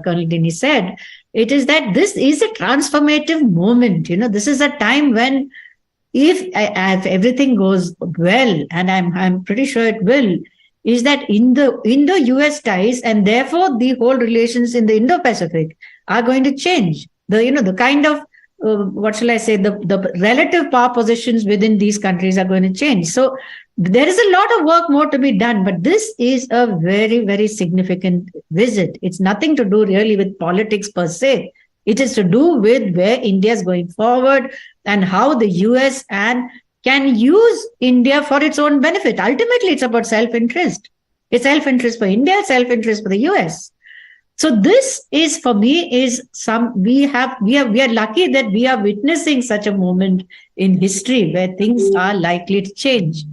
Colonel Dini said, it is that this is a transformative moment. This is a time when if everything goes well, and I'm pretty sure it will, is that in the US ties, and therefore the whole relations in the Indo-Pacific are going to change. The kind of what shall I say, the relative power positions within these countries are going to change. So there is a lot of work more to be done, but this is a very, very significant visit. It's nothing to do really with politics per se. It is to do with where India is going forward and how the US can use India for its own benefit. Ultimately, it's about self-interest. It's self-interest for India, self-interest for the US. So this is, for me, we are lucky that we are witnessing such a moment in history where things are likely to change.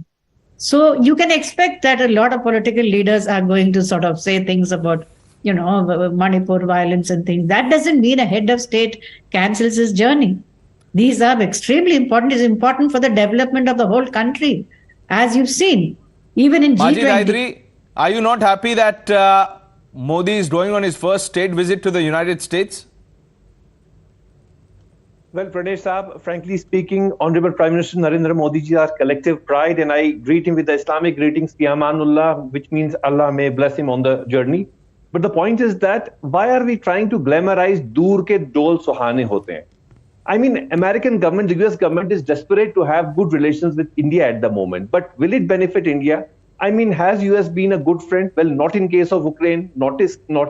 So you can expect that a lot of political leaders are going to sort of say things about, Manipur violence and things. That doesn't mean a head of state cancels his journey. These are extremely important. It's important for the development of the whole country, as you've seen, even in G20. Majid Hydari, are you not happy that Modi is going on his first state visit to the United States? Well, Pradesh Saab, frankly speaking, Honorable Prime Minister Narendra Modi ji, our collective pride, and I greet him with the Islamic greetings, Piyamanullah, which means Allah may bless him on the journey. But the point is that why are we trying to glamorize dur ke dol suhane hote hain? I mean, American government, the US government is desperate to have good relations with India at the moment. But will it benefit India? I mean, has US been a good friend? Well, not in case of Ukraine, not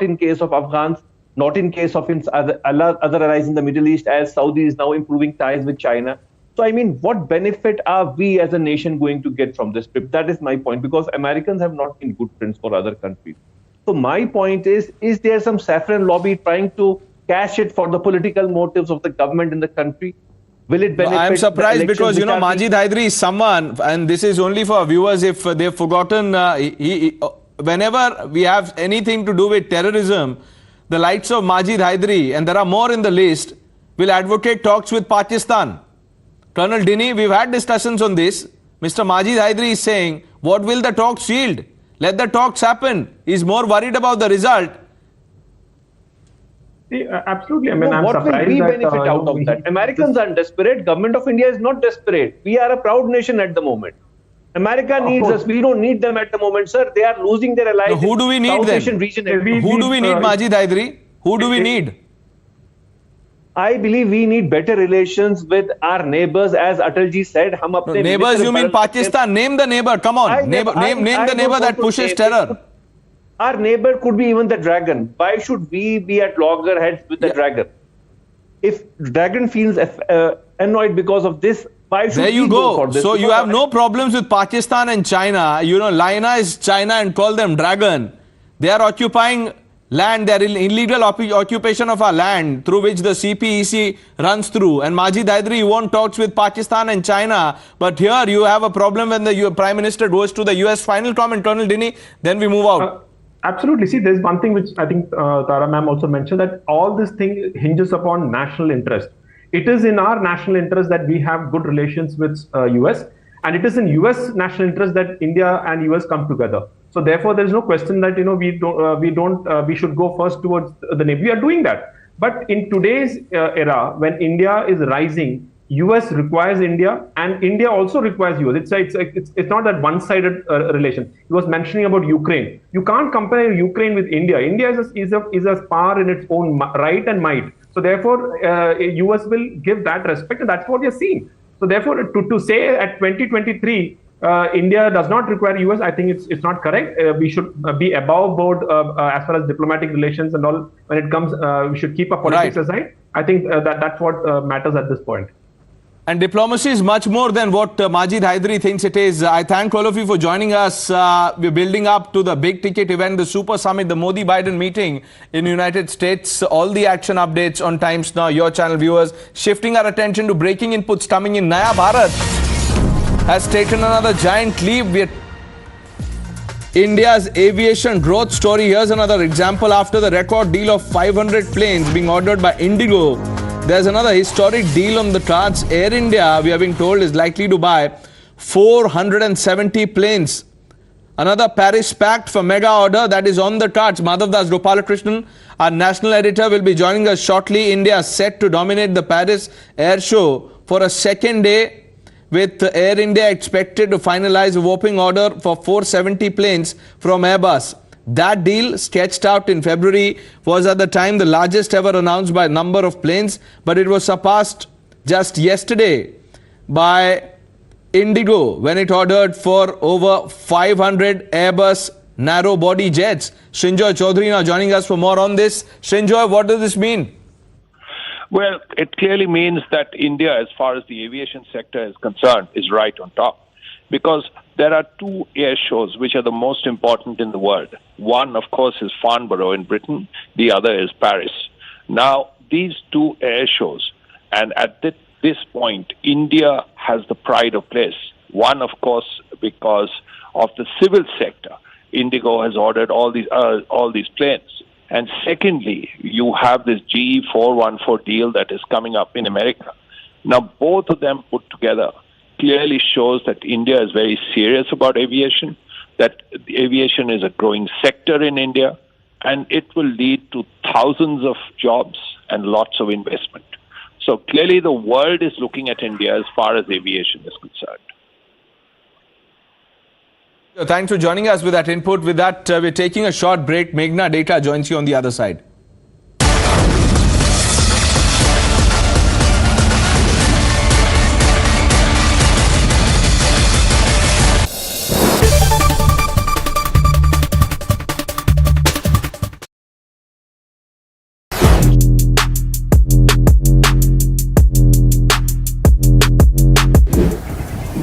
in case of Afghans, not in case of other allies in the Middle East, as Saudi is now improving ties with China. So, I mean, what benefit are we as a nation going to get from this trip? That is my point, because Americans have not been good friends for other countries. So my point is there some saffron lobby trying to cash it for the political motives of the government in the country? Will it benefit? I'm surprised because, Majid Hydari is someone, and this is only for viewers if they've forgotten, whenever we have anything to do with terrorism, the likes of Majid Hydari, and there are more in the list, will advocate talks with Pakistan. Colonel Dini, we've had discussions on this. Mr. Majid Hydari is saying, what will the talks yield? Let the talks happen. He's more worried about the result. Absolutely. I mean, I'm what surprised will we that, benefit out of that? Americans are desperate. Government of India is not desperate. We are a proud nation at the moment. America needs us. We don't need them at the moment, sir. They are losing their allies. So who do we need then? Who do we need, Majid Hydari? Who do we need? I believe we need better relations with our neighbors, as Atalji said. Neighbors, you mean Pakistan? Name the neighbor. Come on. Name the neighbor that pushes terror. Our neighbor could be even the dragon. Why should we be at loggerheads with the dragon? If dragon feels annoyed because of this, why should we go for this? So you have no problems with Pakistan and China. Lionize China and call them dragon. They are occupying land. They are illegal occupation of our land through which the CPEC runs through. And Majid Hydari, you want talks with Pakistan and China. But here you have a problem when the Prime Minister goes to the US. Final comment, Colonel Dini, then we move out. Absolutely. See, there's one thing which I think Tara ma'am also mentioned, that all this thing hinges upon national interest. It is in our national interest that we have good relations with US, and it is in US national interest that India and US come together. So therefore, there is no question that we should go first towards the Navy. We are doing that. But in today's era, when India is rising, US requires India, and India also requires US. It's not that one-sided relation. He was mentioning about Ukraine. You can't compare Ukraine with India. India is a power in its own right and might. So therefore, US will give that respect, and that's what we are seeing. So therefore, to say at 2023, India does not require US, I think it's not correct. We should be above board as far as diplomatic relations and all. When it comes, we should keep our politics aside. I think that's what matters at this point. And diplomacy is much more than what Majid Hydari thinks it is. I thank all of you for joining us. We're building up to the big ticket event, the Super Summit, the Modi-Biden meeting in the United States. All the action updates on Times Now, your channel viewers. Shifting our attention to breaking inputs coming in. Naya Bharat has taken another giant leap. India's aviation growth story. Here's another example. After the record deal of 500 planes being ordered by Indigo, there's another historic deal on the cards. Air India, we are being told, is likely to buy 470 planes. Another Paris Pact for mega order that is on the cards. Madhav Das Gopalakrishnan, our national editor, will be joining us shortly. India set to dominate the Paris Air Show for a second day, with Air India expected to finalize a whopping order for 470 planes from Airbus. That deal, sketched out in February, was at the time the largest ever announced by number of planes, but it was surpassed just yesterday by Indigo when it ordered for over 500 Airbus narrow-body jets. Srinjoy Chaudhary now joining us for more on this. Srinjoy, what does this mean? Well, it clearly means that India, as far as the aviation sector is concerned, is right on top. Because there are two air shows which are the most important in the world. One, of course, is Farnborough in Britain. The other is Paris. Now, these two air shows, and at this point, India has the pride of place. One, of course, because of the civil sector. Indigo has ordered all these planes. And secondly, you have this GE 414 deal that is coming up in America. Now, both of them put together clearly shows that India is very serious about aviation, that aviation is a growing sector in India, and it will lead to thousands of jobs and lots of investment. So clearly the world is looking at India as far as aviation is concerned. Thanks for joining us with that input. With that, we're taking a short break. Meghna Data joins you on the other side.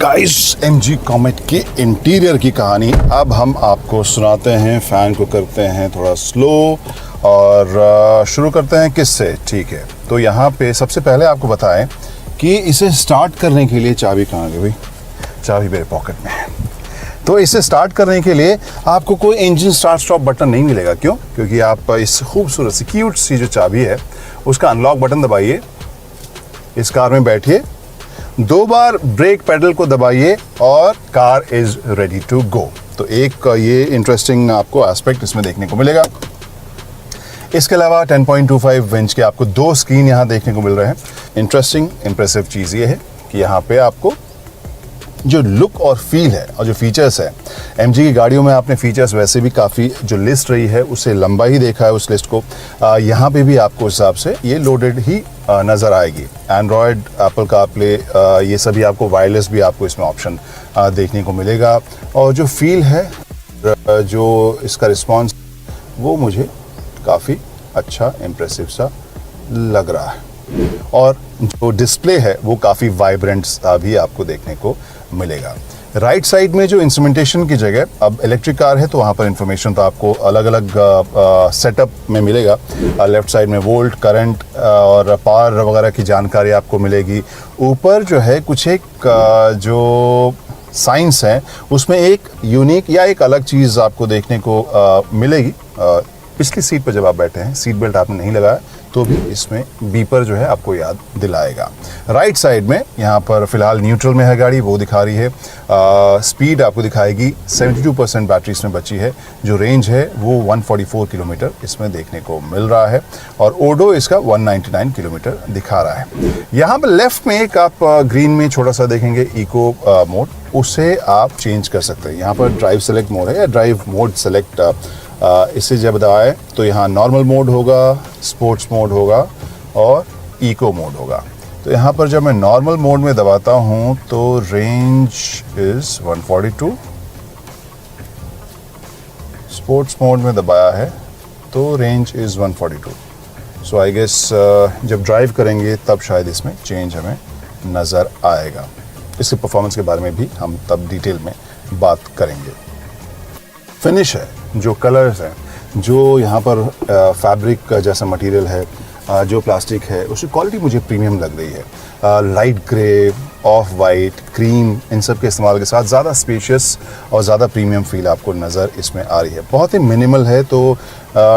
Guys, MG Comet के interior की कहानी अब हम आपको सुनाते हैं। Fan को करते हैं थोड़ा स्लो और शुरू करते हैं किससे। ठीक है, तो यहाँ पे सबसे पहले आपको बताएं कि इसे स्टार्ट करने के लिए चाबी कहाँ गई? भाई चाबी मेरे पॉकेट में है। तो इसे स्टार्ट करने के लिए आपको कोई इंजन स्टार्ट स्टॉप बटन नहीं मिलेगा। क्यों? क्योंकि आप इस खूबसूरत सी क्यूट सी जो चाबी है उसका अनलॉक बटन दबाइए, इस कार में बैठिए, 2 बार ब्रेक पेडल को दबाइए और car is ready to go. तो एक ये इंटरेस्टिंग आपको एस्पेक्ट इसमें देखने को मिलेगा। इसके अलावा 10.25 इंच के आपको 2 स्क्रीन यहाँ देखने को मिल रहे हैं। इंटरेस्टिंग इंप्रेसिव चीज़ ये है कि यहाँ पे आपको जो लुक और फील है और जो फीचर्स है, एमजी की गाड़ियों में आपने फीचर्स वैसे भी काफ़ी जो लिस्ट रही है उससे लंबा ही देखा है उस लिस्ट को। यहाँ पे भी आपको उस हिसाब से ये लोडेड ही नज़र आएगी। एंड्रॉयड, एप्पल कारप्ले, ये सभी आपको वायरलेस भी आपको इसमें ऑप्शन देखने को मिलेगा। और जो फील है, जो इसका रिस्पॉन्स, वो मुझे काफ़ी अच्छा इम्प्रेसिव सा लग रहा है। और जो डिस्प्ले है वो काफ़ी वाइब्रेंट सा भी आपको देखने को मिलेगा। राइट साइड में जो इंस्ट्रूमेंटेशन की जगह, अब इलेक्ट्रिक कार है तो वहाँ पर इंफॉर्मेशन तो आपको अलग अलग सेटअप में मिलेगा। लेफ्ट साइड में वोल्ट, करंट और पावर वगैरह की जानकारी आपको मिलेगी। ऊपर जो है कुछ एक जो साइंस है उसमें एक यूनिक या एक अलग चीज़ आपको देखने को मिलेगी। पिछली सीट पर जब आप बैठे हैं, सीट बेल्ट आपने नहीं लगाया तो भी इसमें बीपर जो है आपको याद दिलाएगा। राइट साइड में यहाँ पर फिलहाल न्यूट्रल में है गाड़ी, वो दिखा रही है। स्पीड आपको दिखाएगी। 72% बैटरी इसमें बची है। जो रेंज है वो 144 किलोमीटर इसमें देखने को मिल रहा है और ओडो इसका 199 किलोमीटर दिखा रहा है। यहाँ पर लेफ्ट में एक आप ग्रीन में छोटा सा देखेंगे इको मोड, उसे आप चेंज कर सकते हैं। यहाँ पर ड्राइव सेलेक्ट मोड है या ड्राइव मोड सेलेक्ट, इसे जब दबाए तो यहाँ नॉर्मल मोड होगा, स्पोर्ट्स मोड होगा और इको मोड होगा। तो यहाँ पर जब मैं नॉर्मल मोड में दबाता हूँ तो रेंज इज़ 142, स्पोर्ट्स मोड में दबाया है तो range is 142। So I guess जब ड्राइव करेंगे तब शायद इसमें चेंज हमें नज़र आएगा। इसके परफॉर्मेंस के बारे में भी हम तब डिटेल में बात करेंगे। फिनिश है, जो कलर्स हैं, जो यहाँ पर फैब्रिक जैसा मटेरियल है, जो प्लास्टिक है, उसकी क्वालिटी मुझे प्रीमियम लग रही है। Light grey, off white, cream, इन सब के इस्तेमाल के साथ ज़्यादा स्पेशियस और ज़्यादा प्रीमियम फील आपको नज़र इसमें आ रही है। बहुत ही मिनिमल है, तो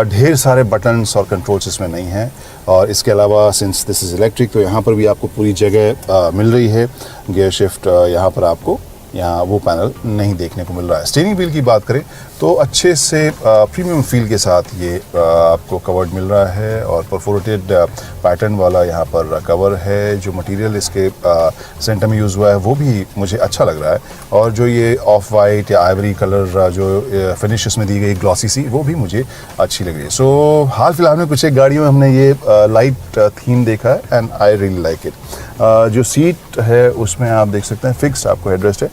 ढेर सारे बटन्स और कंट्रोल्स इसमें नहीं हैं। और इसके अलावा सिंस दिस इज़ इलेक्ट्रिक तो यहाँ पर भी आपको पूरी जगह मिल रही है। गियर शिफ्ट यहाँ पर आपको यहाँ वो पैनल नहीं देखने को मिल रहा है। स्टीयरिंग व्हील की बात करें तो अच्छे से प्रीमियम फील के साथ ये आपको कवर्ड मिल रहा है और परफोरेटेड पैटर्न वाला यहाँ पर कवर है। जो मटेरियल इसके सेंटर में यूज़ हुआ है वो भी मुझे अच्छा लग रहा है और जो ये ऑफ वाइट या आइवरी कलर जो फिनिश इसमें दी गई ग्लॉसी सी वो भी मुझे अच्छी लग रही है। सो हाल फिलहाल में कुछ एक गाड़ियों में हमने ये लाइट थीम देखा है and I really like it. जो सीट है उसमें आप देख सकते हैं फिक्स आपको हेडरेस्ट है,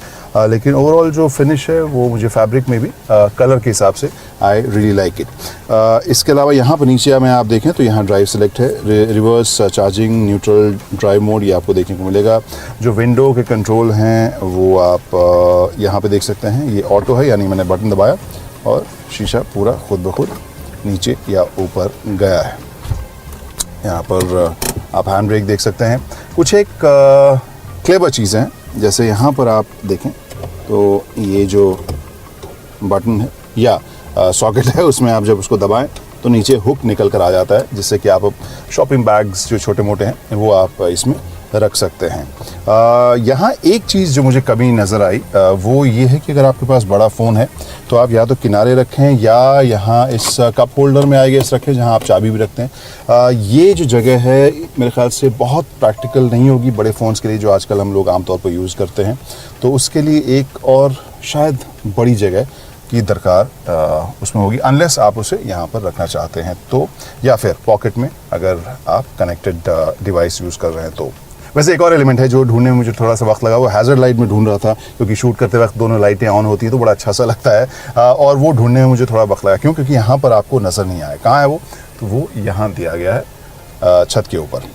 लेकिन ओवरऑल जो फिनिश है वो मुझे फैब्रिक में भी कलर के हिसाब से आई रियली लाइक इट। इसके अलावा यहाँ पर नीचे में आप देखें तो यहाँ ड्राइव सेलेक्ट है, reverse charging, neutral drive mode ये आपको देखने को मिलेगा। जो विंडो के कंट्रोल हैं वो आप यहाँ पे देख सकते हैं, ये ऑटो है यानी मैंने बटन दबाया और शीशा पूरा खुद ब खुद नीचे या ऊपर गया है। यहाँ पर आप हैंड ब्रेक देख सकते हैं। कुछ एक क्लेवर चीज़ें हैं, जैसे यहाँ पर आप देखें तो ये जो बटन है या सॉकेट है उसमें आप जब उसको दबाएं तो नीचे हुक निकल कर आ जाता है, जिससे कि आप शॉपिंग बैग्स जो छोटे मोटे हैं वो आप इसमें रख सकते हैं। यहाँ एक चीज़ जो मुझे कमी नज़र आई वो ये है कि अगर आपके पास बड़ा फ़ोन है तो आप या तो किनारे रखें या यहाँ इस कप होल्डर में आएगा इस रखें जहाँ आप चाबी भी रखते हैं। ये जो जगह है मेरे ख्याल से बहुत प्रैक्टिकल नहीं होगी बड़े फ़ोन्स के लिए जो आजकल हम लोग आमतौर पर यूज़ करते हैं, तो उसके लिए एक और शायद बड़ी जगह की दरकार उसमें होगी, अनलेस आप उसे यहाँ पर रखना चाहते हैं तो, या फिर पॉकेट में अगर आप कनेक्टेड डिवाइस यूज़ कर रहे हैं तो। वैसे एक और एलिमेंट है जो ढूंढने में मुझे थोड़ा सा वक्त लगा, वो हैज़र्ड लाइट में ढूंढ रहा था क्योंकि शूट करते वक्त दोनों लाइटें ऑन होती हैं तो बड़ा अच्छा सा लगता है और वो ढूंढने में मुझे थोड़ा वक्त लगा। क्यों? क्योंकि यहाँ पर आपको नज़र नहीं आया। कहाँ है वो? तो वो यहाँ दिया गया है छत के ऊपर।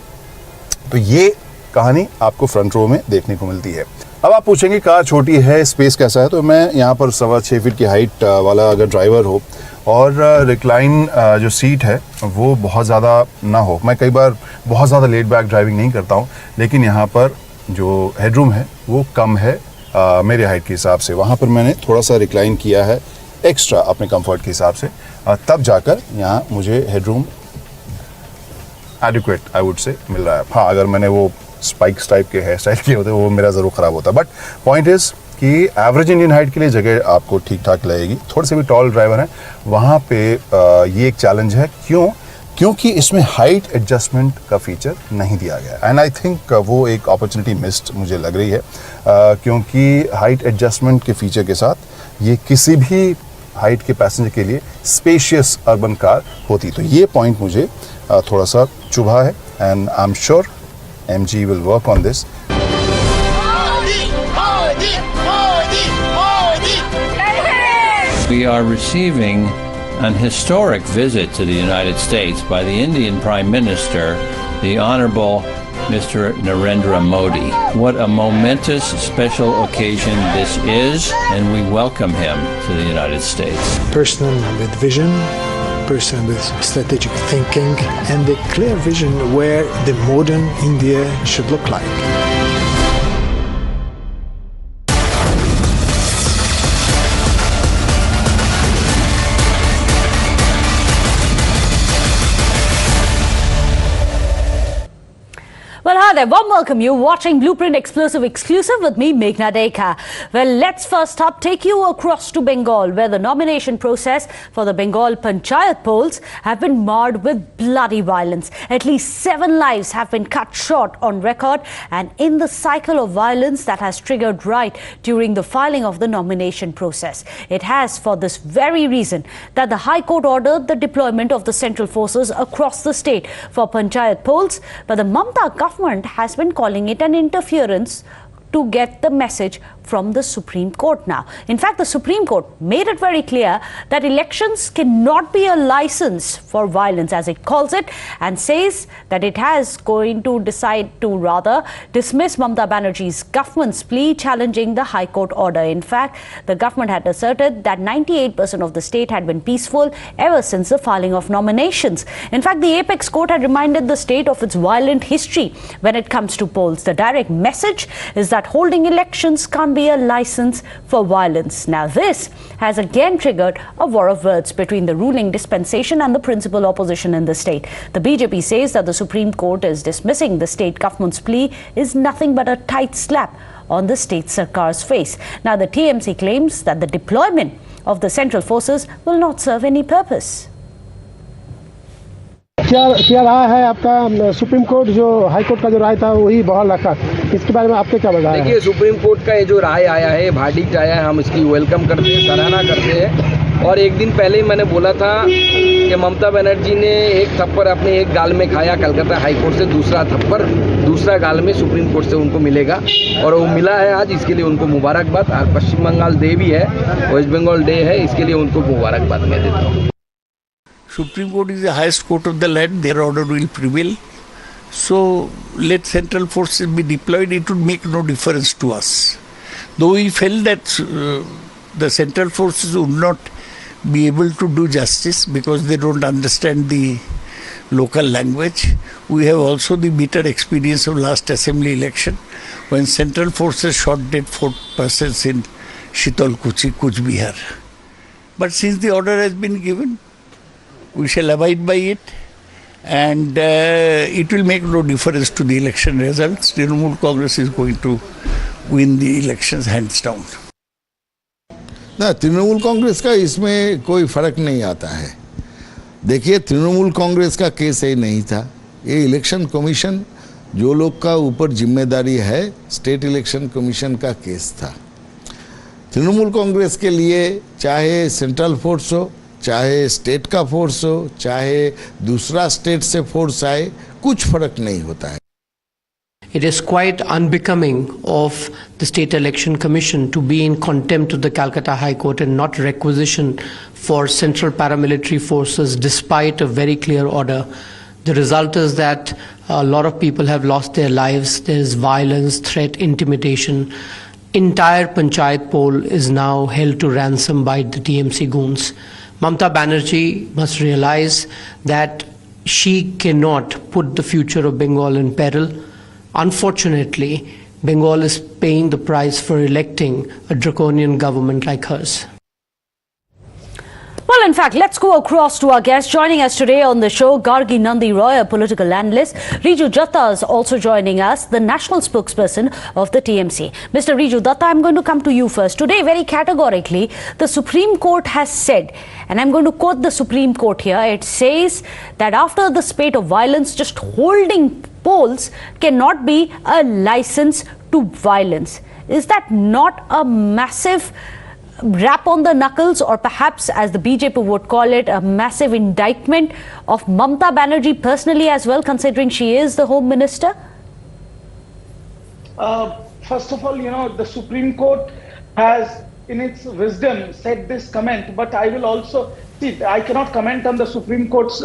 तो ये कहानी आपको फ्रंट रो में देखने को मिलती है। अब आप पूछेंगे कार छोटी है, स्पेस कैसा है, तो मैं यहाँ पर 6.25 फीट की हाइट वाला अगर ड्राइवर हो और रिक्लाइन जो सीट है वो बहुत ज़्यादा ना हो, मैं कई बार बहुत ज़्यादा लेट बैक ड्राइविंग नहीं करता हूँ, लेकिन यहाँ पर जो हेडरूम है वो कम है मेरे हाइट के हिसाब से, वहाँ पर मैंने थोड़ा सा रिक्लाइन किया है एक्स्ट्रा अपने कंफर्ट के हिसाब से, तब जाकर यहाँ मुझे headroom adequate I would say मिल रहा है। हाँ, अगर मैंने वो स्पाइक्स टाइप के हेयर स्टाइल किए होते वो मेरा ज़रूर ख़राब होता, बट पॉइंट इज़ कि एवरेज इंडियन हाइट के लिए जगह आपको ठीक ठाक लगेगी। थोड़े से भी टॉल ड्राइवर हैं वहाँ पे ये एक चैलेंज है। क्यों? क्योंकि इसमें हाइट एडजस्टमेंट का फीचर नहीं दिया गया एंड आई थिंक वो एक अपॉर्चुनिटी मिस्ड मुझे लग रही है, क्योंकि हाइट एडजस्टमेंट के फीचर के साथ ये किसी भी हाइट के पैसेंजर के लिए स्पेशियस अर्बन कार होती, तो ये पॉइंट मुझे थोड़ा सा चुभा है and I am sure MG will work on this. We are receiving an historic visit to the United States by the Indian Prime Minister, the Honorable Mr. Narendra Modi. What a momentous special occasion this is, and we welcome him to the United States. Person with vision, person with strategic thinking, and a clear vision where the modern India should look like. Well, hi there. Warm welcome. You're watching Blueprint Explosive Exclusive with me, Meghna Deka. Well, let's first up take you across to Bengal, where the nomination process for the Bengal Panchayat polls have been marred with bloody violence. At least 7 lives have been cut short on record, and in the cycle of violence that has triggered right during the filing of the nomination process. It has, for this very reason, that the High Court ordered the deployment of the central forces across the state for Panchayat polls, but the Mamata government has been calling it an interference to get the message from the Supreme Court now. In fact, the Supreme Court made it very clear that elections cannot be a license for violence, as it calls it, and says that it has going to decide to rather dismiss Mamata Banerjee's government's plea challenging the High Court order. In fact, the government had asserted that 98% of the state had been peaceful ever since the filing of nominations. In fact, the apex court had reminded the state of its violent history when it comes to polls. The direct message is that holding elections can't be be a license for violence. Now this has again triggered a war of words between the ruling dispensation and the principal opposition in the state. The BJP says that the Supreme Court is dismissing the state government's plea is nothing but a tight slap on the state Sarkar's face. Now the TMC claims that the deployment of the central forces will not serve any purpose. क्या राय है आपका? Supreme court जो high court का जो राय था वही बहाल रखा, इसके बारे में आपके क्या बताया? देखिए, सुप्रीम कोर्ट का ये जो राय आया है, वर्डिक्ट आया है, हम इसकी वेलकम करते हैं, सराहना करते हैं। और एक दिन पहले ही मैंने बोला था कि ममता बनर्जी ने एक थप्पड़ अपने एक गाल में खाया कलकत्ता हाई कोर्ट से, दूसरा थप्पड़ दूसरा गाल में सुप्रीम कोर्ट से उनको मिलेगा और वो मिला है आज, इसके लिए उनको मुबारकबाद। आज पश्चिम बंगाल डे भी है, वेस्ट बंगाल डे है, इसके लिए उनको मुबारकबाद मैं देता हूँ। Supreme Court is the highest court of the land, their order will prevail. So let central forces be deployed, it would make no difference to us. Though we felt that the central forces would not be able to do justice because they don't understand the local language. We have also the bitter experience of last assembly election when central forces shot dead 4 persons in Shitalkuchi, Kuch Bihar. But since the order has been given, we shall abide by it, and it will make no difference to the election results. Trinamool Congress is going to win the elections hands down. ना, तृणमूल कांग्रेस का इसमें कोई फर्क नहीं आता है। देखिए, तृणमूल कांग्रेस का केस ही नहीं था, ये इलेक्शन कमीशन जो लोग का ऊपर जिम्मेदारी है, स्टेट इलेक्शन कमीशन का केस था। तृणमूल कांग्रेस के लिए चाहे सेंट्रल फोर्स हो, चाहे स्टेट का फोर्स हो, चाहे दूसरा स्टेट से फोर्स आए, कुछ फर्क नहीं होता है। It is quite unbecoming of the State Election Commission to be in contempt of the Calcutta High Court and not requisition for central paramilitary forces despite a very clear order. The result is that a lot of people have lost their lives. There is violence, threat, intimidation. Entire Panchayat poll is now held to ransom by the TMC goons. Mamata Banerjee must realize that she cannot put the future of Bengal in peril. Unfortunately, Bengal is paying the price for electing a draconian government like hers. Well, in fact, let's go across to our guest. Joining us today on the show, Gargi Nandi Roy, a political analyst. Riju Datta is also joining us, the national spokesperson of the TMC. Mr. Riju Datta, I'm going to come to you first. Today, very categorically, the Supreme Court has said, and I'm going to quote the Supreme Court here, it says that after the spate of violence, just holding polls cannot be a license to violence. Is that not a massive rap on the knuckles, or perhaps, as the BJP would call it, a massive indictment of Mamata Banerjee personally as well, considering she is the Home Minister? First of all, the Supreme Court has, in its wisdom, said this comment, but I will also, see, I cannot comment on the Supreme Court's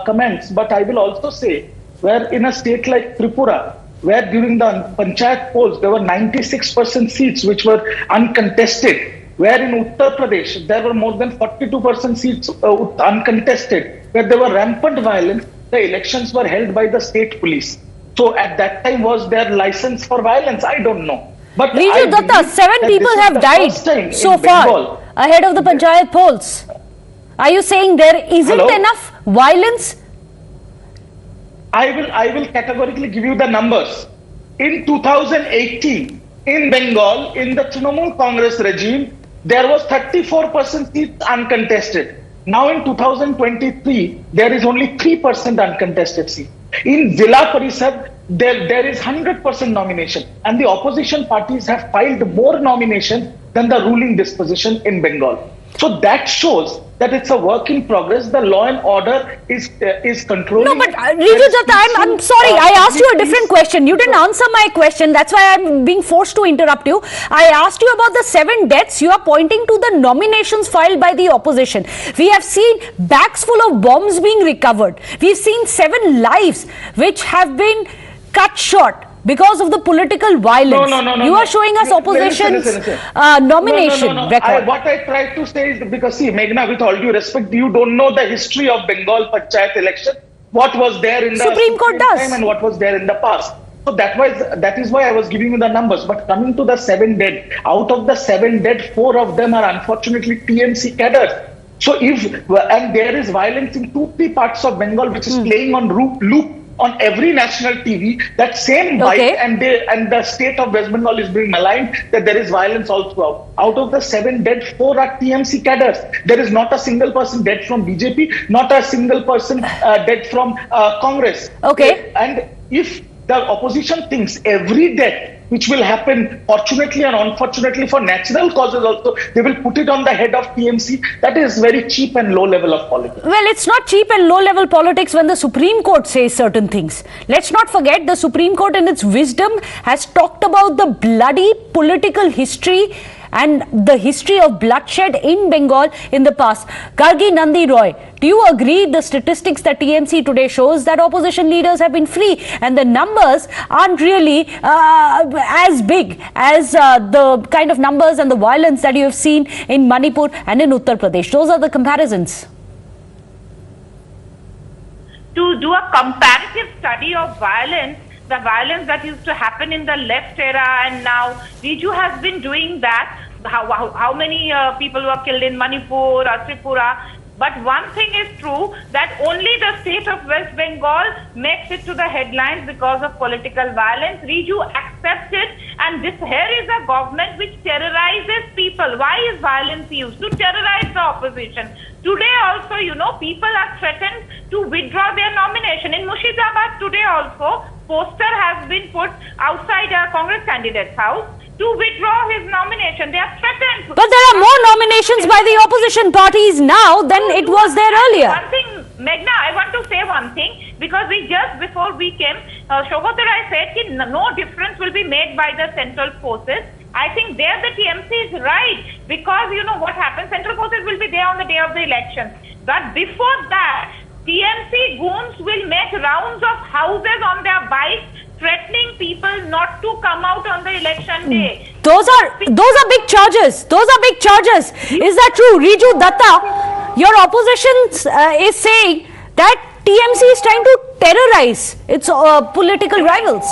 comments, but I will also say, where in a state like Tripura, where during the Panchayat polls, there were 96% seats which were uncontested, where in Uttar Pradesh, there were more than 42% seats uncontested, where there were rampant violence, the elections were held by the state police. So at that time, was there license for violence? I don't know. But Riju Datta, 7 people have died so far ahead of the Panchayat polls. Are you saying there isn't enough violence? I will categorically give you the numbers. In 2018, in Bengal, in the Trinamool Congress regime, there was 34% seats uncontested. Now in 2023, there is only 3% uncontested seat. In Zilla Parishad, there is 100% nomination, and the opposition parties have filed more nominations than the ruling disposition in Bengal. So that shows that it's a work in progress. The law and order is controlling. No, but Riju Datta, I'm sorry. I asked you a different question. You didn't answer my question. That's why I'm being forced to interrupt you. I asked you about the 7 deaths. You are pointing to the nominations filed by the opposition. We have seen bags full of bombs being recovered. We've seen 7 lives which have been cut short because of the political violence. No. You are showing us opposition's nomination record. What I tried to say is, because see, Meghna, with all due respect, you don't know the history of Bengal Panchayat election. What was there in the Supreme Court does, time and what was there in the past. So that is why I was giving you the numbers. But coming to the 7 dead, out of the 7 dead, 4 of them are unfortunately TMC cadres. So and there is violence in 2-3 parts of Bengal, which is playing on loop on every national TV. That same bite, and the state of West Bengal is being maligned that there is violence also. Out of the 7 dead, 4 are TMC cadres. There is not a single person dead from BJP, not a single person dead from Congress. Okay. And if the opposition thinks every death which will happen, fortunately and unfortunately for natural causes also, they will put it on the head of TMC. That is very cheap and low level of politics. Well, it's not cheap and low level politics when the Supreme Court says certain things. Let's not forget the Supreme Court in its wisdom has talked about the bloody political history and the history of bloodshed in Bengal in the past. Gargi Nandi Roy, do you agree the statistics that TMC today shows that opposition leaders have been free and the numbers aren't really as big as the kind of numbers and the violence that you have seen in Manipur and in Uttar Pradesh? Those are the comparisons. To do a comparative study of violence, the violence that used to happen in the left era and now, Riju has been doing that. How many people were killed in Manipur or Tripura? But one thing is true, that only the state of West Bengal makes it to the headlines because of political violence. Riju accepts it, and here is a government which terrorizes people. Why is violence used? To terrorize the opposition. Today also, people are threatened to withdraw their nomination. In Murshidabad today also, poster has been put outside a Congress candidate's house to withdraw his nomination. They are threatened. But there are more nominations by the opposition parties now than it was there earlier. One thing, Meghna, I want to say one thing, because just before we came, Shobhata said that no difference will be made by the central forces. I think there the TMC is right, because what happens, central forces will be there on the day of the election. But before that, TMC goons will make rounds of houses on their bikes, threatening people not to come out on the election day. Those are big charges. Those are big charges. Is that true? Riju Datta, your opposition is saying that TMC is trying to terrorize its political rivals.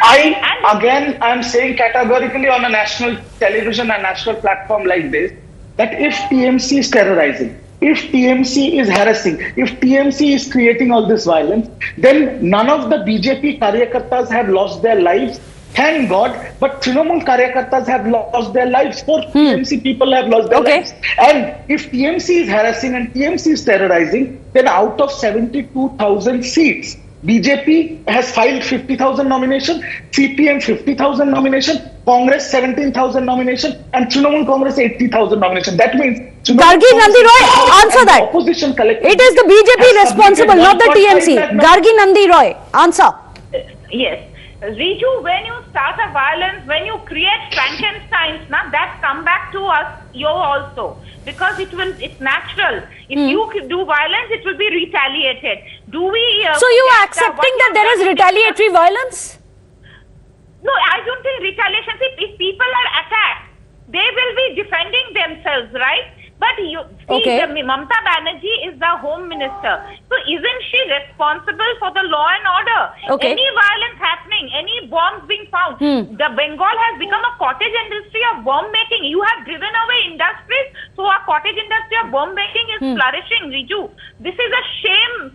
I'm saying categorically on a national television and national platform like this, that if TMC is terrorizing, if TMC is harassing, if TMC is creating all this violence, then none of the BJP Karyakartas have lost their lives. Thank God, but Trinamool Karyakartas have lost their lives. 4 TMC people have lost their lives. And if TMC is harassing and TMC is terrorizing, then out of 72,000 seats, BJP has filed 50,000 nomination, CPM 50,000 nomination, Congress 17,000 nomination, and Trinamool Congress 80,000 nomination. That means Gargi Nandi Roy, answer that. Opposition it is the BJP responsible, not the TMC. Gargi Nandi Roy, answer. Yes. Riju, when you start a violence, when you create Frankensteins, that come back to us, you also. Because it's natural. If you do violence, it will be retaliated. Do we... so you are accepting that there is retaliatory violence? No, I don't think retaliation. If people are attacked, they will be defending themselves, right? But Mamata Banerjee is the Home Minister. So isn't she responsible for the law and order? Any violence happening, any bombs being found, the Bengal has become a cottage industry of bomb making. You have driven away industries, so our cottage industry of bomb making is flourishing, Riju. This is a shame.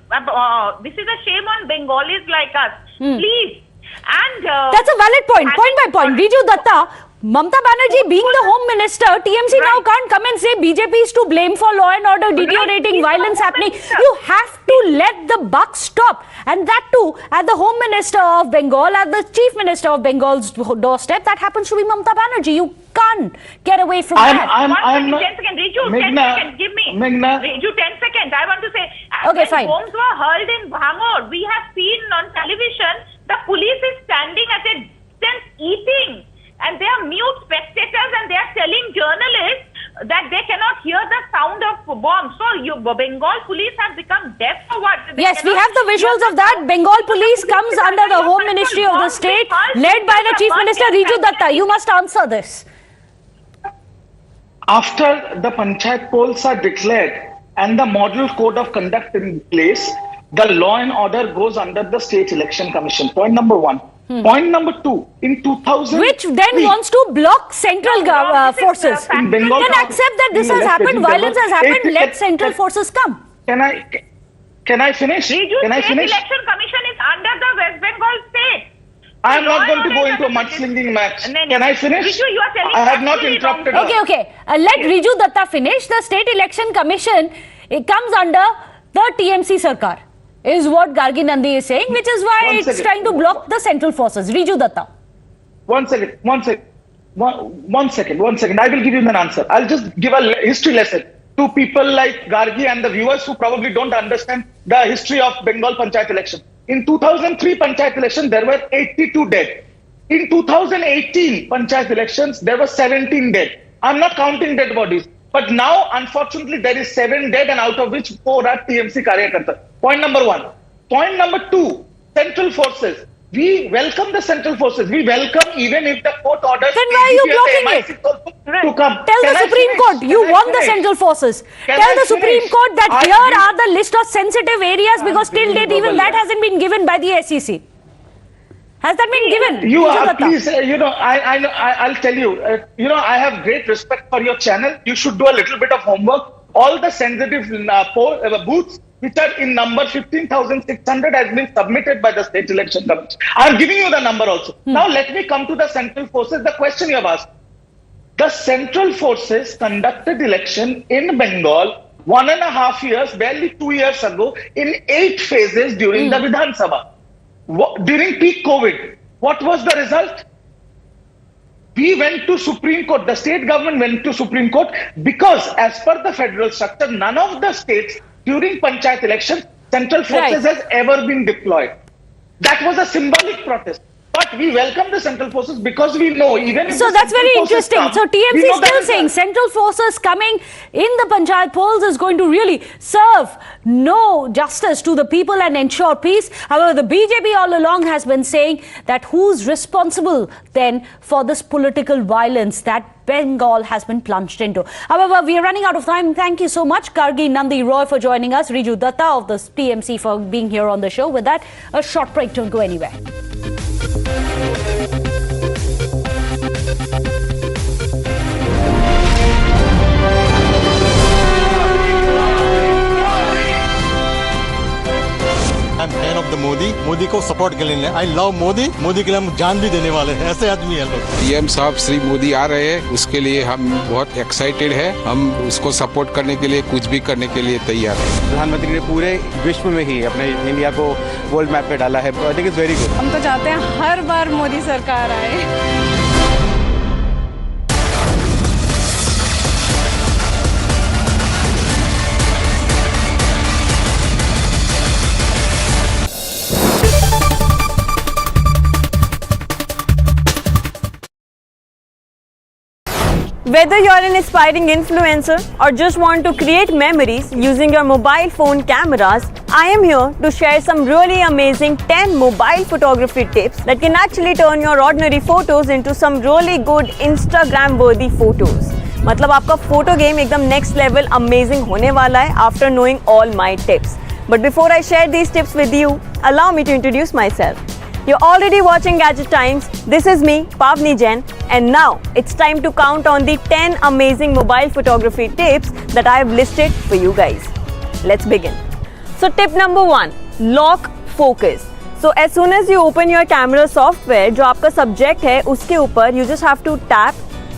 This is a shame on Bengalis like us. Please. And that's a valid point. Point by point. Riju Datta, Mamata Banerjee being the Home Minister, TMC now can't come and say BJP is to blame for law and order deteriorating, violence happening. You have to let the buck stop. And that too, at the Home Minister of Bengal, at the Chief Minister of Bengal's doorstep, that happens to be Mamata Banerjee. You can't get away from that. I'm not... 10 seconds, Riju, 10 seconds, give me. Riju, 10 seconds. I want to say, okay, fine. When bombs were hurled in Bhangur, we have seen on television, the police is standing at a distance eating. And they are mute spectators, and they are telling journalists that they cannot hear the sound of bombs. So Bengal police have become deaf or what? Yes, we have the visuals of that. Bengal police comes under the Home Ministry of the state, led by the Chief Minister Riju Datta. You must answer this. After the Panchayat polls are declared and the model code of conduct in place, the law and order goes under the State Election Commission. Point number one. Point number two, in 2000... Which then wants to block central forces. In Bengal, then accept that this has happened, violence has happened, let central forces come. Can I finish? Can I finish? State Election Commission is under the West Bengal state. I am not going to go into a mudslinging match. Can I finish? Riju, you are telling I have not interrupted. Okay. Let Riju Datta finish. The State Election Commission, it comes under the TMC Sarkar, is what Gargi Nandi is saying, which is why it's trying to block the central forces. Riju Datta. One second. I will give you an answer. I'll just give a history lesson to people like Gargi and the viewers who probably don't understand the history of Bengal Panchayat election. In 2003 Panchayat election, there were 82 dead. In 2018 Panchayat elections, there were 17 dead. I'm not counting dead bodies. But now, unfortunately, there is 7 dead, and out of which 4 are TMC Karyakarta. Point number one. Point number two, central forces. We welcome the central forces. We welcome even if the court orders... Then why are you blocking it? To come. Tell the Supreme Court, you want the central forces. Tell the Supreme Court that here are the list of sensitive areas, because till date even that hasn't been given by the SEC. Has that been given? You are, please, I'll tell you, I have great respect for your channel. You should do a little bit of homework. All the sensitive booths, which are in number 15,600, has been submitted by the State Election Commission. I'm giving you the number also. Now let me come to the central forces, the question you have asked. The central forces conducted election in Bengal 1.5 years, barely 2 years ago, in 8 phases during the Vidhan Sabha. During peak COVID, what was the result? We went to Supreme Court, the state government went to Supreme Court, because as per the federal structure, none of the states during Panchayat elections, central forces has ever been deployed. That was a symbolic protest. But we welcome the central forces because we know even if... So that's very interesting. So TMC is still saying central forces coming in the Panchayat polls is going to really serve no justice to the people and ensure peace. However, the BJP all along has been saying that who's responsible then for this political violence that Bengal has been plunged into. However, we are running out of time. Thank you so much, Gargi Nandi Roy, for joining us, Riju Datta of the TMC for being here on the show. With that, a short break. Don't go anywhere. I'm fan of the Modi को support के लिए I love Modi के लिए हम जान भी देने वाले हैं, ऐसे आदमी है लोग। पीएम साहब श्री मोदी आ रहे हैं, उसके लिए हम बहुत एक्साइटेड है। हम उसको सपोर्ट करने के लिए कुछ भी करने के लिए तैयार हैं। प्रधानमंत्री ने पूरे विश्व में ही अपने इंडिया को वर्ल्ड मैप पे डाला है। I think it's very good. हम तो चाहते हैं हर बार मोदी सरकार आए। Whether you're an aspiring influencer or just want to create memories using your mobile phone cameras, I am here to share some really amazing 10 mobile photography tips that can actually turn your ordinary photos into some really good Instagram worthy photos. मतलब आपका photo game एकदम next level amazing होने वाला है after knowing all my tips. But before I share these tips with you, allow me to introduce myself. You're already watching Gadget Times. This is me, Pavni Jain, and now it's time to count on the 10 amazing mobile photography tips that I have listed for you guys. Let's begin. So tip number 1, lock focus. So as soon as you open your camera software, जो आपका subject है उसके ऊपर you just have to tap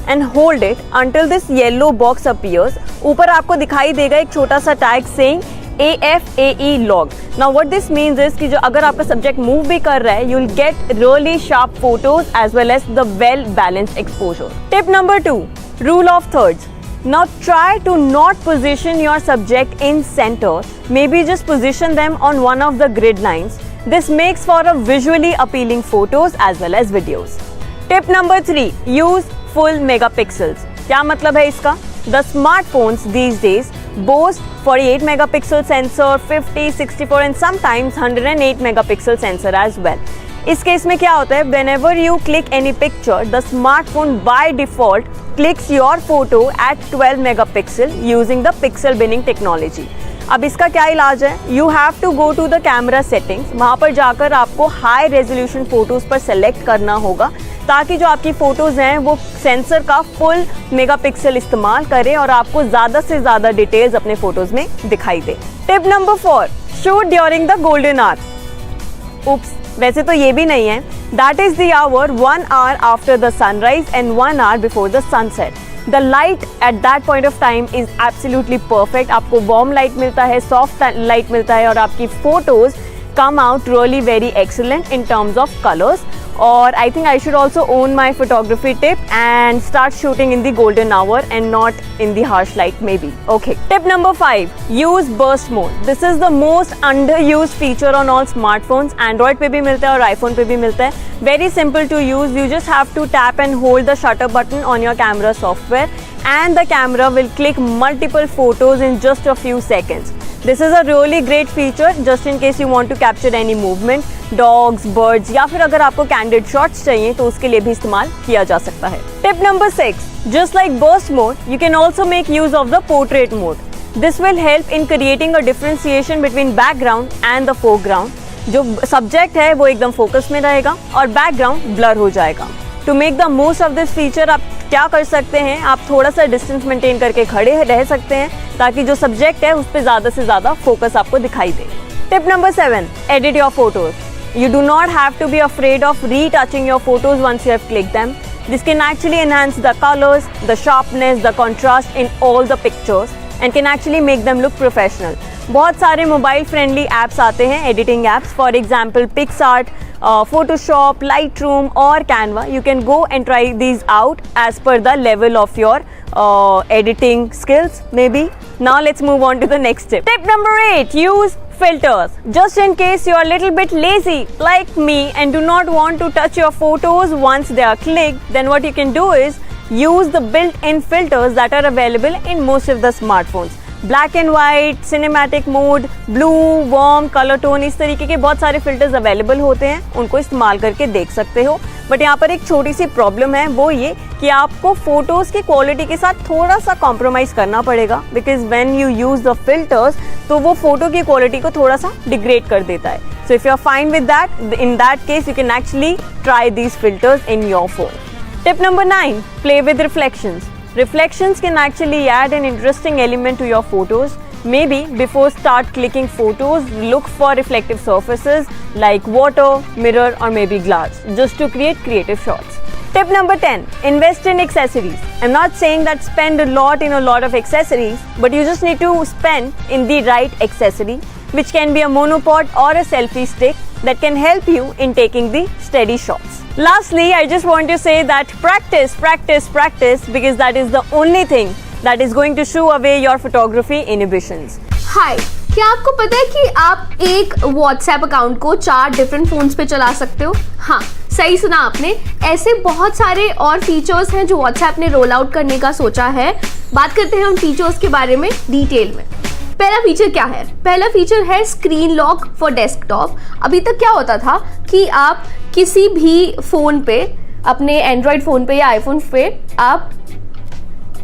and hold it until this yellow box appears. ऊपर आपको दिखाई देगा एक छोटा सा tag saying AFAE log. Now what this means is कि जो अगर आपका subject move भी कर रहा है, you'll get really sharp photos as well as the well balanced exposure. Tip number 2, rule of thirds. Now try to not position your subject in center. Maybe just position them on one of the grid lines. This makes for a visually appealing photos as well as videos. Tip number 3, use full megapixels. क्या मतलब है इसका? The smartphones these days boast 48 megapixel sensor, 50, 64 and sometimes 108 megapixel sensor as well. इस case में क्या होता है? Whenever you click any picture, the smartphone by default clicks your photo at 12 megapixel using the pixel binning technology. अब इसका क्या इलाज है, you have to go to the camera settings, वहाँ पर जाकर आपको हाई रेजोल्यूशन फ़ोटोज़ पर सेलेक्ट करना होगा ताकि जो आपकी फ़ोटोज़ हैं वो सेंसर का फुल मेगापिक्सल इस्तेमाल करें और आपको ज़्यादा से ज़्यादा डिटेल्स अपने फ़ोटोज़ में दिखाई दे। Tip number 4, shoot during the golden hour. Oops, वैसे तो ये भी नहीं है, that is the hour 1 hour after the sunrise and 1 hour before the sunset. The light at that point of time is absolutely perfect. आपको warm light मिलता है, soft light मिलता है और आपकी photos come out really very excellent in terms of colors. Or I think I should also own my photography tip and start shooting in the golden hour and not in the harsh light maybe. Okay. Tip number 5, use burst mode. This is the most underused feature on all smartphones. Android पे भी मिलता है और iPhone पे भी मिलता है. Very simple to use. You just have to tap and hold the shutter button on your camera software and the camera will click multiple photos in just a few seconds. This is a really great feature just in case you want to capture any movement, dogs, birds या फिर अगर आपको candid shots चाहिए तो उसके लिए भी इस्तेमाल किया जा सकता है। Tip number 6, just like burst mode, you can also make use of the portrait mode. This will help in creating a differentiation between background and the foreground. जो subject है वो एकदम focus में रहेगा और background blur हो जाएगा। To make the most of this feature आप क्या कर सकते हैं, आप थोड़ा सा डिस्टेंस मेंटेन करके खड़े रह सकते हैं ताकि जो सब्जेक्ट है उस पर ज़्यादा से ज़्यादा फोकस आपको दिखाई दे। Tip number 7, edit your photos. You do not have to be afraid of retouching your photos once you have clicked them. This can actually enhance the colors, the sharpness, the contrast in all the pictures and can actually make them look professional. बहुत सारे mobile friendly apps आते हैं, editing apps, for example PicsArt, Photoshop, Lightroom or Canva. You can go and try these out as per the level of your editing skills maybe. Now let's move on to the next tip. Tip number 8, use filters. Just in case you are a little bit lazy like me and do not want to touch your photos once they are clicked, then what you can do is use the built-in filters that are available in most of the smartphones. Black and white, cinematic mode, blue, warm, colour tone, इस तरीके के बहुत सारे filters available होते हैं, उनको इस्तेमाल करके देख सकते हो। बट यहाँ पर एक छोटी सी प्रॉब्लम है, वो ये कि आपको फोटोज़ की क्वालिटी के साथ थोड़ा सा कॉम्प्रोमाइज़ करना पड़ेगा because when you use the filters तो वो फोटो की क्वालिटी को थोड़ा सा डिग्रेड कर देता है। So if you are fine with that, in that case you can actually try these filters in your phone. Tip number 9, play with reflections. Reflections can actually add an interesting element to your photos. Maybe before start clicking photos, look for reflective surfaces like water, mirror or maybe glass just to create creative shots. Tip number 10, invest in accessories. I'm not saying that spend a lot in a lot of accessories, but you just need to spend in the right accessory, which can be a monopod or a selfie stick that can help you in taking the steady shots. Lastly, I just want to say that practice, practice, practice because that is the only thing that is going to shoo away your photography inhibitions. Hi, क्या आपको पता है कि आप एक WhatsApp account को 4 different phones पे चला सकते हो? हाँ, सही सुना आपने। ऐसे बहुत सारे और फीचर्स हैं जो WhatsApp ने रोल आउट करने का सोचा है। बात करते हैं उन फीचर्स के बारे में डिटेल में। पहला फीचर क्या है? पहला फीचर है स्क्रीन लॉक फॉर डेस्कटॉप। अभी तक क्या होता था कि आप किसी भी फ़ोन पे, अपने एंड्रॉयड फ़ोन पे या आईफोन पे आप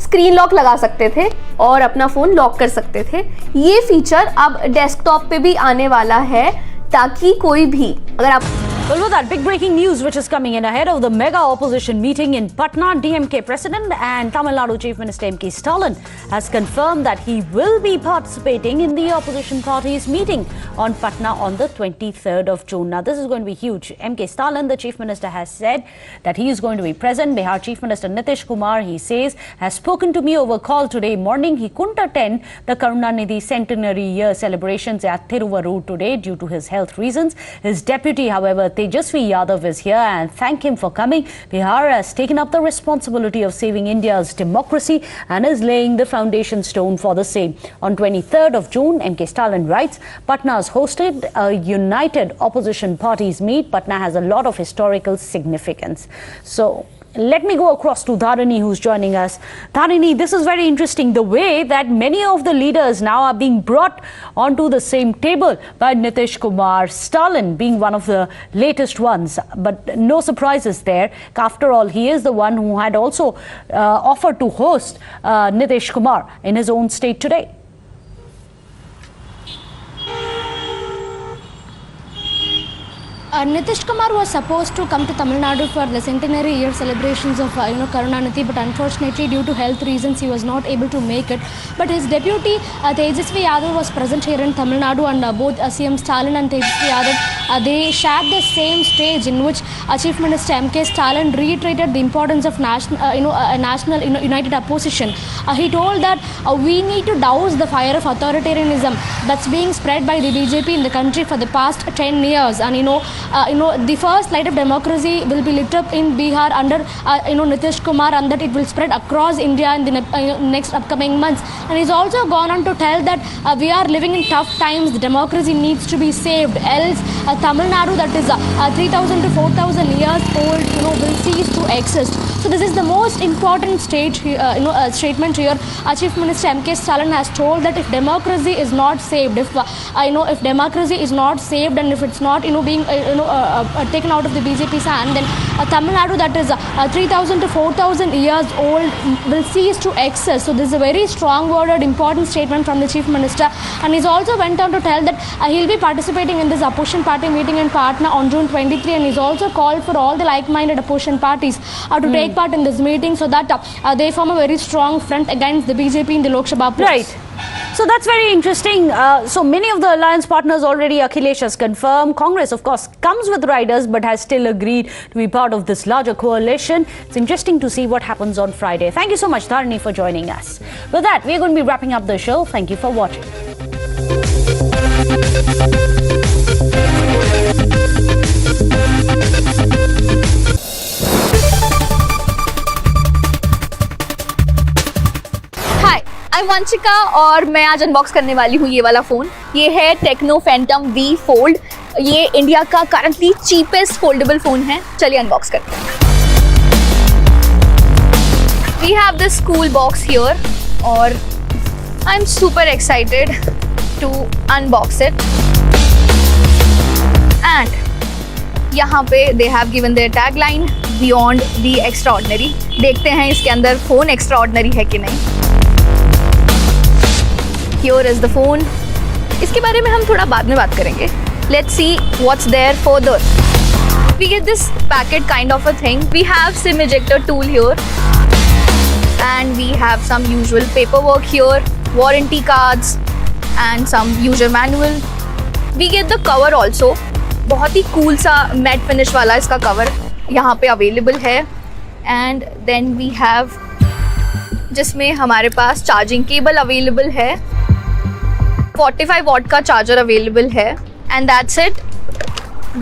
स्क्रीन लॉक लगा सकते थे और अपना फ़ोन लॉक कर सकते थे। ये फीचर अब डेस्कटॉप पे भी आने वाला है ताकि कोई भी अगर आप Well, with that big breaking news which is coming in ahead of the mega opposition meeting in Patna, DMK President and Tamil Nadu Chief Minister M.K. Stalin has confirmed that he will be participating in the opposition party's meeting on Patna on the 23rd of June. Now, this is going to be huge. M.K. Stalin, the Chief Minister, has said that he is going to be present. Bihar Chief Minister Nitish Kumar, he says, has spoken to me over call today morning. He couldn't attend the Karunanidhi centenary year celebrations at Thiruvarur today due to his health reasons. His deputy, however, Tejasvi Yadav is here and thank him for coming. Bihar has taken up the responsibility of saving India's democracy and is laying the foundation stone for the same. On 23rd of June, M.K. Stalin writes, Patna has hosted a united opposition parties meet. Patna has a lot of historical significance. So, let me go across to Dharini, who's joining us. Dharini, this is very interesting. The way that many of the leaders now are being brought onto the same table by Nitish Kumar, Stalin being one of the latest ones. But no surprises there. After all, he is the one who had also offered to host Nitish Kumar in his own state today. Nitish Kumar was supposed to come to Tamil Nadu for the centenary year celebrations of Karunanidhi, but unfortunately due to health reasons he was not able to make it. But his deputy Tejasvi Yadav was present here in Tamil Nadu, and both CM Stalin and Tejasvi Yadav they shared the same stage in which Chief Minister M.K. Stalin reiterated the importance of national united opposition. He told that we need to douse the fire of authoritarianism that's being spread by the BJP in the country for the past 10 years, and the first light of democracy will be lit up in Bihar under Nitish Kumar, and that it will spread across India in the next upcoming months. And he's also gone on to tell that we are living in tough times, the democracy needs to be saved, else Tamil Nadu, that is 3,000 to 4,000 years old, will cease to exist. So this is the most important statement here. Chief Minister M.K. Stalin has told that if democracy is not saved, if democracy is not saved, and if it's not being taken out of the BJP's hand, then Tamil Nadu, that is 3,000 to 4,000 years old, will cease to exist. So this is a very strong-worded, important statement from the Chief Minister. And he's also went on to tell that he'll be participating in this opposition party meeting in Patna on June 23, and he's also called for all the like-minded opposition parties to take part in this meeting, so that they form a very strong front against the BJP in the Lok Sabha polls. Right. So that's very interesting. So many of the alliance partners already, Akhilesh has confirmed. Congress, of course, comes with riders but has still agreed to be part of this larger coalition. It's interesting to see what happens on Friday. Thank you so much, Dharani, for joining us. With that, we're going to be wrapping up the show. Thank you for watching. I'm Vanshika और मैं आज unbox करने वाली हूँ ये वाला phone. ये है टेक्नो फैंटम V Fold. ये इंडिया का करंटली चीपेस्ट फोल्डेबल फ़ोन है. चलिए अनबॉक्स करते हैं. We have this cool box here और I'm super excited to unbox it. And यहाँ पे they have given their tagline Beyond the Extraordinary. देखते हैं इसके अंदर फ़ोन एक्स्ट्राऑर्डिनरी है कि नहीं. Here is the phone. इसके बारे में हम थोड़ा बाद में बात करेंगे. Let's see what's there further. We get this packet kind of a thing. We have SIM ejector tool here, and we have some usual paperwork here, warranty cards, and some user manual. We get the cover also. बहुत ही cool सा matte finish वाला इसका cover यहाँ पे available है. And then we have जिसमें हमारे पास charging cable available है, 45 वॉट का चार्जर अवेलेबल है, and that's it.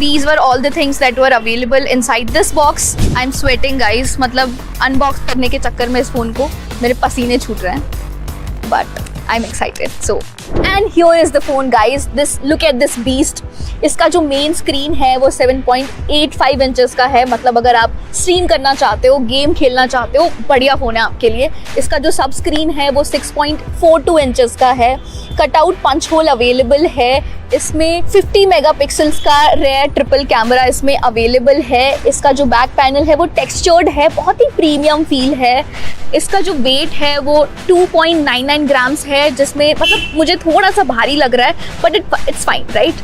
These were all the things that were available inside this box. I'm sweating guys, मतलब अनबॉक्स करने के चक्कर में इस फ़ोन को मेरे पसीने छूट रहे हैं, but I'm excited. So, and here is the phone guys. Look at this beast. इसका जो मेन स्क्रीन है वो 7.85 इंचेस का है. मतलब अगर आप स्ट्रीम करना चाहते हो, गेम खेलना चाहते हो, बढ़िया फ़ोन है आपके लिए. इसका जो सब स्क्रीन है वो 6.42 इंचेस का है. कटआउट पंच होल अवेलेबल है. इसमें 50 मेगापिक्सल्स का रेयर ट्रिपल कैमरा इसमें अवेलेबल है. इसका जो बैक पैनल है वो टेक्सचर्ड है, बहुत ही प्रीमियम फील है. इसका जो वेट है वो 2.99 ग्राम्स है, जिसमें मतलब मुझे थोड़ा सा भारी लग रहा है, बट इट्स फाइन राइट.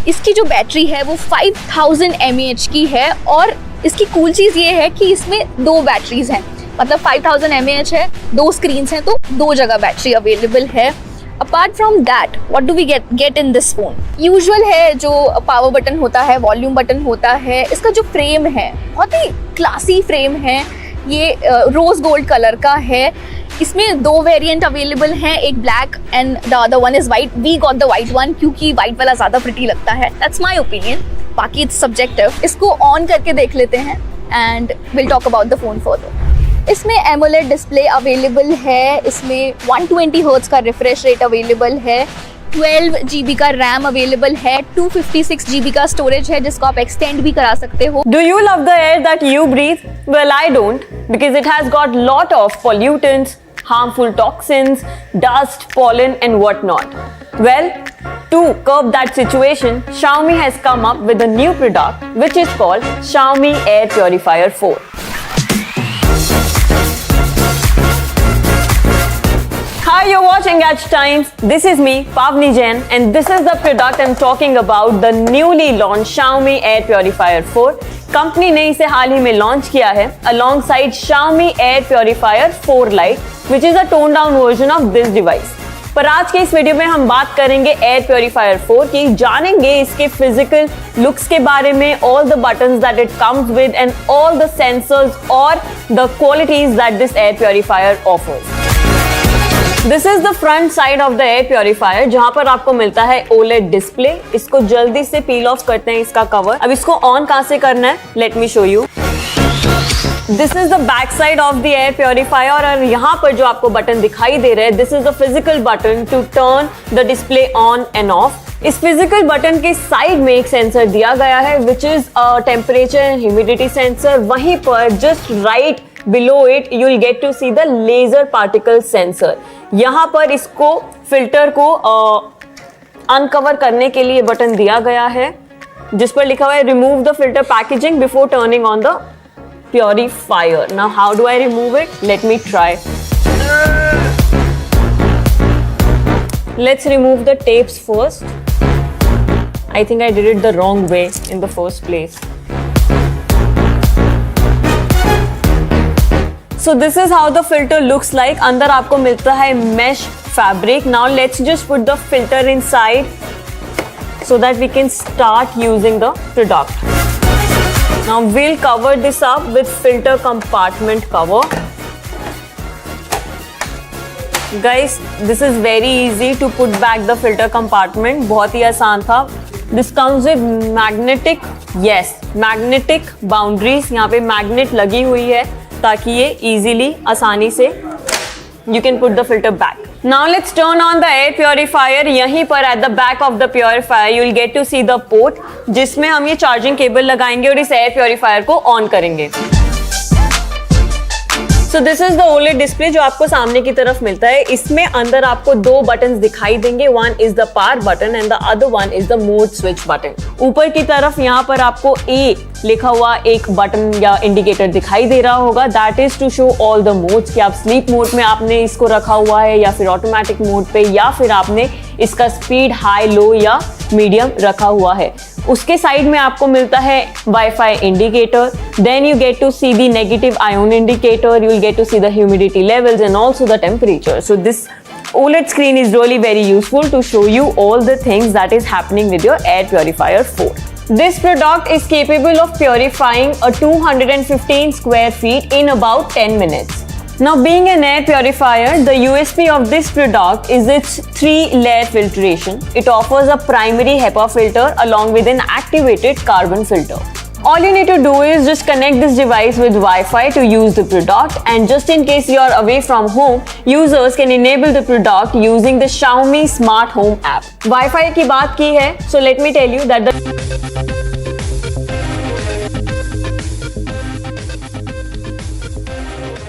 इसकी जो बैटरी है वो 5000 mAh की है, और इसकी कूल चीज़ ये है कि इसमें 2 बैटरीज हैं. मतलब 5000 mAh है, 2 स्क्रीन्स हैं, तो 2 जगह बैटरी अवेलेबल है. Apart from that what do we get in this phone? Usual है, जो पावर बटन होता है, वॉल्यूम बटन होता है. इसका जो फ्रेम है बहुत ही क्लासी फ्रेम है. ये रोज गोल्ड कलर का है. इसमें 2 वेरिएंट अवेलेबल हैं, एक black and the other one is white. We got the white one क्योंकि वाइट वाला ज़्यादा प्रिटी लगता है. दैट्स माई ओपिनियन, बाकी इट्स सब्जेक्टिव. इसको ऑन करके देख लेते हैं and will talk about the phone further. इसमें एमोलेड डिस्प्ले अवेलेबल है. इसमें 120 हर्ट्ज का रिफ्रेश रेट अवेलेबल है. 12 GB का रैम अवेलेबल है. 256 GB का स्टोरेज है, जिसको आप एक्सटेंड भी करा सकते हो. Do you love the air that you breathe? Well, I don't, because it has got lot of pollutants, harmful toxins, dust, pollen and whatnot. Well, to curb that situation, Xiaomi has come up with a new product which is called Xiaomi Air Purifier 4. Hi, you're watching Edge Times. This is me, Pavni Jain, and this is the product I'm talking about, the newly launched Xiaomi Air Purifier 4. Company ने इसे हाल ही में launch किया है alongside Xiaomi Air Purifier 4 Lite, which is a toned down version of this device. पर आज के इस video में हम बात करेंगे एयर प्योरीफायर 4 की, जानेंगे इसके फिजिकल लुक्स के बारे में, all the buttons that it comes with and all the sensors और the qualities that this air purifier offers. This is the front side of the air purifier, जहां पर आपको मिलता है OLED डिस्प्ले. इसको जल्दी से पील ऑफ करते हैं इसका कवर. अब इसको ऑन कहां से करना है, let me show you. This is the back side of the air purifier और यहाँ पर जो आपको बटन दिखाई दे रहे हैं, this is the physical button to turn the display on and off. इस फिजिकल बटन के साइड में एक सेंसर दिया गया है which is temperature and humidity sensor. वहीं पर just right below it you will get to see the laser particle sensor. यहाँ पर इसको फिल्टर को अनकवर करने के लिए बटन दिया गया है जिस पर लिखा हुआ है remove the filter packaging before turning on the purifier. Now how do I remove it? Let me try. Let's remove the tapes first. I think I did it the wrong way in the first place. So this is how the filter looks like. अंदर आपको मिलता है mesh fabric. Now let's just put the filter inside so that we can start using the product. Now we'll cover this up with filter compartment cover. Guys, this is very easy to put back the filter compartment. बहुत ही आसान था. This comes with magnetic boundaries. यहाँ पे magnet लगी हुई है ताकि ये easily आसानी से you can put the filter back. Now let's turn on the air purifier. यहीं पर at the back of the purifier you will get to see the port जिसमें हम ये चार्जिंग केबल लगाएंगे और इस एयर प्योरीफायर को ऑन करेंगे. So this is the OLED display जो आपको सामने की तरफ मिलता है. इसमें अंदर आपको दो बटन्स दिखाई देंगे. One is the power button and the other one is the mode switch button. ऊपर की तरफ यहाँ पर आपको A लिखा हुआ एक बटन या इंडिकेटर दिखाई दे रहा होगा. That is to show all the modes कि आप स्लीप मोड में आपने इसको रखा हुआ है या फिर ऑटोमेटिक मोड पे या फिर आपने इसका स्पीड हाई लो या मीडियम रखा हुआ है. उसके साइड में आपको मिलता है WiFi indicator. Then you get to see the negative ion indicator. You will get to see the humidity levels and also the temperature. So this OLED screen is really very useful to show you all the things that is happening with your air purifier 4. This product is capable of purifying a 215 square feet in about 10 minutes. Now, being an air purifier, the USP of this product is its 3-layer filtration. It offers a primary HEPA filter along with an activated carbon filter. All you need to do is just connect this device with Wi-Fi to use the product, and just in case you are away from home, users can enable the product using the Xiaomi Smart Home app. Wi-Fi की बात की है, so let me tell you that the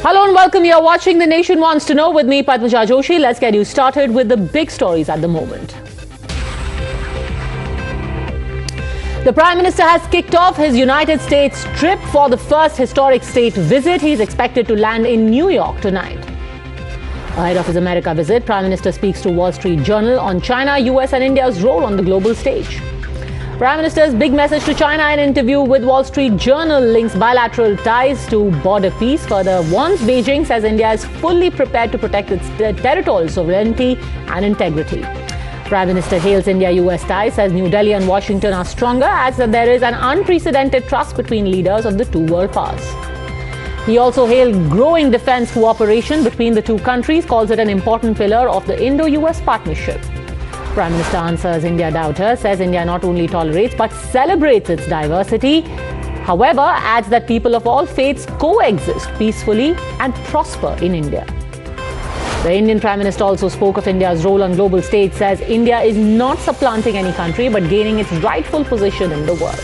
Hello and welcome. You're watching The Nation Wants to Know with me, Patna Joshi. Let's get you started with the big stories at the moment. The Prime Minister has kicked off his United States trip for the first historic state visit. He's expected to land in New York tonight. Ahead of his America visit, Prime Minister speaks to Wall Street Journal on China, US and India's role on the global stage. Prime Minister's big message to China in an interview with Wall Street Journal links bilateral ties to border peace. Further warns Beijing, says India is fully prepared to protect its territorial sovereignty and integrity. Prime Minister hails India-US ties, says New Delhi and Washington are stronger, adds that there is an unprecedented trust between leaders of the two world powers. He also hailed growing defense cooperation between the two countries, calls it an important pillar of the Indo-US partnership. Prime Minister answers India doubters, says India not only tolerates but celebrates its diversity. However, adds that people of all faiths coexist peacefully and prosper in India. The Indian Prime Minister also spoke of India's role on global stage, says India is not supplanting any country but gaining its rightful position in the world.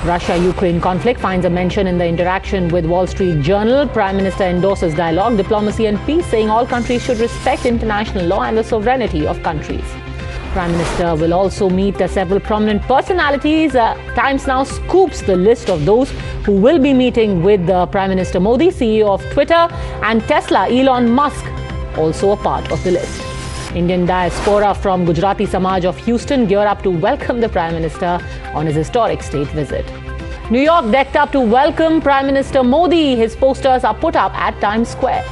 Russia-Ukraine conflict finds a mention in the interaction with Wall Street Journal. Prime Minister endorses dialogue, diplomacy and peace, saying all countries should respect international law and the sovereignty of countries. Prime Minister will also meet several prominent personalities. Times Now scoops the list of those who will be meeting with Prime Minister Modi, CEO of Twitter and Tesla, Elon Musk, also a part of the list. Indian diaspora from Gujarati Samaj of Houston gear up to welcome the Prime Minister on his historic state visit. New York decked up to welcome Prime Minister Modi. His posters are put up at Times Square.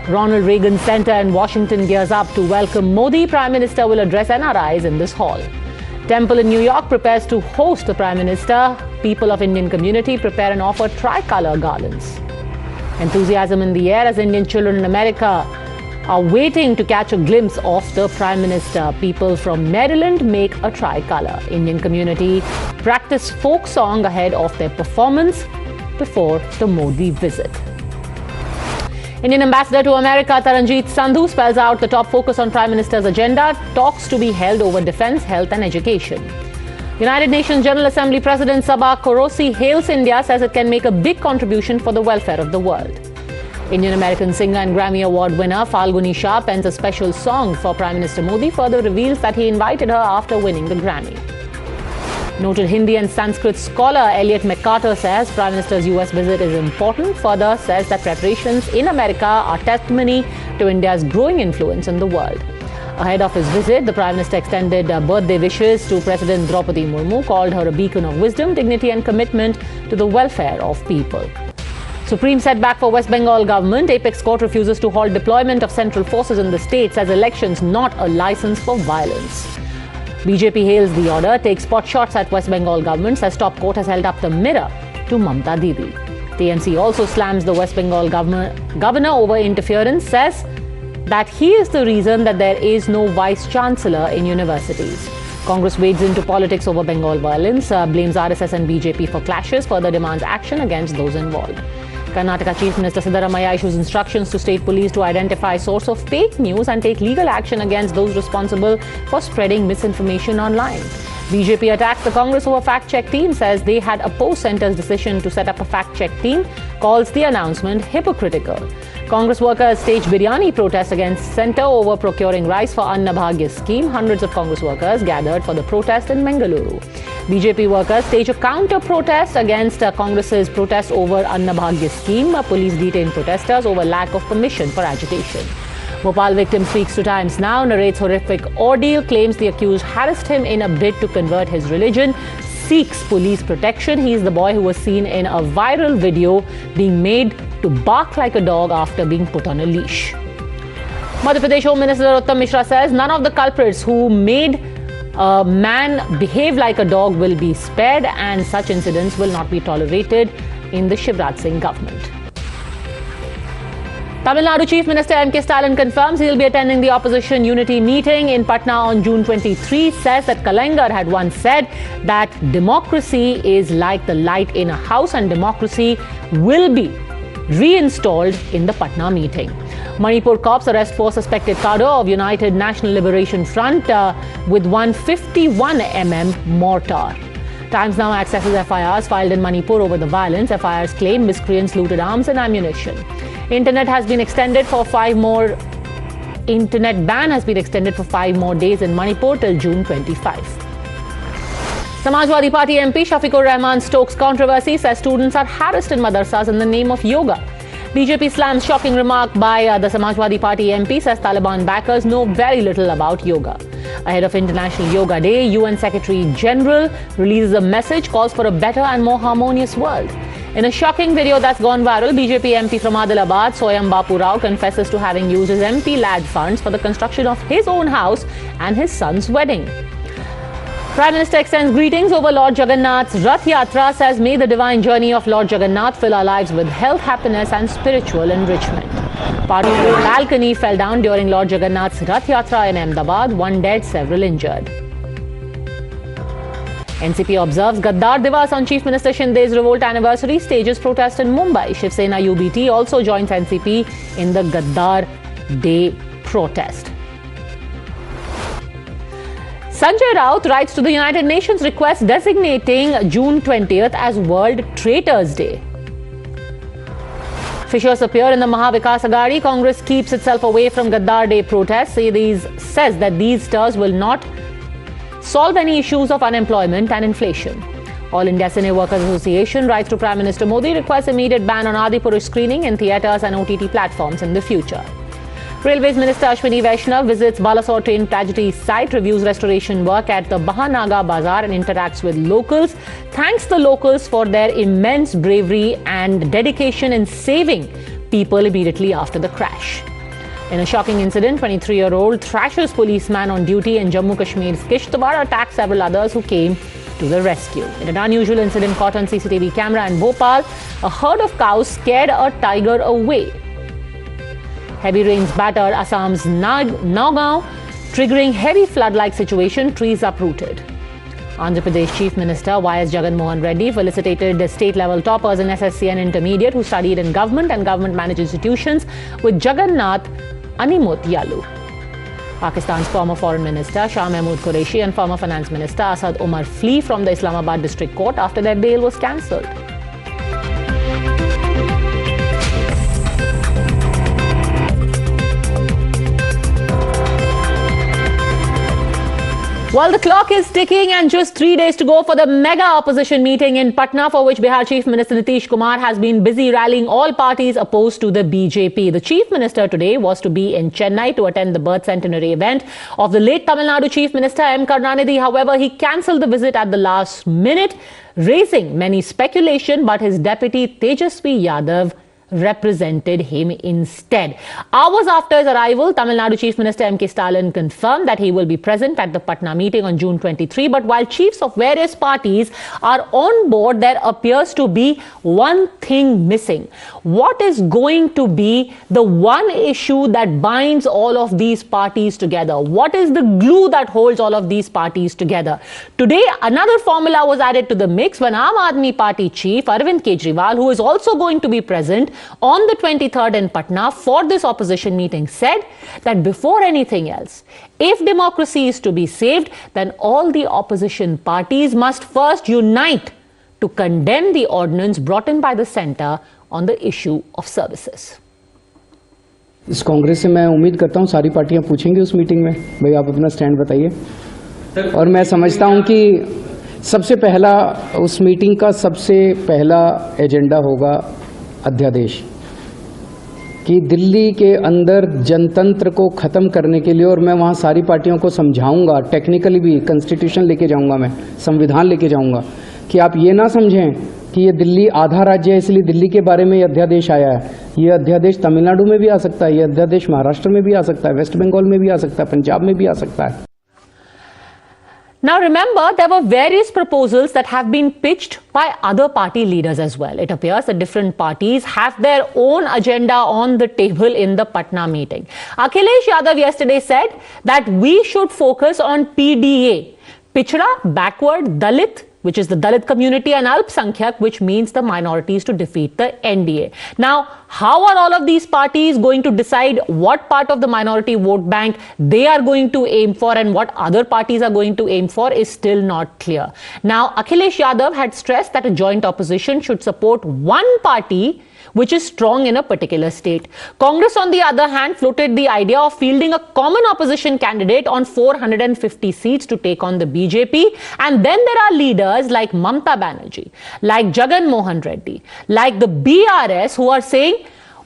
Ronald Reagan Center in Washington gears up to welcome Modi. Prime Minister will address NRIs in this hall. Temple in New York prepares to host the Prime Minister. People of Indian community prepare and offer tricolour garlands. Enthusiasm in the air as Indian children in America are waiting to catch a glimpse of the Prime Minister. People from Maryland make a tricolour. Indian community practice folk song ahead of their performance before the Modi visit. Indian Ambassador to America Taranjeet Sandhu spells out the top focus on Prime Minister's agenda, talks to be held over defence, health and education. United Nations General Assembly President Sabah Qureshi hails India, says it can make a big contribution for the welfare of the world. Indian-American singer and Grammy Award winner Falguni Shah pens a special song for Prime Minister Modi, further reveals that he invited her after winning the Grammy. Noted Hindi and Sanskrit scholar Elliot McCarter says Prime Minister's U.S. visit is important, further says that preparations in America are testimony to India's growing influence in the world. Ahead of his visit, the Prime Minister extended birthday wishes to President Draupadi Murmu, called her a beacon of wisdom, dignity and commitment to the welfare of people. Supreme setback for West Bengal government. Apex court refuses to halt deployment of central forces in the state, says elections not a license for violence. BJP hails the order, takes pot shots at West Bengal government, says top court has held up the mirror to Mamta Didi. TMC also slams the West Bengal governor over interference, says that he is the reason that there is no vice chancellor in universities. Congress wades into politics over Bengal violence, blames RSS and BJP for clashes, further demands action against those involved. Karnataka Chief Minister Siddaramaiah issues instructions to state police to identify source of fake news and take legal action against those responsible for spreading misinformation online. BJP attacks the Congress over fact-check team, says they had opposed Centre's decision to set up a fact-check team, calls the announcement hypocritical. Congress workers stage biryani protest against Centre over procuring rice for Anna Bhagya scheme. Hundreds of Congress workers gathered for the protest in Bengaluru. BJP workers stage a counter-protest against Congress's protest over Anna Bhagya scheme. Police detained protesters over lack of permission for agitation. Bhopal victim speaks to Times Now, narrates horrific ordeal, claims the accused harassed him in a bid to convert his religion, seeks police protection. He is the boy who was seen in a viral video being made to bark like a dog after being put on a leash. Madhya Pradesh Home Minister Uttam Mishra says none of the culprits who made a man behave like a dog will be spared, and such incidents will not be tolerated in the Shivraj Singh government. Tamil Nadu Chief Minister M.K. Stalin confirms he will be attending the opposition unity meeting in Patna on June 23, says that Kalangar had once said that democracy is like the light in a house and democracy will be reinstalled in the Patna meeting. Manipur cops arrest 4 suspected cadre of United National Liberation Front with 151mm mortar. Times Now accesses FIRs filed in Manipur over the violence. FIRs claim miscreants looted arms and ammunition. Internet ban has been extended for 5 more days in Manipur till June 25. Samajwadi Party MP Shafiqur Rahman stokes controversy, says students are harassed in madrasas in the name of yoga. BJP slams shocking remark by the Samajwadi Party MP, says Taliban backers know very little about yoga. Ahead of International Yoga Day, UN Secretary General releases a message, calls for a better and more harmonious world. In a shocking video that's gone viral, BJP MP from Adilabad, Soyam Bapu Rao, confesses to having used his MP lad funds for the construction of his own house and his son's wedding. Prime Minister extends greetings over Lord Jagannath's Rath Yatra, says may the divine journey of Lord Jagannath fill our lives with health, happiness and spiritual enrichment. Part of the balcony fell down during Lord Jagannath's Rath Yatra in Ahmedabad, 1 dead, several injured. NCP observes Gaddar Divas on Chief Minister Shinde's revolt anniversary, stages protest in Mumbai. Shiv Sena UBT also joins NCP in the Gaddar Day protest. Sanjay Raut writes to the United Nations request designating June 20th as World Traitors Day. Fissures appear in the Mahavikas Aghadi. Congress keeps itself away from Gaddar Day protests. Says that these stirs will not solve any issues of unemployment and inflation. All India Cine Workers Association writes to Prime Minister Modi, requests immediate ban on Adipurish screening in theatres and OTT platforms in the future. Railways Minister Ashwini Vaishnav visits Balasore train tragedy site, reviews restoration work at the Bahanaga Bazaar and interacts with locals. Thanks the locals for their immense bravery and dedication in saving people immediately after the crash. In a shocking incident, 23-year-old thrashes policeman on duty in Jammu Kashmir's Kishtwar attacked several others who came to the rescue. In an unusual incident caught on CCTV camera in Bhopal, a herd of cows scared a tiger away. Heavy rains battered Assam's Nagaon, triggering heavy flood-like situation, trees uprooted. Andhra Pradesh Chief Minister Y.S. Jagannath Reddy felicitated the state-level toppers in SSC and intermediate who studied in government and government-managed institutions with Jagannath Animotyalu. Pakistan's former Foreign Minister Shah Mahmood Qureshi and former Finance Minister Asad Umar flee from the Islamabad District Court after their bail was cancelled. While the clock is ticking and just 3 days to go for the mega opposition meeting in Patna, for which Bihar Chief Minister Nitish Kumar has been busy rallying all parties opposed to the BJP. The Chief Minister today was to be in Chennai to attend the birth centenary event of the late Tamil Nadu Chief Minister M. Karunanidhi. However, he cancelled the visit at the last minute, raising many speculation, but his deputy Tejasvi Yadav represented him instead. Hours after his arrival, Tamil Nadu Chief Minister M.K. Stalin confirmed that he will be present at the Patna meeting on June 23. But while chiefs of various parties are on board, there appears to be one thing missing. What is going to be the one issue that binds all of these parties together? What is the glue that holds all of these parties together? Today, another formula was added to the mix when Aam Aadmi Party chief Arvind Kejriwal, who is also going to be present on the 23rd in Patna for this opposition meeting, said that before anything else, if democracy is to be saved, then all the opposition parties must first unite to condemn the ordinance brought in by the centre on the issue of services. इस कांग्रेस से मैं उम्मीद करता हूं सारी पार्टियां पूछेंगी उस meeting में, भाई आप अपना स्टैंड बताइए। और मैं समझता हूं कि सबसे पहला उस मीटिंग का सबसे पहला एजेंडा होगा अध्यादेश, कि दिल्ली के अंदर जनतंत्र को ख़त्म करने के लिए, और मैं वहाँ सारी पार्टियों को समझाऊंगा, टेक्निकली भी कॉन्स्टिट्यूशन लेके जाऊंगा, मैं संविधान लेके जाऊंगा, कि आप ये ना समझें कि ये दिल्ली आधा राज्य है इसलिए दिल्ली के बारे में ये अध्यादेश आया है। ये अध्यादेश तमिलनाडु में भी आ सकता है, ये अध्यादेश महाराष्ट्र में भी आ सकता है, वेस्ट बंगाल में भी आ सकता है, पंजाब में भी आ सकता है। Now remember, there were various proposals that have been pitched by other party leaders as well. It appears that different parties have their own agenda on the table in the Patna meeting. Akhilesh Yadav yesterday said that we should focus on PDA, Pichda, Backward, Dalit, which is the Dalit community, and Alpsankyak, which means the minorities, to defeat the NDA. Now, how are all of these parties going to decide what part of the minority vote bank they are going to aim for and what other parties are going to aim for is still not clear. Now, Akhilesh Yadav had stressed that a joint opposition should support one party which is strong in a particular state. Congress, on the other hand, floated the idea of fielding a common opposition candidate on 450 seats to take on the BJP. And then there are leaders like Mamta Banerjee, like Jagan Mohan Reddy, like the BRS, who are saying,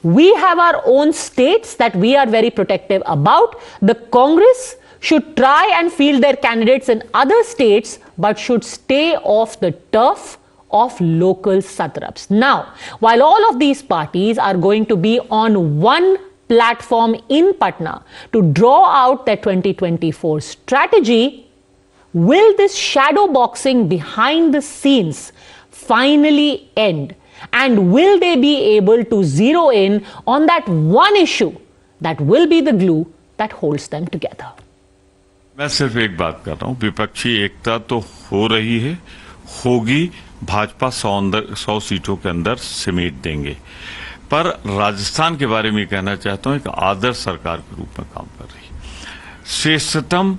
we have our own states that we are very protective about. The Congress should try and field their candidates in other states, but should stay off the turf of local satraps. Now, while all of these parties are going to be on one platform in Patna to draw out their 2024 strategy, will this shadow boxing behind the scenes finally end? And will they be able to zero in on that one issue that will be the glue that holds them together? मैं सिर्फ एक बात कर रहा हूं, विपक्षी एकता तो हो रही है, होगी, भाजपा 100 सीटों के अंदर समेट देंगे। पर राजस्थान के बारे में कहना चाहता हूं, एक आदर्श सरकार के रूप में काम कर रही है। श्रेष्ठतम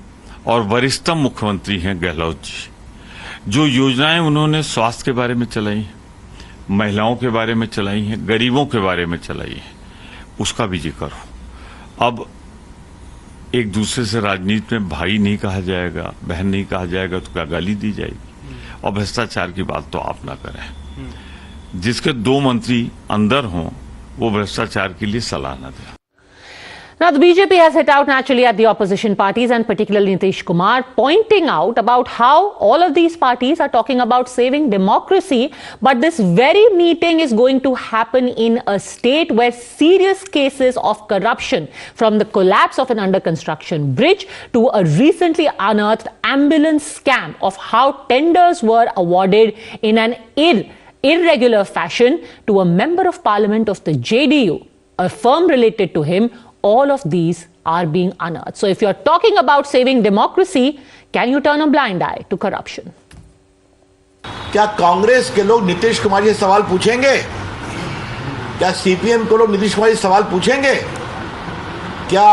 और वरिष्ठतम मुख्यमंत्री हैं गहलोत जी। जो योजनाएं उन्होंने स्वास्थ्य के बारे में चलाई हैं, महिलाओं के बारे में चलाई हैं, गरीबों के बारे में चलाई हैं, उसका भी जिक्र हो। अब एक दूसरे से राजनीति में भाई नहीं कहा जाएगा, बहन नहीं कहा जाएगा, तो क्या गाली दी जाएगी? और भ्रष्टाचार की बात तो आप ना करें। जिसके 2 मंत्री अंदर हों, वो भ्रष्टाचार के लिए सलाह न दें। Now, the BJP has hit out naturally at the opposition parties and particularly Nitish Kumar, pointing out about how all of these parties are talking about saving democracy, but this very meeting is going to happen in a state where serious cases of corruption, from the collapse of an under construction bridge to a recently unearthed ambulance scam, of how tenders were awarded in an irregular fashion to a member of parliament of the JDU, a firm related to him. All of these are being unearthed. So if you're talking about saving democracy, can you turn a blind eye to corruption? क्या कांग्रेस के लोग नीतीश कुमार जी से सवाल पूछेंगे? क्या CPM के लोग नीतीश कुमार जी से सवाल पूछेंगे? क्या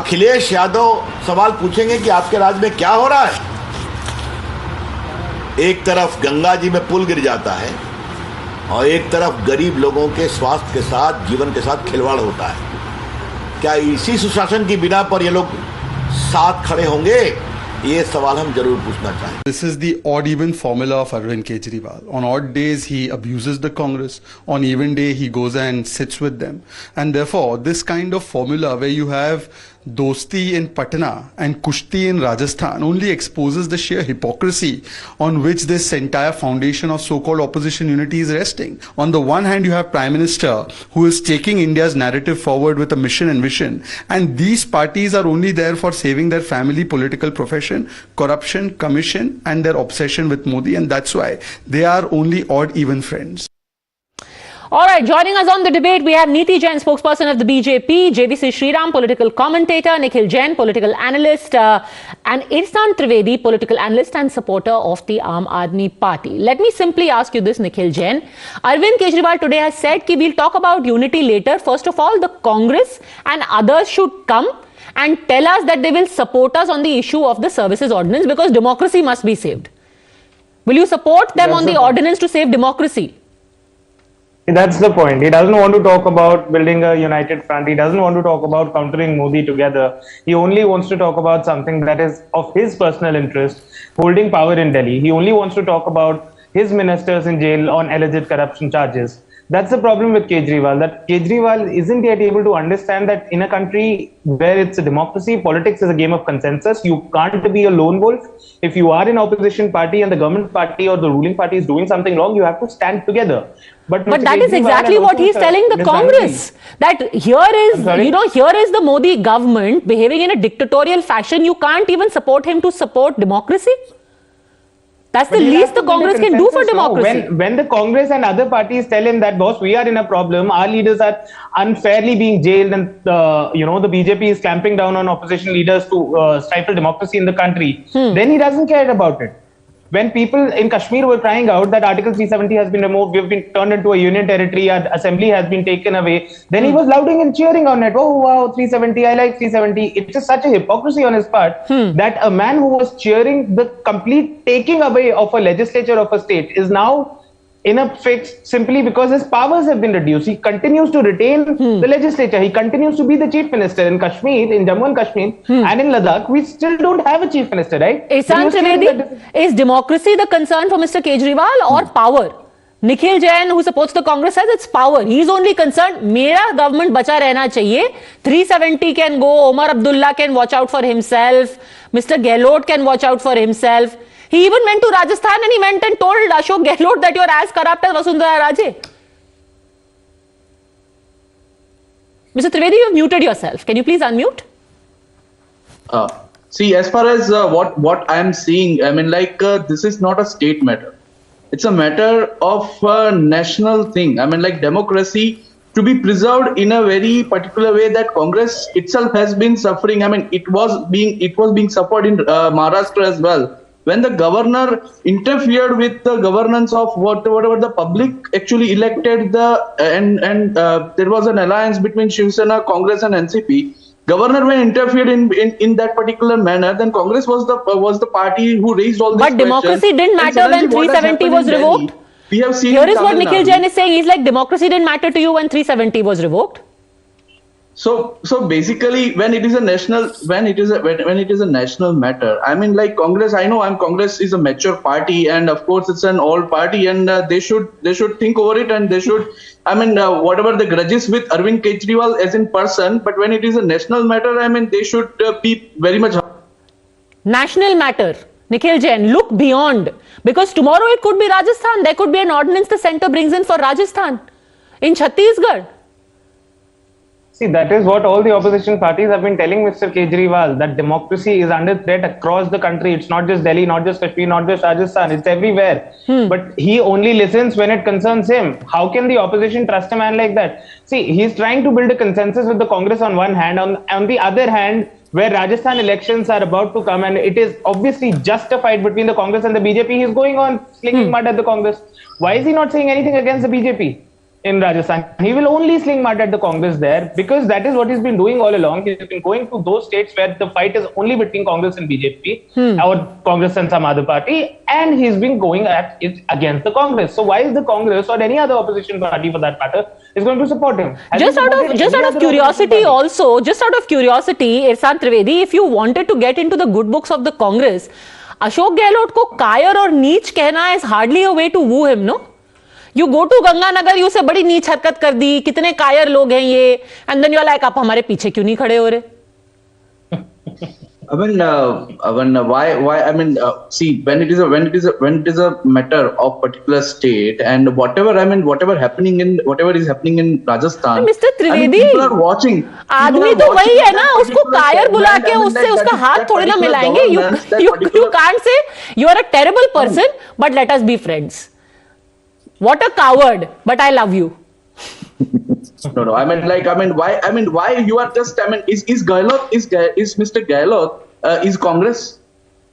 अखिलेश यादव सवाल पूछेंगे कि आपके राज्य में क्या हो रहा है? एक तरफ गंगा जी में पुल गिर जाता है और एक तरफ गरीब लोगों के स्वास्थ्य के साथ, जीवन के साथ खिलवाड़ होता है। क्या इसी सुशासन की बिना पर ये लोग साथ खड़े होंगे? ये सवाल हम जरूर पूछना चाहेंगे। This is the odd even formula of Arvind Kejriwal. On odd days he abuses the Congress, on even day he goes and sits with them, and therefore this kind of formula where you have dosti in Patna and kushti in Rajasthan only exposes the sheer hypocrisy on which this entire foundation of so-called opposition unity is resting. On the one hand, you have Prime Minister who is taking India's narrative forward with a mission and vision, and these parties are only there for saving their family, political profession, corruption, commission, and their obsession with Modi, and that's why they are only odd even friends. All right, joining us on the debate, we have Neeti Jain, spokesperson of the BJP, JVC Sriram, political commentator, Nikhil Jain, political analyst, and Irfan Trivedi, political analyst and supporter of the Aam Aadmi Party. Let me simply ask you this, Nikhil Jain. Arvind Kejriwal today has said that we'll talk about unity later. First of all, the Congress and others should come and tell us that they will support us on the issue of the services ordinance because democracy must be saved. Will you support them on the ordinance to save democracy? That's the point. He doesn't want to talk about building a united front. He doesn't want to talk about countering Modi together. He only wants to talk about something that is of his personal interest, holding power in Delhi. He only wants to talk about his ministers in jail on alleged corruption charges. That's the problem with Kejriwal, that Kejriwal isn't yet able to understand that in a country where it's a democracy, politics is a game of consensus. You can't be a lone wolf. If you are an opposition party and the government party or the ruling party is doing something wrong, you have to stand together. But that is exactly what he's telling the Congress. That here is the Modi government behaving in a dictatorial fashion. You can't even support him to support democracy. That's the least the Congress can do for democracy. When the Congress and other parties tell him that, boss, we are in a problem, our leaders are unfairly being jailed, and the BJP is clamping down on opposition leaders to stifle democracy in the country, then he doesn't care about it. When people in Kashmir were crying out that Article 370 has been removed, we have been turned into a union territory, our assembly has been taken away, then he was lauding and cheering on it. Oh wow, 370, I like 370. It's just such a hypocrisy on his part that a man who was cheering the complete taking away of a legislature of a state is now in a fix simply because his powers have been reduced. He continues to retain the legislature. He continues to be the chief minister in Kashmir, in Jammu and Kashmir, and in Ladakh. We still don't have a chief minister, right? Irfan Trivedi, is democracy the concern for Mr. Kejriwal or power? Nikhil Jain, who supports the Congress, says it's power. He's only concerned, mera government bacha rehna chahiye. 370 can go, Omar Abdullah can watch out for himself, Mr. Gehlot can watch out for himself. He even went to Rajasthan and he went and told Ashok Gehlot that you're as corrupt as Vasundhara Raje. Mr. Trivedi, you've muted yourself. Can you please unmute? See, as far as what I am seeing, I mean, this is not a state matter. It's a matter of a national thing. I mean, democracy to be preserved in a very particular way that Congress itself has been suffering. I mean, it was being suffered in Maharashtra as well. When the governor interfered with the governance of whatever the public actually elected, there was an alliance between Shiv Sena, Congress, and NCP. Governor, when interfered in that particular manner, then Congress was the party who raised all these questions. But democracy didn't matter when 370 was revoked. We have seen here is what Nikhil Jain is saying. He's like, democracy didn't matter to you when 370 was revoked. So basically, when it is a national matter, I mean, like Congress. I know Congress is a mature party, and of course it's an old party, and they should think over it, and they should. I mean, whatever the grudges with Arvind Kejriwal as in person, but when it is a national matter, I mean, they should be very much. National matter. Nikhil Jain, look beyond, because tomorrow it could be Rajasthan. There could be an ordinance the centre brings in for Rajasthan, in Chhattisgarh. See, that is what all the opposition parties have been telling Mr. Kejriwal, that democracy is under threat across the country. It's not just Delhi, not just Kashmir, not just Rajasthan. It's everywhere. But he only listens when it concerns him. How can the opposition trust a man like that? See, he's trying to build a consensus with the Congress on one hand. On the other hand, where Rajasthan elections are about to come, and it is obviously justified between the Congress and the BJP, he's going on slinging mud at the Congress. Why is he not saying anything against the BJP? In Rajasthan, he will only sling mud at the Congress there, because that is what he's been doing all along. He's been going to those states where the fight is only between Congress and BJP, or Congress and some other party, and he's been going at it against the Congress. So why is the Congress, or any other opposition party for that matter, is going to support him? Just out of curiosity, Ihsan Trivedi, if you wanted to get into the good books of the Congress, Ashok Gehlot ko कायर और नीच कहना is hardly a way to woo him, no? You go to Ganganagar, you say बड़ी नीच हरकत कर दी, कितने कायर लोग हैं ये, and then you are like, आप हमारे पीछे क्यों नहीं खड़े हो रहे? I mean, why? I mean, see, when it is a matter of particular state, and whatever is happening in Rajasthan, Mr. Trivedi, I mean, people are watching. आदमी तो वही है ना, उसको कायर बुला के उससे उसका हाथ थोड़ी ना मिलाएंगे. You can't say you are a terrible person, but let us be friends. What a coward! But I love you. No. Why you are just? I mean, is Mr. Gehlot is Congress?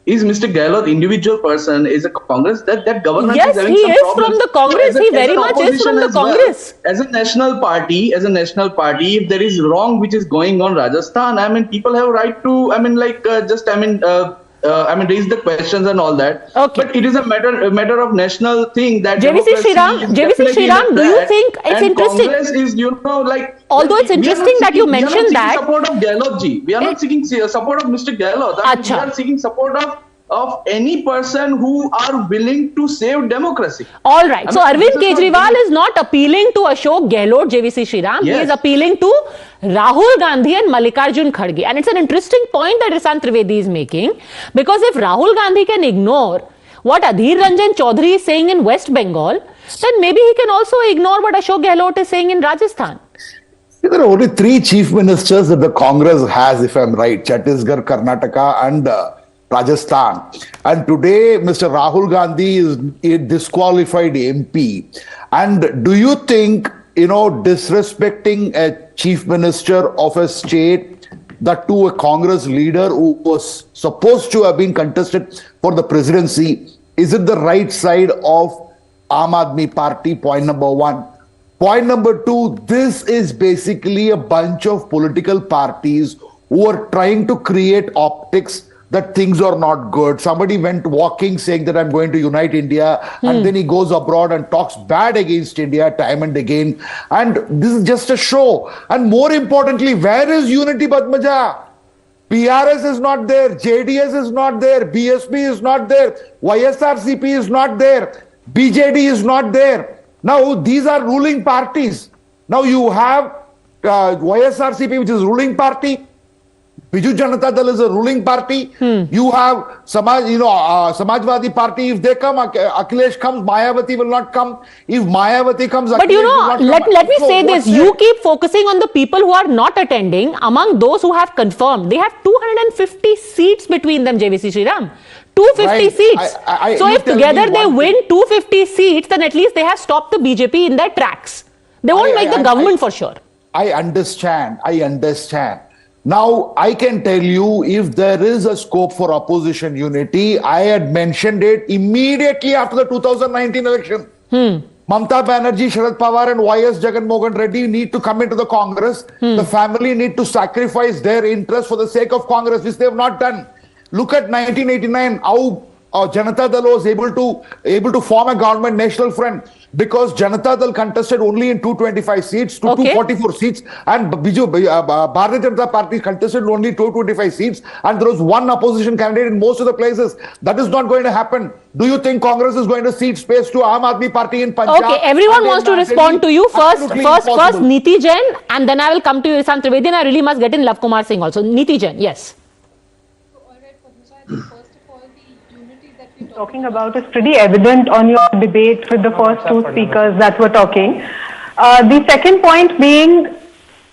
Is Mr. Gehlot individual person? Is a Congress that government? Yes, is having he some is problems. from the Congress. He very much is from the Congress. As a national party, if there is wrong which is going on Rajasthan, I mean, people have right to. I mean, raise the questions and all that. Okay. But it is a matter of national thing that JVC Sriram, do you think it's interesting? Congress is, although it's interesting that you mentioned that. We are not seeking support of Gehlot ji. We are not seeking support of Mr. Gehlot. We are seeking support of any person who are willing to save democracy. All right. So Arvind Kejriwal is not appealing to Ashok Gehlot, JVC Sriram. Yes. He is appealing to Rahul Gandhi and Mallikarjun Kharge. And it's an interesting point that Ihsan Trivedi is making, because if Rahul Gandhi can ignore what Adhir Ranjan Chaudhary is saying in West Bengal, then maybe he can also ignore what Ashok Gehlot is saying in Rajasthan. There are only 3 chief ministers that the Congress has, if I'm right: Chhattisgarh, Karnataka and Rajasthan. And today, Mr. Rahul Gandhi is a disqualified MP. And do you think, disrespecting a chief minister of a state, that to a Congress leader who was supposed to have been contested for the presidency, is it the right side of Aam Aadmi Party? Point number 1. Point number 2, this is basically a bunch of political parties who are trying to create optics that things are not good. Somebody went walking saying that I'm going to unite India, and then he goes abroad and talks bad against India time and again. And this is just a show. And more importantly, where is unity, Padmaja? PRS is not there, JDS is not there, BSP is not there, YSRCP is not there, BJD is not there. Now, these are ruling parties. Now, you have YSRCP, which is ruling party. Biju Janata Dal is a ruling party. You have Samajwadi Party. If they come, Akhilesh comes, Mayawati will not come. If Mayawati comes, but Akhilesh will not come. Let me say this. You keep focusing on the people who are not attending. Among those who have confirmed, they have 250 seats between them, JVC Sriram. 250 seats. So if together they win 250 seats, then at least they have stopped the BJP in their tracks. They won't make the government for sure. I understand. Now, I can tell you, if there is a scope for opposition unity, I had mentioned it immediately after the 2019 election. Mamata Banerjee, Sharad Pawar and Y.S. Jagan Mohan Reddy need to come into the Congress. The family need to sacrifice their interest for the sake of Congress, which they have not done. Look at 1989, how Janata Dal was able to form a government, National Front, because Janata Dal contested only in 225 seats to 244 seats, and Bharatiya Janata Party contested only 225 seats, and there was one opposition candidate in most of the places. That is not going to happen. Do you think Congress is going to cede space to Aam Aadmi Party in Punjab? Okay, everyone wants to respond to you. First, Neeti Jain, and then I will come to you, Isam Trivedi, and I really must get in Lav Kumar Singh also. Neeti Jain, yes. Talking about is pretty evident on your debate with the first two speakers that were talking. The second point being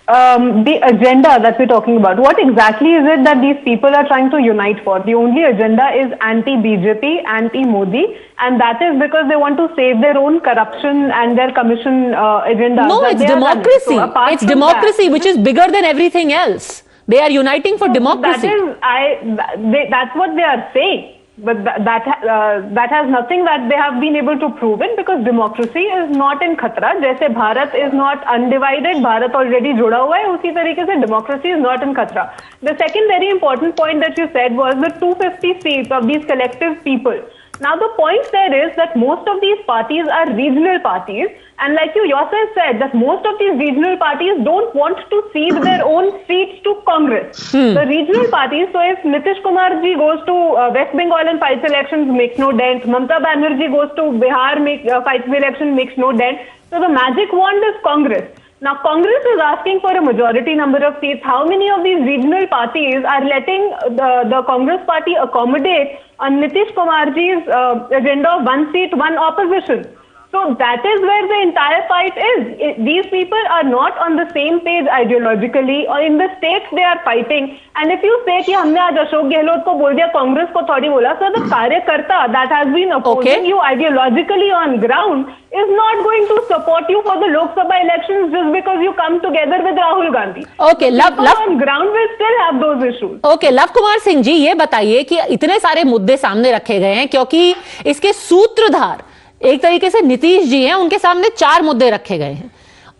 the agenda that we're talking about. What exactly is it that these people are trying to unite for? The only agenda is anti-BJP, anti-Modi, and that is because they want to save their own corruption and their commission agenda. No, it's democracy. It's democracy, which is bigger than everything else. They are uniting for democracy. That's what they are saying. But that has nothing that they have been able to prove it, because democracy is not in khatra. जैसे Bharat is not undivided, Bharat already जुड़ा हुआ है, उसी तरीके से democracy is not in khatra. The second very important point that you said was the 250 seats of these collective people. Now the point there is that most of these parties are regional parties, and like you yourself said, that most of these regional parties don't want to cede their own seats to Congress. The regional parties, so if Nitish Kumar ji goes to West Bengal and fights elections, makes no dent. Mamata Banerjee goes to Bihar, fights the election, makes no dent. So the magic wand is Congress. Now Congress is asking for a majority number of seats. How many of these regional parties are letting the Congress party accommodate on Nitish Kumarji's agenda of one seat, one opposition? So that is where the entire fight is. These people are not on the same page ideologically, or in the states they are fighting. And if you say कि हमने आज अशोक गहलोत को बोल दिया, कांग्रेस को थोड़ी बोला, so the कार्यकर्ता that has been opposing you ideologically on ground is not going to support you for the Lok Sabha elections just because you come together with Rahul Gandhi. Okay, People on ground will still have those issues. Okay, Love Kumar Singh ji, ये बताइए कि इतने सारे मुद्दे सामने रखे गए हैं क्योंकि इसके सूत्रधार एक तरीके से नीतीश जी हैं, उनके सामने 4 मुद्दे रखे गए हैं।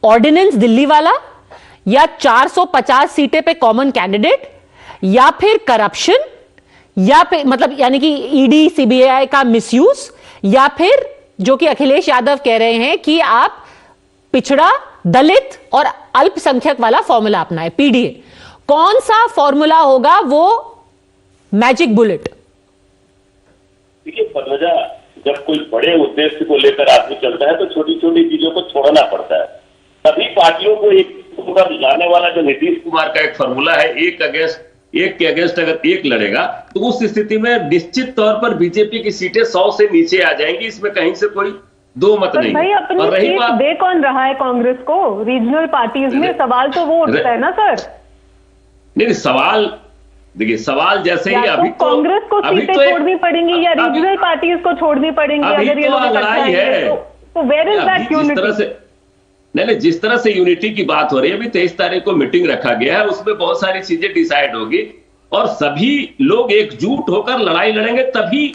ऑर्डिनेंस दिल्ली वाला, या 450 सीटें पे कॉमन कैंडिडेट, या फिर करप्शन, या फिर मतलब यानी कि ईडी सीबीआई का मिसयूज, या फिर जो कि अखिलेश यादव कह रहे हैं कि आप पिछड़ा, दलित और अल्पसंख्यक वाला फॉर्मूला अपनाए, पीडीए। कौन सा फॉर्मूला होगा वो मैजिक बुलेट? देखिए पद्मजा, जब कोई बड़े उद्देश्य को लेकर आदमी चलता है तो छोटी छोटी चीजों को छोड़ना पड़ता है। सभी पार्टियों को एक पर लाने वाला जो नीतीश कुमार का एक फॉर्मूला है, एक के अगेंस्ट अगर एक लड़ेगा तो उस स्थिति में निश्चित तौर पर बीजेपी की सीटें 100 से नीचे आ जाएंगी, इसमें कहीं से कोई दो मत नहीं। भाई अपनी सीट दे कौन रहा है कांग्रेस को रीजनल पार्टीज में? सवाल तो वो उठता है ना सर। नहीं, सवाल देखिए, सवाल जैसे ही अभी तो कांग्रेस को सीटें छोड़नी पड़ेंगी या रीजनल पार्टीज को छोड़नी पड़ेंगी अगर ये लोग लड़ाई है तो वेयर इज दैट यूनिटी? नहीं, जिस तरह से यूनिटी की बात हो रही है, अभी 23 तारीख को मीटिंग रखा गया है, उसमें बहुत सारी चीजें डिसाइड होगी और सभी लोग एकजुट होकर लड़ाई लड़ेंगे, तभी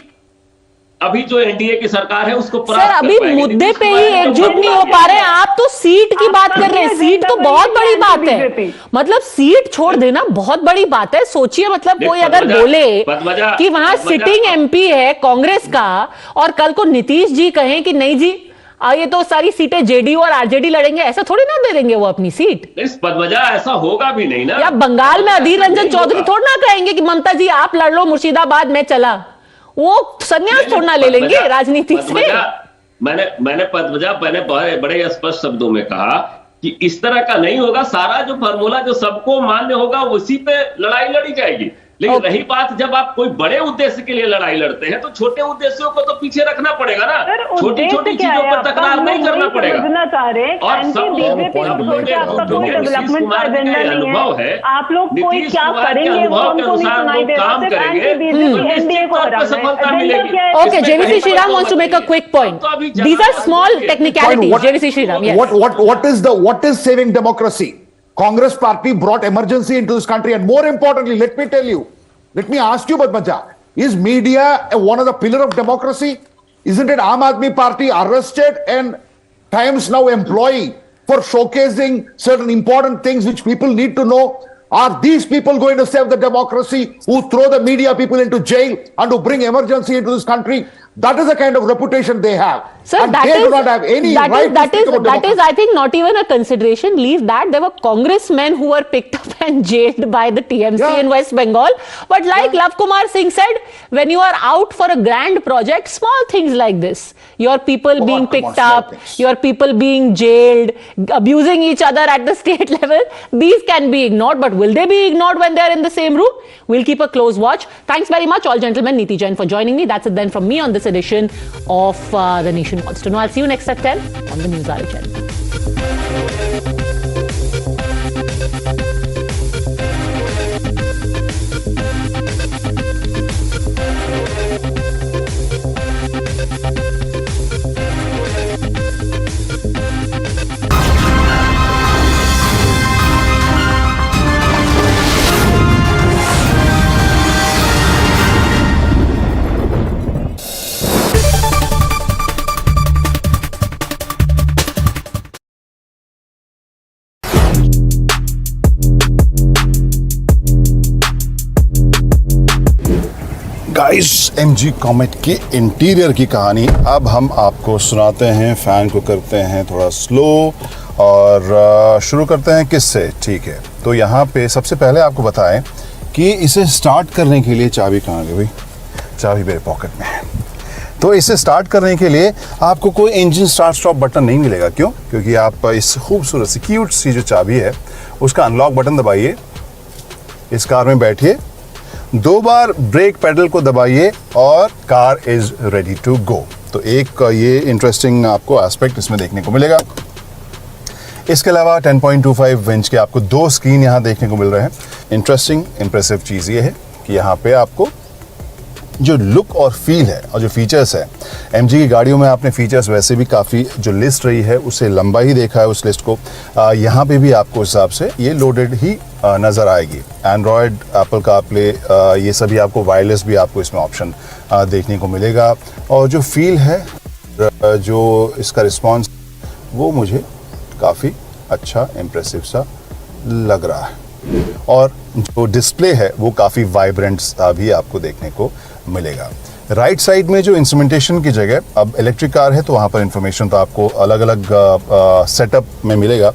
अभी जो एनडीए की सरकार है उसको सर अभी मुद्दे पे ही एकजुट नहीं हो पा रहे हैं। आप तो सीट की बात कर रहे हैं, सीट तो बहुत बड़ी बात है, मतलब सीट छोड़ देना बहुत बड़ी बात है। सोचिए, मतलब कोई अगर बोले कि वहां सिटिंग एमपी है कांग्रेस का और कल को नीतीश जी कहें कि नहीं जी ये तो सारी सीटें जेडीयू और आरजेडी लड़ेंगे, ऐसा थोड़ी ना दे देंगे वो अपनी सीट। पद्मजा, ऐसा होगा भी नहीं ना। या बंगाल में अधीर रंजन चौधरी थोड़ा ना कहेंगे कि ममता जी आप लड़ लो मुर्शिदाबाद में चला, वो संन्यास छोड़ना ले लेंगे राजनीति से। मैंने पद्मजा बड़े स्पष्ट शब्दों में कहा कि इस तरह का नहीं होगा। सारा जो फार्मूला जो सबको मान्य होगा उसी पे लड़ाई लड़ी जाएगी। लेकिन रही बात, जब आप कोई बड़े उद्देश्य के लिए लड़ाई लड़ते हैं तो छोटे उद्देश्यों को तो पीछे रखना पड़ेगा ना, छोटी छोटी चीजों पर तकरार नहीं करना पड़ेगा। और सब अनुभव है, आप लोग कोई क्या करेंगे वो हमको नहीं सुनाई दे रहा, एनडीए को सफलता मिलेगी। Okay, JVC Sriram wants to make a quick point. These are small technicalities. JVC Sriram, yes. What is saving democracy? Congress party brought emergency into this country, and more importantly, let me ask you, Padmaja, is media one of the pillar of democracy? Isn't it Aam Aadmi Party arrested and times now employee for showcasing certain important things which people need to know? Are these people going to save the democracy who throw the media people into jail and who bring emergency into this country? That is the kind of reputation they have. Sir, and that they is, do not have any right that to speak about is, democracy. I think, not even a consideration. Leave that. There were congressmen who were picked up and jailed by the TMC in West Bengal. But like Lav Kumar Singh said, when you are out for a grand project, small things like this, your people being picked up, your people being jailed, abusing each other at the state level, these can be ignored. But will they be ignored when they are in the same room? We'll keep a close watch. Thanks very much, all gentlemen. Neeti Jain for joining me. That's it then from me on this edition of The Nation Wants to Know. I'll see you next at 10 on the News Hour channel. Guys, MG Comet के interior की कहानी अब हम आपको सुनाते हैं। Fan को करते हैं थोड़ा स्लो और शुरू करते हैं किससे। ठीक है, तो यहाँ पे सबसे पहले आपको बताएं कि इसे स्टार्ट करने के लिए चाबी कहाँ गई भाई? चाबी मेरे पॉकेट में है। तो इसे स्टार्ट करने के लिए आपको कोई इंजन स्टार्ट स्टॉप बटन नहीं मिलेगा। क्यों? क्योंकि आप इस खूबसूरत सी क्यूट सी जो चाबी है उसका अनलॉक बटन दबाइए, इस कार में बैठिए, 2 बार ब्रेक पेडल को दबाइए और car is ready to go. तो एक ये इंटरेस्टिंग आपको एस्पेक्ट इसमें देखने को मिलेगा। इसके अलावा 10.25 इंच के आपको 2 स्क्रीन यहाँ देखने को मिल रहे हैं। इंटरेस्टिंग इंप्रेसिव चीज़ ये है कि यहाँ पे आपको जो लुक और फील है और जो फीचर्स है, एमजी की गाड़ियों में आपने फीचर्स वैसे भी काफ़ी जो लिस्ट रही है उससे लंबा ही देखा है उस लिस्ट को। यहाँ पे भी आपको उस हिसाब से ये लोडेड ही नज़र आएगी। एंड्रॉयड, एप्पल कारप्ले, ये सभी आपको वायरलेस भी आपको इसमें ऑप्शन देखने को मिलेगा। और जो फील है, जो इसका रिस्पॉन्स, वो मुझे काफ़ी अच्छा इम्प्रेसिव सा लग रहा है। और जो डिस्प्ले है वो काफ़ी वाइब्रेंट भी आपको देखने को मिलेगा। राइट साइड में जो इंस्ट्रूमेंटेशन की जगह, अब इलेक्ट्रिक कार है तो वहाँ पर इंफॉर्मेशन तो आपको अलग अलग सेटअप में मिलेगा।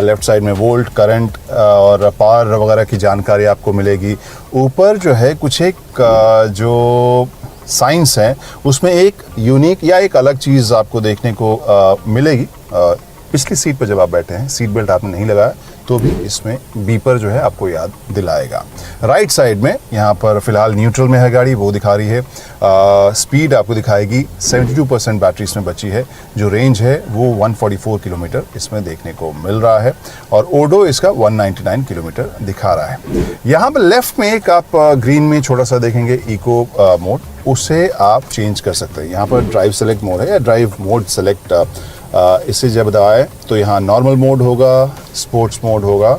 लेफ्ट साइड में वोल्ट, करंट और पावर वगैरह की जानकारी आपको मिलेगी। ऊपर जो है कुछ एक जो साइंस है उसमें एक यूनिक या एक अलग चीज़ आपको देखने को मिलेगी। पिछली सीट पर जब आप बैठे हैं, सीट बेल्ट आपने नहीं लगाया तो भी इसमें बीपर जो है आपको याद दिलाएगा। राइट साइड में यहाँ पर फिलहाल न्यूट्रल में है गाड़ी, वो दिखा रही है। स्पीड आपको दिखाएगी। 72% बैटरी इसमें बची है। जो रेंज है वो 144 किलोमीटर इसमें देखने को मिल रहा है और ओडो इसका 199 किलोमीटर दिखा रहा है। यहाँ पर लेफ्ट में एक आप ग्रीन में छोटा सा देखेंगे इको मोड, उसे आप चेंज कर सकते हैं। यहाँ पर ड्राइव सेलेक्ट मोड है या ड्राइव मोड सेलेक्ट, इसे जब दबाएं तो यहाँ नॉर्मल मोड होगा, स्पोर्ट्स मोड होगा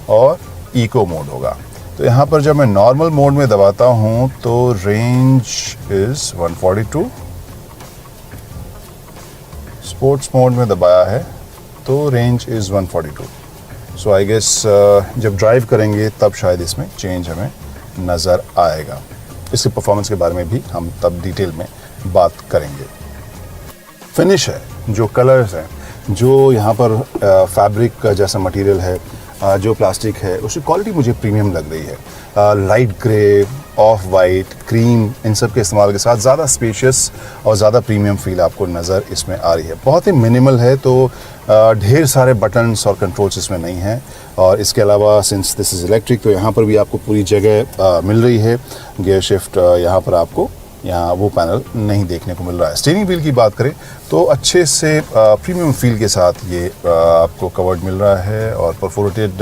और इको मोड होगा। तो यहाँ पर जब मैं नॉर्मल मोड में दबाता हूँ तो रेंज इज 142, स्पोर्ट्स मोड में दबाया है तो range is 142। So I guess जब ड्राइव करेंगे तब शायद इसमें चेंज हमें नज़र आएगा। इसके परफॉर्मेंस के बारे में भी हम तब डिटेल में बात करेंगे। फिनिश है, जो कलर्स हैं, जो यहाँ पर फैब्रिक जैसा मटेरियल है, जो प्लास्टिक है, उसकी क्वालिटी मुझे प्रीमियम लग रही है। Light grey, off white, cream, इन सब के इस्तेमाल के साथ ज़्यादा स्पेशियस और ज़्यादा प्रीमियम फील आपको नज़र इसमें आ रही है। बहुत ही मिनिमल है, तो ढेर सारे बटन्स और कंट्रोल्स इसमें नहीं हैं। और इसके अलावा सिंस दिस इज़ इलेक्ट्रिक तो यहाँ पर भी आपको पूरी जगह मिल रही है। गियर शिफ्ट यहाँ पर आपको यहाँ वो पैनल नहीं देखने को मिल रहा है। स्टीयरिंग व्हील की बात करें तो अच्छे से प्रीमियम फील के साथ ये आपको कवर्ड मिल रहा है और परफोरेटेड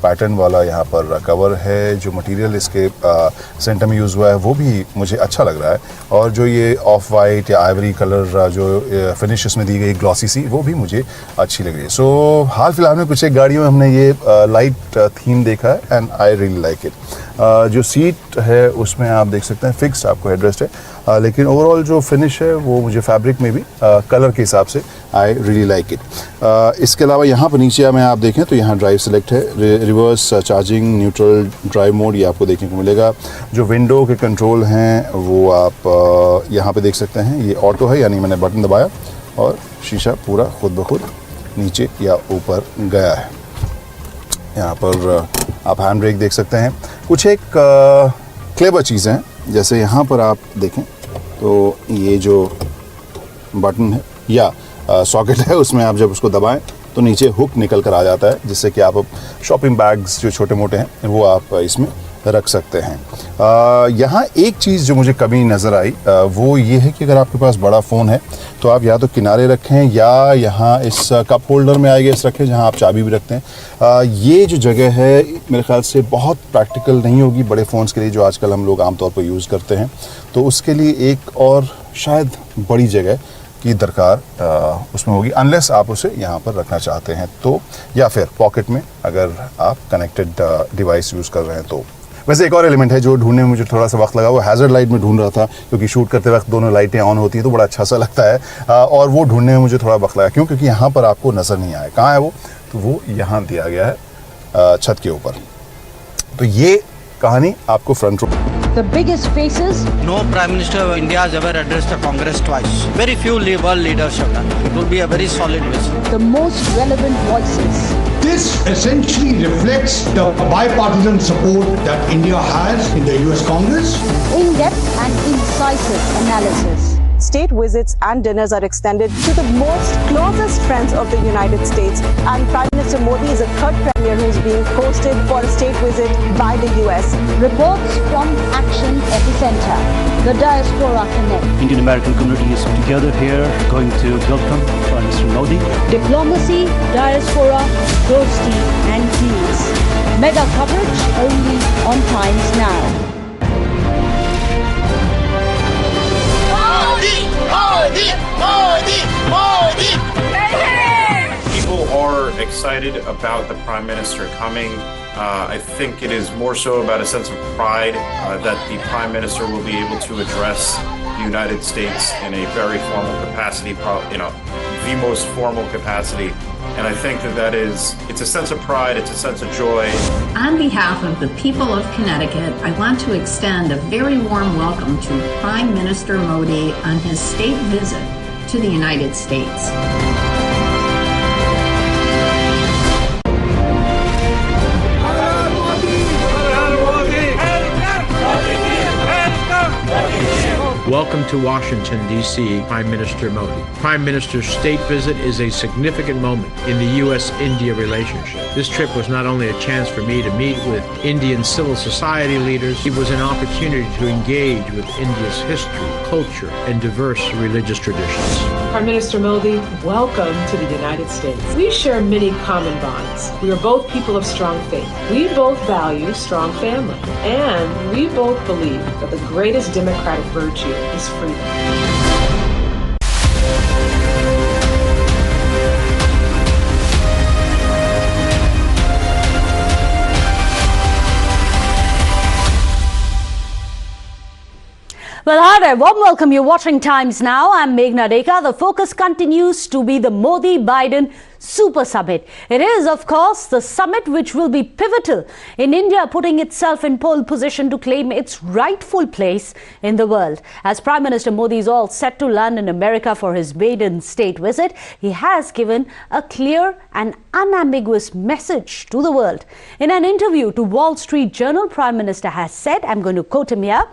पैटर्न वाला यहाँ पर कवर है। जो मटेरियल इसके सेंटर में यूज़ हुआ है वो भी मुझे अच्छा लग रहा है और जो ये ऑफ वाइट या आइवरी कलर जो फिनिश इसमें दी गई ग्लॉसी सी, वो भी मुझे अच्छी लग रही है। सो हाल फिलहाल में कुछ एक गाड़ियों में हमने ये लाइट थीम देखा है and I really like it. जो सीट है उसमें आप देख सकते हैं फिक्स्ड आपको हेडरेस्ट है, लेकिन ओवरऑल जो फिनिश है वो मुझे फैब्रिक में भी कलर के हिसाब से आई रियली लाइक इट। इसके अलावा यहाँ पर नीचे में आप देखें तो यहाँ ड्राइव सेलेक्ट है, reverse charging, neutral drive mode ये आपको देखने को मिलेगा। जो विंडो के कंट्रोल हैं वो आप यहाँ पे देख सकते हैं, ये ऑटो है यानी मैंने बटन दबाया और शीशा पूरा खुद ब खुद नीचे या ऊपर गया है। यहाँ पर आप हैंड ब्रेक देख सकते हैं। कुछ एक क्लेवर चीज़ें हैं, जैसे यहाँ पर आप देखें तो ये जो बटन है या सॉकेट है उसमें आप जब उसको दबाएं तो नीचे हुक निकल कर आ जाता है, जिससे कि आप शॉपिंग बैग्स जो छोटे मोटे हैं वो आप इसमें रख सकते हैं। यहाँ एक चीज़ जो मुझे कमी नज़र आई वो ये है कि अगर आपके पास बड़ा फ़ोन है तो आप या तो किनारे रखें या यहाँ इस कप होल्डर में आएगा इस रखें जहाँ आप चाबी भी रखते हैं। ये जो जगह है मेरे ख्याल से बहुत प्रैक्टिकल नहीं होगी बड़े फ़ोन्स के लिए जो आजकल हम लोग आमतौर पर यूज़ करते हैं, तो उसके लिए एक और शायद बड़ी जगह की दरकार उसमें होगी, अनलेस आप उसे यहाँ पर रखना चाहते हैं तो, या फिर पॉकेट में अगर आप कनेक्टेड डिवाइस यूज़ कर रहे हैं तो। वैसे एक और एलिमेंट है जो ढूंढने में मुझे थोड़ा सा वक्त लगा, वो हैज़र्ड लाइट में ढूंढ रहा था, क्योंकि शूट करते वक्त दोनों लाइटें ऑन होती हैं तो बड़ा अच्छा सा लगता है, और वो ढूंढने में मुझे थोड़ा वक्त लगा क्योंकि यहाँ पर आपको नज़र नहीं आया कहाँ है वो, तो वो यहाँ दिया गया है छत के ऊपर। तो ये कहानी आपको front row. The biggest faces? No Prime Minister of India has ever addressed the Congress twice. Very few world leaders have done. It will be a very solid visit. The most relevant voices. This essentially reflects the bipartisan support that India has in the U.S. Congress. In-depth and incisive analysis. State visits and dinners are extended to the most closest friends of the United States, and Prime Minister Modi is the third premier who is being hosted for a state visit by the US. Reports from Action Epicenter, the Diaspora Connect. Indian American community is together here, going to welcome Prime Minister Modi. Diplomacy, Diaspora, Dosti and Peace. Mega coverage only on Times Now. People are excited about the Prime Minister coming. I think it is more so about a sense of pride that the Prime Minister will be able to address the United States in a very formal capacity, the most formal capacity. And I think that it's a sense of pride, it's a sense of joy. On behalf of the people of Connecticut, I want to extend a very warm welcome to Prime Minister Modi on his state visit to the United States. Welcome to Washington, D.C., Prime Minister Modi. Prime Minister's state visit is a significant moment in the U.S.-India relationship. This trip was not only a chance for me to meet with Indian civil society leaders, it was an opportunity to engage with India's history, culture, and diverse religious traditions. Prime Minister Modi, welcome to the United States. We share many common bonds. We are both people of strong faith. We both value strong family. And we both believe that the greatest democratic virtue is freedom. Well, hi there. Warm welcome. You're watching Times Now. I'm Meghna Dekha. The focus continues to be the Modi-Biden Super Summit. It is, of course, the summit which will be pivotal in India putting itself in pole position to claim its rightful place in the world. As Prime Minister Modi is all set to land in America for his maiden state visit, he has given a clear and unambiguous message to the world. In an interview to Wall Street Journal, Prime Minister has said, I'm going to quote him here,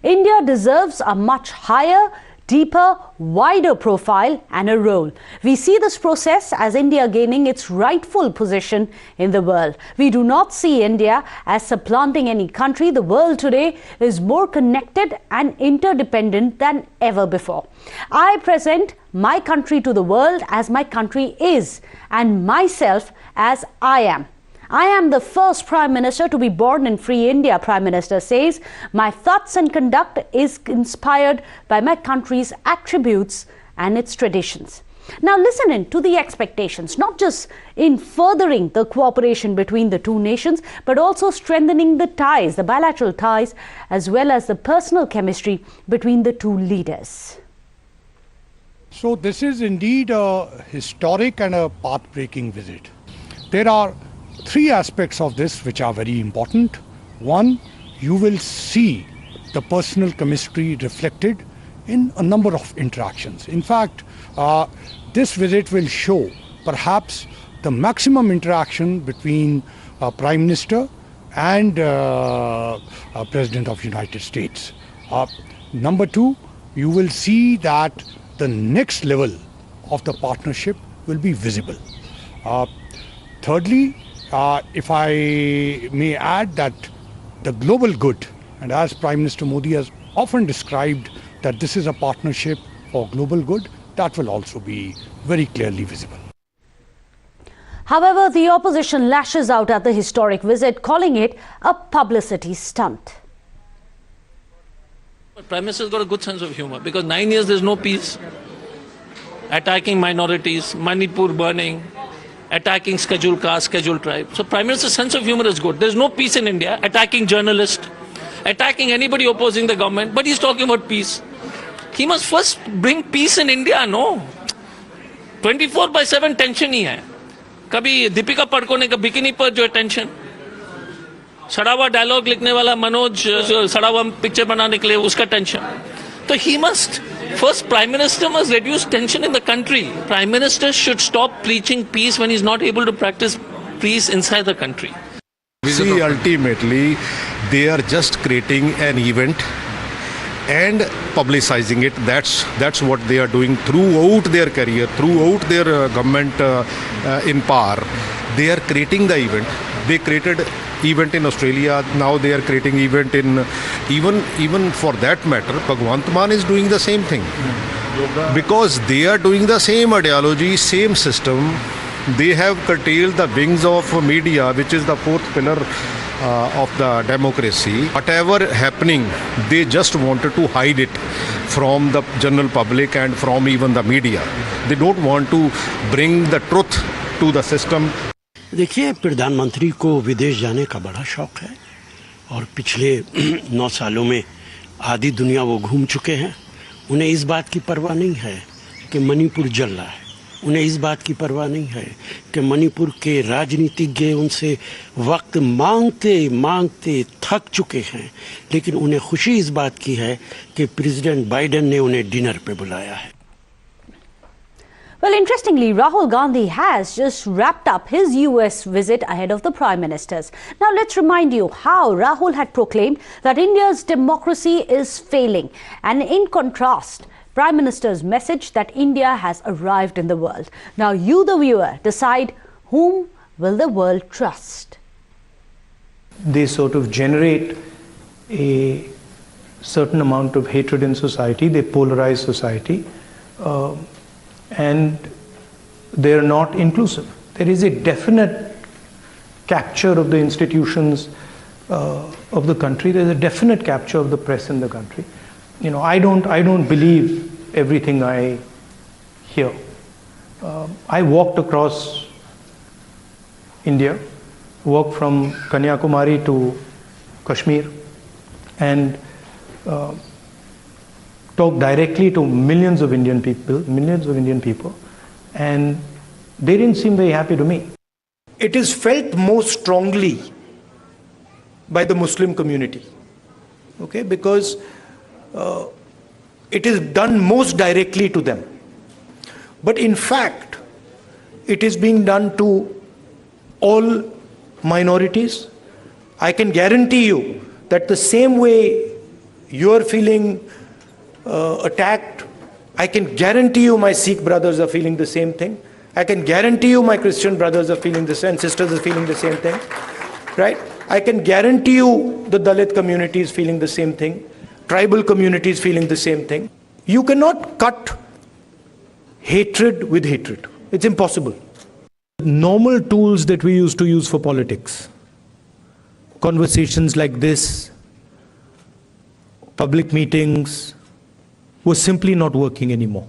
India deserves a much higher, deeper, wider profile and a role. We see this process as India gaining its rightful position in the world. We do not see India as supplanting any country. The world today is more connected and interdependent than ever before. I present my country to the world as my country is and myself as I am. I am the first Prime Minister to be born in free India, Prime Minister says. My thoughts and conduct is inspired by my country's attributes and its traditions. Now listen in to the expectations, not just in furthering the cooperation between the two nations, but also strengthening the ties, the bilateral ties, as well as the personal chemistry between the two leaders. So this is indeed a historic and a path-breaking visit. There are three aspects of this which are very important. One, you will see the personal chemistry reflected in a number of interactions. In fact, this visit will show perhaps the maximum interaction between Prime Minister and President of the United States. Number two, you will see that the next level of the partnership will be visible. Thirdly, if I may add that the global good, and as Prime Minister Modi has often described that this is a partnership for global good, that will also be very clearly visible. However, the opposition lashes out at the historic visit, calling it a publicity stunt. Prime Minister's got a good sense of humor because 9 years there's no peace. Attacking minorities, Manipur burning, attacking scheduled caste, scheduled tribe. So Prime Minister's sense of humor is good. There's no peace in India. Attacking journalists, attacking anybody opposing the government, but he's talking about peace. He must first bring peace in India, no? 24/7 tension ही है. कभी दीपिका पादुकोण का bikini पर जो tension, सड़ावा dialogue लिखने वाला Manoj सड़ावा picture बनाने के लिए उसका tension. So he must, first Prime Minister must reduce tension in the country. Prime Minister should stop preaching peace when he's not able to practice peace inside the country. See, ultimately, they are just creating an event and publicizing it. That's what they are doing throughout their career, throughout their government in power. They are creating the event. They created event in Australia. Now they are creating event in even for that matter. Bhagwant Mann is doing the same thing because they are doing the same ideology, same system. They have curtailed the wings of media, which is the fourth pillar of the democracy. Whatever happening, they just wanted to hide it from the general public and from even the media. They don't want to bring the truth to the system. देखिए, प्रधानमंत्री को विदेश जाने का बड़ा शौक है और पिछले 9 सालों में आधी दुनिया वो घूम चुके हैं. उन्हें इस बात की परवाह नहीं है कि मणिपुर जल रहा है. उन्हें इस बात की परवाह नहीं है कि मणिपुर के राजनीतिज्ञ उनसे वक्त मांगते मांगते थक चुके हैं. लेकिन उन्हें खुशी इस बात की है कि प्रेसिडेंट बाइडेन ने उन्हें डिनर पे बुलाया है. Well, interestingly, Rahul Gandhi has just wrapped up his U.S. visit ahead of the Prime Minister's. Now, let's remind you how Rahul had proclaimed that India's democracy is failing. And in contrast, Prime Minister's message that India has arrived in the world. Now, you, the viewer, decide whom will the world trust. They sort of generate a certain amount of hatred in society. They polarize society. And they are not inclusive. There is a definite capture of the institutions of the country. There is a definite capture of the press in the country. You know, I don't believe everything I hear. I walked across India, walked from Kanyakumari to Kashmir, and talked directly to millions of Indian people, and they didn't seem very happy to me. It is felt most strongly by the Muslim community, okay, because it is done most directly to them. But in fact, it is being done to all minorities. I can guarantee you that the same way you are feeling attacked, I can guarantee you my Sikh brothers are feeling the same thing. I can guarantee you my Christian brothers are feeling the same, sisters are feeling the same thing, right? I can guarantee you the Dalit community is feeling the same thing, tribal communities feeling the same thing. You cannot cut hatred with hatred. It's impossible. Normal tools that we used to use for politics, conversations like this, public meetings, was simply not working anymore.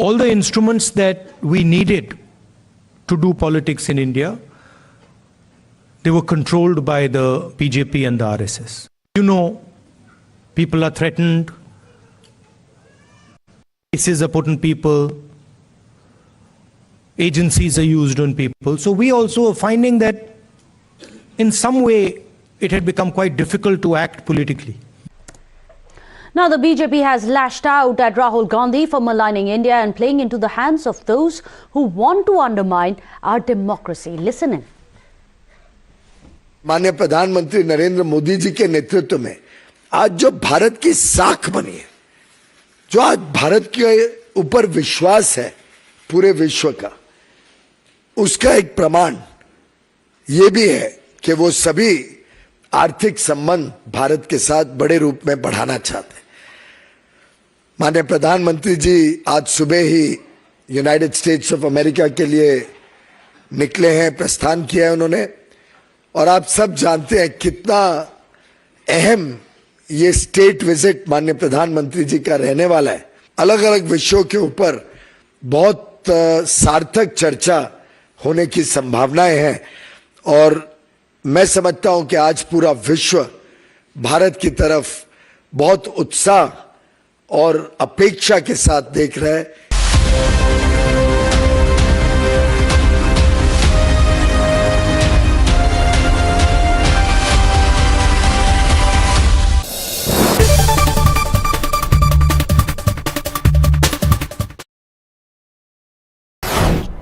all the instruments that we needed to do politics in India, they were controlled by the BJP and the RSS. You know, people are threatened, cases are put on people, agencies are used on people. So we also are finding that in some way it had become quite difficult to act politically. Now, the BJP has lashed out at Rahul Gandhi for maligning India and playing into the hands of those who want to undermine our democracy. Listen in. माननीय प्रधानमंत्री नरेंद्र मोदी जी के नेतृत्व में आज जो भारत की साख बनी है, जो आज भारत के ऊपर विश्वास है पूरे विश्व का, उसका एक प्रमाण ये भी है कि वो सभी आर्थिक संबंध भारत के साथ बड़े रूप में बढ़ाना चाहते हैं। माननीय प्रधानमंत्री जी आज सुबह ही यूनाइटेड स्टेट्स ऑफ अमेरिका के लिए निकले हैं, प्रस्थान किया है उन्होंने, और आप सब जानते हैं कितना अहम ये स्टेट विजिट माननीय प्रधानमंत्री जी का रहने वाला है। अलग अलग विषयों के ऊपर बहुत सार्थक चर्चा होने की संभावनाएं हैं और मैं समझता हूं कि आज पूरा विश्व भारत की तरफ बहुत उत्साह और अपेक्षा के साथ देख रहा है।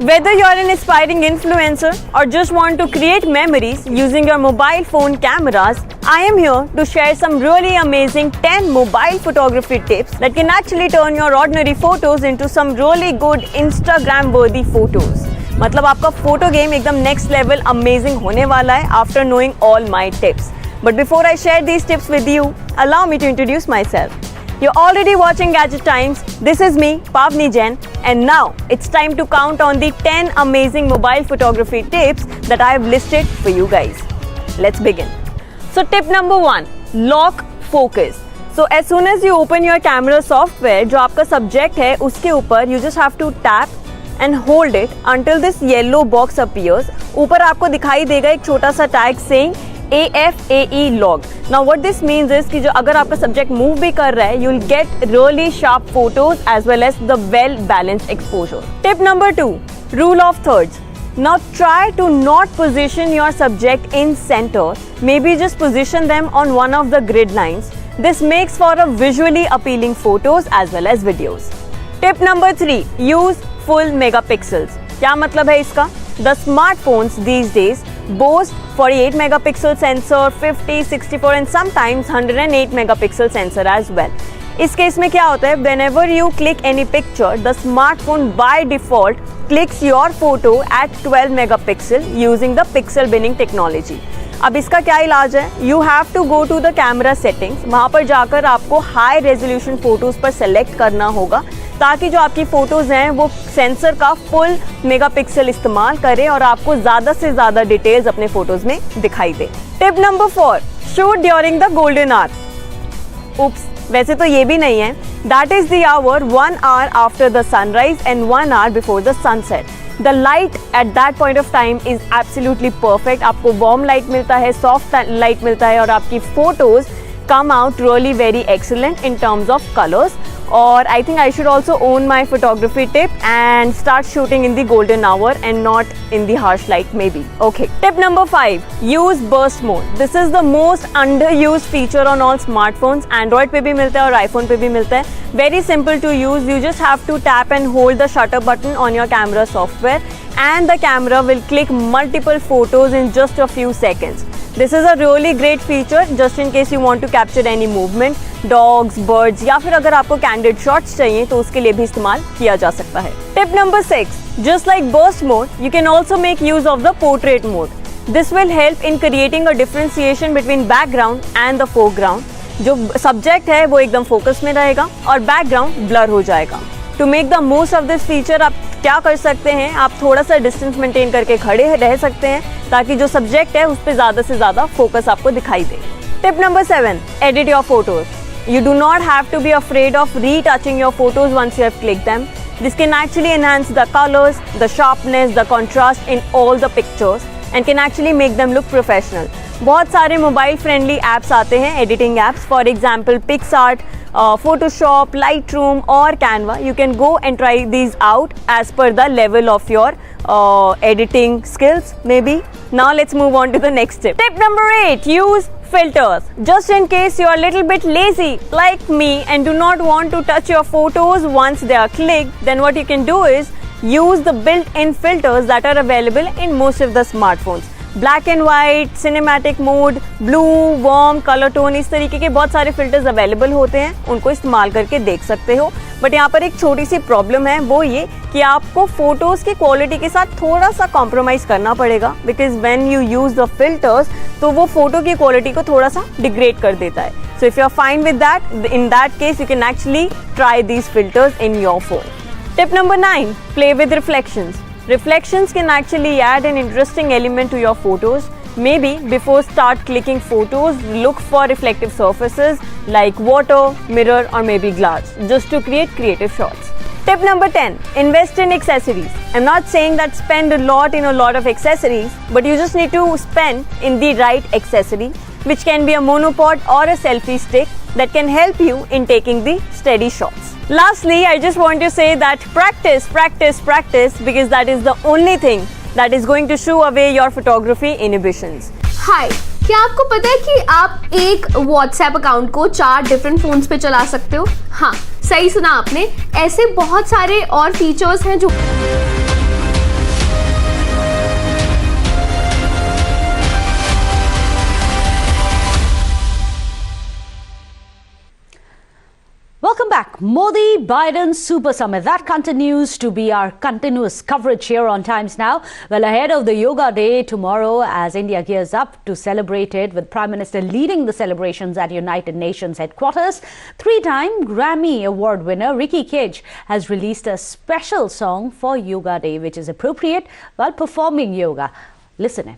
Whether you're an aspiring influencer or just want to create memories using your mobile phone cameras, I am here to share some really amazing 10 mobile photography tips that can actually turn your ordinary photos into some really good Instagram worthy photos. मतलब आपका photo game एकदम next level amazing होने वाला है after knowing all my tips. But before I share these tips with you, allow me to introduce myself. You're already watching Gadget Times. This is me, Pavni Jain, and now it's time to count on the 10 amazing mobile photography tips that I have listed for you guys. Let's begin. So tip number 1, lock focus. So as soon as you open your camera software, जो आपका subject है उसके ऊपर you just have to tap and hold it until this yellow box appears. ऊपर आपको दिखाई देगा एक छोटा सा tag saying AFAE log. Now what this means is कि जो अगर आपका सब्जेक्ट मूव भी कर रहा है, you'll get really sharp photos as well as the well balanced exposure. Tip number 2, rule of thirds. Now try to not position your subject in center. Maybe just position them on one of the grid lines. This makes for a visually appealing photos as well as videos. Tip number 3, use full megapixels. क्या मतलब है इसका? The smartphones these days boast 48 megapixel sensor, 50, 64 and sometimes 108 megapixel sensor as well. इस case में क्या होता है? Whenever you click any picture, the smartphone by default clicks your photo at 12 megapixel using the pixel binning technology. अब इसका क्या इलाज है? You have to go to the camera settings. वहाँ पर जाकर आपको high resolution photos पर select करना होगा ताकि जो आपकी फोटोज हैं वो सेंसर का फुल मेगापिक्सल इस्तेमाल करें और आपको ज्यादा से ज्यादा डिटेल्स अपने फोटोज में दिखाई दे। Tip number 4, shoot during the golden hour. Oops, वैसे तो ये भी नहीं है. That is the hour 1 hour after the sunrise and 1 hour before the sunset. The light at that point of time is absolutely perfect. आपको warm light मिलता है, soft light मिलता है और आपकी photos come out really very excellent in terms of colors. Or I think I should also own my photography tip and start shooting in the golden hour and not in the harsh light maybe. Okay. Tip number 5, use burst mode. This is the most underused feature on all smartphones. Android पे भी मिलता है और iPhone पे भी मिलता है. Very simple to use. You just have to tap and hold the shutter button on your camera software and the camera will click multiple photos in just a few seconds. This is a really great feature just in case you want to capture any movement, dogs, birds या फिर अगर आपको candid shots चाहिए तो उसके लिए भी इस्तेमाल किया जा सकता है. Tip number 6, just like burst mode, you can also make use of the portrait mode. This will help in creating a differentiation between background and the foreground. जो subject है वो एकदम focus में रहेगा और background blur हो जाएगा. To make the most of this feature, आप क्या कर सकते हैं? आप थोड़ा सा डिस्टेंस मेंटेन करके खड़े रह सकते हैं ताकि जो सब्जेक्ट है उस पर ज़्यादा से ज़्यादा फोकस आपको दिखाई दे. Tip number 7, edit your photos. You do not have to be afraid of retouching your photos once you have clicked them. This can actually enhance the colors, the sharpness, the contrast in all the pictures and can actually make them look professional. बहुत सारे mobile friendly apps आते हैं, editing apps, for example PicsArt, Photoshop, Lightroom or Canva. You can go and try these out as per the level of your editing skills maybe. Now let's move on to the next tip. Tip number 8, use filters. Just in case you are a little bit lazy like me and do not want to touch your photos once they are clicked, then what you can do is use the built-in filters that are available in most of the smartphones. Black and white, cinematic mode, blue, warm, colour tone, इस तरीके के बहुत सारे filters available होते हैं, उनको इस्तेमाल करके देख सकते हो. बट यहाँ पर एक छोटी सी प्रॉब्लम है, वो ये कि आपको फोटोज़ की क्वालिटी के साथ थोड़ा सा कॉम्प्रोमाइज़ करना पड़ेगा, because when you use the filters तो वो फोटो की क्वालिटी को थोड़ा सा डिग्रेड कर देता है. So if you are fine with that, in that case you can actually try these filters in your phone. Tip number 9, play with reflections. Reflections can actually add an interesting element to your photos. Maybe before start clicking photos, look for reflective surfaces like water, mirror or maybe glass just to create creative shots. Tip number 10, invest in accessories. I'm not saying that spend a lot in a lot of accessories, but you just need to spend in the right accessory, which can be a monopod or a selfie stick that can help you in taking the steady shots. Lastly, I just want to say that practice, practice, practice, because that is the only thing that is going to shoo away your photography inhibitions. Hi, क्या आपको पता है कि आप एक WhatsApp account को 4 different phones पे चला सकते हो? हाँ, सही सुना आपने. ऐसे बहुत सारे और फीचर्स हैं जो Welcome back. Modi-Biden Super Summit. That continues to be our continuous coverage here on Times Now. Well, ahead of the Yoga Day tomorrow, as India gears up to celebrate it, with Prime Minister leading the celebrations at United Nations headquarters, 3-time Grammy Award winner Ricky Cage has released a special song for Yoga Day, which is appropriate while performing yoga. Listen in.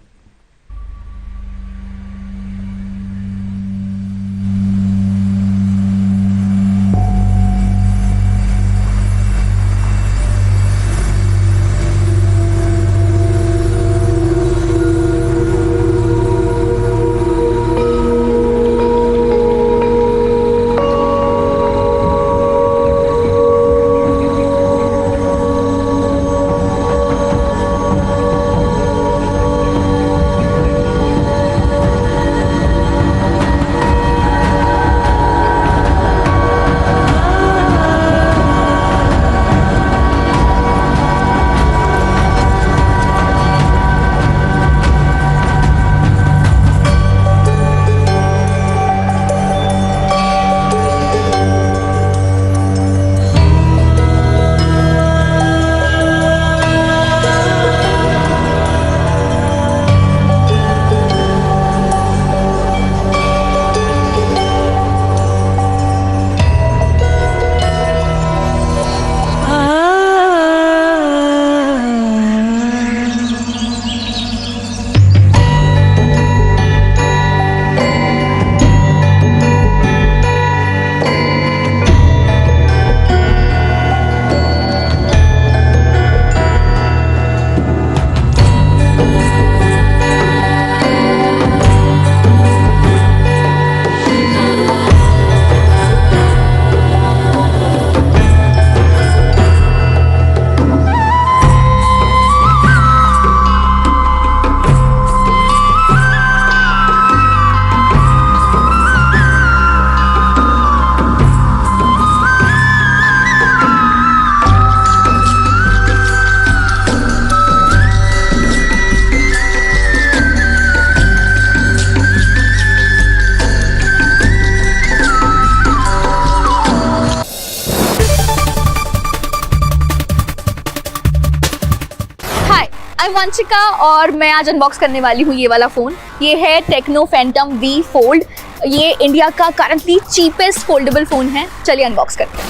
Vanshika और मैं आज unbox करने वाली हूँ ये वाला phone. ये है टेक्नो फैंटम V Fold. ये इंडिया का करंटली चीपेस्ट फोल्डेबल फ़ोन है. चलिए अनबॉक्स करते हैं.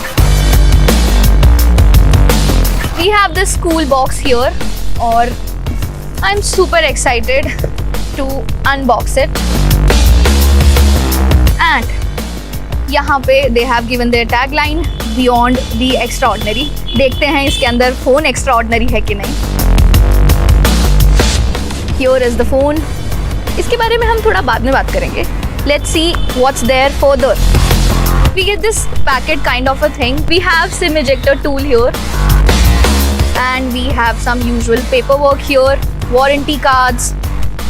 We have this cool box here और I am super excited to unbox it. And यहाँ पे they have given their tagline Beyond the Extraordinary. देखते हैं इसके अंदर फ़ोन extraordinary है कि नहीं. Here is the phone. इसके बारे में हम थोड़ा बाद में बात करेंगे. Let's see what's there further. We get this packet kind of a thing. We have SIM ejector tool here. And we have some usual paperwork here, warranty cards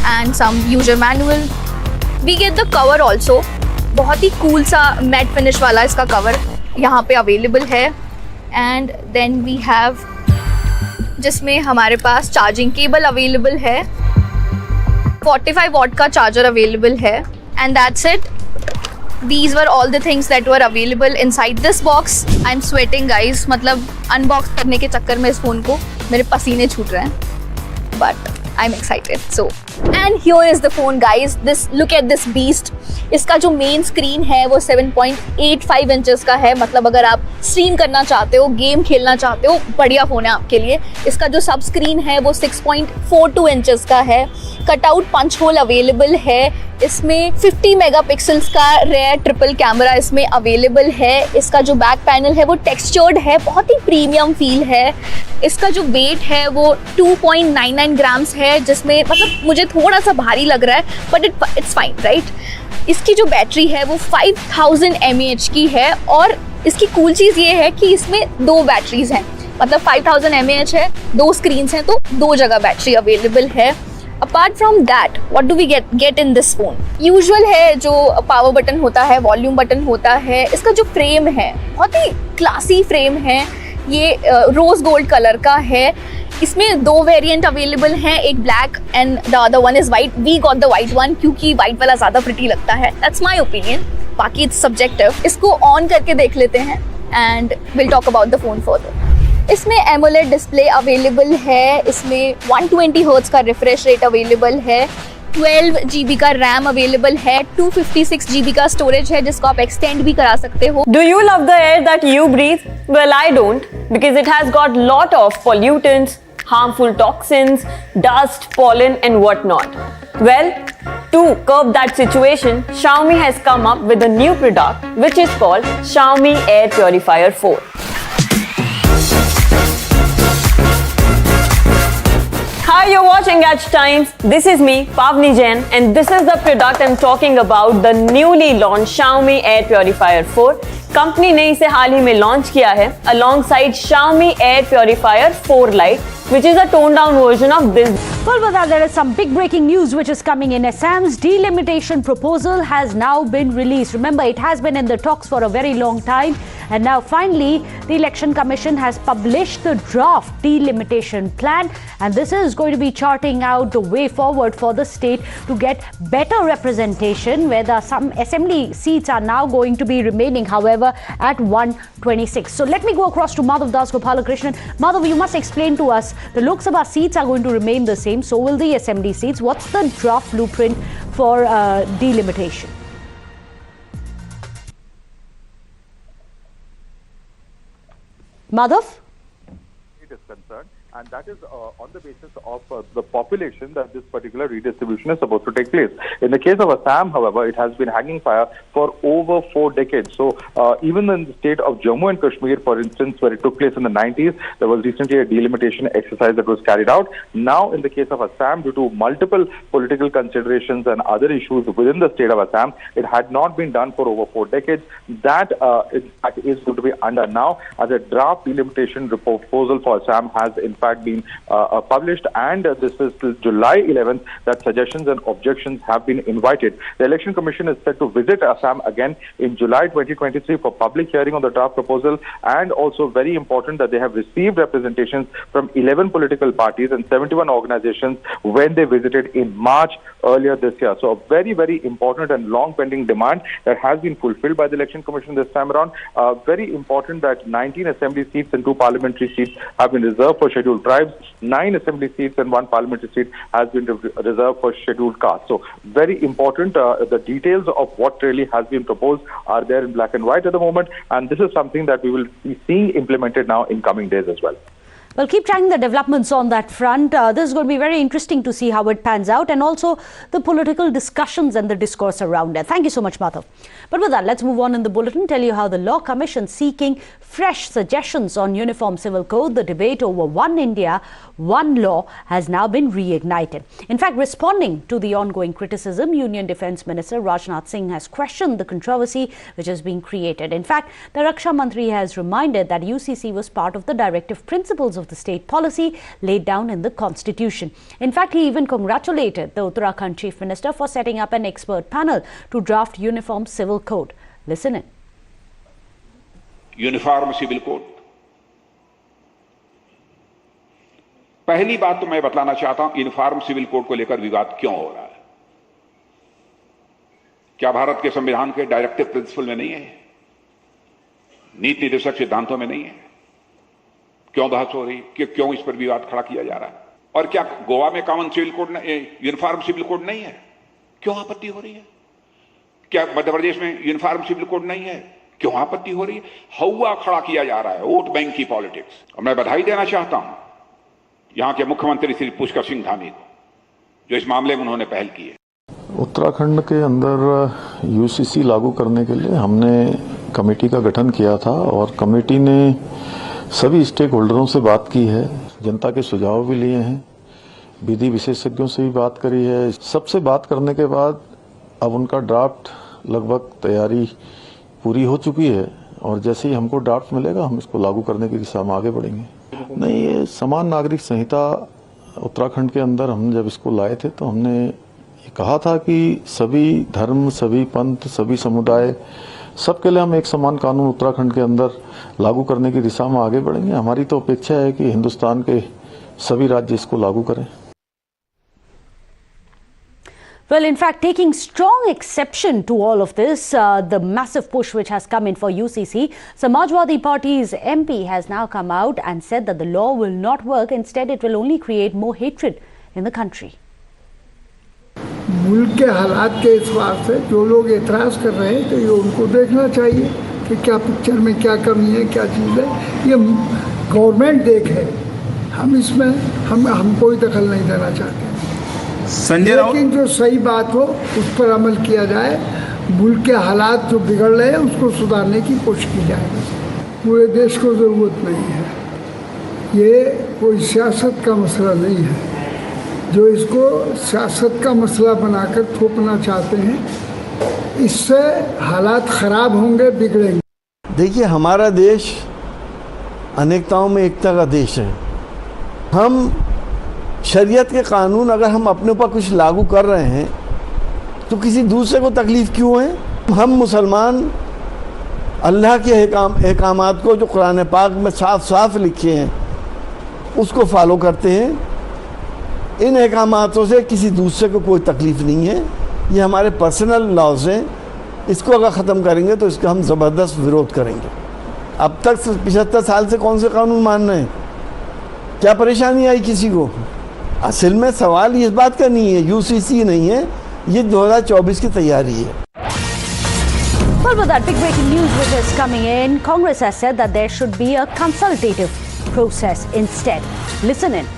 and some user manual. We get the cover also. बहुत ही cool सा matte finish वाला इसका cover यहाँ पे available है. And then we have जिसमें हमारे पास charging cable available है. 45 watt का charger available है. And that's it. These were all the things that were available inside this box. I'm sweating guys. मतलब unbox करने के चक्कर में इस फोन को मेरे पसीने छूट रहे हैं. But I'm excited. So, and here is the phone guys. Look at this beast. इसका जो मेन स्क्रीन है वो 7.85 इंचेस का है. मतलब अगर आप स्ट्रीम करना चाहते हो, गेम खेलना चाहते हो, बढ़िया फ़ोन है आपके लिए. इसका जो सब स्क्रीन है वो 6.42 इंचेस का है. कटआउट पंच होल अवेलेबल है. इसमें 50 मेगापिक्सल्स का रेयर ट्रिपल कैमरा इसमें अवेलेबल है. इसका जो बैक पैनल है वो टेक्सचर्ड है, बहुत ही प्रीमियम फील है. इसका जो वेट है वो 2.99 ग्राम्स है, जिसमें मतलब मुझे थोड़ा सा भारी लग रहा है, बट इट्स फाइन राइट. इसकी जो बैटरी है वो 5000 mAh की है. और इसकी कूल चीज़ ये है कि इसमें 2 बैटरीज हैं. मतलब 5000 mAh है, 2 स्क्रीन्स हैं, तो 2 जगह बैटरी अवेलेबल है. Apart from that, what do we get in this phone? Usual है, जो पावर बटन होता है, वॉल्यूम बटन होता है. इसका जो फ्रेम है बहुत ही क्लासी फ्रेम है. ये रोज गोल्ड कलर का है. इसमें 2 वेरिएंट अवेलेबल हैं, एक black and the other one is white. We got the white one क्योंकि वाइट वाला ज़्यादा प्रिटी लगता है. That's my opinion. बाकी इट्स सब्जेक्टिव. इसको ऑन करके देख लेते हैं and will talk about the phone further. इसमें एमोलेड डिस्प्ले अवेलेबल है. इसमें 120 हर्ट्ज का रिफ्रेश रेट अवेलेबल है. 12 GB का रैम अवेलेबल है. 256 GB का स्टोरेज है जिसको आप एक्सटेंड भी करा सकते हो. Do you love the air that you breathe? Well, I don't, because it has got lot of pollutants, harmful toxins, dust, pollen and whatnot. Well, to curb that situation, Xiaomi has come up with a new product which is called Xiaomi Air Purifier 4. Hi, you're watching Edge Times. This is me, Pavni Jain, and this is the product I'm talking about, the newly launched Xiaomi Air Purifier 4. Company ने इसे हाल ही में launch किया है alongside Xiaomi Air Purifier 4 Lite, which is a toned down version of this. Well, with that, there is some big breaking news which is coming in. Assam's delimitation proposal has now been released. Remember, it has been in the talks for a very long time. And now finally, the Election Commission has published the draft delimitation plan. And this is going to be charting out the way forward for the state to get better representation, where some assembly seats are now going to be remaining, however, at 126. So let me go across to Madhav Das Gopalakrishnan. Madhav, you must explain to us, the Lok Sabha seats are going to remain the same, so will the assembly seats. What's the draft blueprint for delimitation? Madhav? It is concerned, and that is on the basis of the population that this particular redistribution is supposed to take place. In the case of Assam, however, it has been hanging fire for over 4 decades. So even in the state of Jammu and Kashmir, for instance, where it took place in the 90s, there was recently a delimitation exercise that was carried out. Now, in the case of Assam, due to multiple political considerations and other issues within the state of Assam, it had not been done for over 4 decades. That is going to be undone now, as a draft delimitation proposal for Assam has in fact been published, and this is till July 11th that suggestions and objections have been invited. The Election Commission is set to visit Assam again in July 2023 for public hearing on the draft proposal, and also very important that they have received representations from 11 political parties and 71 organizations when they visited in March earlier this year. So a very, very important and long pending demand that has been fulfilled by the Election Commission this time around. Very important that 19 assembly seats and 2 parliamentary seats have been reserved for scheduled tribes. 9 assembly seats and 1 parliamentary seat has been reserved for scheduled castes. So very important. The details of what really has been proposed are there in black and white at the moment, and this is something that we will be seeing implemented now in coming days as well. Well, keep tracking the developments on that front. This is going to be very interesting to see how it pans out, and also the political discussions and the discourse around it. Thank you so much, Madhav. But with that, let's move on in the bulletin, tell you how the Law Commission seeking fresh suggestions on Uniform Civil Code. The debate over One India, One Law has now been reignited. In fact, responding to the ongoing criticism, Union Defence Minister Rajnath Singh has questioned the controversy which has been created. In fact, the Raksha Mantri has reminded that UCC was part of the directive principles of the state policy laid down in the Constitution. In fact, he even congratulated the Uttarakhand Chief Minister for setting up an expert panel to draft Uniform Civil Code. Listen in. Uniform civil code, पहली बात तो मैं बतलाना चाहता हूं, uniform civil code को लेकर विवाद क्यों हो रहा है? क्या भारत के संविधान के डायरेक्टिव प्रिंसिपल में नहीं है? नीति निर्देशक सिद्धांतों में नहीं है? क्यों बहस हो रही? क्यों इस पर विवाद खड़ा किया जा रहा है? और क्या गोवा में common civil code, uniform civil code नहीं है? क्यों आपत्ति हो रही है? क्या मध्य प्रदेश में यूनिफॉर्म सिविल कोड नहीं है? क्यों आपत्ति हो रही है? हवा खड़ा किया जा रहा है, वोट बैंक की पॉलिटिक्स। और मैं बधाई देना चाहता हूं यहां के मुख्यमंत्री श्री पुष्कर सिंह धामी को, जो इस मामले में उन्होंने पहल की है। उत्तराखंड के अंदर यूसीसी लागू करने के लिए हमने कमेटी का गठन किया था, और कमेटी ने सभी स्टेक होल्डरों से बात की है, जनता के सुझाव भी लिए हैं, विधि विशेषज्ञों से भी बात करी है। सबसे बात करने के बाद अब उनका ड्राफ्ट लगभग तैयारी पूरी हो चुकी है, और जैसे ही हमको ड्राफ्ट मिलेगा हम इसको लागू करने की दिशा में आगे बढ़ेंगे। नहीं, ये समान नागरिक संहिता उत्तराखंड के अंदर हम जब इसको लाए थे तो हमने ये कहा था कि सभी धर्म, सभी पंथ, सभी समुदाय, सबके लिए हम एक समान कानून उत्तराखंड के अंदर लागू करने की दिशा में आगे बढ़ेंगे। हमारी तो अपेक्षा है कि हिंदुस्तान के सभी राज्य इसको लागू करें। Well, in fact, taking strong exception to all of this, the massive push which has come in for UCC, Samajwadi Party's MP has now come out and said that the law will not work. Instead, it will only create more hatred in the country. मुल्क के हालात के हिसाब से जो लोग एतराज़ कर रहे हैं तो ये उनको देखना चाहिए कि क्या पिक्चर में क्या कमी है, क्या चीज़ है। ये गवर्नमेंट देखे, हम इसमें हम कोई दखल नहीं देना चाहते। लेकिन जो सही बात हो उस पर अमल किया जाए, मुल्क के हालात जो बिगड़ रहे हैं उसको सुधारने की कोशिश की जाए। पूरे देश को ज़रूरत नहीं है, ये कोई सियासत का मसला नहीं है। जो इसको सियासत का मसला बनाकर थोपना चाहते हैं, इससे हालात ख़राब होंगे, बिगड़ेंगे। देखिए, हमारा देश अनेकताओं में एकता का देश है। हम शरीयत के कानून अगर हम अपने ऊपर कुछ लागू कर रहे हैं तो किसी दूसरे को तकलीफ़ क्यों है? हम मुसलमान अल्लाह के अहकामात को जो कुरान पाक में साफ साफ लिखे हैं उसको फॉलो करते हैं। इन अहकामातों से किसी दूसरे को कोई तकलीफ़ नहीं है। ये हमारे पर्सनल लॉज हैं, इसको अगर ख़त्म करेंगे तो इसका हम ज़बरदस्त विरोध करेंगे। अब तक 75 साल से कौन से कानून मान रहे हैं? क्या परेशानी आई किसी को? असल में सवाल इस बात का नहीं है, यूसीसी नहीं है, ये 2024 की तैयारी है। Well, with that big breaking news which is coming in, Congress has said that there should be a consultative process instead. Listen in.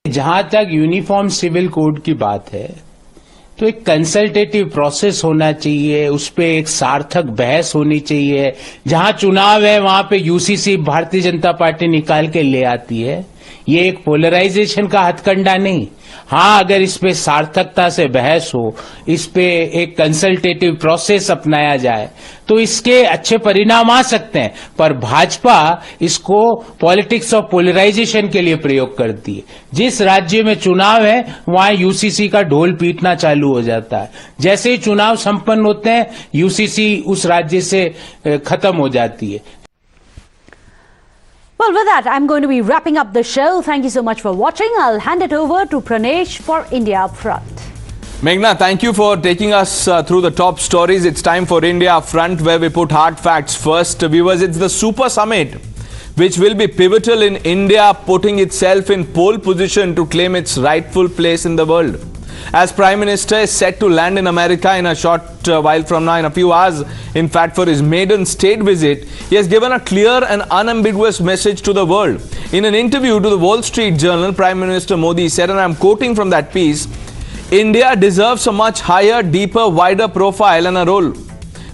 जहां तक यूनिफॉर्म सिविल कोड की बात है तो एक कंसल्टेटिव प्रोसेस होना चाहिए, उस पर एक सार्थक बहस होनी चाहिए। जहां चुनाव है वहां पे यूसीसी भारतीय जनता पार्टी निकाल के ले आती है। ये एक पोलराइजेशन का हथकंडा नहीं। हाँ, अगर इस पे सार्थकता से बहस हो, इस पे एक कंसल्टेटिव प्रोसेस अपनाया जाए तो इसके अच्छे परिणाम आ सकते हैं। पर भाजपा इसको पॉलिटिक्स ऑफ पोलराइजेशन के लिए प्रयोग करती है। जिस राज्य में चुनाव है वहां यूसीसी का ढोल पीटना चालू हो जाता है। जैसे ही चुनाव संपन्न होते हैं यूसीसी उस राज्य से खत्म हो जाती है। Well, with that, I'm going to be wrapping up the show. Thank you so much for watching. I'll hand it over to Pranesh for India Upfront. Meghna, thank you for taking us through the top stories. It's time for India Upfront, where we put hard facts first. Viewers, it's the Super Summit, which will be pivotal in India putting itself in pole position to claim its rightful place in the world. as Prime Minister is set to land in America in a short while from now, in a few hours, in fact, for his maiden state visit, he has given a clear and unambiguous message to the world. In an interview to the Wall Street Journal, Prime Minister Modi said, and I'm quoting from that piece, "India deserves a much higher, deeper, wider profile and a role.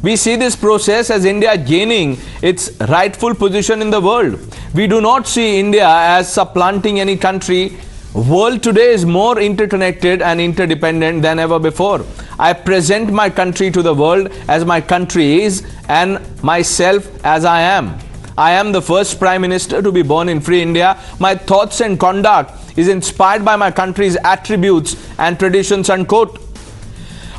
We see this process as India gaining its rightful position in the world. We do not see India as supplanting any country. World today is more interconnected and interdependent than ever before. I present my country to the world as my country is and myself as I am. I am the first Prime Minister to be born in free India. My thoughts and conduct is inspired by my country's attributes and traditions," unquote.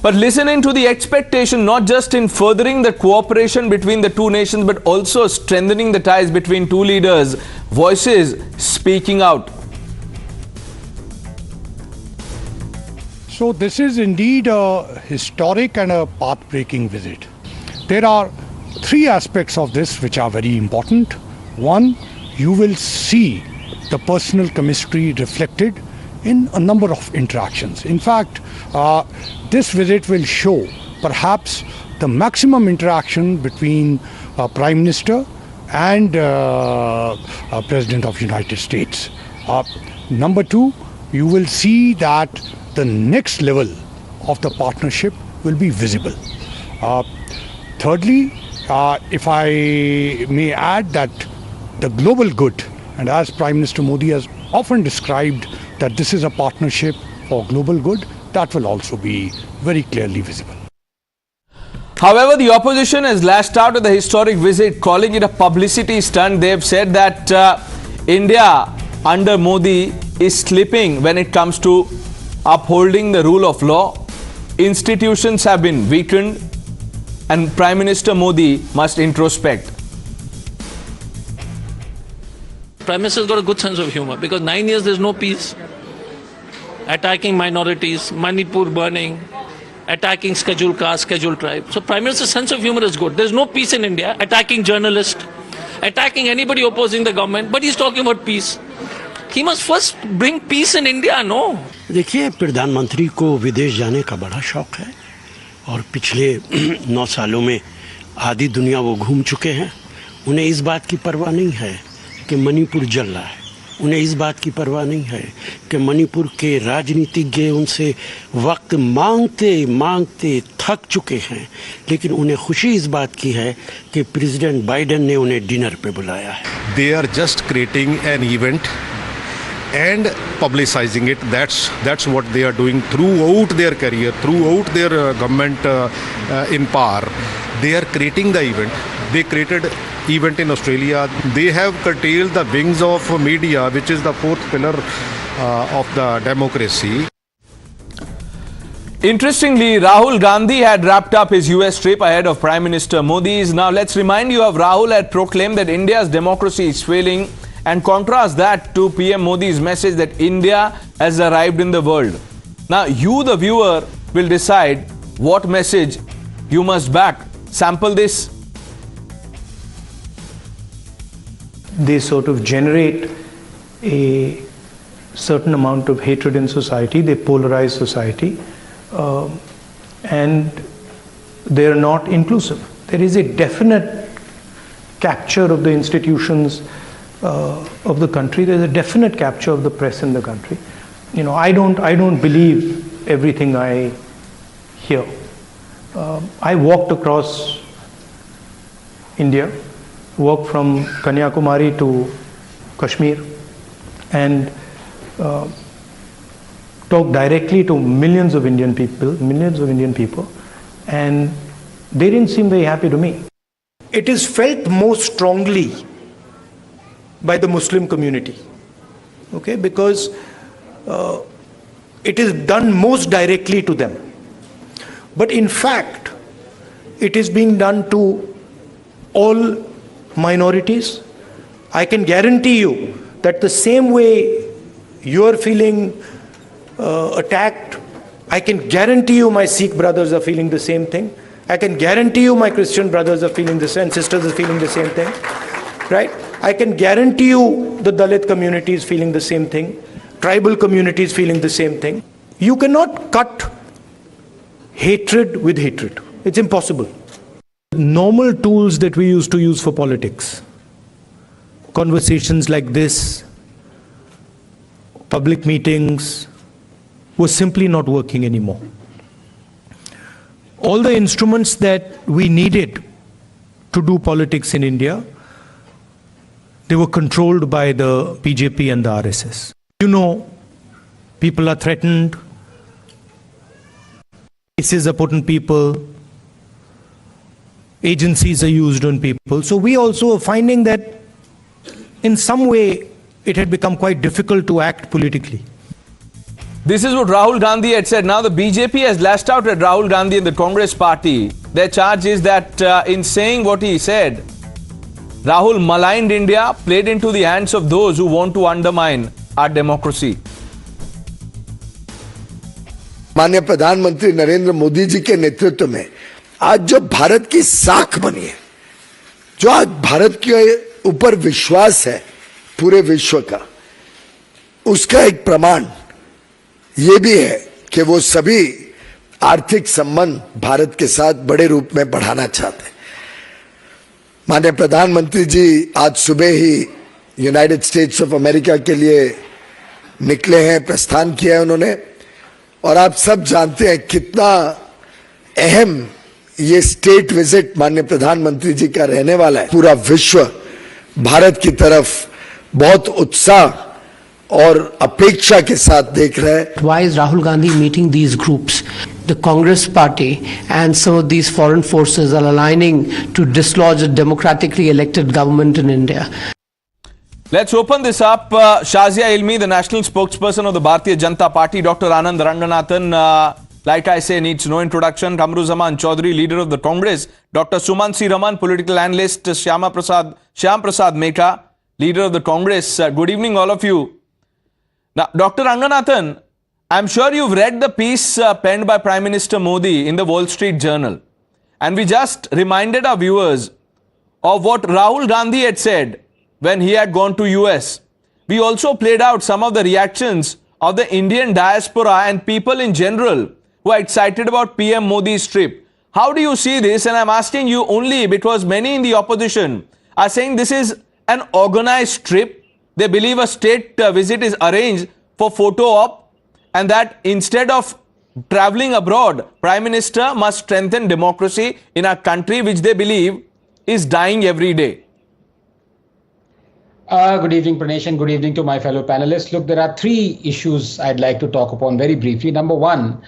But listening to the expectation not just in furthering the cooperation between the two nations but also strengthening the ties between two leaders, voices speaking out. So this is indeed a historic and a path-breaking visit. There are three aspects of this which are very important. One, you will see the personal chemistry reflected in a number of interactions. In fact, this visit will show perhaps the maximum interaction between Prime Minister and President of United States. Number two, you will see that the next level of the partnership will be visible. Thirdly, if I may add that the global good, and as Prime Minister Modi has often described that this is a partnership for global good, that will also be very clearly visible. However, the opposition has lashed out at the historic visit, calling it a publicity stunt. They have said that India under Modi is slipping when it comes to upholding the rule of law. Institutions have been weakened and Prime Minister Modi must introspect. Prime Minister's got a good sense of humor because 9 years there's no peace. Attacking minorities, Manipur burning, attacking scheduled caste, scheduled tribe. So Prime Minister's sense of humor is good. There's no peace in India. Attacking journalists, attacking anybody opposing the government, but he's talking about peace. He must first bring peace in India, no? देखिए, प्रधानमंत्री को विदेश जाने का बड़ा शौक है और पिछले 9 सालों में आधी दुनिया वो घूम चुके हैं। उन्हें इस बात की परवाह नहीं है कि मणिपुर जल रहा है। उन्हें इस बात की परवाह नहीं है कि मणिपुर के राजनीतिज्ञ उनसे वक्त मांगते मांगते थक चुके हैं, लेकिन उन्हें खुशी इस बात की है कि प्रेसिडेंट बाइडेन ने उन्हें डिनर पे बुलाया है। They are just creating an event and publicizing it. That's what they are doing throughout their career, throughout their government in power. They are creating the event. They created event in Australia. They have curtailed the wings of media, which is the fourth pillar of the democracy. Interestingly, Rahul Gandhi had wrapped up his US trip ahead of Prime Minister Modi's. Now let's remind you of Rahul had proclaimed that India's democracy is failing and contrast that to PM Modi's message that India has arrived in the world. Now you, the viewer, will decide what message you must back. Sample this. They sort of generate a certain amount of hatred in society. They polarize society, and they are not inclusive. There is a definite capture of the institutions of the country. There is a definite capture of the press in the country. You know, I don't believe everything I hear. I walked across India, walked from Kanyakumari to Kashmir, and talked directly to millions of Indian people, and they didn't seem very happy to me. It is felt most strongly by the Muslim community, okay, because it is done most directly to them. But in fact, it is being done to all minorities. I can guarantee you that the same way you are feeling attacked, I can guarantee you my Sikh brothers are feeling the same thing. I can guarantee you my Christian brothers are feeling the same, sisters are feeling the same thing, right? I can guarantee you the Dalit community is feeling the same thing, tribal community is feeling the same thing. You cannot cut hatred with hatred. It's impossible. Normal tools that we used to use for politics, conversations like this, public meetings, were simply not working anymore. All the instruments that we needed to do politics in India, they were controlled by the BJP and the RSS. You know, people are threatened, cases are put on people, agencies are used on people. So we also are finding that in some way it had become quite difficult to act politically. This is what Rahul Gandhi had said. Now the BJP has lashed out at Rahul Gandhi and the Congress party. Their charge is that in saying what he said, Rahul maligned India, played into the hands of those who want to undermine our democracy. माननीय प्रधानमंत्री नरेंद्र मोदी जी के नेतृत्व में आज जो भारत की साख बनी है, जो आज भारत के ऊपर विश्वास है पूरे विश्व का, उसका एक प्रमाण ये भी है कि वो सभी आर्थिक संबंध भारत के साथ बड़े रूप में बढ़ाना चाहते हैं। माननीय प्रधानमंत्री जी आज सुबह ही यूनाइटेड स्टेट्स ऑफ अमेरिका के लिए निकले हैं, प्रस्थान किया है उन्होंने, और आप सब जानते हैं कितना अहम ये स्टेट विजिट माननीय प्रधानमंत्री जी का रहने वाला है। पूरा विश्व भारत की तरफ बहुत उत्साह और अपेक्षा के साथ देख रहा है। Why is Rahul Gandhi meeting these groups? The Congress party and some of these foreign forces are aligning to dislodge a democratically elected government in India. Let's open this up. Shazia Ilmi, the national spokesperson of the Bharatiya Janata Party, Dr. Anand Ranganathan, like I say, needs no introduction. Kamruzaman Chaudhary, leader of the Congress, Dr. Sumansi Raman, political analyst, Shyam Prasad Mekha, leader of the Congress. Good evening, all of you. Now, Dr. Ranganathan, I'm sure you've read the piece penned by Prime Minister Modi in the Wall Street Journal. And we just reminded our viewers of what Rahul Gandhi had said when he had gone to US. We also played out some of the reactions of the Indian diaspora and people in general who are excited about PM Modi's trip. How do you see this? And I'm asking you only because many in the opposition are saying this is an organized trip. They believe a state visit is arranged for photo op, and that instead of traveling abroad, Prime Minister must strengthen democracy in our country, which they believe is dying every day. Good evening, Pranesh, and good evening to my fellow panelists. Look, there are three issues I'd like to talk upon very briefly. Number one,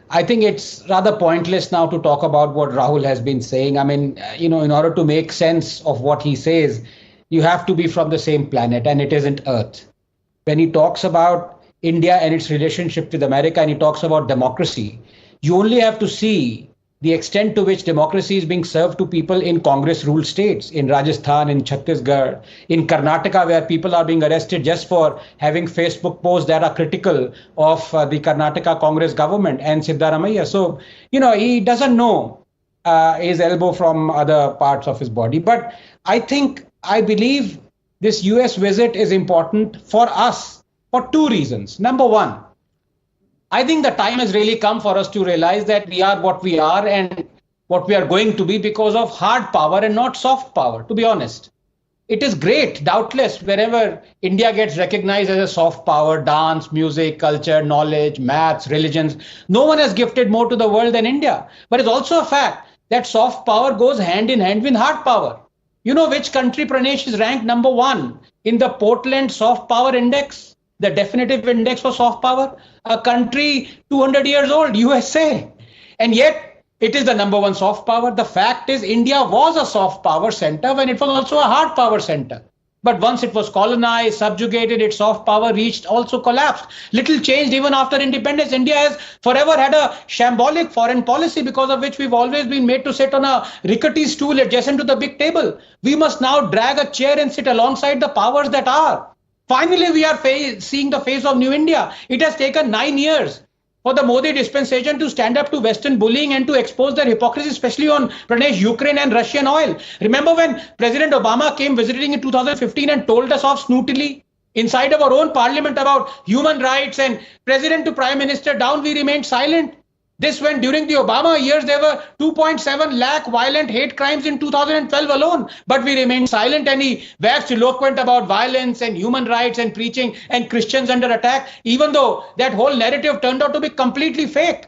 I think it's rather pointless now to talk about what Rahul has been saying. I mean, in order to make sense of what he says, you have to be from the same planet, and it isn't Earth. When he talks about India and its relationship with America, and he talks about democracy, you only have to see the extent to which democracy is being served to people in Congress-ruled states, in Rajasthan, in Chhattisgarh, in Karnataka, where people are being arrested just for having Facebook posts that are critical of the Karnataka Congress government and Siddaramaiah. So, he doesn't know his elbow from other parts of his body. But I believe this US visit is important for us for two reasons. Number one, I think the time has really come for us to realize that we are what we are and what we are going to be because of hard power and not soft power, to be honest. It is great, doubtless, wherever India gets recognized as a soft power, dance, music, culture, knowledge, maths, religions. No one has gifted more to the world than India. But it's also a fact that soft power goes hand in hand with hard power. You know which country, Pranesh, is ranked number one in the Portland Soft Power Index? The definitive index for soft power, a country 200 years old, USA. And yet, it is the number one soft power. The fact is, India was a soft power center when it was also a hard power center. But once it was colonized, subjugated, its soft power also collapsed. Little changed even after independence. India has forever had a shambolic foreign policy because of which we've always been made to sit on a rickety stool adjacent to the big table. We must now drag a chair and sit alongside the powers that are. Finally, we are seeing the face of New India. It has taken 9 years for the Modi dispensation to stand up to Western bullying and to expose their hypocrisy, especially on Pranesh, Ukraine and Russian oil. Remember when President Obama came visiting in 2015 and told us off snootily Inside of our own parliament about human rights and president to prime minister down, we remained silent. This when during the Obama years, there were 2.7 lakh violent hate crimes in 2012 alone, but we remained silent, and he waxed eloquent about violence and human rights and preaching and Christians under attack, even though that whole narrative turned out to be completely fake.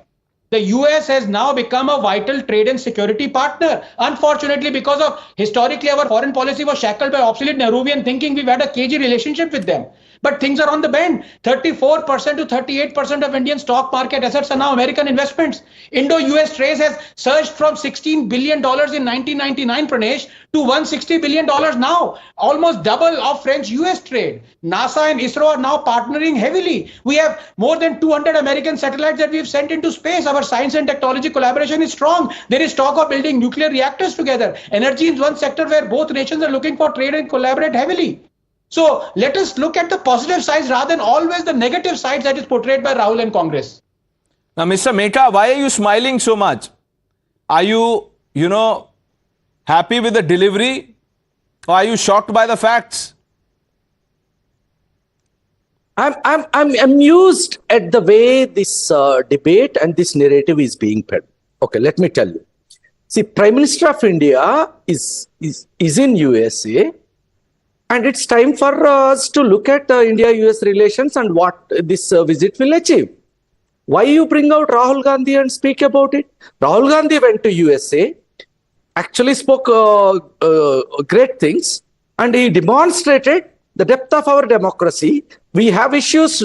The US has now become a vital trade and security partner. Unfortunately, because of historically our foreign policy was shackled by obsolete Nehruvian thinking, we've had a cagey relationship with them. But things are on the bend. 34% to 38% of Indian stock market assets are now American investments. Indo-US trade has surged from $16 billion in 1999, Pranesh, to $160 billion now. Almost double of French-US trade. NASA and ISRO are now partnering heavily. We have more than 200 American satellites that we've sent into space. Our science and technology collaboration is strong. There is talk of building nuclear reactors together. Energy is one sector where both nations are looking for trade and collaborate heavily. So let us look at the positive sides rather than always the negative sides that is portrayed by Rahul and Congress. Now, Mr. Mehta, why are you smiling so much? Are you, happy with the delivery, or are you shocked by the facts? I'm amused at the way this debate and this narrative is being fed. Okay, let me tell you. See, Prime Minister of India is in USA. And it's time for us to look at India-US relations and what this visit will achieve. Why you bring out Rahul Gandhi and speak about it? Rahul Gandhi went to USA, actually spoke great things, and he demonstrated the depth of our democracy. We have issues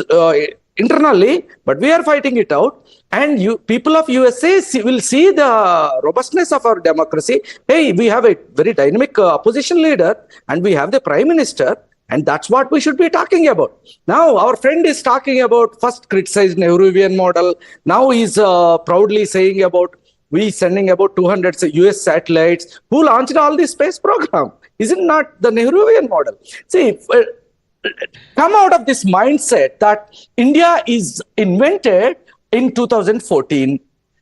internally, but we are fighting it out. And people of USA will see the robustness of our democracy. Hey, we have a very dynamic opposition leader, and we have the prime minister, and that's what we should be talking about. Now, our friend is talking about first criticized Nehruvian model. Now he's proudly saying about we sending about 200 US satellites. Who launched all this space program? Is it not the Nehruvian model? See, come out of this mindset that India is invented in 2014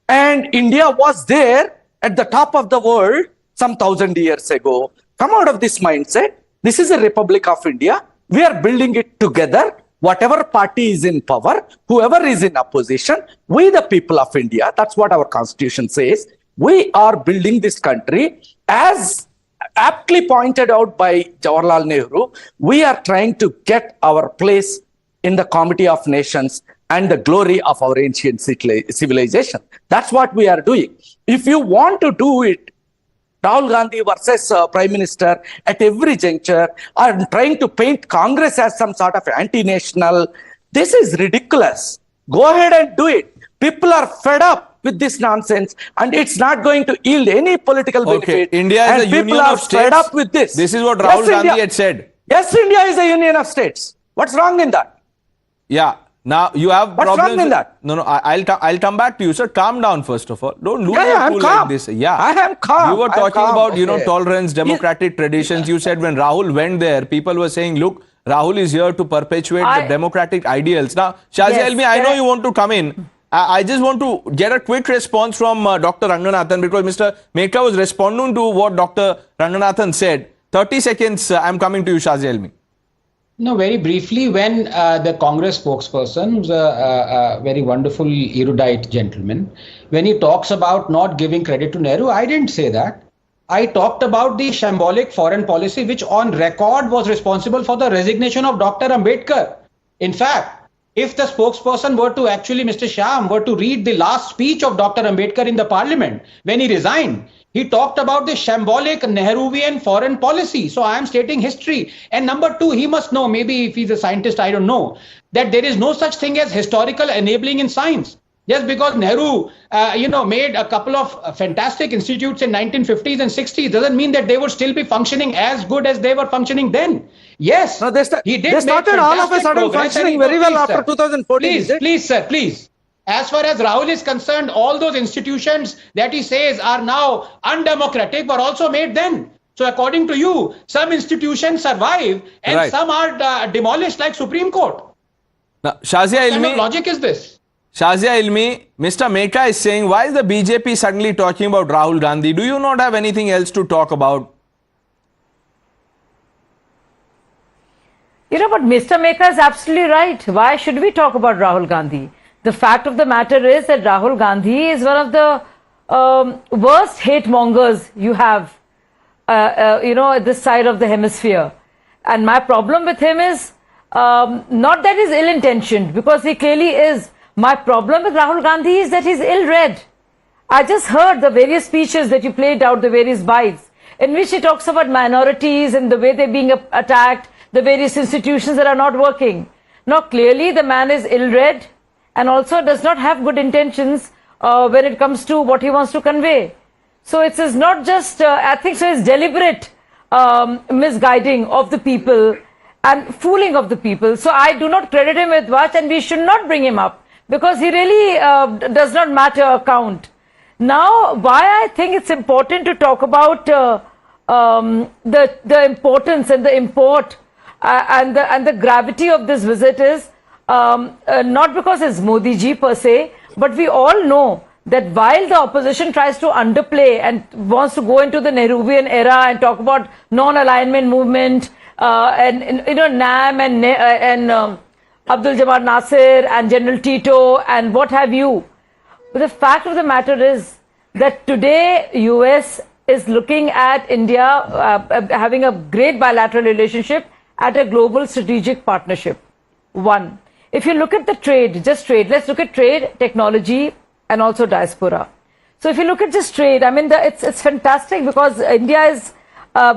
and India was there at the top of the world some 1,000 years ago. Come out of this mindset. This is a Republic of India. We are building it together. Whatever party is in power, whoever is in opposition, we the people of India, that's what our constitution says. We are building this country as aptly pointed out by Jawaharlal Nehru. We are trying to get our place in the Committee of Nations and the glory of our ancient civilization. That's what we are doing. If you want to do it, Rahul Gandhi versus Prime Minister at every juncture are trying to paint Congress as some sort of anti-national. This is ridiculous. Go ahead and do it. People are fed up with this nonsense and it's not going to yield any political benefit. India is a union of states. Fed up with this. This is what Rahul Gandhi had said. Yes, India is a union of states. What's wrong in that? Yeah. Now you have What's problems wrong in that? No, I'll come back to you, sir. Calm down first of all. Don't lose your cool like this. Yeah, I am calm. You were talking about tolerance, democratic traditions. You said when Rahul went there, people were saying, look, Rahul is here to perpetuate the democratic ideals. Now, Shazia Almi, I know you want to come in. I just want to get a quick response from Dr. Ranganathan because Mr. Mehta was responding to what Dr. Ranganathan said. 30 seconds, I'm coming to you, Shazia Almi. No, very briefly, when the Congress spokesperson, who's a very wonderful erudite gentleman, when he talks about not giving credit to Nehru, I didn't say that. I talked about the shambolic foreign policy, which on record was responsible for the resignation of Dr. Ambedkar. In fact, if the spokesperson were to actually, Mr. Shyam, were to read the last speech of Dr. Ambedkar in the parliament, when he resigned, he talked about the shambolic Nehruvian foreign policy. So I am stating history. And number two, he must know, maybe if he's a scientist, I don't know, that there is no such thing as historical enabling in science. Just because Nehru, made a couple of fantastic institutes in 1950s and 60s doesn't mean that they would still be functioning as good as they were functioning then. Yes, he did. They started all of a sudden functioning very well after 2014. Please, sir, please. As far as Rahul is concerned, all those institutions that he says are now undemocratic were also made then. So according to you, some institutions survive and some are demolished like Supreme Court. Now, Shazia Ilmi, what kind of logic is this? Shazia Ilmi, Mr. Mehta is saying, why is the BJP suddenly talking about Rahul Gandhi? Do you not have anything else to talk about? You know, but Mr. Meka is absolutely right. Why should we talk about Rahul Gandhi? The fact of the matter is that Rahul Gandhi is one of the worst hate mongers you have, at this side of the hemisphere. And my problem with him is not that he's ill-intentioned, because he clearly is. My problem with Rahul Gandhi is that he's ill-read. I just heard the various speeches that you played out, the various bites, in which he talks about minorities and the way they're being attacked, the various institutions that are not working. Now, clearly the man is ill-read and also does not have good intentions when it comes to what he wants to convey. So it is not just, I think so, it's deliberate misguiding of the people and fooling of the people. So I do not credit him with much, and we should not bring him up, because he really does not matter a count. Now, why I think it's important to talk about the importance and the import and the gravity of this visit is not because it's Modi ji per se, but we all know that while the opposition tries to underplay and wants to go into the Nehruvian era and talk about non-alignment movement and NAM and Abdul Jabbar Nasir and General Tito and what have you. But the fact of the matter is that today US is looking at India having a great bilateral relationship at a global strategic partnership. One, if you look at the trade, just trade, let's look at trade, technology and also diaspora. So if you look at just trade, I mean, it's fantastic, because India is,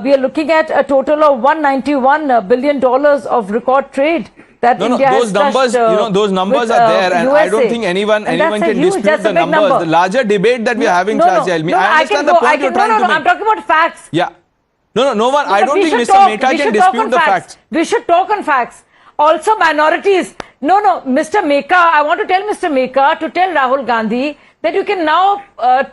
we are looking at a total of $191 billion of record trade that India those has numbers, touched, those numbers are there, and USA. I don't think anyone can dispute the numbers. Number. The larger debate that we are having, Shazia Elmi, I understand the point you're trying to make. I'm talking about facts. Yeah. No one. I don't think Mr. Meka can dispute the facts. We should talk on facts. Also, minorities. Mr. Meka, I want to tell Mr. Meka to tell Rahul Gandhi that you can now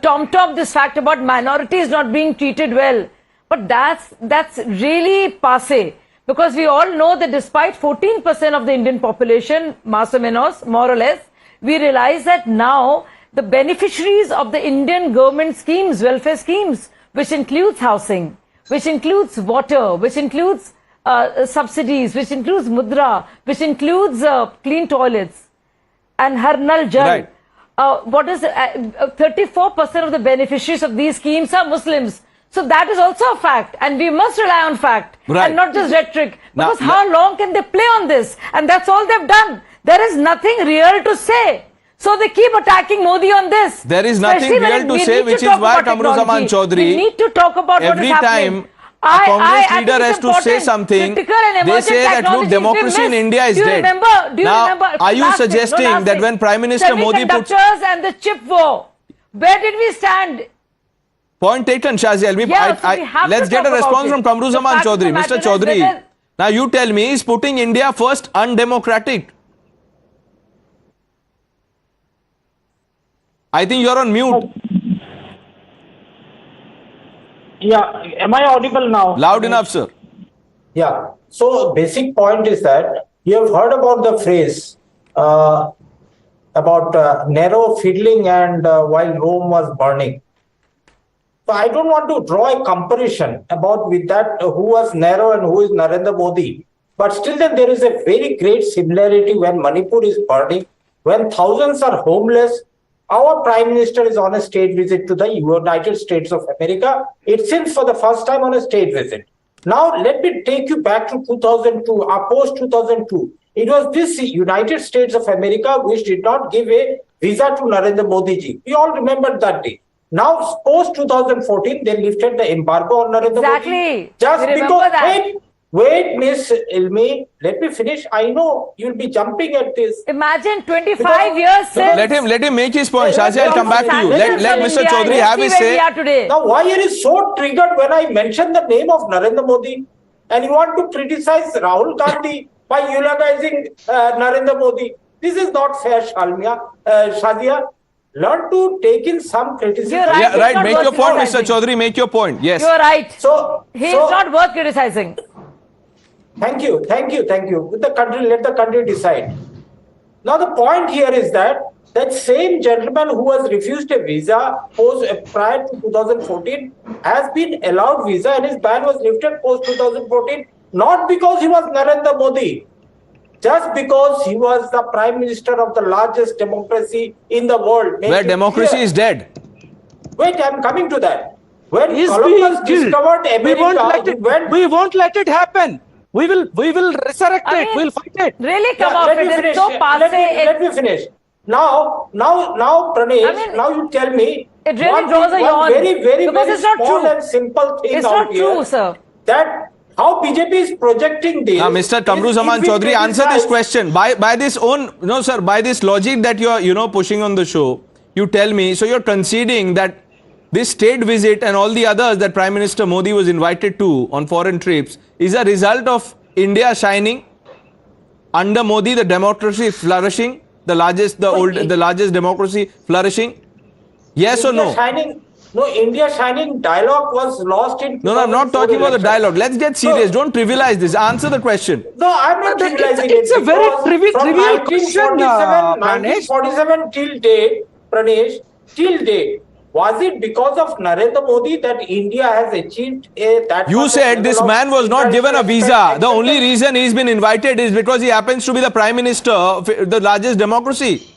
tom-tom this fact about minorities not being treated well. But that's really passé, because we all know that despite 14% of the Indian population, más o menos, more or less, we realize that now the beneficiaries of the Indian government schemes, welfare schemes, which includes housing, which includes water, which includes subsidies, which includes mudra, which includes clean toilets and Har Nal Jal. Right. 34% of the beneficiaries of these schemes are Muslims. So that is also a fact, and we must rely on fact and not just rhetoric. Because how long can they play on this? And that's all they've done. There is nothing real to say. So they keep attacking Modi on this. There is nothing real to say, which is why Kamruzaman Chaudhary, we need to talk about every what is time a Congress leader has to say something, they say that, look, democracy in India is dead. Do you remember? Are you suggesting that when Prime Minister Modi put... Semiconductors and the chip war, where did we stand? Point taken, Shazia Elmi. Let's get a response from Kamruzaman Chaudhary. Mr. Chaudhary, now you tell me, is putting India first undemocratic? I think you're on mute. Yeah, am I audible now? Loud enough, sir. Yeah. So basic point is that you have heard about the phrase about narrow fiddling and while Rome was burning. So I don't want to draw a comparison about with that who was narrow and who is Narendra Modi. But still then there is a very great similarity when Manipur is burning, when thousands are homeless. Our Prime Minister is on a state visit to the United States of America. It seems for the first time on a state visit. Now, let me take you back to 2002, post-2002. It was this United States of America which did not give a visa to Narendra Modi ji. We all remember that day. Now, post-2014, they lifted the embargo on Narendra Modi. Just because... Wait, Miss Ilmi, let me finish. I know you'll be jumping at this. Imagine 25 years since. Let him make his point. Shazia, I'll come back to you. Let Mr. Chaudhary have his say. Now, why are you so triggered when I mention the name of Narendra Modi and you want to criticize Rahul Gandhi by eulogizing Narendra Modi? This is not fair, Shazia. Learn to take in some criticism. Right. Yeah, right. Make your point, Mr. Chaudhary. Make your point. Yes. You're right. So he is not worth criticizing. Thank you. Let the country decide. Now the point here is that same gentleman who was refused a visa prior to 2014 has been allowed visa and his ban was lifted post 2014 not because he was Narendra Modi, just because he was the Prime Minister of the largest democracy in the world. Where democracy is dead. Wait, I'm coming to that. When He's Columbus being killed. discovered America, We won't let it happen. We will resurrect it. We'll fight it. Really come Yeah, off let it. me It's finish. so passe. Let me finish. Now, Pranesh, now you tell me. It really draws a yawn. Because it's not small true. and simple thing It's out not true, here, sir. That how BJP is projecting this. Now, Mr. Kamru Zaman Chaudhary, answer this question. By this own, no sir, by this logic that you're pushing on the show, you tell me, so you're conceding that this state visit and all the others that Prime Minister Modi was invited to on foreign trips is a result of India shining under Modi, the democracy flourishing, the largest democracy flourishing. Yes or no? India shining dialogue was lost in. No, I'm not talking about the dialogue. Let's get serious. Don't trivialize this. Answer the question. No, I'm not trivializing it. It's a very trivial question, 1947 till date, Pranesh, till date. Was it because of Narendra Modi that India has achieved that? You said this man was not given a visa. The only reason he's been invited is because he happens to be the Prime Minister of the largest democracy.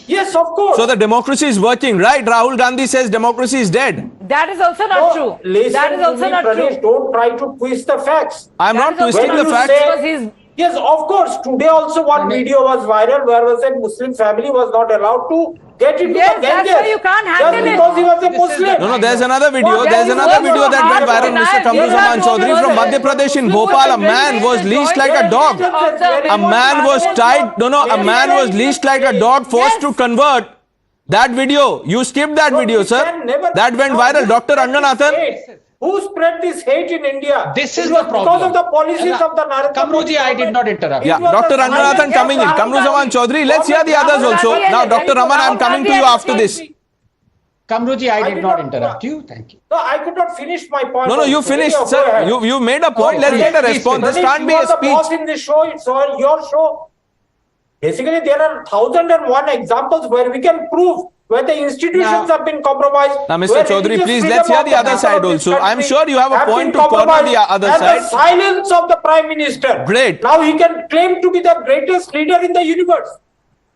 Yes, of course. So the democracy is working, right? Rahul Gandhi says democracy is dead. That is also not true. That is also not Pranesh, true. Don't try to twist the facts. I'm not twisting the facts. Yes, of course. Today also one video was viral where was a Muslim family was not allowed to get into the Ganges. That's why you can't handle just because he was a Muslim. No, there's another video. There's another video that went viral, Mr. Kamru Zaman Chaudhary from Madhya Pradesh in Bhopal. A man was leashed like a dog. A man was tied. A man was leashed like a dog, forced to convert. That video, you skipped that video, sir. That went viral. Dr. Ranganathan. Who spread this hate in India? This is the problem. Because of the policies of the Narendra Modi. I did not interrupt. Yeah, Dr. Ranganathan coming in. Kamru Zaman Chaudhary. Let's hear the others also. Now, Dr. Raman, I'm coming to you after this. Kamruji, I did not interrupt you. Thank you. No, I could not finish my point. No, you finished, sir. You made a point. Let's get a response. This can't be a speech. You are the boss in this show. It's all your show. Basically, there are 1,001 examples where we can prove where the institutions have been compromised. Now, Mr. Chaudhary, please, let's hear the other side also. I'm sure you have a point to corner the other side. The silence of the Prime Minister. Great. Now he can claim to be the greatest leader in the universe.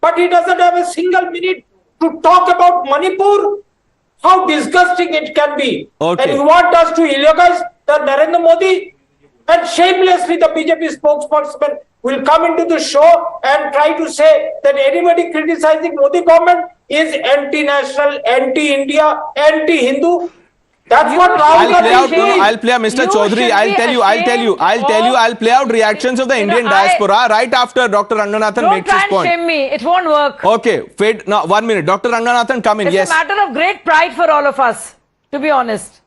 But he doesn't have a single minute to talk about Manipur. How disgusting it can be. Okay. And you want us to eulogize the Narendra Modi? And shamelessly the BJP spokesperson will come into the show and try to say that anybody criticizing Modi government is anti-national, anti-India, anti-Hindu. That's what Rahul Gandhi is. I'll play out, Mr. Chaudhary. I'll play out reactions of the Indian diaspora right after Dr. Ranganathan makes his point. Don't try and shame me. It won't work. Okay, wait. Now, 1 minute. Dr. Ranganathan, come in. It's a matter of great pride for all of us, to be honest.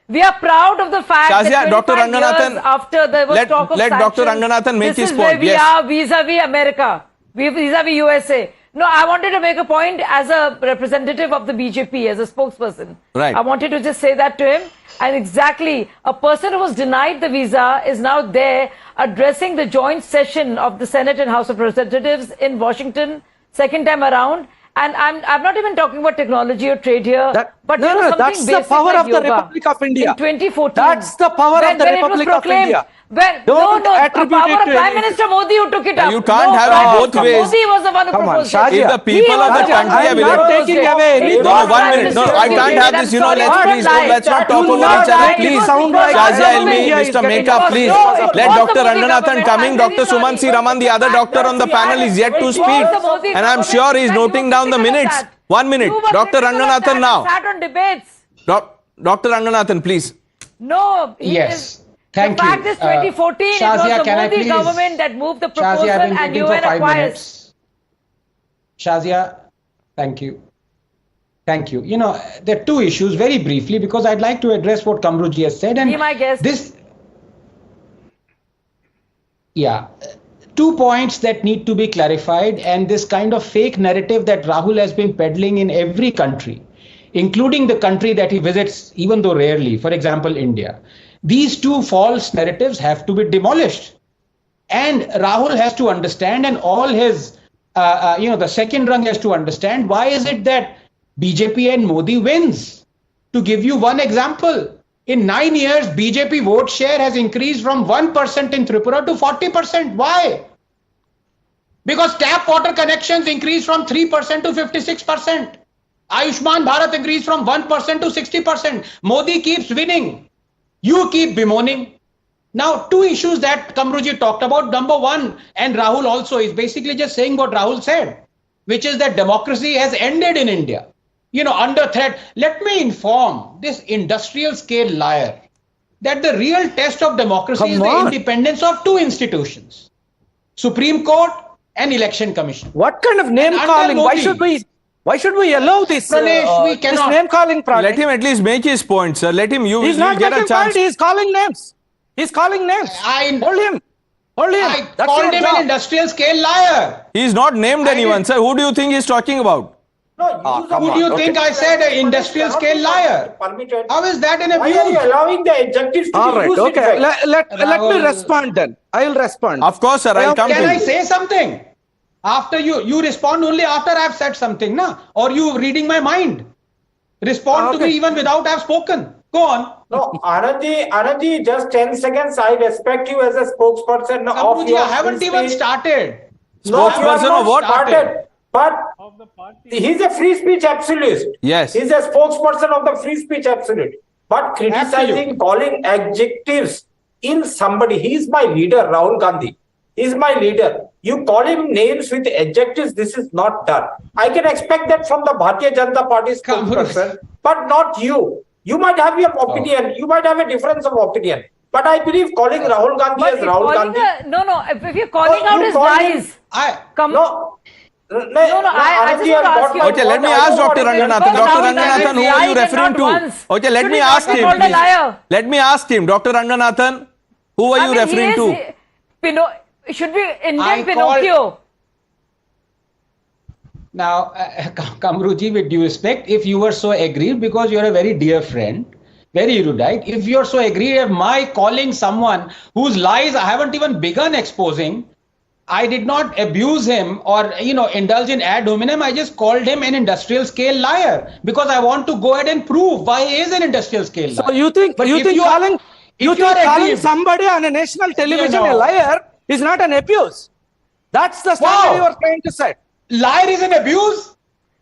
We are proud of the fact that 25 years after there was talk of sanctions, Dr. Ranganathan make his point. This is where we are vis-a-vis America, vis-a-vis USA. No, I wanted to make a point as a representative of the BJP, as a spokesperson. Right. I wanted to just say that to him. And exactly, a person who was denied the visa is now there addressing the joint session of the Senate and House of Representatives in Washington, second time around. And I'm not even talking about technology or trade here, but that's the power of the Republic of India. In 2014, that's the power of the Republic of India. The power of Prime Minister Modi who took it up. You can't have it both ways. Modi was the one who proposed it. If the people of the country have elected, no, 1 minute. No, I can't have this. Let's not talk over each other, please. Shazia Ilmi, Mr. Meka, please. Let Dr. Ranganathan coming. Dr. Suman C. Raman, the other doctor on the panel, is yet to speak, and I'm sure he's noting down the minutes. 1 minute. Dr. Ranganathan now. Sat on debates. Dr. Ranganathan, please. No. Yes. Thank you. The fact is 2014, Shazia, it was the Modi government that moved the proposal and UN acquires. Shazia, thank you. Thank you. You know, there are two issues very briefly because I'd like to address what Kamruji has said. And be my guest. Two points that need to be clarified, and this kind of fake narrative that Rahul has been peddling in every country, including the country that he visits, even though rarely, for example, India. These two false narratives have to be demolished. And Rahul has to understand, and all his, the second rung has to understand, why is it that BJP and Modi wins? To give you one example, In 9 years, BJP vote share has increased from 1% in Tripura to 40%. Why? Because tap water connections increased from 3% to 56%. Ayushman Bharat increased from 1% to 60%. Modi keeps winning. You keep bemoaning. Now, two issues that Kamruji talked about. Number one, and Rahul also, is basically just saying what Rahul said, which is that democracy has ended in India. Under threat. Let me inform this industrial scale liar that the real test of democracy is the independence of two institutions, Supreme Court and Election Commission. What kind of name calling? Why should we allow this? Pranesh, we cannot. This name calling. Let him at least make his point, sir. Let him. He's not get a chance. He's calling names. He's calling names. Hold him. I called him an industrial scale liar. He's not named anyone, sir. Who do you think he's talking about? Who do you think I said an industrial scale liar? How is that an abuse? Why are you allowing the adjectives to be used? Okay. Let me respond then. I will respond. Of course, sir. I'll come to you. Can I say something? After you respond only after I've said something, na? Or you reading my mind? Respond to me even without I've spoken. Go on. No, Anandji, just 10 seconds. I respect you as a spokesperson of your I haven't even started. Spokesperson of what? Started. But he's a free speech absolute. Yes. He's a spokesperson of the free speech absolute. But criticizing, calling adjectives in somebody, he's my leader, Rahul Gandhi. He's my leader. You call him names with adjectives, this is not done. I can expect that from the Bharatiya Janata Party spokesperson, but not you. You might have your opinion. You might have a difference of opinion. But I believe calling Rahul Gandhi as Rahul Gandhi. If you're calling out his lies. I just want to ask you. Okay, let me ask Dr. Ranganathan. Dr. Ranganathan, who are you referring to? Okay, let me ask him. Let me ask him. Dr. Ranganathan, who are you referring to? Should be Indian Pinocchio. Now, Kamruji, with due respect, if you were so aggrieved, because you're a very dear friend, very erudite, if you're so aggrieved at my calling someone whose lies I haven't even begun exposing, I did not abuse him or, indulge in ad hominem. I just called him an industrial scale liar because I want to go ahead and prove why he is an industrial scale liar. So you think calling somebody on a national television a liar is not an abuse? That's the standard you are trying to set. Liar is an abuse?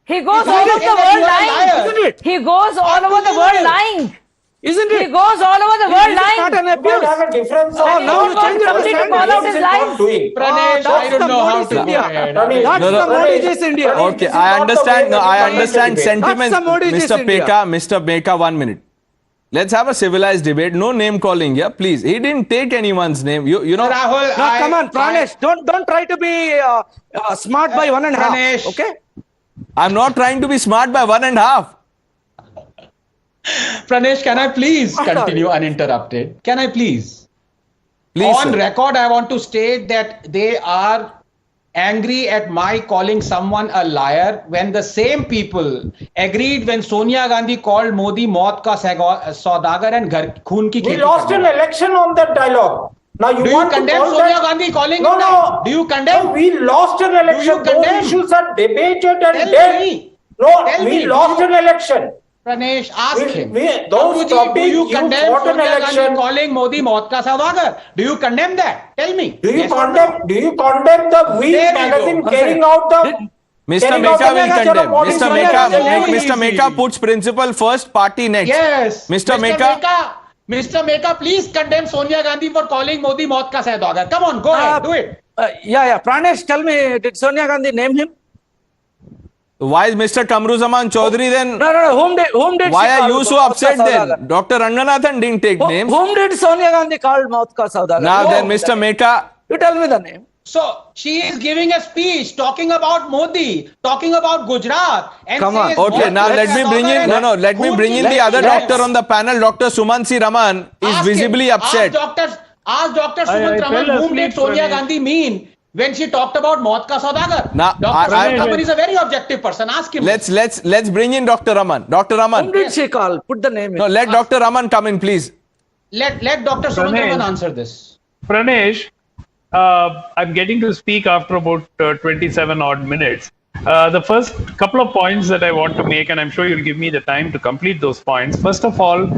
He goes all over the world lying. Isn't it? He goes all over the world lying. Isn't it? He goes all over the world lying. Not an abuse. have a difference of now you change somebody to call out his lies. Pranesh, I don't know how to That's the Modi's India. Okay, I understand. No, I understand sentiments. Mr. Peka, 1 minute. Let's have a civilized debate. No name calling here, please. He didn't take anyone's name. You know. Rahul, come on, Pranesh. Don't try to be smart by 1.5. Okay. I'm not trying to be smart by 1.5. Pranesh, can I please continue uninterrupted? Can I please? Please, on sir. record, I want to state that they are angry at my calling someone a liar when the same people agreed when Sonia Gandhi called Modi maut ka saudagar and khoon ki kheti. We lost an election on that dialogue. Now Do you condemn Sonia Gandhi calling him that? Do you condemn? No, we lost an election. Those issues are debated and dead. We lost an election. Pranesh, ask him. Do you condemn Sonia Gandhi calling Modi maut ka saudagar? Do you condemn that? Tell me. Do you condemn the Week magazine carrying out the... Mr. Meka will condemn. Mr. Meka puts principle first, party next. Yes. Mr. Meka, please condemn Sonia Gandhi for calling Modi maut ka saudagar. Come on, go ahead, do it. Pranesh, tell me, did Sonia Gandhi name him? Why is Mr. Kamruzaman Chaudhary then? No. Whom did why she are you so upset then? Dr. Ranganathan didn't take names. Whom did Sonia Gandhi call maut ka saudagar? Now then, Mr. Meka. You tell me the name. So she is giving a speech talking about Modi, talking about Gujarat, and come on. Okay, now let me bring in. Let me bring in the other doctor on the panel. Dr. Sumansi Raman is visibly upset. Ask Dr. Sumant Raman whom did Sonia Gandhi mean when she talked about maut ka saudagar. Now, Dr. Sumant Raman is a very objective person. Ask him. Let's bring in Dr. Raman. Dr. Raman. Whom did she call? Put the name in. No, let Dr. Raman come in, please. Let Dr. Sumant Raman answer this. Pranesh, I'm getting to speak after about 27 odd minutes. The first couple of points that I want to make, and I'm sure you'll give me the time to complete those points. First of all,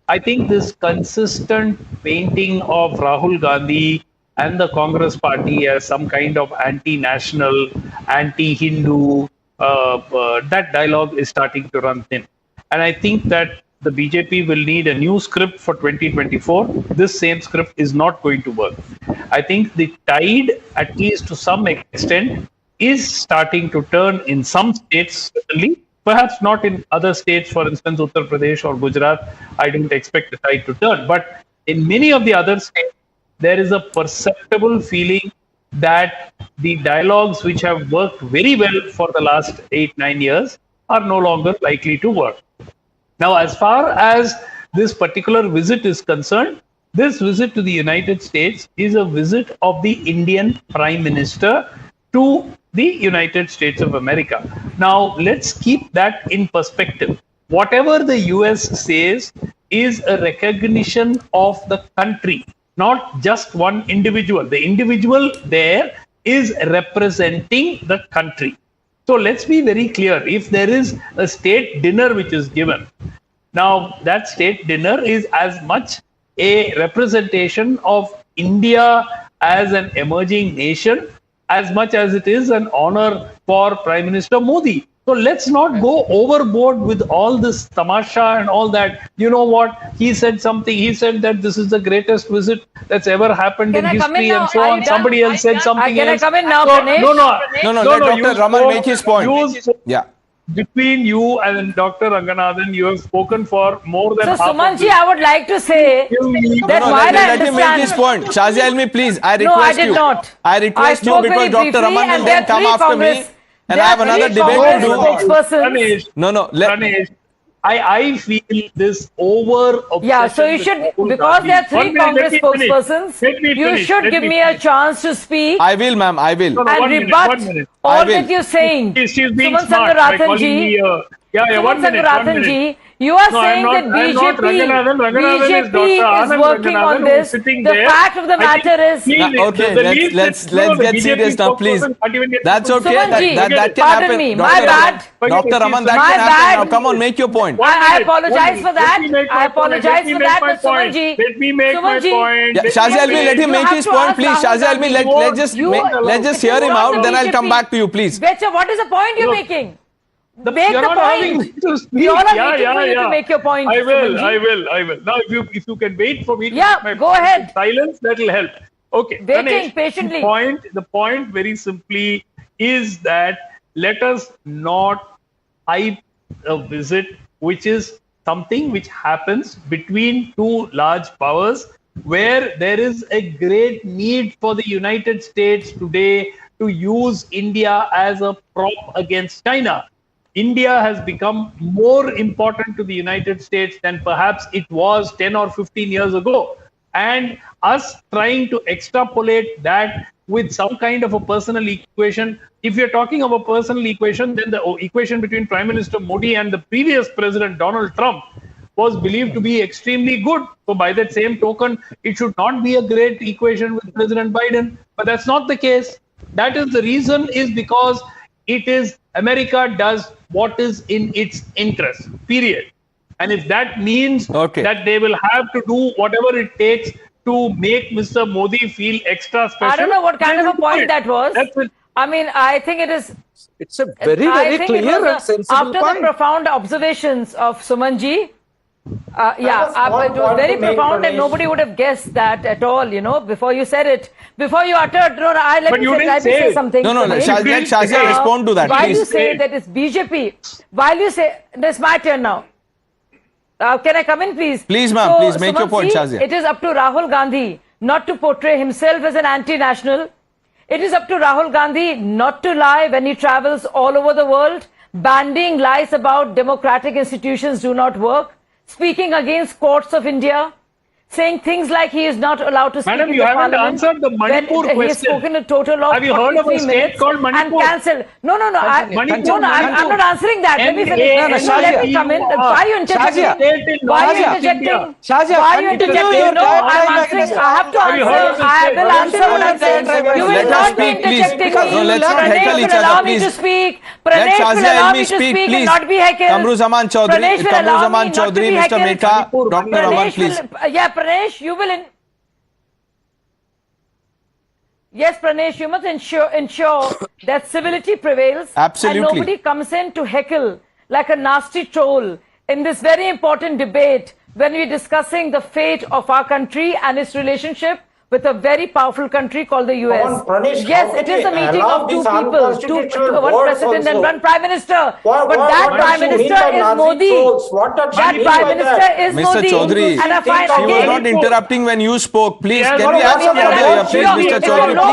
I think this consistent painting of Rahul Gandhi and the Congress party as some kind of anti-national, anti-Hindu, that dialogue is starting to run thin. And I think that the BJP will need a new script for 2024. This same script is not going to work. I think the tide, at least to some extent, is starting to turn in some states, certainly. Perhaps not in other states, for instance, Uttar Pradesh or Gujarat. I don't expect the tide to turn. But in many of the other states, there is a perceptible feeling that the dialogues which have worked very well for the last 8-9 years are no longer likely to work. Now, as far as this particular visit is concerned, this visit to the United States is a visit of the Indian Prime Minister to the United States of America. Now, let's keep that in perspective. Whatever the US says is a recognition of the country, not just one individual. The individual there is representing the country. So let's be very clear. If there is a state dinner which is given, now that state dinner is as much a representation of India as an emerging nation as much as it is an honor for Prime Minister Modi. So let's not go overboard with all this tamasha and all that. You know what? He said something. He said that this is the greatest visit that's ever happened in history and so on. Somebody else said something else. Can I come in now, No, let Dr. Raman make his point. Yeah. Between you and Dr. Ranganathan, you have spoken for more than half. So, Sumanji, I would like to say that let him make his point. Shazia Almi, please, I request you. No, I did not. I request you because Dr. Raman will then come after me and I have another debate to do. No, Ranesh, I feel this over obsession. Yeah, so you should, because there are 3 Congress spokespersons, you should give me a chance to speak. I will, ma'am, I will. And rebut all that you're saying. Suman Sangarathan-ji, you are saying that BJP is working on this. The fact of the matter is... Okay, let's get serious now, please. That's okay. That can happen. Pardon me, my bad. Dr. Raman, that can happen now. Come on, make your point. I apologize for that. I apologize for that, but Sumanji... Let me make my point. Shazia Almi, let him make his point, please. Shazia Almi, let's just hear him out, then I'll come back to you, please. Betcha, what is the point you're making? Make you're the point. You all are waiting for you to make your point. I will. Now, if you can wait for me to make my go ahead. Silence, that will help. Okay. Waiting patiently. The point very simply is that let us not hype a visit, which is something which happens between 2 large powers, where there is a great need for the United States today to use India as a prop against China. India has become more important to the United States than perhaps it was 10 or 15 years ago. And us trying to extrapolate that with some kind of a personal equation, if you're talking of a personal equation, then the equation between Prime Minister Modi and the previous President Donald Trump was believed to be extremely good. So by that same token, it should not be a great equation with President Biden. But that's not the case. That is the reason is because it is America does what is in its interest, period. And if that means that they will have to do whatever it takes to make Mr. Modi feel extra special. I don't know what kind of a point that was. I mean, I think it is... It's a very clear and sensible after point. The profound observations of Sumanji, it was very profound and nobody would have guessed that at all, you know, before you said it. Before you uttered, let me say something. Let Shazia respond to that, While please. you say that it's BJP, while you say, it's my turn now. Can I come in, please? Please, ma'am, please make your point, Shazia. It is up to Rahul Gandhi not to portray himself as an anti-national. It is up to Rahul Gandhi not to lie when he travels all over the world, bandying lies about democratic institutions do not work, speaking against courts of India, saying things like he is not allowed to speak Madam, in you the haven't parliament answered the Manipur when question. He has spoken a total of Have you heard of a 43 state minutes called Manipur? and cancelled. No, I'm not answering that. Let me finish. Let me come in. Why are you interjecting? Why are you interjecting? Why are you interjecting? No, I'm answering. I have to answer. I will answer what I'm saying. You will not be interjecting me. No, let's not heckle each Pranesh will other, allow me please. to speak. Let Pranesh will Shazia allow Ilmi me to speak, speak and please. not be heckled. Kamruzaman Chaudhary, Pranesh will allow me not to be Mr. heckled. Meka, Dr. Raman, please. Yeah, Pranesh, you will. Yes, Pranesh, you must ensure that civility prevails. Absolutely. And nobody comes in to heckle like a nasty troll in this very important debate when we're discussing the fate of our country and its relationship with a very powerful country called the U.S. Pranesh, Yes, it is a meeting of two people, one president and one prime minister. But that prime minister is Modi. That prime minister is Mr. Modi. Chaudhary, And I find she was again, not interrupting when you spoke. Please, Yes, can we have some order here, please, Mr. Chaudhary, no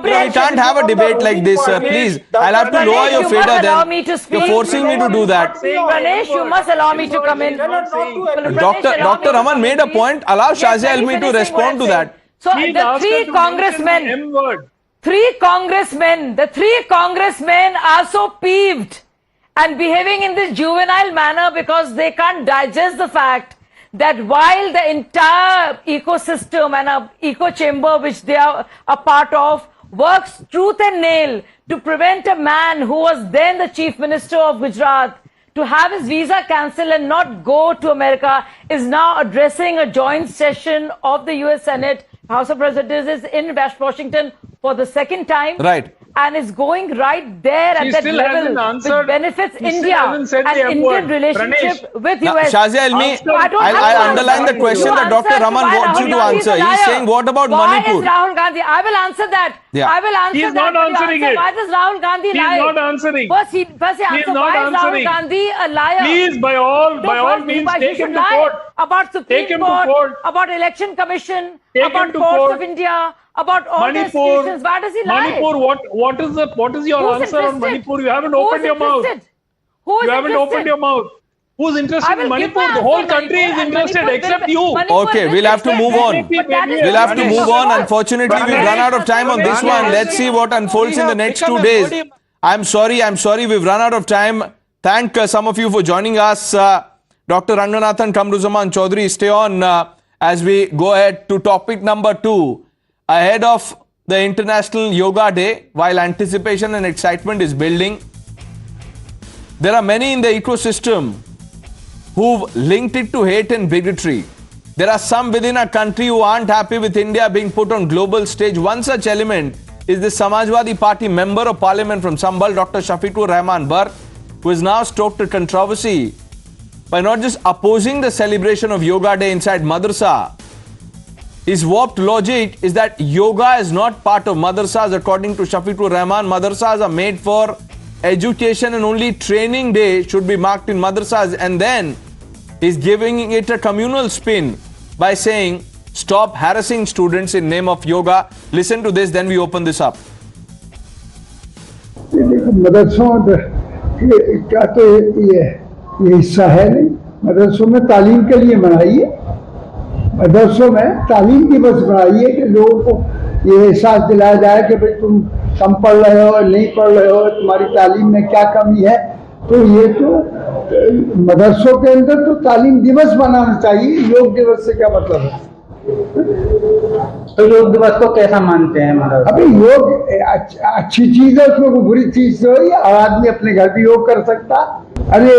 please? We can't have a debate like this, please. I'll have to lower your fader then. You're forcing me to do that. Pranesh, you must allow me to come in. Dr. Raman made a point. Allow Shazia Ilmi to respond to that. So the three congressmen are so peeved and behaving in this juvenile manner because they can't digest the fact that while the entire ecosystem and a eco chamber which they are a part of works tooth and nail to prevent a man who was then the chief minister of Gujarat to have his visa cancelled and not go to America, is now addressing a joint session of the U.S. Senate, House of Representatives in Washington for the second time. Right. And is going right there at that level which benefits India and Indian relationship with US. Shazia Ilmi, I underline the question that Dr. Raman wants you to answer. He's saying, what about Manipur? Why is Rahul Gandhi? I will answer that. Yeah. I will answer He's that. not answering it. Why does Rahul Gandhi lie? He's not answering. First he answer why is Rahul Gandhi a liar? Please, by all means, take him to court. About Supreme Court, about Election Commission, about Courts of India, about all the institutions. Why does he lie? Manipur, what is your answer on Manipur? You haven't opened your mouth. You haven't opened your mouth. Who's interested in Manipur? The whole country is interested except you. Okay, we'll have to move on. We'll have to move on. Unfortunately, we've run out of time on this one. Let's see what unfolds in the next 2 days. I'm sorry, we've run out of time. Thank some of you for joining us. Dr. Ranganathan Kamruzaman Chaudhary, stay on as we go ahead to topic number 2. Ahead of the International Yoga Day, while anticipation and excitement is building, there are many in the ecosystem who've linked it to hate and bigotry. There are some within our country who aren't happy with India being put on global stage. One such element is the Samajwadi Party member of parliament from Sambhal, Dr. Shafiqur Rahman Barq, who has now stoked a controversy by not just opposing the celebration of Yoga Day inside madrasa. His warped logic is that yoga is not part of madrasas. According to Shafiqur Rahman, madrasas are made for education and only training day should be marked in madrasas. And then he's giving it a communal spin by saying, stop harassing students in name of yoga. Listen to this, then we open this up. मदरसों का तो ये हिस्सा है नहीं, मदरसों में तालीम के लिए बनाइए, मदरसों में तालीम की बस बनाइए कि लोगों को ये एहसास दिलाया जाए कि भाई तुम कम पढ़ रहे हो नहीं पढ़ रहे हो, तुम्हारी तालीम में क्या कमी है। तो ये तो मदरसों के अंदर तो तालीम दिवस बनाना चाहिए। योग दिवस से क्या मतलब है? तो योग दिवस को कैसा मानते हैं? मतलब अभी योग अच्छी चीज है, उसमें कोई बुरी चीज तो है। आदमी अपने घर भी योग कर सकता। अरे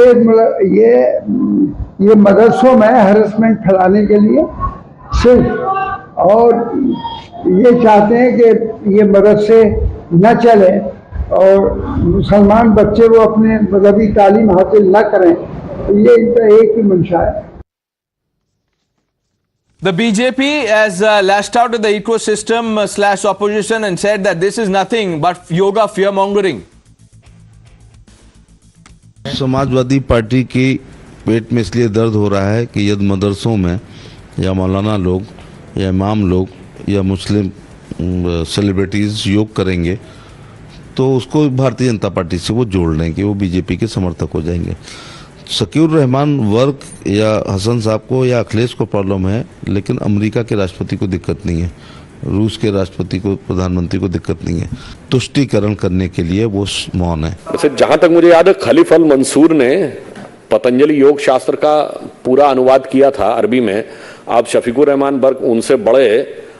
ये मदरसों में हैरेसमेंट फैलाने के लिए सिर्फ, और ये चाहते हैं कि ये मदरसे न चले और मुसलमान बच्चे वो अपने मजहबी तालीम हासिल न करें, तो ये इनका एक ही मंशा है। The BJP has lashed out at the ecosystem / opposition and said that this is nothing but yoga fear-mongering. Samajwadi party की पेट में इसलिए दर्द हो रहा है कि यदि मदरसों में या मौलाना लोग या इमाम लोग या मुस्लिम सेलिब्रिटीज़ योग करेंगे तो उसको भारतीय जनता पार्टी से वो जोड़ लेंगे, वो बीजेपी के समर्थक हो जाएंगे। शकील रहमान वर्क या हसन साहब को या अखिलेश को प्रॉब्लम है, लेकिन अमेरिका के राष्ट्रपति को दिक्कत नहीं है, रूस के राष्ट्रपति को, प्रधानमंत्री को दिक्कत नहीं है। तुष्टीकरण करने के लिए वो मौन है। वैसे जहां तक मुझे याद है, खलीफ अल मंसूर ने पतंजलि योग शास्त्र का पूरा अनुवाद किया था अरबी में। आप शफीकुर रहमान बर्क उनसे बड़े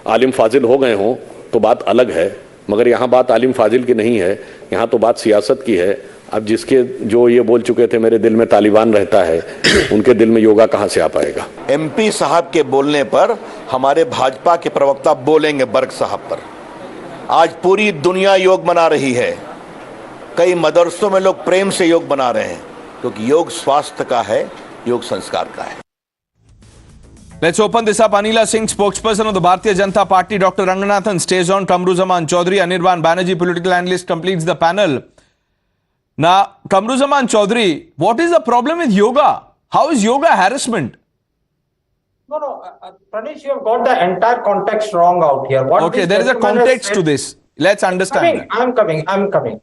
आलिम फाजिल हो गए हों तो बात अलग है, मगर यहाँ बात आलिम फाजिल की नहीं है, यहाँ तो बात सियासत की है। अब जिसके जो ये बोल चुके थे मेरे दिल में तालिबान रहता है, उनके दिल में योगा कहाँ से आ पाएगा। एमपी साहब के बोलने पर हमारे भाजपा के प्रवक्ता बोलेंगे बर्क साहब पर। आज पूरी दुनिया योग मना रही है, कई मदरसों में लोग प्रेम से योग मना रहे हैं, क्योंकि योग स्वास्थ्य का है, योग संस्कार का है। Let's open this up. Anila Singh, spokesperson of the Bharatiya Janata Party. Dr. Ranganathan stays on. Kamruzaman Chaudhary, Anirban Banerjee, political analyst, completes the panel. Now, Kamruzaman Chaudhary, what is the problem with yoga? How is yoga harassment? No, Pranesh, you have got the entire context wrong out here. Okay, there is a context to this. Let's understand. I'm coming.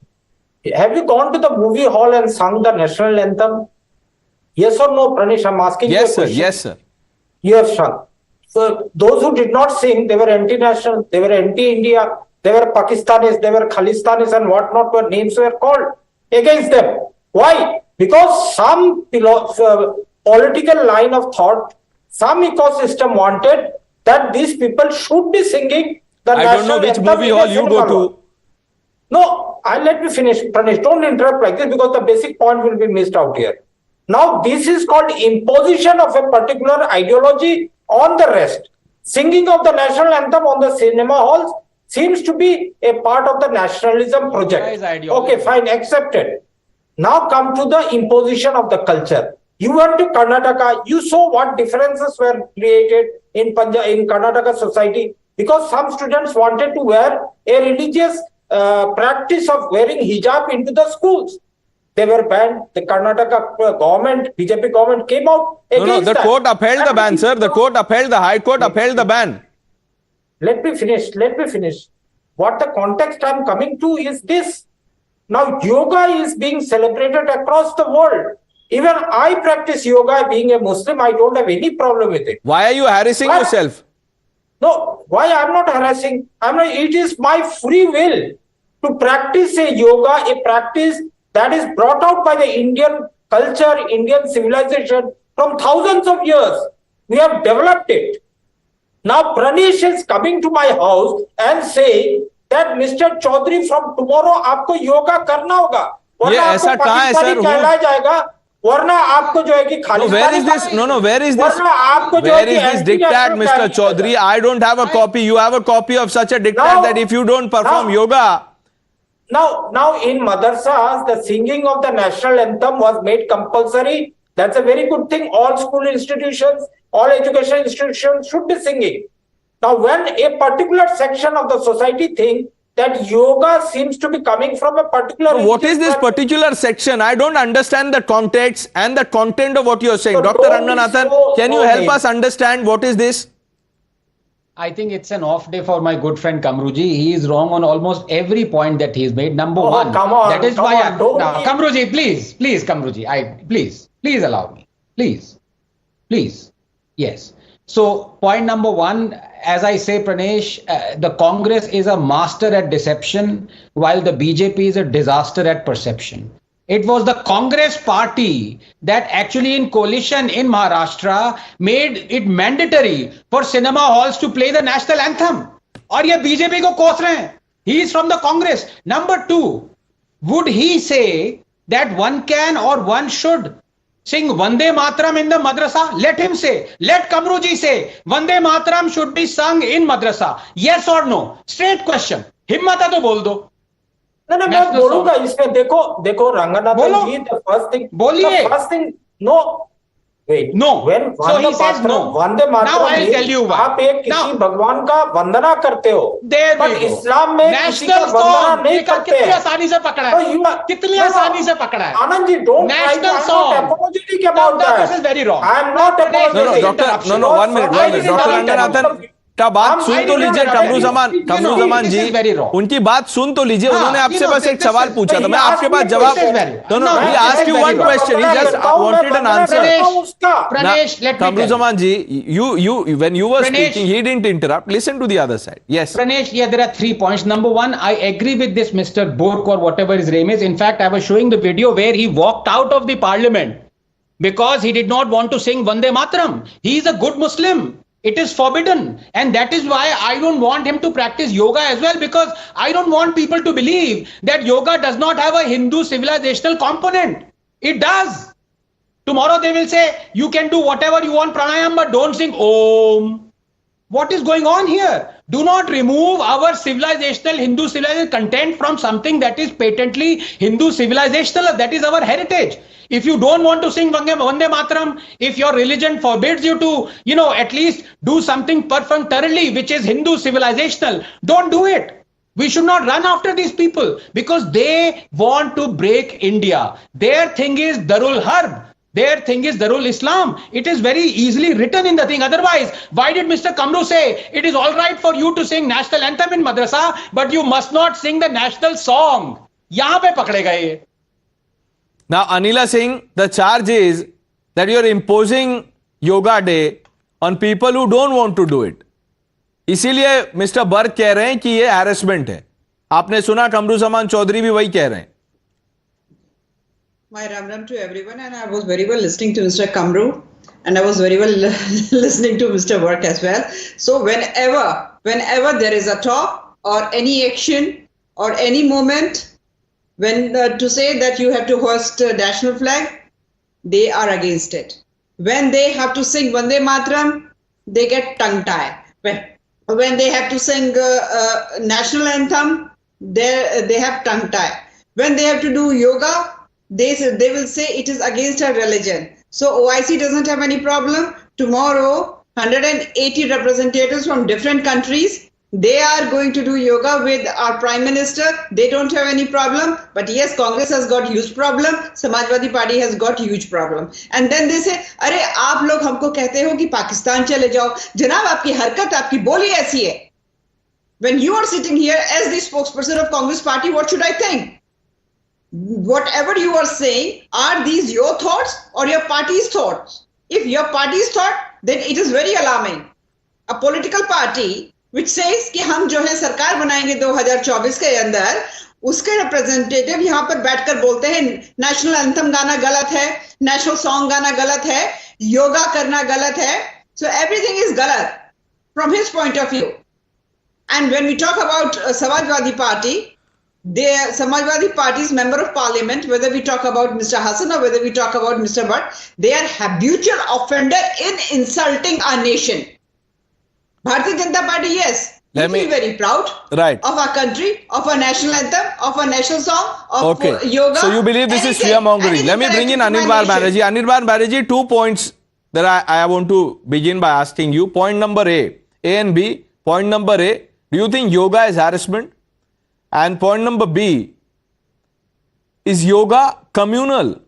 Have you gone to the movie hall and sung the national anthem? Yes or no, Pranesh? I'm asking you a question. Yes, sir. You have sung. So those who did not sing, they were anti-national, they were anti-India, they were Pakistanis, they were Khalistanis and whatnot were names were called against them. Why? Because some political line of thought, some ecosystem wanted that these people should be singing the national anthem. I don't know which movie hall you go to. No, let me finish, Pranesh. Don't interrupt like this because the basic point will be missed out here. Now, this is called imposition of a particular ideology on the rest. Singing of the national anthem on the cinema halls seems to be a part of the nationalism project. Okay, fine, accepted. Now come to the imposition of the culture. You went to Karnataka, you saw what differences were created in Karnataka society because some students wanted to wear a religious practice of wearing hijab into the schools. They were banned. The Karnataka government, BJP government came out against the court upheld the ban, sir. The court upheld, the High Court upheld the ban. Let me finish. What the context I'm coming to is this. Now, yoga is being celebrated across the world. Even I practice yoga being a Muslim. I don't have any problem with it. Why are you harassing yourself? No, why I'm not harassing? It is my free will to practice a yoga, a practice that is brought out by the Indian culture, Indian civilization from thousands of years. We have developed it. Now Pranesh is coming to my house and saying that Mr. Chaudhary from tomorrow आपको योगा करना होगा वरना आपको पाकिस्तानी कहलाया जाएगा वरना आपको जो है कि खाली where is this diktat, Mr. Chaudhary? I don't have a copy. You have a copy of such a diktat that if you don't perform yoga. Now in madrasas, the singing of the national anthem was made compulsory. That's a very good thing. All school institutions, all education institutions should be singing. Now, when a particular section of the society think that yoga seems to be coming from a particular... What is this particular section? I don't understand the context and the content of what you are saying. So Dr. Ranganathan, can you help us understand what is this? I think it's an off day for my good friend Kamruji. He is wrong on almost every point that he's made. Number one, come on, that is why Kamruji, please, Kamruji, please allow me. Please. Yes. So point number one, as I say, Pranesh, the Congress is a master at deception, while the BJP is a disaster at perception. It was the Congress party that actually in coalition in Maharashtra made it mandatory for cinema halls to play the national anthem. और ये BJP को कोस रहे हैं. He is from the Congress. Number two, would he say that one can or one should sing Vande Mataram in the madrasa? Let him say. Let Kamruji say Vande Mataram should be sung in madrasa. Yes or no? Straight question. हिम्मत है तो बोल दो. No, मैं बोलूंगा इसमें देखो रंगनाथन जी, the first thing, no, wait, no. When so he says no. Vande Mataram, now I'll tell you why. आप एक किसी भगवान का वंदना करते हो, but इस्लाम में किसी का वंदना नहीं करते हैं. कितनी आसानी से पकड़ा है, कितनी आसानी से पकड़ा है. Anand ji, don't national song. Apologetic about that. This is very wrong. I am not apologetic. No, one minute. Dr. Ranganathan, का बात सुन तो लीजिए कमरुज़मान जी, उनकी बात सुन तो लीजिए। उन्होंने आपसे बस एक सवाल पूछा था, मैं आपके पास जवाब he asked you one question, he just wanted an answer. Kamaruzaman ji, you when you were speaking, he didn't interrupt. Listen to the other side. Yes, Pranesh, yeah, there are 3 points. Number one, I agree with this Mr. Bork or whatever his name is. In fact, I was showing the video where he walked out of the parliament because he did not want to sing Vande Mataram. He is a good Muslim. It is forbidden, and that is why I don't want him to practice yoga as well, because I don't want people to believe that yoga does not have a Hindu civilizational component. It does. Tomorrow they will say you can do whatever you want pranayam, but don't sing Om. What is going on here? Do not remove our civilizational Hindu civilization content from something that is patently Hindu civilizational. That is our heritage. If you don't want to sing Vande Mataram, if your religion forbids you to, at least do something perfunctorily, which is Hindu civilizational, don't do it. We should not run after these people because they want to break India. Their thing is Darul Harb. Their thing is Darul Islam. It is very easily written in the thing. Otherwise, why did Mr. Kamru say it is all right for you to sing national anthem in madrasa, but you must not sing the national song? Yahan pe pakde gaye. Now, Anila Singh, the charge is that you are imposing yoga day on people who don't want to do it. इसीलिए mister Barq कह रहे हैं कि ये harassment है. आपने सुना कमरुज़मान चौधरी भी वही कह रहे हैं. My ram to everyone, and I was very well listening to Mr. Kamru, and I was very well listening to Mr. Burke as well. So whenever there is a talk or any action or any moment, when to say that you have to hoist a national flag, they are against it. When they have to sing Vande Mataram, they get tongue-tied. When they have to sing national anthem, they have tongue-tied. When they have to do yoga, they will say it is against our religion. So OIC doesn't have any problem. Tomorrow, 180 representatives from different countries, they are going to do yoga with our Prime Minister. They don't have any problem. But yes, Congress has got huge problem. Samajwadi Party has got huge problem. And then they say, अरे आप लोग हमको कहते हो कि पाकिस्तान चले जाओ. जनाब आपकी हरकत, आपकी बोली ऐसी है. When you are sitting here as the spokesperson of Congress Party, what should I think? Whatever you are saying, are these your thoughts or your party's thoughts? If your party's thought, then it is very alarming. A political party which says कि हम जो है सरकार बनाएंगे 2024 के अंदर, उसके representative यहाँ पर बैठकर बोलते हैं नेशनल एंथम गाना गलत है, नेशनल सॉन्ग गाना गलत है, योगा करना गलत है. So everything is गलत from his point of view. And when we talk about Samajwadi Party, Samajwadi Party's member of parliament, whether we talk about Mr. Hassan or whether we talk about Mr. Bhatt, they are habitual offender in insulting our nation. Bharatiya Janata Party, yes, we feel very proud of our country, of our national anthem, of our national song, of yoga. So you believe this is fear-mongering. Let me bring in Anirban Banerjee. Anirban Banerjee, 2 points that I want to begin by asking you. Point number A and B. Point number A, do you think yoga is harassment? And point number B, is yoga communal?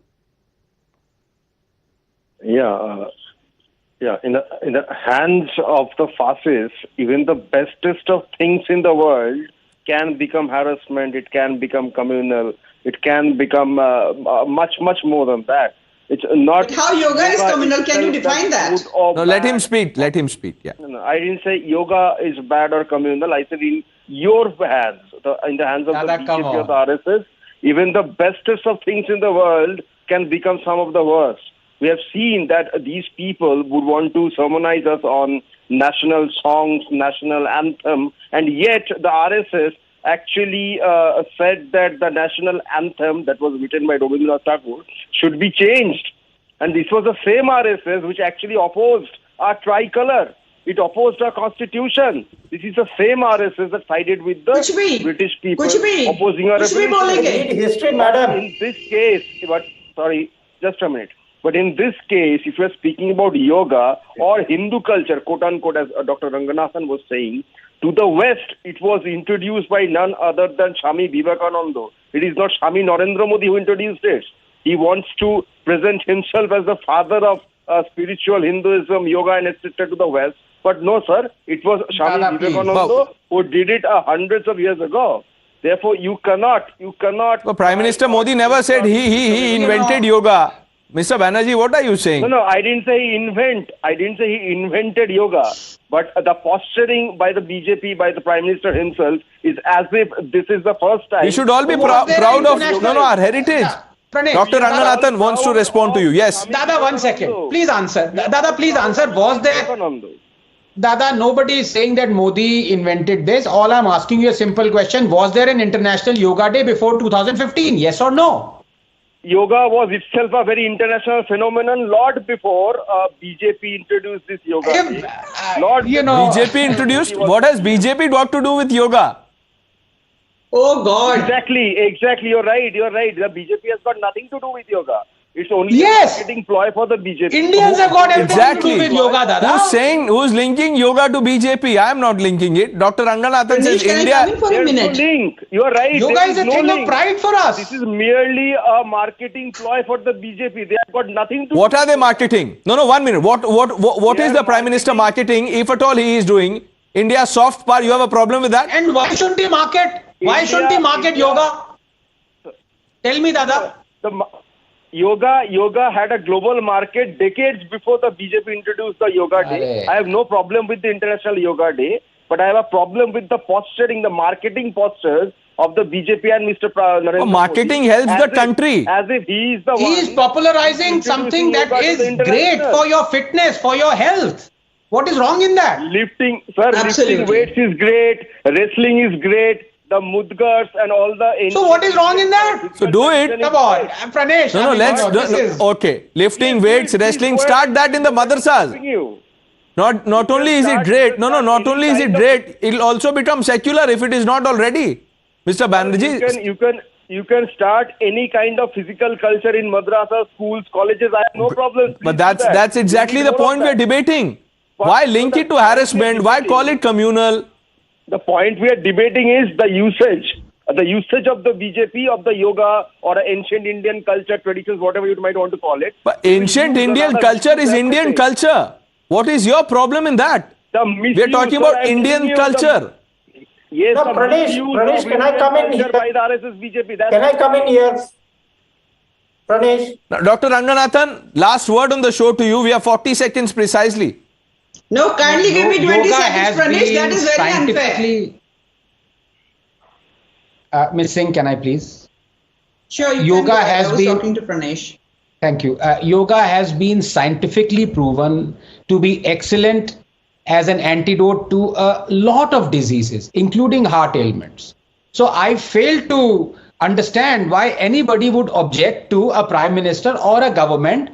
Yeah, in the hands of the fascists, even the bestest of things in the world can become harassment, it can become communal, it can become much more than that. It's not. But how yoga is communal? Can you define that? No, let him speak. Let him speak. Yeah. No, I didn't say yoga is bad or communal. I said in your hands, in the hands of the BJP or the RSS, even the bestest of things in the world can become some of the worst. We have seen that these people would want to sermonize us on national songs, national anthem, and yet the RSS actually said that the national anthem that was written by Rabindranath Tagore should be changed. And this was the same RSS which actually opposed our tricolor. It opposed our constitution. This is the same RSS that sided with the British people opposing our history, madam. In this case, just a minute. But in this case, if you are speaking about yoga or Hindu culture, quote unquote, as Dr. Ranganathan was saying, to the West, it was introduced by none other than Swami Vivekananda. It is not Swami Narendra Modi who introduced it. He wants to present himself as the father of spiritual Hinduism, yoga, and etc. to the West. But no, sir, it was Swami Vivekananda who did it hundreds of years ago. Therefore, you cannot. But Prime Minister Modi never said he invented yoga. Mr. Banerjee, what are you saying? No, I didn't say he invented yoga. But the posturing by the BJP, by the Prime Minister himself, is as if this is the first time. We should all be proud of our heritage. Pranesh, Dr. Ranganathan wants to respond to you. Yes. Dada, 1 second. Please answer. Dada, please answer. Was there... Dada, nobody is saying that Modi invented this. All I'm asking you a simple question. Was there an International Yoga Day before 2015? Yes or no? Yoga was itself a very international phenomenon. Lot before BJP introduced this yoga. BJP introduced? What has BJP got to do with yoga? Oh God! Exactly. You're right. The BJP has got nothing to do with yoga. It's only a marketing ploy for the BJP. Indians have got everything to do with yoga, Dada. Who's linking yoga to BJP? I am not linking it. Dr. Ranganathan says India. There's no link. You're right. Yoga is a thing of pride for us. This is merely a marketing ploy for the BJP. They have got nothing to do. What are they marketing? No, 1 minute. What is the Prime Minister marketing, if at all he is doing? India's soft power, you have a problem with that? And why shouldn't he market? Why shouldn't he market yoga? Tell me, Dada. Yoga had a global market decades before the BJP introduced the Yoga Day. I have no problem with the International Yoga Day, but I have a problem with the posturing, the marketing postures of the BJP and Mr. Narendra Modi. Marketing helps the country. As if he is the one. He is popularizing something that is great for your fitness, for your health. What is wrong in that? Lifting weights is great. Wrestling is great. The mudgars and all the... So what is wrong in that? So do it. Come on, Pranesh. Okay. Lifting weights, wrestling, start that in the madrasas. Not only is it great, not only is it great, it will also become secular if it is not already. Mr. Banerjee. You can start any kind of physical culture in madrasas, schools, colleges. I have no problem. But that's exactly the point we are debating. Why link it to harassment? Why call it communal? The point we are debating is the usage of the BJP, of the yoga or ancient Indian culture, traditions, whatever you might want to call it. But ancient Indian culture is Indian culture. What is your problem in that? We are talking about Indian culture. Yes, no, Pranesh, can I come in here? By the RSS BJP. Can I come in here? Pranesh. Now, Dr. Ranganathan, last word on the show to you. We have 40 seconds precisely. No, kindly give me 20 seconds, Pranesh. That is very unfair. Ms. Singh, can I please? Sure, I was talking to Pranesh. Thank you. Yoga has been scientifically proven to be excellent as an antidote to a lot of diseases, including heart ailments. So I fail to understand why anybody would object to a prime minister or a government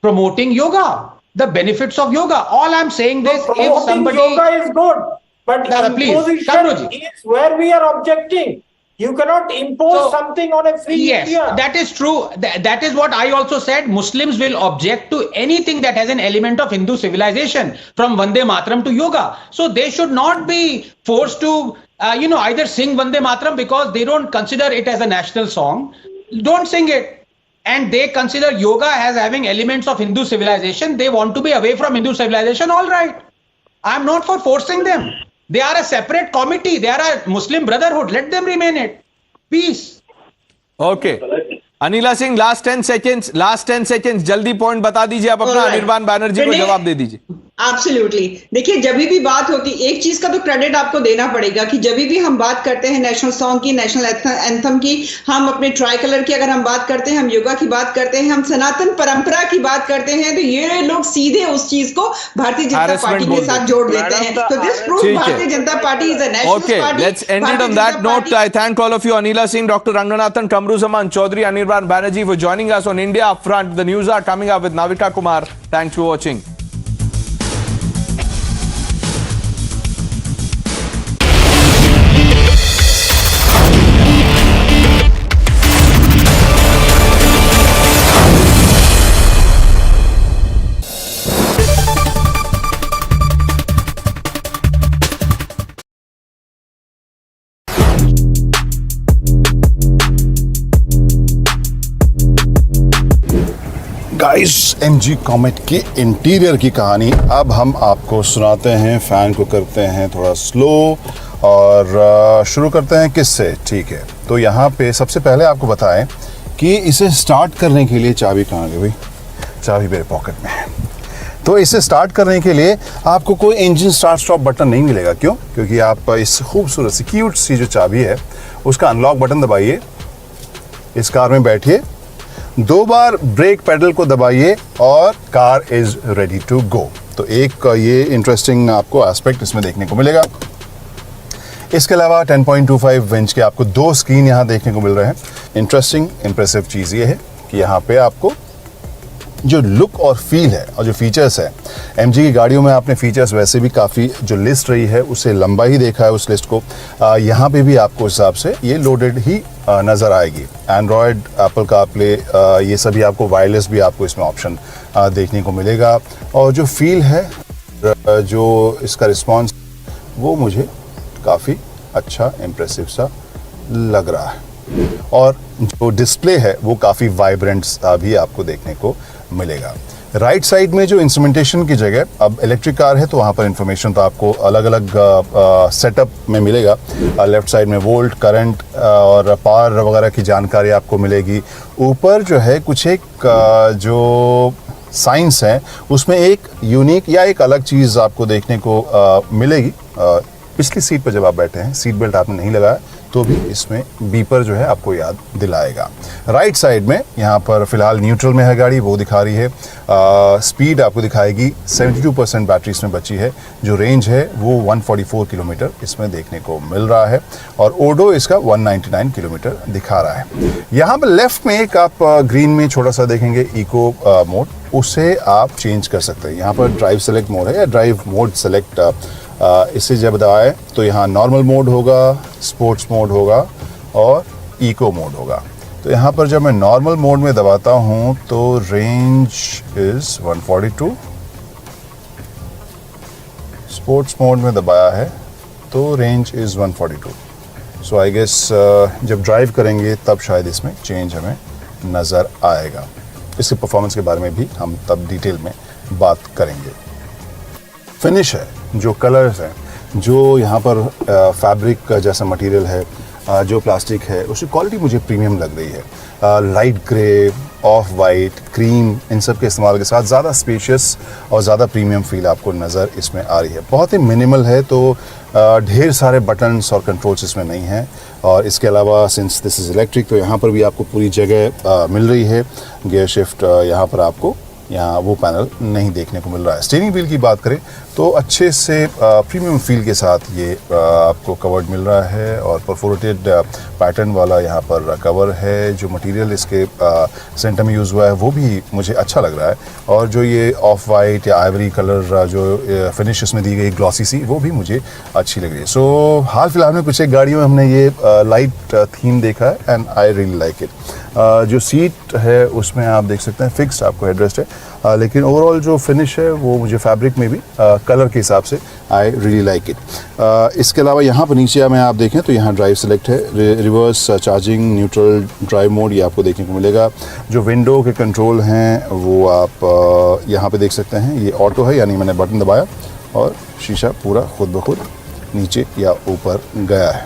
promoting yoga. The benefits of yoga. All I'm saying this, if somebody... yoga is good, but imposition is where we are objecting. You cannot impose something on a free India. That is true. That is what I also said. Muslims will object to anything that has an element of Hindu civilization, from Vande Mataram to yoga. So they should not be forced to, either sing Vande Mataram because they don't consider it as a national song. Don't sing it. And they consider yoga as having elements of Hindu civilization. They want to be away from Hindu civilization. All right. I'm not for forcing them. They are a separate committee. They are a Muslim brotherhood. Let them remain it. Peace. Okay. Anila Singh, last 10 seconds. Jaldi point bata dijiye. Aap apna Anirban Banerjee ko jawab de dijiye. Absolutely देखिए जब भी बात होती एक चीज का तो credit आपको देना पड़ेगा कि जब भी हम बात करते हैं नेशनल सॉन्ग की नेशनल एंथम की हम अपने ट्राई कलर की अगर हम बात करते हैं हम योगा की बात करते हैं हम सनातन परंपरा की बात करते हैं तो ये लोग सीधे उस चीज को भारतीय जनता पार्टी के साथ जोड़ देते हैं तो this proves Bharatiya Janata party is a national party let's end it on that note I thank all of you Anila Singh doctor Ranganathan Kamruzzaman Chaudhary Anirban Banerjee for joining us on India Upfront the news are coming up with Navika Kumar thanks for watching guys, MG Comet के interior की कहानी अब हम आपको सुनाते हैं। Fan को करते हैं थोड़ा स्लो और शुरू करते हैं किससे। ठीक है, तो यहाँ पे सबसे पहले आपको बताएं कि इसे स्टार्ट करने के लिए चाबी कहाँ गई भाई? चाबी मेरे पॉकेट में है। तो इसे स्टार्ट करने के लिए आपको कोई इंजन स्टार्ट स्टॉप बटन नहीं मिलेगा। क्यों? क्योंकि आप इस खूबसूरत सी क्यूट सी जो चाबी है उसका अनलॉक बटन दबाइए, इस कार में बैठिए, 2 बार ब्रेक पेडल को दबाइए और car is ready to go. तो एक ये इंटरेस्टिंग आपको एस्पेक्ट इसमें देखने को मिलेगा। इसके अलावा 10.25 इंच के आपको 2 स्क्रीन यहाँ देखने को मिल रहे हैं। इंटरेस्टिंग इंप्रेसिव चीज़ ये है कि यहाँ पे आपको जो लुक और फील है और जो फीचर्स है, एमजी की गाड़ियों में आपने फीचर्स वैसे भी काफ़ी जो लिस्ट रही है उससे लंबा ही देखा है उस लिस्ट को। यहाँ पे भी आपको हिसाब से ये लोडेड ही नज़र आएगी। एंड्रॉयड, एप्पल कारप्ले, ये सभी आपको वायरलेस भी आपको इसमें ऑप्शन देखने को मिलेगा। और जो फील है, जो इसका रिस्पॉन्स, वो मुझे काफ़ी अच्छा इम्प्रेसिव सा लग रहा है। और जो डिस्प्ले है वो काफ़ी वाइब्रेंट सा भी आपको देखने को मिलेगा। राइट साइड में जो इंस्ट्रूमेंटेशन की जगह, अब इलेक्ट्रिक कार है तो वहाँ पर इंफॉर्मेशन तो आपको अलग अलग सेटअप में मिलेगा। लेफ्ट साइड में वोल्ट, करंट और पावर वगैरह की जानकारी आपको मिलेगी। ऊपर जो है कुछ एक जो साइंस है उसमें एक यूनिक या एक अलग चीज़ आपको देखने को मिलेगी। पिछली सीट पर जब आप बैठे हैं, सीट बेल्ट आपने नहीं लगाया तो भी इसमें बीपर जो है आपको याद दिलाएगा। राइट साइड में यहाँ पर फिलहाल न्यूट्रल में है गाड़ी, वो दिखा रही है। स्पीड आपको दिखाएगी। 72% बैटरी इसमें बची है। जो रेंज है वो 144 किलोमीटर इसमें देखने को मिल रहा है और ओडो इसका 199 किलोमीटर दिखा रहा है। यहाँ पर लेफ्ट में एक आप ग्रीन में छोटा सा देखेंगे इको मोड, उसे आप चेंज कर सकते हैं। यहाँ पर ड्राइव सेलेक्ट मोड है या ड्राइव मोड सेलेक्ट, इसे जब दबाएं तो यहाँ नॉर्मल मोड होगा, स्पोर्ट्स मोड होगा और इको मोड होगा। तो यहाँ पर जब मैं नॉर्मल मोड में दबाता हूँ तो रेंज इज़ 142, स्पोर्ट्स मोड में दबाया है तो range is 142। So I guess जब ड्राइव करेंगे तब शायद इसमें चेंज हमें नज़र आएगा। इसके परफॉर्मेंस के बारे में भी हम तब डिटेल में बात करेंगे। फिनिश है, जो कलर्स हैं, जो यहाँ पर फैब्रिक जैसा मटेरियल है, जो प्लास्टिक है, उसकी क्वालिटी मुझे प्रीमियम लग रही है। Light grey, off white, cream, इन सब के इस्तेमाल के साथ ज़्यादा स्पेशियस और ज़्यादा प्रीमियम फील आपको नज़र इसमें आ रही है। बहुत ही मिनिमल है, तो ढेर सारे बटन्स और कंट्रोल्स इसमें नहीं हैं। और इसके अलावा सिंस दिस इज़ इलेक्ट्रिक तो यहाँ पर भी आपको पूरी जगह मिल रही है। गियर शिफ्ट यहाँ पर आपको यहाँ वो पैनल नहीं देखने को मिल रहा है। स्टीयरिंग व्हील की बात करें तो अच्छे से प्रीमियम फील के साथ ये आपको कवर्ड मिल रहा है और परफोरेटेड पैटर्न वाला यहाँ पर कवर है। जो मटेरियल इसके सेंटर में यूज़ हुआ है वो भी मुझे अच्छा लग रहा है। और जो ये ऑफ वाइट या आइवरी कलर जो फिनिश इसमें दी गई ग्लॉसी सी, वो भी मुझे अच्छी लग रही है। सो हाल फिलहाल में कुछ एक गाड़ियों में हमने ये लाइट थीम देखा है and I really like it. जो सीट है उसमें आप देख सकते हैं फिक्स्ड आपको हेडरेस्ट है, लेकिन ओवरऑल जो फिनिश है वो मुझे फैब्रिक में भी कलर के हिसाब से आई रियली लाइक इट। इसके अलावा यहाँ पर नीचे में आप देखें तो यहाँ ड्राइव सेलेक्ट है, reverse charging, neutral drive mode ये आपको देखने को मिलेगा। जो विंडो के कंट्रोल हैं वो आप यहाँ पे देख सकते हैं। ये ऑटो है, यानी मैंने बटन दबाया और शीशा पूरा खुद ब खुद नीचे या ऊपर गया है।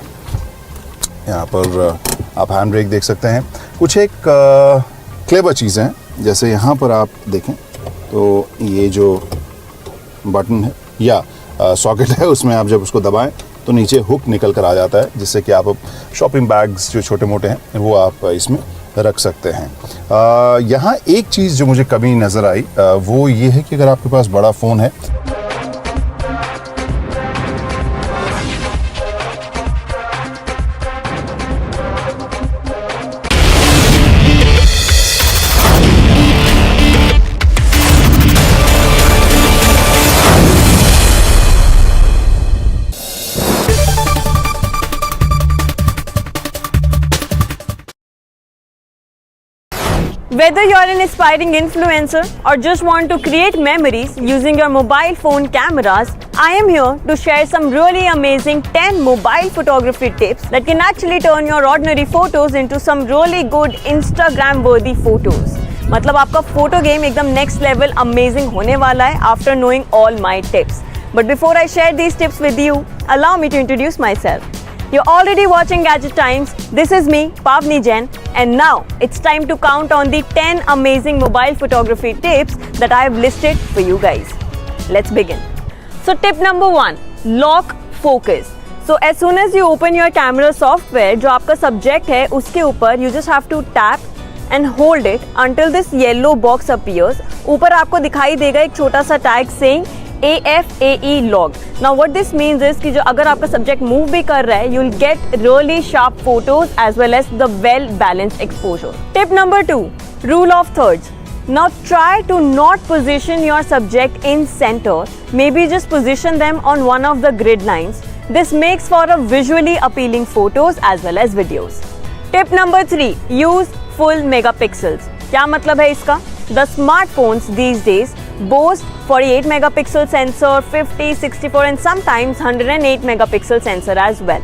यहाँ पर आप हैंड ब्रेक देख सकते हैं। कुछ एक क्लेवर चीज़ें हैं, जैसे यहाँ पर आप देखें तो ये जो बटन है या सॉकेट है, उसमें आप जब उसको दबाएं तो नीचे हुक निकल कर आ जाता है, जिससे कि आप शॉपिंग बैग्स जो छोटे मोटे हैं वो आप इसमें रख सकते हैं। यहाँ एक चीज़ जो मुझे कमी नज़र आई वो ये है कि अगर आपके पास बड़ा फ़ोन है Whether you're an aspiring influencer or just want to create memories using your mobile phone cameras, I am here to share some really amazing 10 mobile photography tips that can actually turn your ordinary photos into some really good Instagram-worthy photos. मतलब आपका photo game एकदम next level amazing होने वाला है after knowing all my tips. But before I share these tips with you, allow me to introduce myself. You're already watching Gadget Times. This is me, Pavni Jain, and now it's time to count on the 10 amazing mobile photography tips that I have listed for you guys. Let's begin. So tip number 1, lock focus. So as soon as you open your camera software, जो आपका subject है उसके ऊपर you just have to tap and hold it until this yellow box appears. ऊपर आपको दिखाई देगा एक छोटा सा tag saying AFAE log. Now what this means is कि जो अगर आपका सब्जेक्ट मूव भी कर रहा है, you'll get really sharp photos as well as the well balanced exposure. Tip number 2, rule of thirds. Now try to not position your subject in center. Maybe just position them on one of the grid lines. This makes for a visually appealing photos as well as videos. Tip number 3, use full megapixels. क्या मतलब है इसका? The smartphones these days boast 48 megapixel sensor, 50, 64 and sometimes 108 megapixel sensor as well.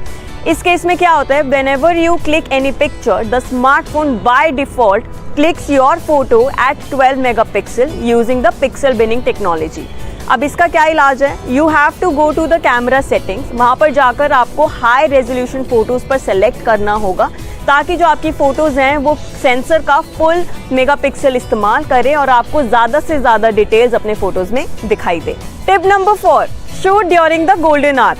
इस case में क्या होता है? Whenever you click any picture, the smartphone by default clicks your photo at 12 megapixel using the pixel binning technology. अब इसका क्या इलाज है? You have to go to the camera settings. वहाँ पर जाकर आपको high resolution photos पर select करना होगा ताकि जो आपकी फोटोज हैं वो सेंसर का फुल मेगापिक्सल इस्तेमाल करे और आपको ज़्यादा से ज़्यादा डिटेल्स अपने फोटोज में दिखाई दे. Tip number 4, shoot during the golden hour.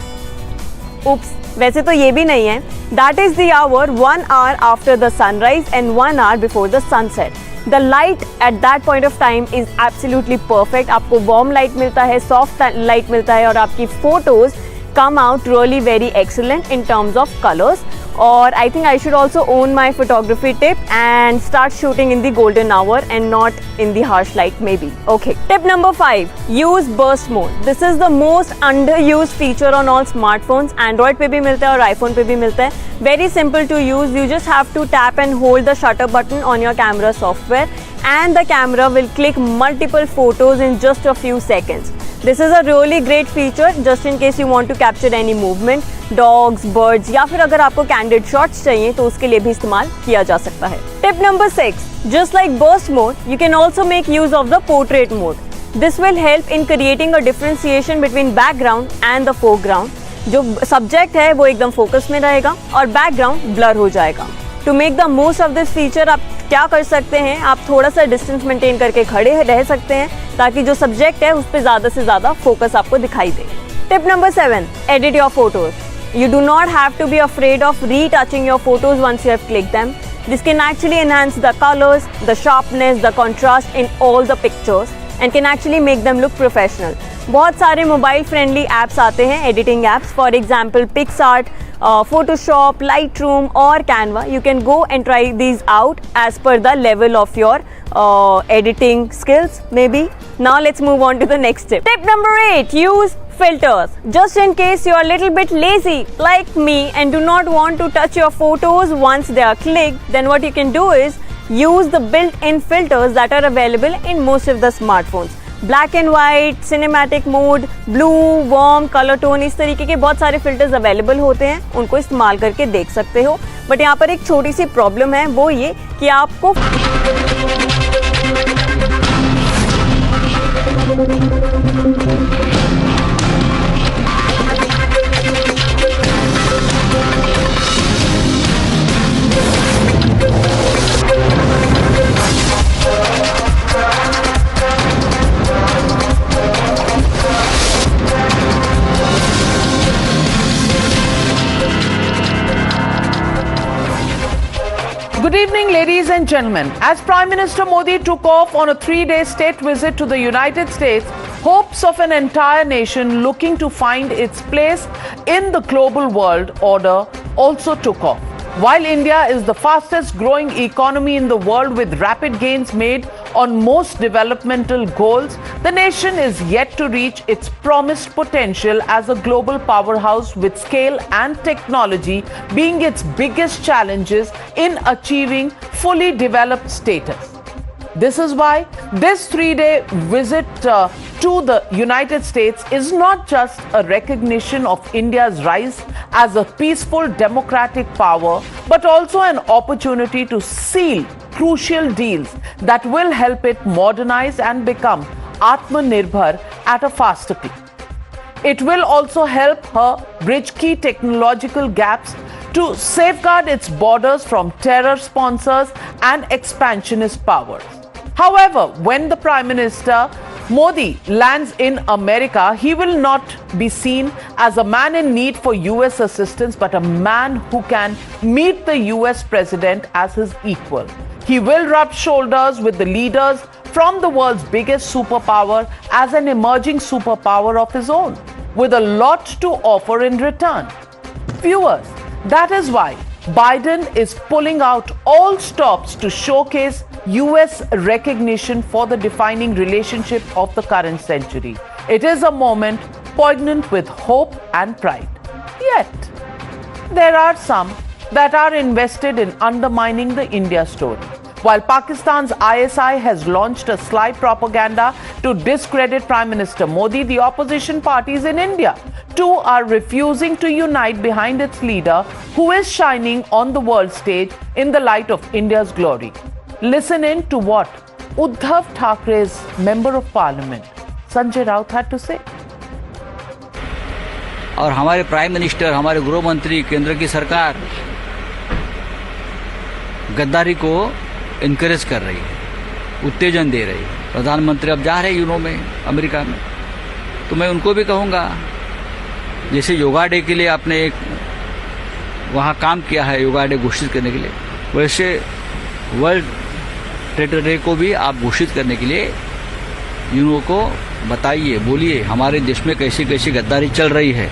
Oops, वैसे तो ये भी नहीं है. That is the hour 1 hour after the sunrise and 1 hour before the sunset. The light at that point of time is absolutely perfect. आपको warm light मिलता है, soft light मिलता है और आपकी photos come out really very excellent in terms of colors. Or I think I should also own my photography tip and start shooting in the golden hour and not in the harsh light maybe. Okay. Tip number 5, use burst mode. This is the most underused feature on all smartphones. Android पे भी मिलता है और iPhone पे भी मिलता है. Very simple to use. You just have to tap and hold the shutter button on your camera software and the camera will click multiple photos in just a few seconds. This is a really great feature just in case you want to capture any movement, dogs, birds या फिर अगर आपको candid shots चाहिए तो उसके लिए भी इस्तेमाल किया जा सकता है. Tip number 6, just like burst mode, you can also make use of the portrait mode. This will help in creating a differentiation between background and the foreground. जो subject है वो एकदम focus में रहेगा और background blur हो जाएगा. To make the most of this feature आप क्या कर सकते हैं? आप थोड़ा सा डिस्टेंस मेंटेन करके खड़े रह सकते हैं ताकि जो सब्जेक्ट है उस पर ज़्यादा से ज़्यादा फोकस आपको दिखाई दे. Tip number 7, edit your photos. You do not have to be afraid of retouching your photos once you have clicked them. This can actually enhance the colors, the sharpness, the contrast in all the pictures and can actually make them look professional. बहुत सारे mobile friendly apps आते हैं, editing apps. For example PicsArt, Photoshop, Lightroom or Canva. You can go and try these out as per the level of your editing skills maybe. Now let's move on to the next tip. Tip number 8, use filters. Just in case you are a little bit lazy like me and do not want to touch your photos once they are clicked, then what you can do is use the built-in filters that are available in most of the smartphones. Black and white, cinematic mode, blue, warm, colour tone, इस तरीके के बहुत सारे filters available होते हैं. उनको इस्तेमाल करके देख सकते हो. बट यहाँ पर एक छोटी सी प्रॉब्लम है, वो ये कि आपको Good evening, ladies and gentlemen. As Prime Minister Modi took off on a 3-day state visit to the United States, hopes of an entire nation looking to find its place in the global world order also took off. While India is the fastest growing economy in the world with rapid gains made on most developmental goals, the nation is yet to reach its promised potential as a global powerhouse, with scale and technology being its biggest challenges in achieving fully developed status. This is why this 3-day visit to the United States is not just a recognition of India's rise as a peaceful democratic power, but also an opportunity to seal crucial deals that will help it modernize and become Atmanirbhar at a faster clip. It will also help her bridge key technological gaps to safeguard its borders from terror sponsors and expansionist powers. However, when the Prime Minister Modi lands in America, he will not be seen as a man in need for US assistance, but a man who can meet the US President as his equal. He will rub shoulders with the leaders from the world's biggest superpower as an emerging superpower of his own, with a lot to offer in return. Viewers, that is why Biden is pulling out all stops to showcase US recognition for the defining relationship of the current century. It is a moment poignant with hope and pride. Yet, there are some that are invested in undermining the India story. While Pakistan's ISI has launched a sly propaganda to discredit Prime Minister Modi, the opposition parties in India too are refusing to unite behind its leader, who is shining on the world stage in the light of India's glory. Listen in to what Uddhav Thackeray's Member of Parliament, Sanjay Raut, had to say. और हमारे prime minister, हमारे गृह मंत्री, केंद्र की सरकार गद्दारी को इनकरेज कर रही है, उत्तेजन दे रही है। प्रधानमंत्री अब जा रहे हैं यूरो में, अमेरिका में, तो मैं उनको भी कहूँगा, जैसे योगा डे के लिए आपने एक वहाँ काम किया है योगा डे घोषित करने के लिए, वैसे वर्ल्ड ट्रेड डे को भी आप घोषित करने के लिए यूरो को बताइए, बोलिए हमारे देश में कैसी कैसी गद्दारी चल रही है।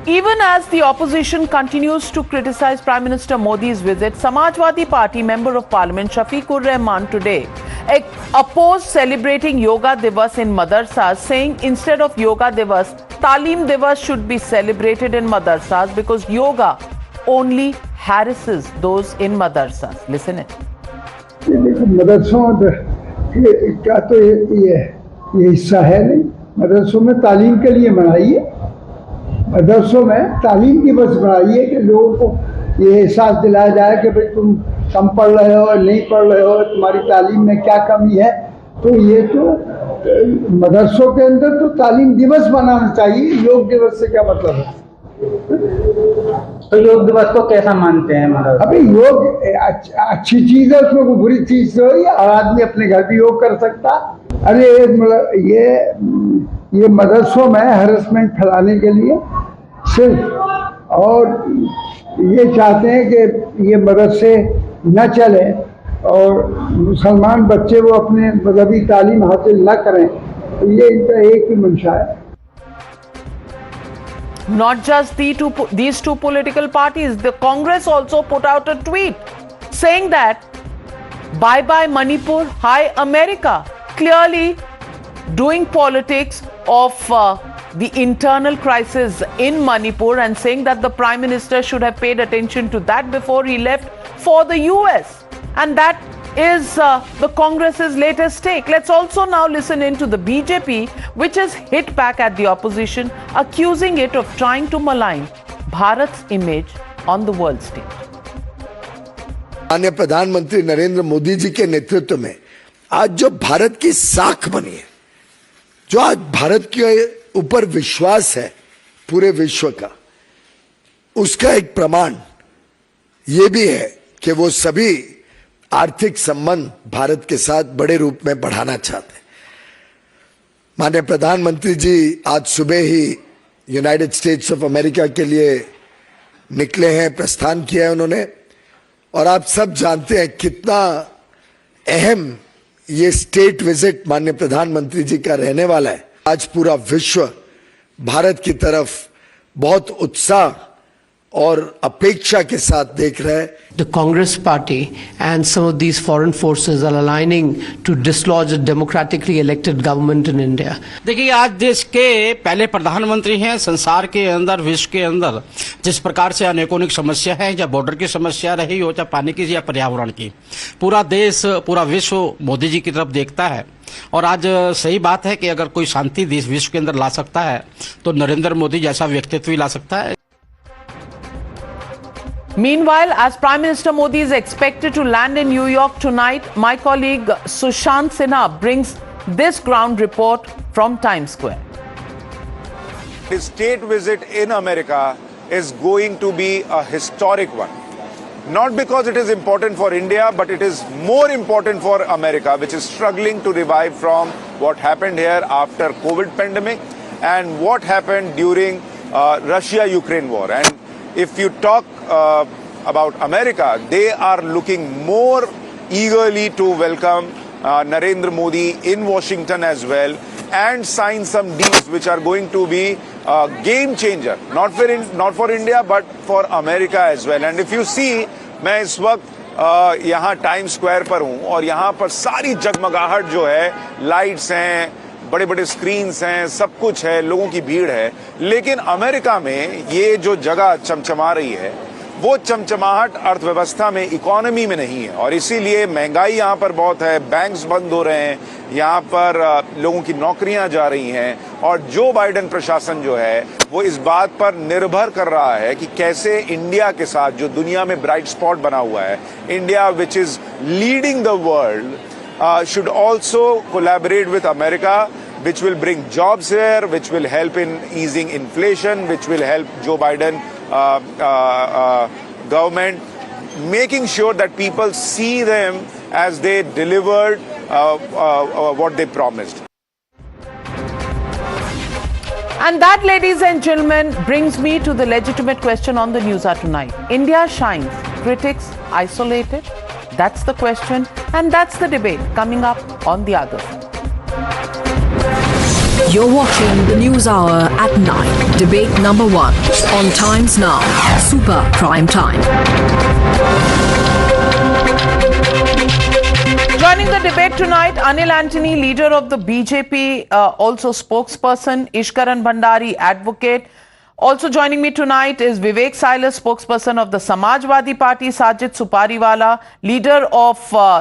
Even as the opposition continues to criticize Prime Minister Modi's visit, Samajwadi Party Member of Parliament Shafiqur Rahman today opposed celebrating Yoga Divas in madrasas, saying instead of Yoga Divas, Talim Divas should be celebrated in madrasas because yoga only harasses those in madrasas. Listen it. मदरसों का तो ये हिस्सा है नहीं। मदरसों में तालीम के लिए बनाइए, मदरसों में तालीम की बस बनाइए कि लोगों को ये एहसास दिलाया जाए कि भाई तुम कम पढ़ रहे हो, नहीं पढ़ रहे हो, तुम्हारी तालीम में क्या कमी है। तो ये तो मदरसों के अंदर तो तालीम दिवस बनाना चाहिए। योग दिवस से क्या मतलब है? तो योग दिवस को कैसा मानते हैं? मतलब अभी योग अच्छी चीज है, उसमें कोई बुरी चीज तो है। हर आदमी अपने घर भी योग कर सकता। अरे ये मदरसों में हैरेसमेंट फैलाने के लिए सिर्फ, और ये चाहते हैं कि ये मदरसे न चले और मुसलमान बच्चे वो अपने मजहबी तालीम हासिल न करें, तो ये इनका एक ही मंशा है। Not just these two political parties, the Congress also put out a tweet saying that bye-bye Manipur, hi America, clearly doing politics of the internal crisis in Manipur and saying that the Prime Minister should have paid attention to that before he left for the US. And that is the Congress's latest take. Let's also now listen in to the BJP, which has hit back at the opposition, accusing it of trying to malign Bharat's image on the world stage. माननीय प्रधानमंत्री नरेंद्र मोदी जी के नेतृत्व में आज जो भारत की साख बनी है, जो आज भारत के ऊपर विश्वास है पूरे विश्व का, उसका एक प्रमाण ये भी है कि वो सभी आर्थिक संबंध भारत के साथ बड़े रूप में बढ़ाना चाहते हैं। माननीय प्रधानमंत्री जी आज सुबह ही यूनाइटेड स्टेट्स ऑफ अमेरिका के लिए निकले हैं, प्रस्थान किया है उन्होंने, और आप सब जानते हैं कितना अहम ये स्टेट विजिट माननीय प्रधानमंत्री जी का रहने वाला है। आज पूरा विश्व भारत की तरफ बहुत उत्साह और अपेक्षा के साथ देख रहा है। The Congress party and some of these foreign forces are aligning to dislodge a democratically elected government in India. देखिए, आज देश के पहले प्रधानमंत्री हैं संसार के अंदर, विश्व के अंदर जिस प्रकार से अनेकों समस्या है, या बॉर्डर की समस्या रही हो, चाहे पानी की या पर्यावरण की, पूरा देश, पूरा विश्व मोदी जी की तरफ देखता है। और आज सही बात है कि अगर कोई शांति देश विश्व के अंदर ला सकता है तो नरेंद्र मोदी जैसा व्यक्तित्व भी ला सकता है। Meanwhile, as Prime Minister Modi is expected to land in New York tonight, my colleague Sushant Sinha brings this ground report from Times Square. His state visit in America is going to be a historic one. Not because it is important for India, but it is more important for America, which is struggling to revive from what happened here after COVID pandemic and what happened during Russia-Ukraine war. And if you talk about America, they are looking more eagerly to welcome Narendra Modi in Washington as well and sign some deals which are going to be a game changer, not for India but for America as well. And if you see, मैं इस वक्त यहाँ time square पर हूँ और यहाँ पर सारी जगमगाहट जो है, लाइट्स हैं, बड़े बड़े स्क्रीन्स हैं, सब कुछ है, लोगों की भीड़ है, लेकिन अमेरिका में ये जो जगह चमचमा रही है वो चमचमाहट अर्थव्यवस्था में, इकोनॉमी में नहीं है और इसीलिए महंगाई यहाँ पर बहुत है, बैंक्स बंद हो रहे हैं, यहाँ पर लोगों की नौकरियां जा रही हैं और जो बाइडेन प्रशासन जो है वो इस बात पर निर्भर कर रहा है कि कैसे इंडिया के साथ जो दुनिया में ब्राइट स्पॉट बना हुआ है, India which is leading the world should also collaborate with America, which will bring jobs here, which will help in easing inflation, which will help Joe Biden government, making sure that people see them as they delivered what they promised. And that, ladies and gentlemen, brings me to the legitimate question on the News Hour tonight. India shines, critics isolated? That's the question, and that's the debate coming up on the other side. You're watching the News Hour at 9. Debate number 1 on Times Now. Super Prime Time. Joining the debate tonight, Anil Antony, leader of the BJP, also spokesperson, Ishkaran Bhandari, advocate. Also joining me tonight is Vivek Silas, spokesperson of the Samajwadi Party, Sajid Supariwala, leader of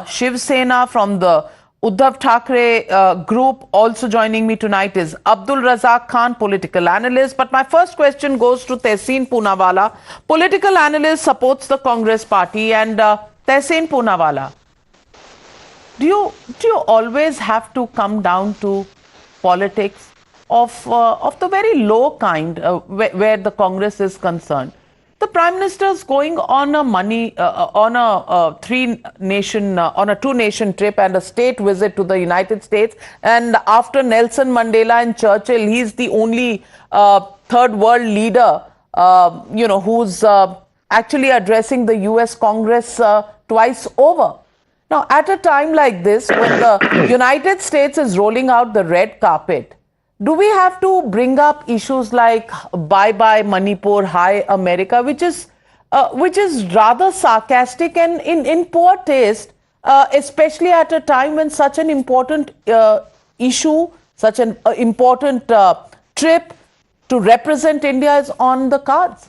Shiv Sena from the Uddhav Thackeray group. Also joining me tonight is Abdul Razak Khan, political analyst. But my first question goes to Tehseen Poonawala, political analyst, supports the Congress party. And Tehseen Poonawala, do you always have to come down to politics of the very low kind where the Congress is concerned? The Prime Minister is going on a two-nation trip and a state visit to the United States. And after Nelson Mandela and Churchill, he's the only third world leader, who's actually addressing the U.S. Congress twice over. Now, at a time like this, when the United States is rolling out the red carpet, do we have to bring up issues like bye-bye Manipur, hi America, which is rather sarcastic and in poor taste, especially at a time when such an important issue, such an important trip to represent India is on the cards?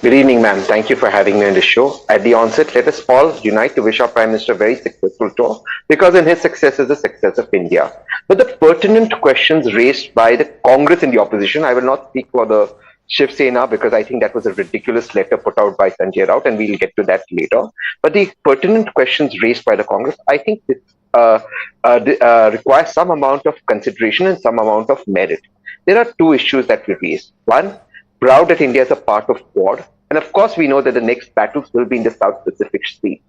Good evening, ma'am. Thank you for having me on the show. At the onset, let us all unite to wish our Prime Minister a very successful tour, because in his success is the success of India. But the pertinent questions raised by the Congress in the opposition, I will not speak for the Shiv Sena because I think that was a ridiculous letter put out by Sanjay Raut, and we'll get to that later. But the pertinent questions raised by the Congress, I think this requires some amount of consideration and some amount of merit. There are two issues that we raised. One, proud that India is a part of Quad. And of course, we know that the next battles will be in the South Pacific Sea.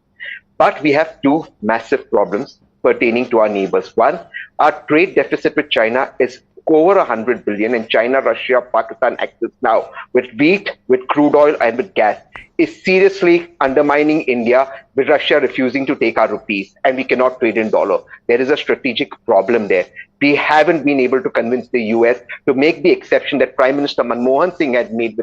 But we have two massive problems pertaining to our neighbors. One, our trade deficit with China is over 100 billion, and China, Russia, Pakistan axis now with wheat, with crude oil and with gas is seriously undermining India, with Russia refusing to take our rupees, and we cannot trade in dollar. There is a strategic problem there. We haven't been able to convince the US to make the exception that Prime Minister Manmohan Singh had made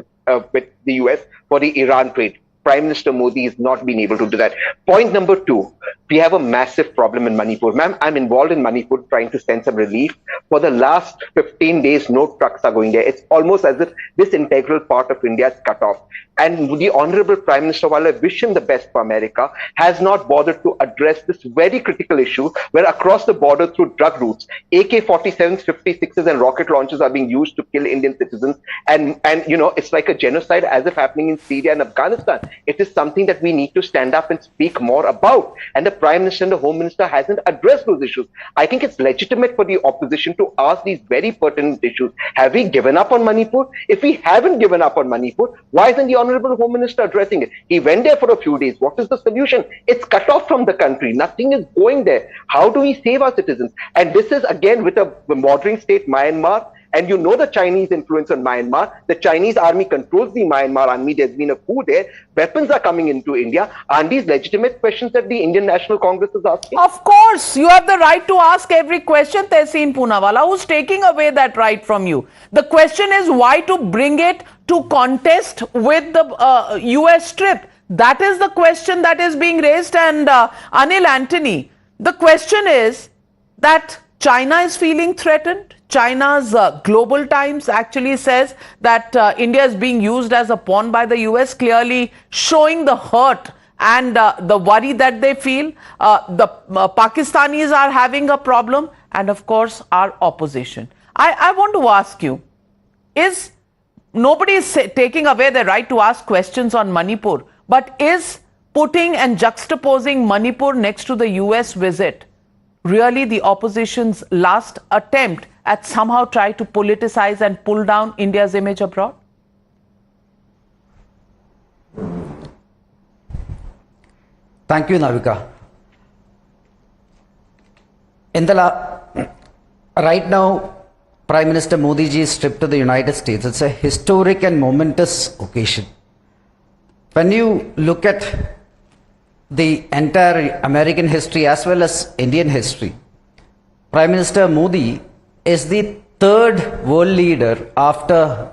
with the US for the Iran trade. Prime Minister Modi has not been able to do that. Point number 2, we have a massive problem in Manipur. Ma'am, I'm involved in Manipur trying to send some relief. For the last 15 days, no trucks are going there. It's almost as if this integral part of India is cut off. And the Honorable Prime Minister, while I wish him the best for America, has not bothered to address this very critical issue where across the border through drug routes, AK-47s, 56s and rocket launchers are being used to kill Indian citizens. And you know, it's like a genocide as if happening in Syria and Afghanistan. It is something that we need to stand up and speak more about. And the Prime Minister and the Home Minister hasn't addressed those issues. I think it's legitimate for the opposition to ask these very pertinent issues. Have we given up on Manipur? If we haven't given up on Manipur, why isn't the Honorable Home Minister addressing it? He went there for a few days. What is the solution? It's cut off from the country. Nothing is going there. How do we save our citizens? And this is again with a bordering state, Myanmar. And you know the Chinese influence on Myanmar. The Chinese army controls the Myanmar army. There's been a coup there. Weapons are coming into India. Aren't these legitimate questions that the Indian National Congress is asking? Of course, you have the right to ask every question, Tehseen Poonawalla. Who's taking away that right from you? The question is why to bring it to contest with the U.S. trip. That is the question that is being raised. And Anil Antony, the question is that China is feeling threatened. China's Global Times actually says that India is being used as a pawn by the US, clearly showing the hurt and the worry that they feel. The Pakistanis are having a problem, and of course our opposition. I want to ask you, is nobody is taking away the right to ask questions on Manipur, but is putting and juxtaposing Manipur next to the US visit really the opposition's last attempt at somehow try to politicize and pull down India's image abroad? Thank you, Navika. Right now, Prime Minister Modi ji's trip to the United States, it's a historic and momentous occasion. When you look at the entire American history as well as Indian history, Prime Minister Modi is the third world leader after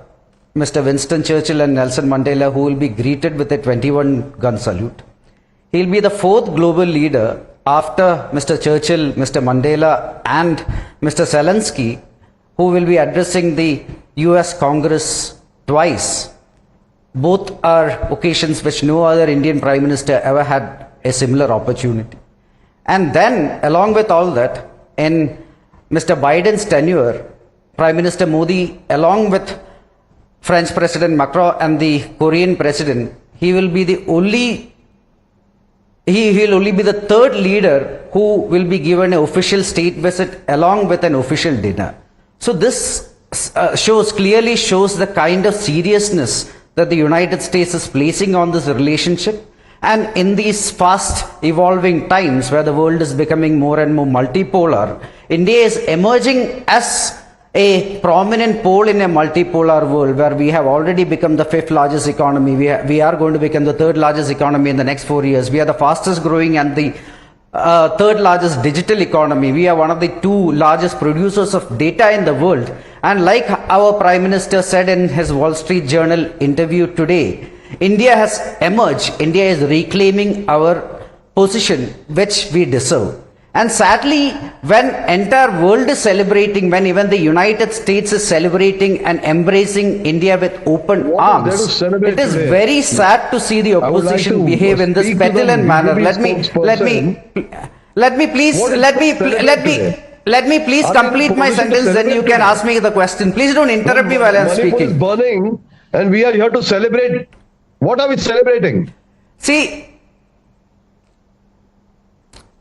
Mr. Winston Churchill and Nelson Mandela, who will be greeted with a 21-gun salute. He'll be the fourth global leader after Mr. Churchill, Mr. Mandela and Mr. Zelensky, who will be addressing the US Congress twice. Both are occasions which no other Indian Prime Minister ever had a similar opportunity. And then, along with all that, in Mr. Biden's tenure, Prime Minister Modi, along with French President Macron and the Korean President, he will only be the third leader who will be given an official state visit along with an official dinner. So this clearly shows the kind of seriousness that the United States is placing on this relationship. And in these fast evolving times where the world is becoming more and more multipolar, India is emerging as a prominent pole in a multipolar world where we have already become the fifth largest economy. We are going to become the third largest economy in the next 4 years. We are the fastest growing and the third largest digital economy. We are one of the two largest producers of data in the world. And like our Prime Minister said in his Wall Street Journal interview today, India has emerged. India is reclaiming our position which we deserve. And sadly, when entire world is celebrating, when even the United States is celebrating and embracing India with open arms, it is very sad to see the opposition behave in this petulant manner. Let me please complete my sentence, then you can ask me the question. Please don't interrupt me while I am speaking. Is burning and we are here to celebrate. What are we celebrating? See,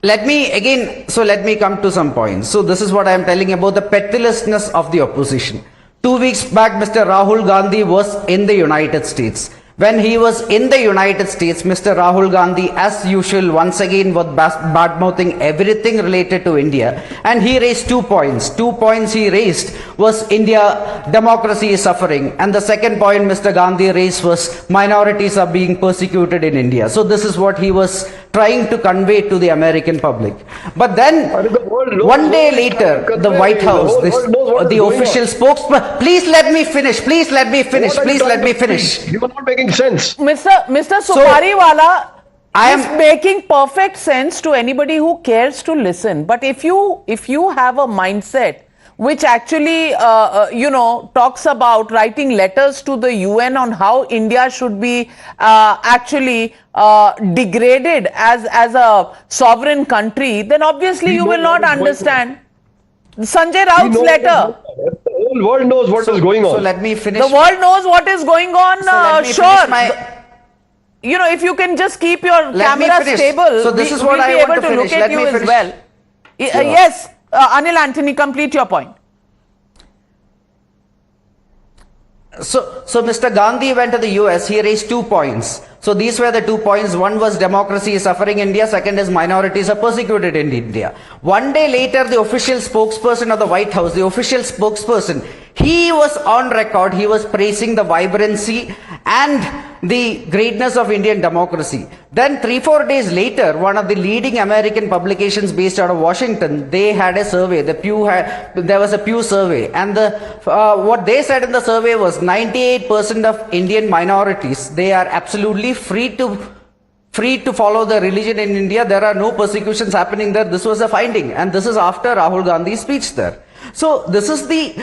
let me come to some points. So this is what I am telling about the petulantness of the opposition. 2 weeks back, Mr. Rahul Gandhi was in the United States. When he was in the United States, Mr. Rahul Gandhi, as usual, once again was bad-mouthing everything related to India. And he raised 2 points. 2 points he raised was India, democracy is suffering. And the second point Mr. Gandhi raised was minorities are being persecuted in India. So this is what he was trying to convey to the American public. But then, one day later, the White House, the official spokesman, please let me finish, please let me finish, please let me finish. You are not making sense. Mr. Supariwala, I am making perfect sense to anybody who cares to listen. But if you have a mindset which actually, talks about writing letters to the UN on how India should be actually degraded as a sovereign country, then obviously you will not understand Sanjay Raut's letter. The whole world knows what is going on. So let me finish. The world knows what is going on, sure. If you can just keep your camera stable, so this is what we'll be able to look at you as well. Yes, Anil Anthony, complete your point. So Mr. Gandhi went to the US, he raised 2 points. So these were the 2 points. One was democracy is suffering in India. Second is minorities are persecuted in India. One day later, the official spokesperson of the White House, the official spokesperson, he was on record, he was praising the vibrancy and the greatness of Indian democracy. Then 3-4 days later, one of the leading American publications based out of Washington, they had a survey. There was a Pew survey, and what they said in the survey was 98% of Indian minorities, they are absolutely free to follow the religion in India. There are no persecutions happening there. This was a finding, and this is after Rahul Gandhi's speech there. So this is the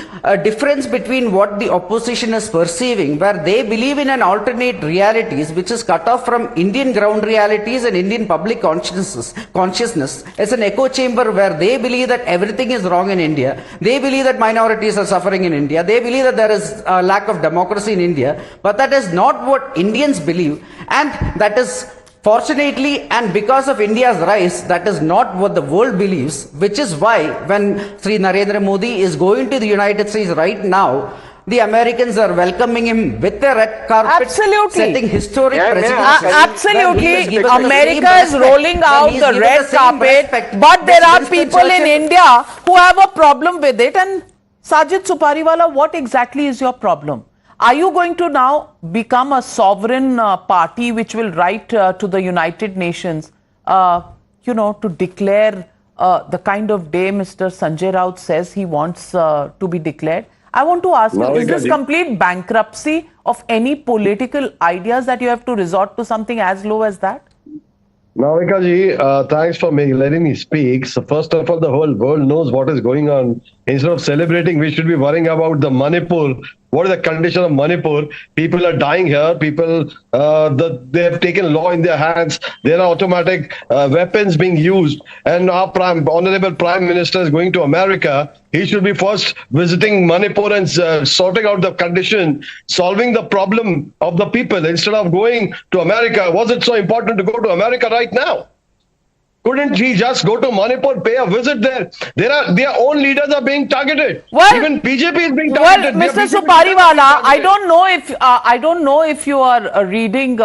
difference between what the opposition is perceiving, where they believe in an alternate realities which is cut off from Indian ground realities and Indian public consciousness. It's an echo chamber where they believe that everything is wrong in India. They believe that minorities are suffering in India. They believe that there is a lack of democracy in India. But that is not what Indians believe, and that is fortunately, and because of India's rise, that is not what the world believes, which is why when Sri Narendra Modi is going to the United States right now, the Americans are welcoming him with the red carpet, setting historic precedents. Absolutely, America is rolling out the red carpet, but there are people in India who have a problem with it. And Sajid Supariwala, what exactly is your problem? Are you going to now become a sovereign party which will write to the United Nations, to declare the kind of day Mr. Sanjay Raut says he wants to be declared? I want to ask you, is this complete bankruptcy of any political ideas that you have to resort to something as low as that? Navika ji, thanks for letting me speak. So first of all, the whole world knows what is going on. Instead of celebrating, we should be worrying about the Manipur. What is the condition of Manipur? People are dying here. People, they have taken law in their hands. There are automatic weapons being used. And our honorable Prime Minister is going to America. He should be first visiting Manipur and sorting out the condition, solving the problem of the people instead of going to America. Was it so important to go to America right now? Couldn't he just go to Manipur, pay a visit there? Their own leaders are being targeted. Well, even BJP is being targeted. Well, Mr. Supariwala, I don't know if you are reading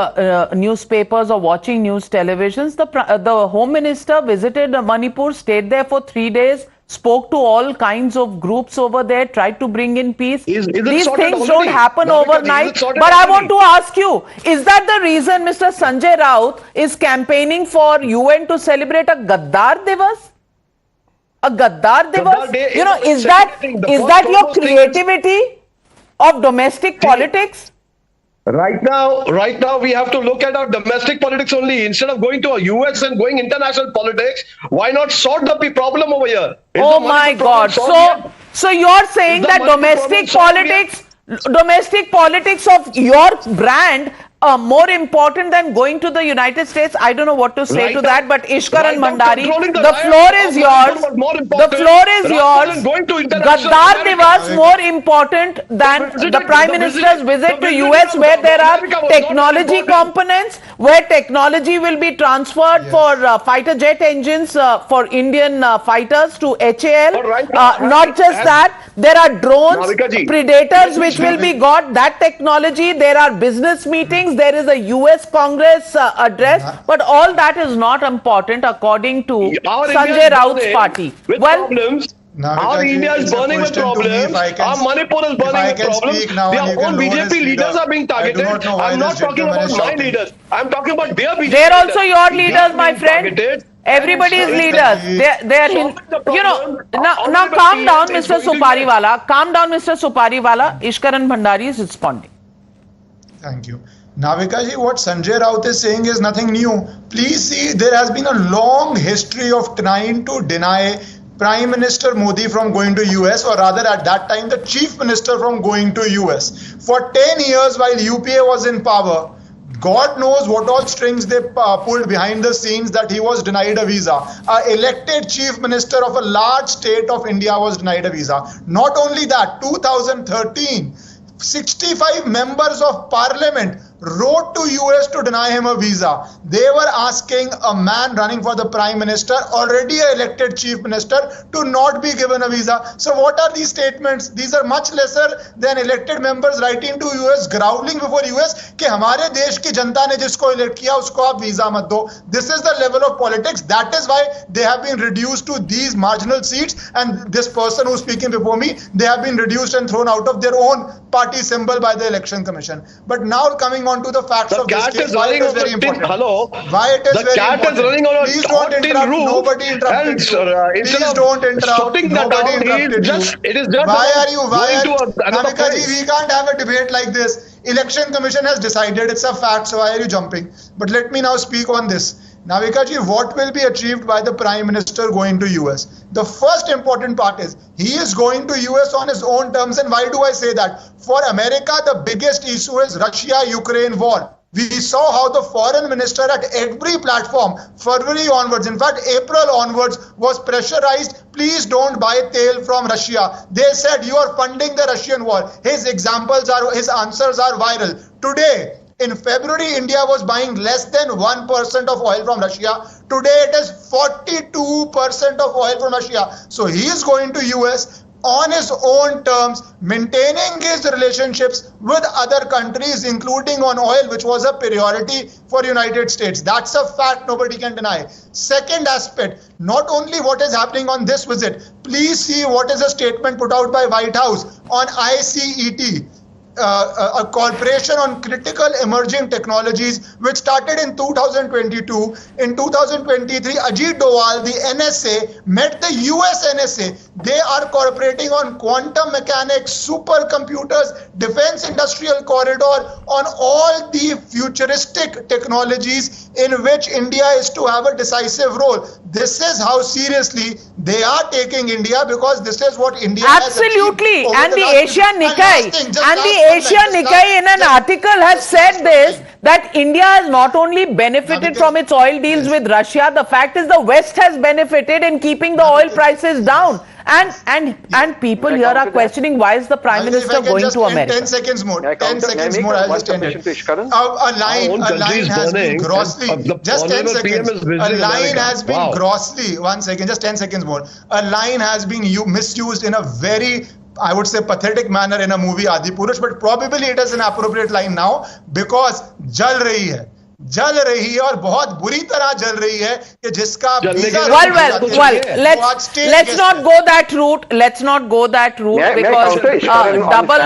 newspapers or watching news televisions. The Home Minister visited Manipur, stayed there for 3 days, spoke to all kinds of groups over there, tried to bring in peace. These things don't happen overnight. But I want to ask you, is that the reason Mr. Sanjay Raut is campaigning for UN to celebrate a Gaddar Divas? A Gaddar Divas? Is that your creativity of domestic politics? Right now, we have to look at our domestic politics only. Instead of going to a US and going international politics, why not sort the problem over here? Oh my God. So you're saying that domestic politics of your brand are more important than going to the United States? I don't know what to say to that, but Ishkaran Mandari, the floor is yours. The floor is yours. Gaddar Divas more important than the Prime Minister's visit to US, where there are technology components, where technology will be transferred for fighter jet engines for Indian fighters to HAL. Not just that, there are drones, Predators which will be got, that technology. There are business meetings. There is a US Congress address, but all that is not important according to Sanjay Raut's party. Our India is burning with problems. Our Manipur is burning with problems. Their own BJP leaders are being targeted. I'm not talking about my leaders. I'm talking about their BJP They're leaders. also your leaders, my friend. Everybody's leaders. They're now calm down, Mr. Supariwala. Calm down, Mr. Supariwala. Ishkaran Bhandari is responding. Thank you. Navika ji, what Sanjay Raut is saying is nothing new. Please see, there has been a long history of trying to deny Prime Minister Modi from going to US, or rather at that time the Chief Minister from going to US. For 10 years while UPA was in power, God knows what all strings they pulled behind the scenes that he was denied a visa. An elected Chief Minister of a large state of India was denied a visa. Not only that, 2013, 65 members of parliament wrote to US to deny him a visa. They were asking a man running for the prime minister, already an elected chief minister, to not be given a visa. So what are these statements? These are much lesser than elected members writing to US, growling before US कि हमारे देश की जनता ने जिसको elect किया उसको आप visa मत दो. This is the level of politics. That is why they have been reduced to these marginal seats, and this person who's speaking before me, they have been reduced and thrown out of their own party symbol by the Election Commission. But now coming on to the facts of this case, why it is very important. Why it is very important. Please don't interrupt. Nobody interrupted you. Please don't interrupt. Nobody interrupted you. Why are you? Navika ji, we can't have a debate like this. Election Commission has decided, it's a fact, so why are you jumping? But let me now speak on this. Navika ji, what will be achieved by the Prime Minister going to US? The first important part is, he is going to US on his own terms. And why do I say that? For America, the biggest issue is Russia-Ukraine war. We saw how the foreign minister at every platform, February onwards, in fact April onwards, was pressurized, please don't buy tail from Russia. They said, you are funding the Russian war. His answers are viral. Today, in February, India was buying less than 1% of oil from Russia. Today, it is 42% of oil from Russia. So he is going to US on his own terms, maintaining his relationships with other countries, including on oil, which was a priority for United States. That's a fact nobody can deny. Second aspect, not only what is happening on this visit, please see what is a statement put out by White House on ICET. A corporation on critical emerging technologies, which started in 2022. In 2023, Ajit Doval, the NSA, met the US NSA. They are cooperating on quantum mechanics, supercomputers, defense industrial corridor, on all the futuristic technologies in which India is to have a decisive role. This is how seriously they are taking India, because this is what India absolutely has achieved. And the Asian Nikkei, Asian Nikkei in an article has said this, that India has not only benefited from its oil deals with Russia, the fact is the West has benefited in keeping the oil prices down. And people here are questioning, why is the Prime Minister going to America? 10 seconds more. 10 seconds more. I'll just end it. A line has been grossly. Just 10 seconds. A line has been grossly. 1 second. Just 10 seconds more. A line has been misused in a very, I would say, pathetic manner in a movie Adipurush, but probably it is an appropriate line now, because जल रही है और बहुत बुरी तरह जल रही है कि जिसका let's not go that route. Let's not go that route, because double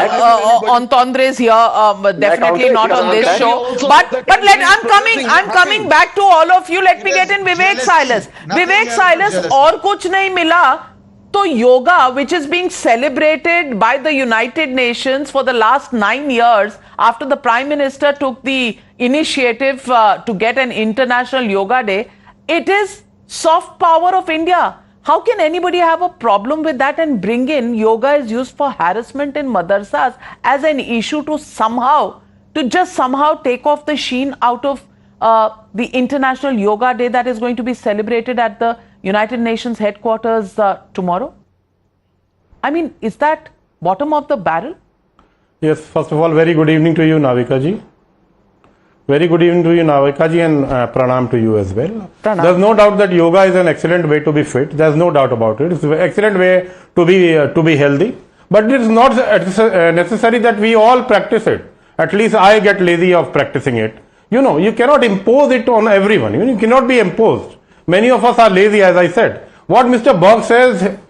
entendres here, definitely not on this show. But I'm coming back to all of you. Let me get in Vivek Silas. Vivek Silas, और कुछ नहीं मिला तो yoga, which is being celebrated by the United Nations for the last 9 years, after the Prime Minister took the initiative to get an international yoga day, it is soft power of India. How can anybody have a problem with that and bring in yoga is used for harassment in madrasas as an issue to somehow take off the sheen out of the International Yoga Day that is going to be celebrated at the United Nations headquarters tomorrow? I mean, is that bottom of the barrel? Yes, first of all, very good evening to you, Navika ji. Very good evening to you, Navika ji, and pranam to you as well. Pranam. There's no doubt that yoga is an excellent way to be fit. There's no doubt about it. It's an excellent way to be healthy. But it is not necessary that we all practice it. At least I get lazy of practicing it. You know, you cannot impose it on everyone. You cannot be imposed. Many of us are lazy, as I said. What Mr. Berg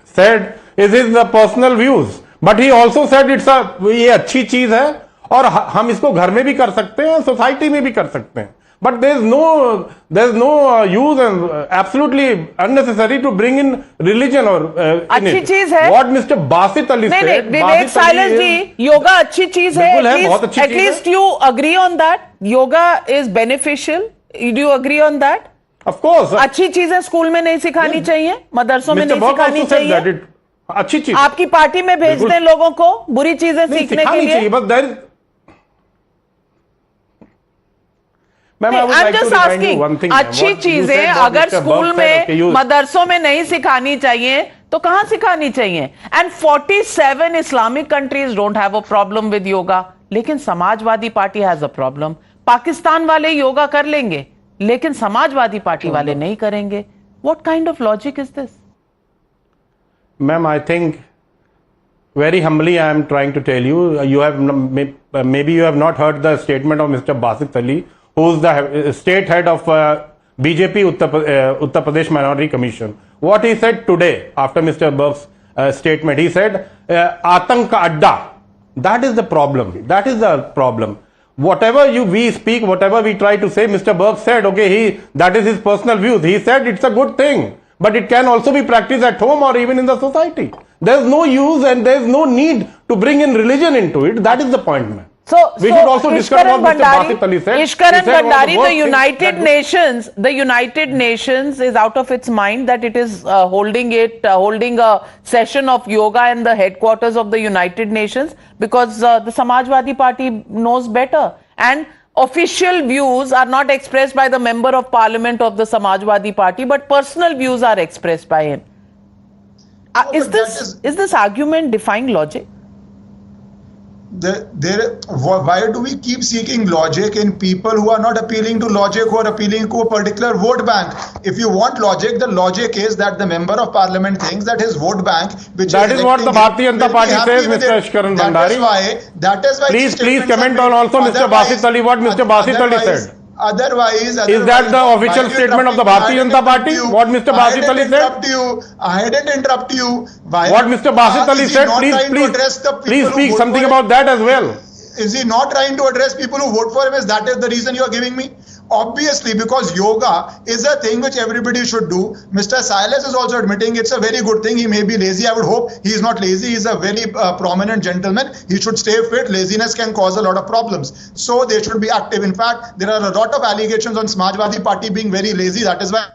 said is his personal views. But he also said ये अच्छी चीज है और हम इसको घर में भी कर सकते हैं, सोसाइटी में भी कर सकते हैं. But there's no use and absolutely unnecessary to bring in religion or in अच्छी it. चीज है. What Mr. Basit Ali said. नहीं, विवेक साइलेंस जी, योगा अच्छी चीज है. At least you agree on that. Yoga is beneficial. Do you agree on that? Of course. अच्छी चीजें school में नहीं सिखानी चाहिए, मदरसों में नहीं सिखानी चाहिए. अच्छी चीज. आपकी पार्टी में भेज दें लोगों को बुरी चीजें सीखने के लिए. बस I'm just asking, अच्छी चीजें अगर स्कूल में मदरसों में नहीं सिखानी चाहिए तो कहां सिखानी चाहिए? And 47 Islamic countries don't have a problem with yoga, लेकिन Samajwadi party has a problem. Pakistan वाले योगा कर लेंगे लेकिन समाजवादी पार्टी वाले नहीं करेंगे. What kind of logic is this? Ma'am, I think very humbly I am trying to tell you, maybe you have not heard the statement of Mr. Basit Ali, who is the state head of BJP Uttar Pradesh Minority Commission. What he said today after Mr. Burke's statement, he said, Atank ka adda. That is the problem. That is the problem. Whatever we speak, whatever we try to say, Mr. Burke said, okay, that is his personal views. He said it's a good thing, but it can also be practiced at home or even in the society. There's no use and there's no need to bring in religion into it. That is the point, man. We should also discuss what Mr. Basit Ali said. Ishkaran Bhandari, the United Nations is out of its mind that it is holding a session of yoga in the headquarters of the United Nations because the Samajwadi Party knows better. And official views are not expressed by the member of parliament of the Samajwadi Party, but personal views are expressed by him. Is this argument defying logic? Why do we keep seeking logic in people who are not appealing to logic, who are appealing to a particular vote bank? If you want logic, the logic is that the member of parliament thinks that his vote bank, which that is what the Bharatiya Janata Party says, Mr. Ishkaran Bhandari. That is why. Please comment on also Mr. Basit Ali, what Mr. Basit Ali said. Otherwise, is that the official statement of the Bharatiya Janata Party? What Mr. Basit Ali said? I didn't interrupt you. What Mr. Basit Ali said, please speak something about that as well. Is he not trying to address people who vote for him? Is that the reason you are giving me? Obviously, because yoga is a thing which everybody should do. Mr. Silas is also admitting it's a very good thing. He may be lazy. I would hope he is not lazy. He is a very prominent gentleman. He should stay fit. Laziness can cause a lot of problems. So they should be active. In fact, there are a lot of allegations on Samajwadi Party being very lazy. That is why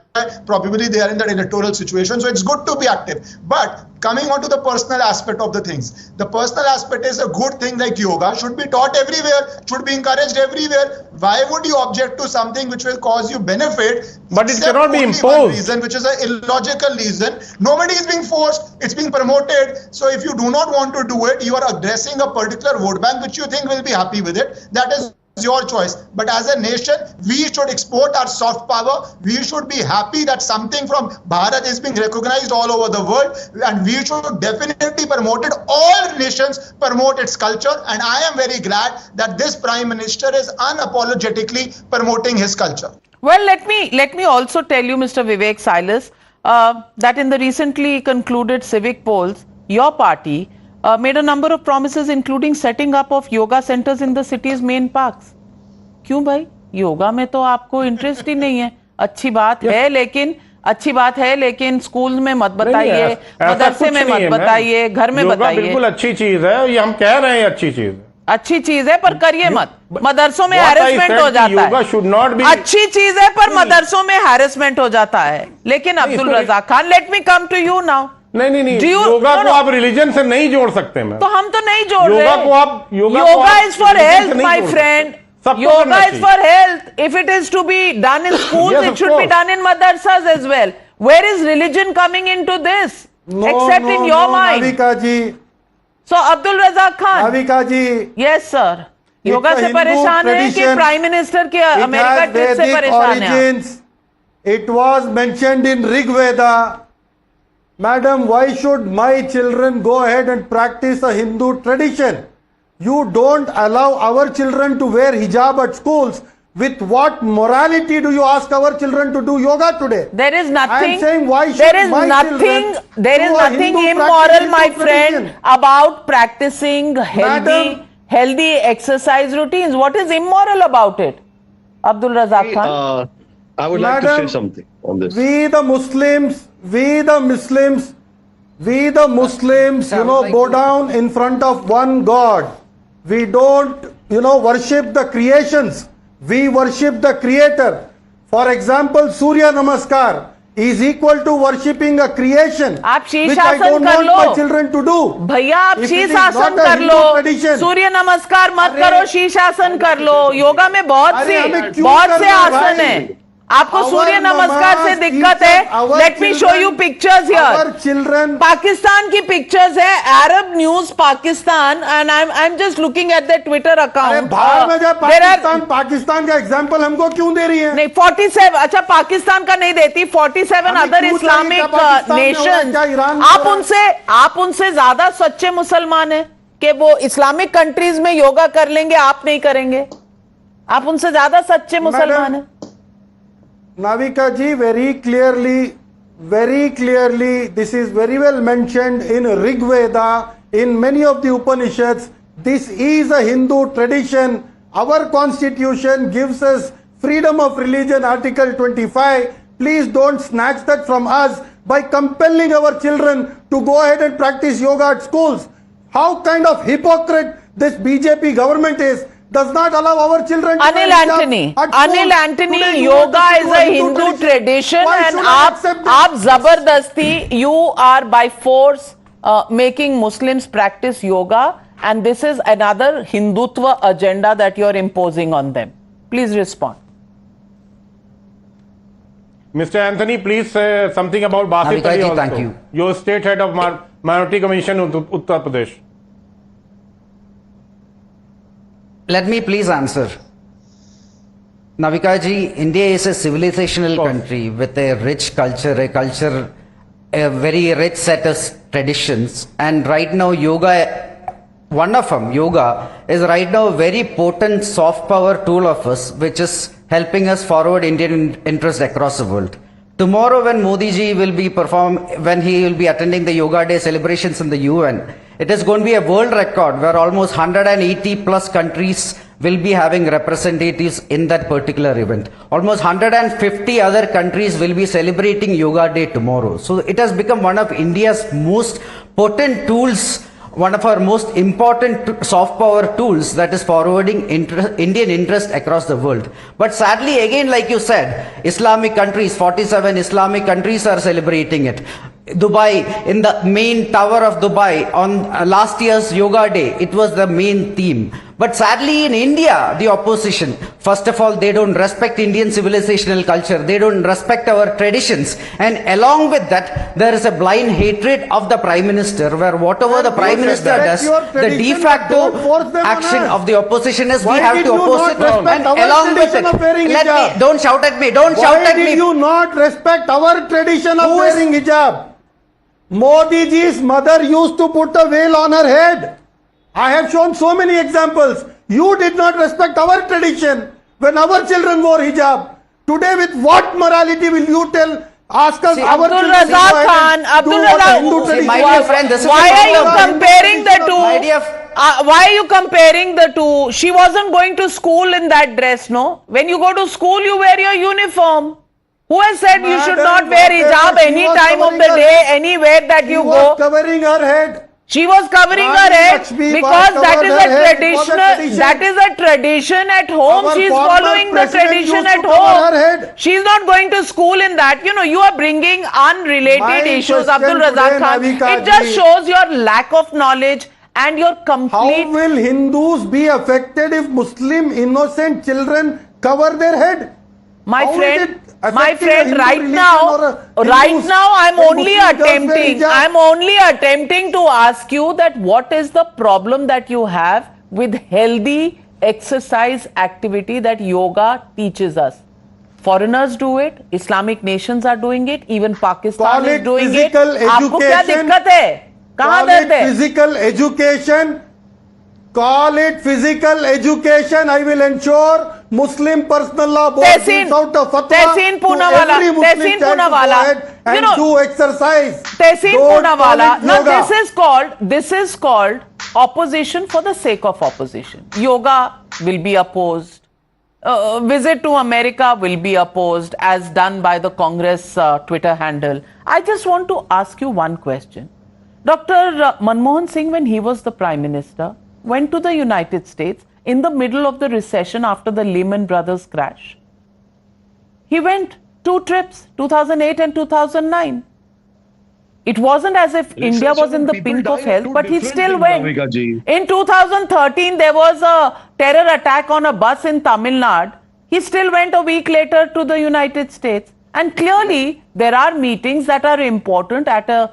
probably they are in that electoral situation. So it's good to be active. But coming on to the personal aspect of the things, the personal aspect is a good thing like yoga should be taught everywhere, should be encouraged everywhere. Why would you object to something which will cause you benefit? But it cannot be imposed. Reason, which is an illogical reason. Nobody is being forced. It's being promoted. So if you do not want to do it, you are addressing a particular vote bank which you think will be happy with it. That is your choice. But as a nation, we should export our soft power. We should be happy that something from Bharat is being recognized all over the world, and we should definitely promote it. All nations promote its culture, and I am very glad that this Prime Minister is unapologetically promoting his culture. Well, let me also tell you, Mr. Vivek Silas, that in the recently concluded civic polls, your party made a number of promises, including setting up of yoga centers in the city's main parks. क्यों भाई? योगा में तो आपको interest ही नहीं है. अच्छी बात है लेकिन स्कूल में मत बताइए, मदरसे में मत बताइए, घर में बताइए. बिल्कुल अच्छी चीज है, ये हम कह रहे हैं अच्छी चीज है पर करिए मत. मदरसों में हैरेसमेंट हो जाता है. अच्छी चीज है पर मदरसों में हैरेसमेंट हो जाता है. लेकिन Abdul Razak Khan, let me come to you now. नहीं, योगा को आप रिलीजन से नहीं जोड़ सकते हैं. तो हम तो नहीं जोड़ रहे. Yoga is for health my friend. Yoga is for health. If it is to be done in schools, yes, it should be done in madrasas as well. Where is religion coming into this? Except in your mind. Navika ji. So Abdul Razak Khan. Navika ji. Yes, sir. Yoga से परेशान है कि prime minister के America trip से परेशान है. It was mentioned in Rig Veda. Madam, why should my children go ahead and practice a Hindu tradition? You don't allow our children to wear hijab at schools. With what morality do you ask our children to do yoga today? There is nothing. I am saying why should there is my nothing. children There is do a nothing Hindu immoral, practice my into friend, tradition? about practicing Madam, healthy exercise routines. What is immoral about it, Abdul Razak Khan? I would like to say something on this. We the Muslims, bow down in front of one God. We don't, worship the creations. We worship the Creator. For example, Surya Namaskar is equal to worshipping a creation, which I don't want my children to do. भैया आप If it is शीर्षासन not a कर Hindu लो, tradition. सूर्य नमस्कार मत करो, शीर्षासन कर लो. योगा में बहुत अरे हमें से क्यों करना आसन भाई? है. आपको Our सूर्य नमस्कार से mamas दिक्कत teach है. our Let me show you children- pictures here. Our children. Pakistan की पिक्चर्स है. Arab News Pakistan, and I'm just looking at their Twitter account. अरे बाहर में जाए पाकिस्तान का एग्जाम्पल हमको क्यों दे रही है? नहीं 47, अच्छा पाकिस्तान का नहीं देती, 47 अदर इस्लामिक नेशंस. आप उनसे ज्यादा सच्चे मुसलमान हैं कि वो इस्लामिक कंट्रीज में योगा कर लेंगे, आप नहीं करेंगे. आप उनसे ज्यादा सच्चे मुसलमान हैं. Navika ji, very clearly, this is very well mentioned in Rig Veda, in many of the Upanishads. This is a Hindu tradition. Our constitution gives us freedom of religion, Article 25. Please don't snatch that from us by compelling our children to go ahead and practice yoga at schools. How kind of hypocrite this BJP government is. Does not allow our children to Anil Antony, yoga is a Hindu tradition, and aap zabardasti, you are by force making Muslims practice yoga, and this is another Hindutva agenda that you are imposing on them. Please respond. Mr. Anthony, please say something about Basit Ali also. Thank you. Your state head of Minority Commission Uttar Pradesh. Let me please answer. Navika ji, India is a civilizational country with a rich culture, a very rich set of traditions. And right now, yoga, one of them, yoga, is right now a very potent soft power tool of us, which is helping us forward Indian interest across the world. Tomorrow, when Modi ji will be when he will be attending the Yoga Day celebrations in the UN, it is going to be a world record where almost 180 plus countries will be having representatives in that particular event. Almost 150 other countries will be celebrating Yoga Day tomorrow. So it has become one of India's most potent tools, one of our most important soft power tools that is forwarding Indian interest across the world. But sadly, again, like you said, Islamic countries, 47 Islamic countries are celebrating it. Dubai, in the main tower of Dubai on last year's Yoga Day, it was the main theme. But sadly in India, the opposition, first of all, they don't respect Indian civilizational culture. They don't respect our traditions. And along with that, there is a blind hatred of the Prime Minister, where whatever the Prime Minister does, the de facto action of the opposition is we have to oppose it. And along with it, don't shout at me, don't shout at me. Why did you not respect our tradition of wearing hijab? Modi ji's mother used to put a veil on her head. I have shown so many examples. You did not respect our tradition when our children wore hijab. Today, with what morality will you ask us our Abdul children Razak Khan, Abdul Razak, why are you comparing the two? Why are you comparing the two? She wasn't going to school in that dress, no? When you go to school, you wear your uniform. Who has said you should not wear hijab any time of the day, anywhere that you go? She was covering her head. She was covering her head because that is a traditional, that is a tradition at home. She is following the tradition at home. She is not going to school in that. You know, you are bringing unrelated issues, Abdul Razak Khan. It just shows your lack of knowledge and your complete... How will Hindus be affected if Muslim innocent children cover their head? My friend, right now I'm only attempting to ask you that what is the problem that you have with healthy exercise activity that yoga teaches us. Foreigners do it, Islamic nations are doing it, even Pakistan is doing it. आपको क्या दिक्कत है? कहाँ दर्द है? Physical education. Call it physical education. I will ensure Muslim personal law board gives out a fatwa Tehseen to Poonawala, every Muslim child to go ahead and do exercise. Tehseen Don't Poonawala. call it Now yoga. this is called opposition for the sake of opposition. Yoga will be opposed. Visit to America will be opposed as done by the Congress Twitter handle. I just want to ask you one question. Dr. Manmohan Singh, when he was the Prime Minister, went to the United States in the middle of the recession after the Lehman Brothers crash. He went 2 trips, 2008 and 2009. It wasn't as if India was in the pink of health, but he still went. In 2013, there was a terror attack on a bus in Tamil Nadu. He still went a week later to the United States. And clearly, there are meetings that are important at a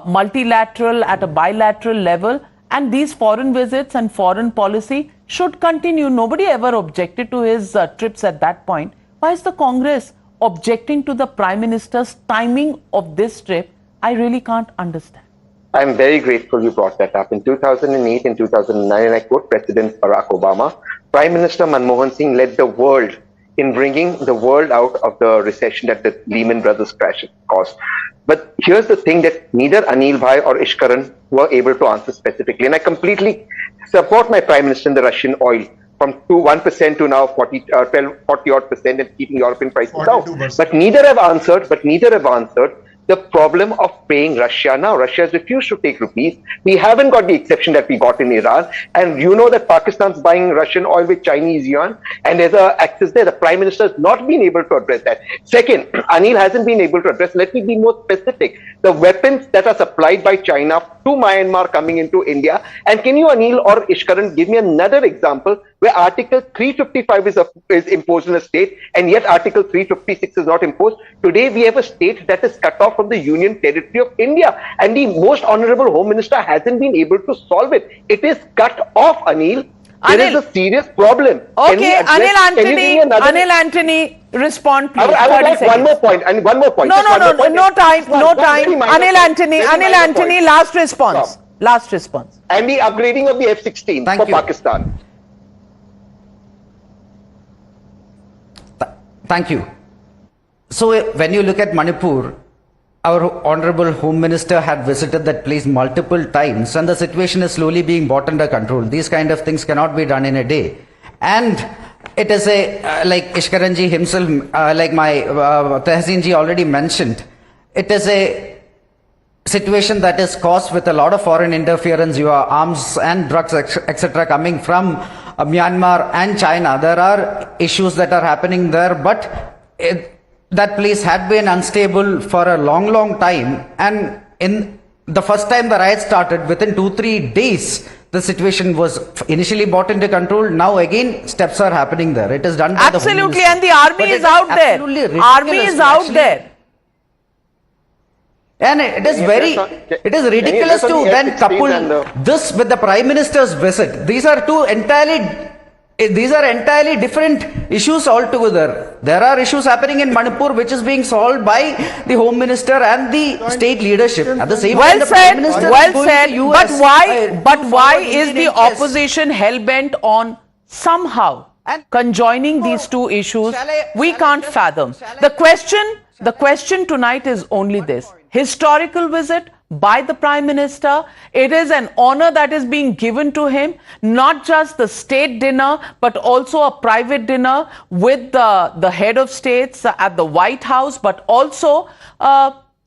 multilateral, at a bilateral level. And these foreign visits and foreign policy should continue. Nobody ever objected to his trips at that point. Why is the Congress objecting to the Prime Minister's timing of this trip? I really can't understand. I'm very grateful you brought that up. In 2008 and 2009, and I quote President Barack Obama, Prime Minister Manmohan Singh led the world in bringing the world out of the recession that the Lehman Brothers crash caused. But here's the thing that neither Anil Bhai or Ishkaran were able to answer specifically. And I completely support my Prime Minister in the Russian oil from 1% to now 40 odd percent and keeping European prices down. But neither have answered the problem of paying Russia now. Russia has refused to take rupees. We haven't got the exception that we got in Iran. And you know that Pakistan's buying Russian oil with Chinese yuan, and there's an access there. The Prime Minister has not been able to address that. Second, Anil hasn't been able to address, let me be more specific, the weapons that are supplied by China to Myanmar coming into India. And can you, Anil or Ishkaran, give me another example where Article 355 is imposed in a state and yet Article 356 is not imposed? Today we have a state that is cut off from the Union Territory of India, and the most honorable Home Minister hasn't been able to solve it. It is cut off, Anil. There is a serious problem. Okay, Anil Anthony, respond please. I would like one more point. No time. Anil Anthony, last response. Last response. And the upgrading of the F-16 for Pakistan. Thank you. So when you look at Manipur, our Honorable Home Minister had visited that place multiple times, and the situation is slowly being brought under control. These kind of things cannot be done in a day. And it is like Ishkaranji himself, like my Tehseenji already mentioned, it is a situation that is caused with a lot of foreign interference, arms and drugs, etc. coming from Myanmar and China. There are issues that are happening there, but that place had been unstable for a long time, and in the first time the riot started, within 2-3 days the situation was initially brought into control. Now again steps are happening there. It is done by absolutely, and the army is out there. Army is out there. And it is ridiculous to then couple this with the Prime Minister's visit. These are entirely different issues altogether. There are issues happening in Manipur which is being solved by the Home Minister and the state leadership. At the same time, the Prime Minister is going to US. But why is the opposition hell-bent on somehow conjoining these two issues? We can't fathom. The question tonight is only this. Historical visit by the Prime Minister. It is an honor that is being given to him, not just the state dinner, but also a private dinner with the head of states at the White House, but also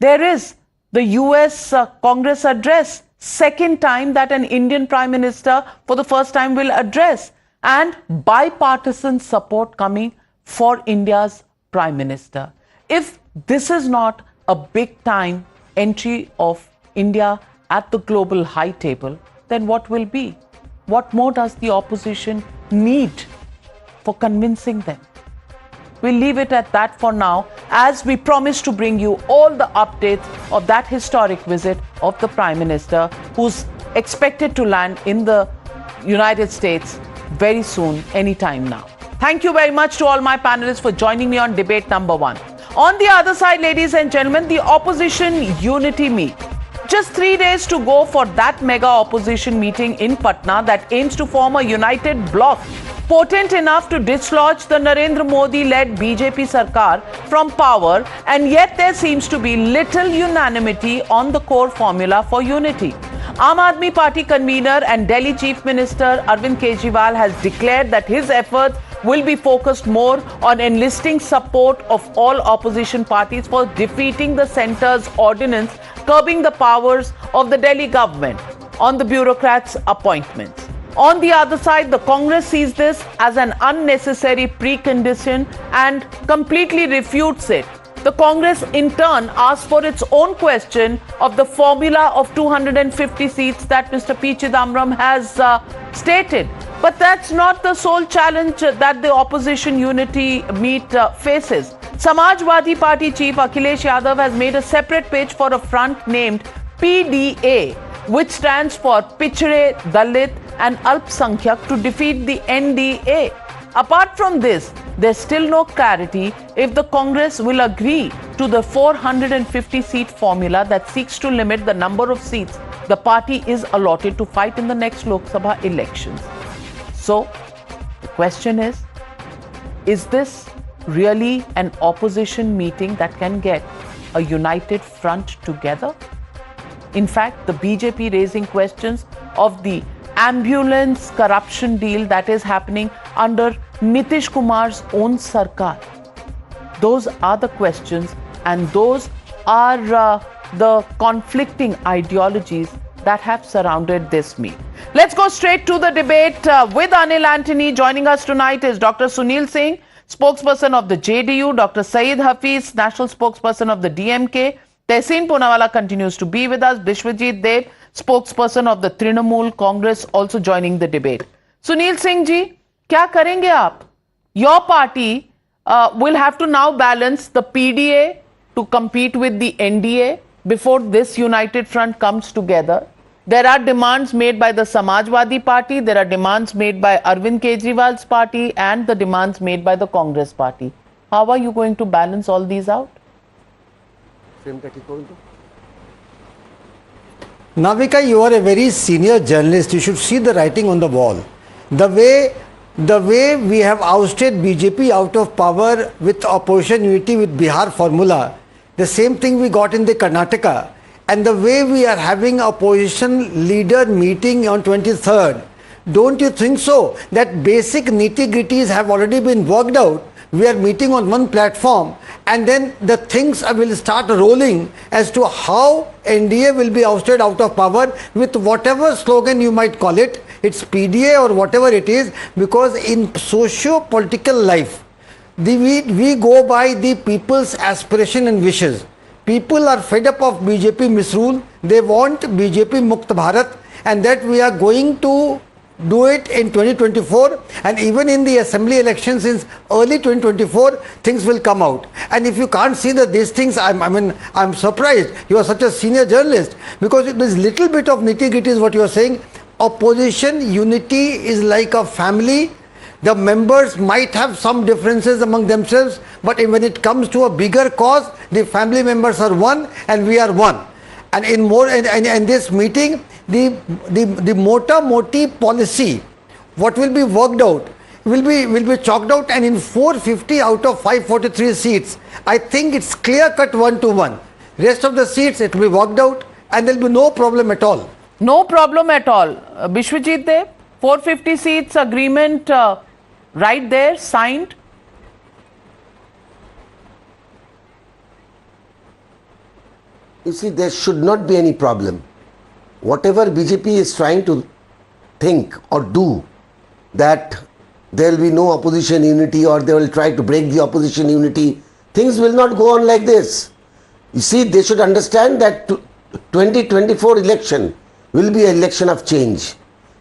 there is the U.S. Congress address, second time that an Indian Prime Minister for the first time will address, and bipartisan support coming for India's Prime Minister. If this is not a big time entry of India at the global high table, then what will be? What more does the opposition need for convincing them? We'll leave it at that for now, as we promise to bring you all the updates of that historic visit of the Prime Minister, who's expected to land in the United States very soon, anytime now. Thank you very much to all my panelists for joining me on debate number 1. On the other side, ladies and gentlemen, the opposition unity meet. Just 3 days to go for that mega opposition meeting in Patna that aims to form a united bloc potent enough to dislodge the Narendra Modi-led BJP Sarkar from power, and yet there seems to be little unanimity on the core formula for unity. Aam Aadmi Party convener and Delhi Chief Minister Arvind Kejriwal has declared that his efforts will be focused more on enlisting support of all opposition parties for defeating the centre's ordinance curbing the powers of the Delhi government on the bureaucrats' appointments. On the other side, the Congress sees this as an unnecessary precondition and completely refutes it. The Congress in turn asks for its own question of the formula of 250 seats that Mr. P. Chidambaram has stated. But that's not the sole challenge that the opposition unity meet faces. Samajwadi Party Chief Akhilesh Yadav has made a separate page for a front named PDA, which stands for Pichhade, Dalit and Alpsankyak, to defeat the NDA. Apart from this, there's still no clarity if the Congress will agree to the 450-seat formula that seeks to limit the number of seats the party is allotted to fight in the next Lok Sabha elections. So, the question is this really an opposition meeting that can get a united front together? In fact, the BJP raising questions of the ambulance corruption deal that is happening under Nitish Kumar's own Sarkar. Those are the questions, and those are the conflicting ideologies that have surrounded this meet. Let's go straight to the debate with Anil Antony. Joining us tonight is Dr. Sunil Singh, spokesperson of the JDU, Dr. Saeed Hafiz, national spokesperson of the DMK. Tehseen Poonawala continues to be with us. Bishwajit Dev, spokesperson of the Trinamool Congress, also joining the debate. Sunil Singh ji, kya karenge aap? Your party will have to now balance the PDA to compete with the NDA before this united front comes together. There are demands made by the Samajwadi Party, there are demands made by Arvind Kejriwal's party, and the demands made by the Congress Party. How are you going to balance all these out? Navika, you are a very senior journalist. You should see the writing on the wall. The way we have ousted BJP out of power with opposition unity with Bihar formula, the same thing we got in the Karnataka, and the way we are having opposition leader meeting on 23rd, don't you think so that basic nitty-gritties have already been worked out? We are meeting on one platform, and then the things will start rolling as to how NDA will be ousted out of power with whatever slogan you might call it. It's PDA or whatever it is, because in socio-political life, we go by the people's aspiration and wishes. People are fed up of BJP misrule. They want BJP Mukt Bharat, and that we are going to do it in 2024, and even in the assembly elections in early 2024 things will come out. And if you can't see that these things, I'm surprised. You are such a senior journalist, because it is little bit of nitty-gritty is what you are saying. Opposition unity is like a family. The members might have some differences among themselves, but when it comes to a bigger cause, the family members are one and we are one. And in this meeting, the mota moti policy, what will be worked out, will be chalked out, and in 450 out of 543 seats, I think it's clear cut 1-to-1. Rest of the seats, it will be worked out, and there will be no problem at all. No problem at all. Bishwajit Dev, 450 seats agreement right there, signed. You see, there should not be any problem. Whatever BJP is trying to think or do, that there will be no opposition unity or they will try to break the opposition unity, things will not go on like this. You see, they should understand that 2024 election will be an election of change.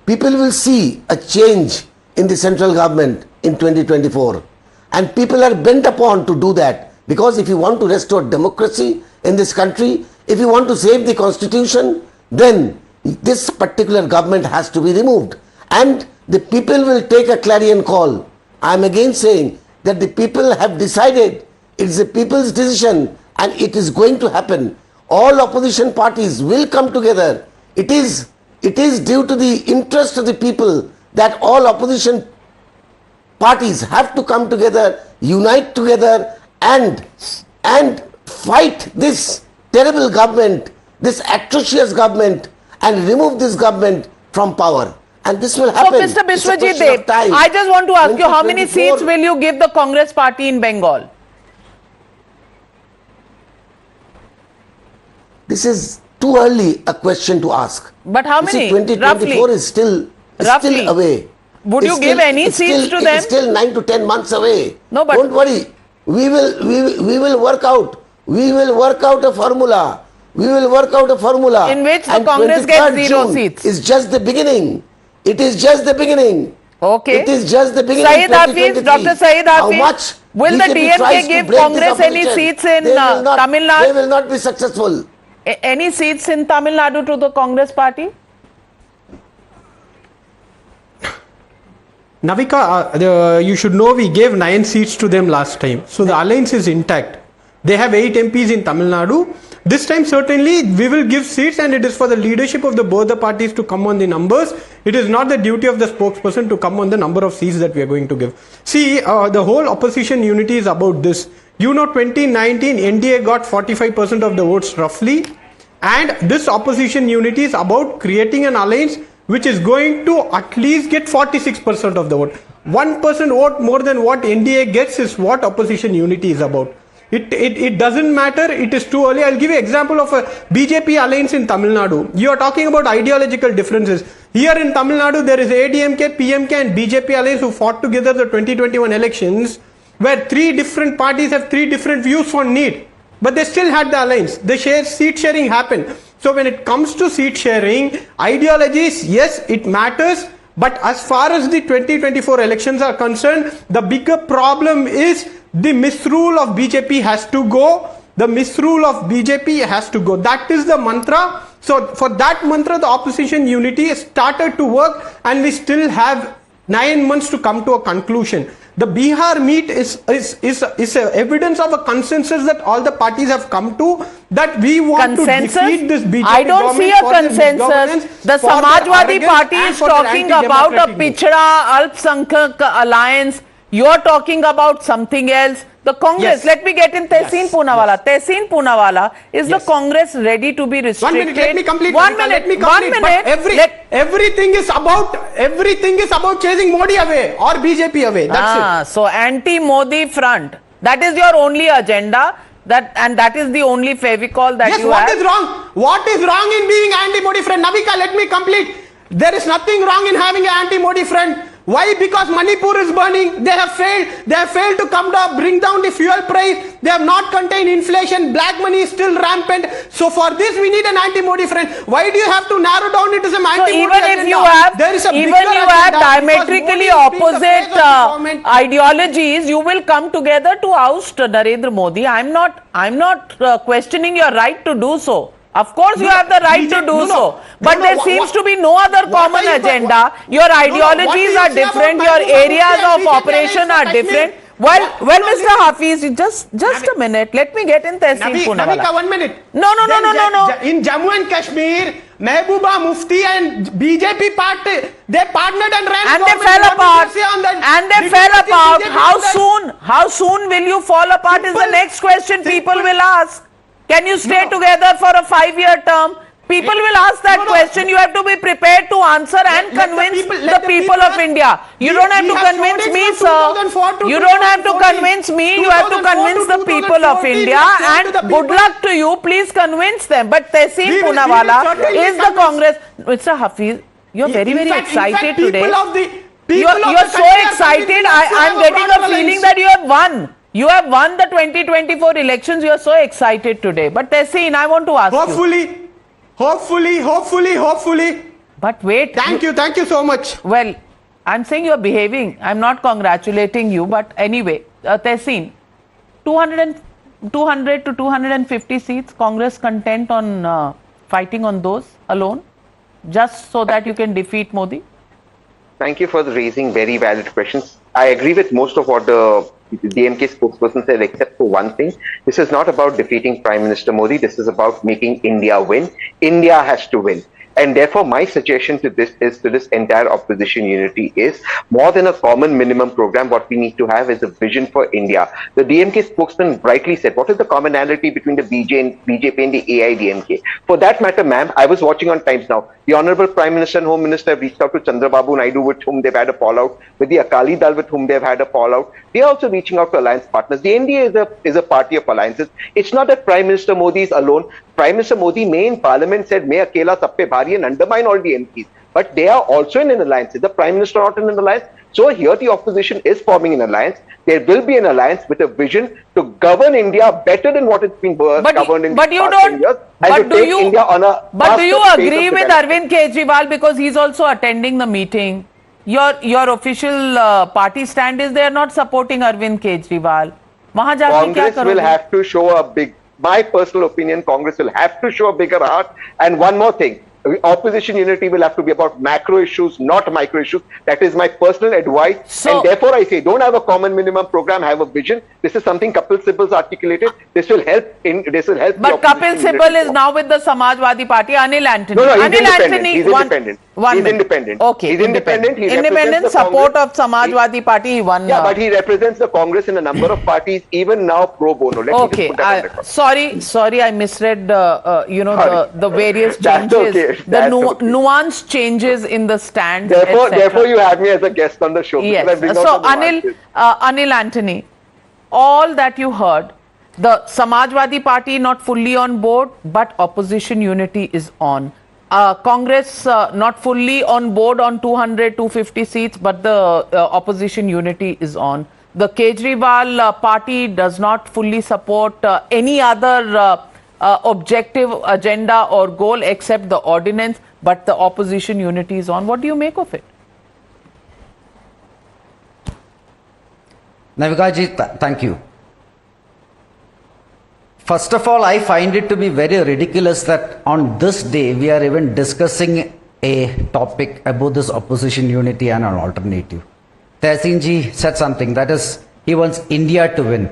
People will see a change in the central government in 2024, and people are bent upon to do that, because if you want to restore democracy in this country, if you want to save the constitution, then this particular government has to be removed, and the people will take a clarion call. I am again saying that the people have decided, it is the people's decision, and it is going to happen. All opposition parties will come together. It is due to the interest of the people that all opposition parties have to come together, unite together and fight this terrible government, this atrocious government, and remove this government from power. And this will happen. So, Mr. Biswajit Dev, I just want to ask you, how many seats will you give the Congress party in Bengal? This is too early a question to ask. But how many? 2024 is still away. Would you give any seats to them? It's still 9 to 10 months away. No, but don't worry. We will work out. We will work out a formula. We will work out a formula. In which the Congress gets 0 seats. It's just the beginning. It is just the beginning. Okay. It is just the beginning. Saeed Hafiz, Dr. Saeed How Hafiz, much will the DMK give Congress any seats in Tamil Nadu? They will not be successful. Any seats in Tamil Nadu to the Congress party? Navika, you should know we gave 9 seats to them last time. So the alliance is intact. They have 8 MPs in Tamil Nadu. This time certainly we will give seats, and it is for the leadership of both the parties to come on the numbers. It is not the duty of the spokesperson to come on the number of seats that we are going to give. See, the whole opposition unity is about this. 2019 NDA got 45% of the votes roughly, and this opposition unity is about creating an alliance which is going to at least get 46% of the vote. 1% vote more than what NDA gets is what opposition unity is about. It doesn't matter, it is too early. I'll give you an example of a BJP alliance in Tamil Nadu. You are talking about ideological differences. Here in Tamil Nadu, there is ADMK, PMK and BJP alliance who fought together the 2021 elections, where 3 different parties have 3 different views on need. But they still had the alliance. The seat sharing happened. So when it comes to seat sharing, ideologies, yes, it matters. But as far as the 2024 elections are concerned, the bigger problem is the misrule of BJP has to go. The misrule of BJP has to go. That is the mantra. So for that mantra, the opposition unity started to work, and we still have 9 months to come to a conclusion. The Bihar meet is evidence of a consensus that all the parties have come to, that we want to defeat this BJP. I don't see a consensus. The Samajwadi Party is talking about a Pichda Alpsankhyak alliance. You're talking about something else. The Congress, let me get in Tehseen Poonawala. Tehseen Poonawala, is the Congress ready to be restricted? 1 minute, let me complete. 1 minute, 1 minute. Everything is about chasing Modi away or BJP away. That's it. So anti-Modi front. That is your only agenda. That is the only favicol that you have. Yes, what is wrong? What is wrong in being anti-Modi friend? Navika, let me complete. There is nothing wrong in having an anti-Modi friend. Why? Because Manipur is burning. They have failed. They have failed to bring down the fuel price. They have not contained inflation. Black money is still rampant. So for this, we need an anti-Modi friend. Why do you have to narrow down it to some anti-Modi agenda? Even if you have diametrically opposite ideologies, you will come together to oust Narendra Modi. I'm not questioning your right to do so. Of course, you have the right to do so. But there seems to be no other common agenda. Your ideologies are different. Your areas of operation are different. Well, Mr. Hafiz, just a minute. Let me get in Tehseen Poonawala. Navika, 1 minute. No. In Jammu and Kashmir, Mehbooba Mufti and BJP party, they partnered and ran. And they fell apart. How soon will you fall apart is the next question people will ask. Can you stay together for a 5-year term? People will ask that question. You have to be prepared to answer and convince the people of India. You don't have to convince me, sir. You don't have to convince me. You have to convince the people of India. And good luck to you. Please convince them. But Tehseen Poonawala is the Congress. Mr. Hafiz, you're very excited today. You're so excited. I'm getting a feeling that you have won. You have won the 2024 elections. You are so excited today. But Tehseen, I want to ask you. Hopefully. But wait. Thank you so much. Well, I'm saying you're behaving. I'm not congratulating you. But anyway, Tehseen, 200 to 250 seats, Congress content on fighting on those alone, just so that you can defeat Modi? Thank you for raising very valid questions. I agree with most of what the DMK spokesperson said, except for one thing. This is not about defeating Prime Minister Modi. This is about making India win. India has to win. And therefore, my suggestion to this entire opposition unity is more than a common minimum program. What we need to have is a vision for India. The DMK spokesman rightly said, what is the commonality between the BJP and the AIDMK? For that matter, ma'am, I was watching on Times Now. The Honorable Prime Minister and Home Minister have reached out to Chandrababu Naidu, with whom they've had a fallout, with the Akali Dal, with whom they've had a fallout. They are also reaching out to alliance partners. The NDA is a party of alliances. It's not that Prime Minister Modi is alone. Prime Minister Modi may in Parliament said, "Main akela sab pe bhari," and undermine all the MPs. But they are also in an alliance. Is the Prime Minister not in an alliance? So here the opposition is forming an alliance. There will be an alliance with a vision to govern India better than what it's been governed in the past 10 years. But do you agree with Arvind Kejriwal, because he's also attending the meeting? Your official party stand is they are not supporting Arvind Kejriwal. Congress will have to show my personal opinion, Congress will have to show a bigger heart. And one more thing, opposition unity will have to be about macro issues, not micro issues. That is my personal advice. And therefore I say, don't have a common minimum program, have a vision. This is something Kapil Sibal's articulated. This will help. But Kapil Sibal is now with the Samajwadi Party. Anil Antony. No, he's independent. He's independent. He's independent. Okay. He's independent. He independent support of Samajwadi Party. He won. Yeah, but he represents the Congress in a number of parties, even now pro bono. Okay. Sorry, I misread. The various changes, nuance changes in the stand. Therefore, you have me as a guest on the show. Yes. So Anil Antony, all that you heard, the Samajwadi Party not fully on board, but opposition unity is on. Congress not fully on board on 200, 250 seats, but the opposition unity is on. The Kejriwal party does not fully support any other objective, agenda or goal except the ordinance, but the opposition unity is on. What do you make of it? Navikaji, thank you. First of all, I find it to be very ridiculous that on this day we are even discussing a topic about this opposition unity and an alternative. Tehsinji said something, that is, he wants India to win.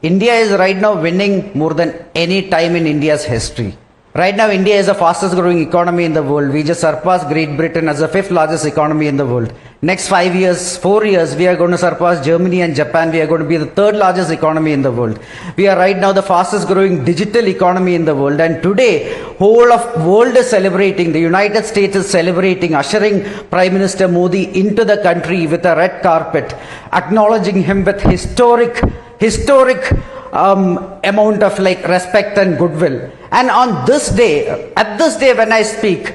India is right now winning more than any time in India's history. Right now, India is the fastest growing economy in the world. We just surpassed Great Britain as the 5th largest economy in the world. Next 4 years, we are going to surpass Germany and Japan. We are going to be the 3rd largest economy in the world. We are right now the fastest growing digital economy in the world. And today, whole of world is celebrating. The United States is celebrating, ushering Prime Minister Modi into the country with a red carpet, acknowledging him with historic amount of respect and goodwill. And on this day, at this day when I speak,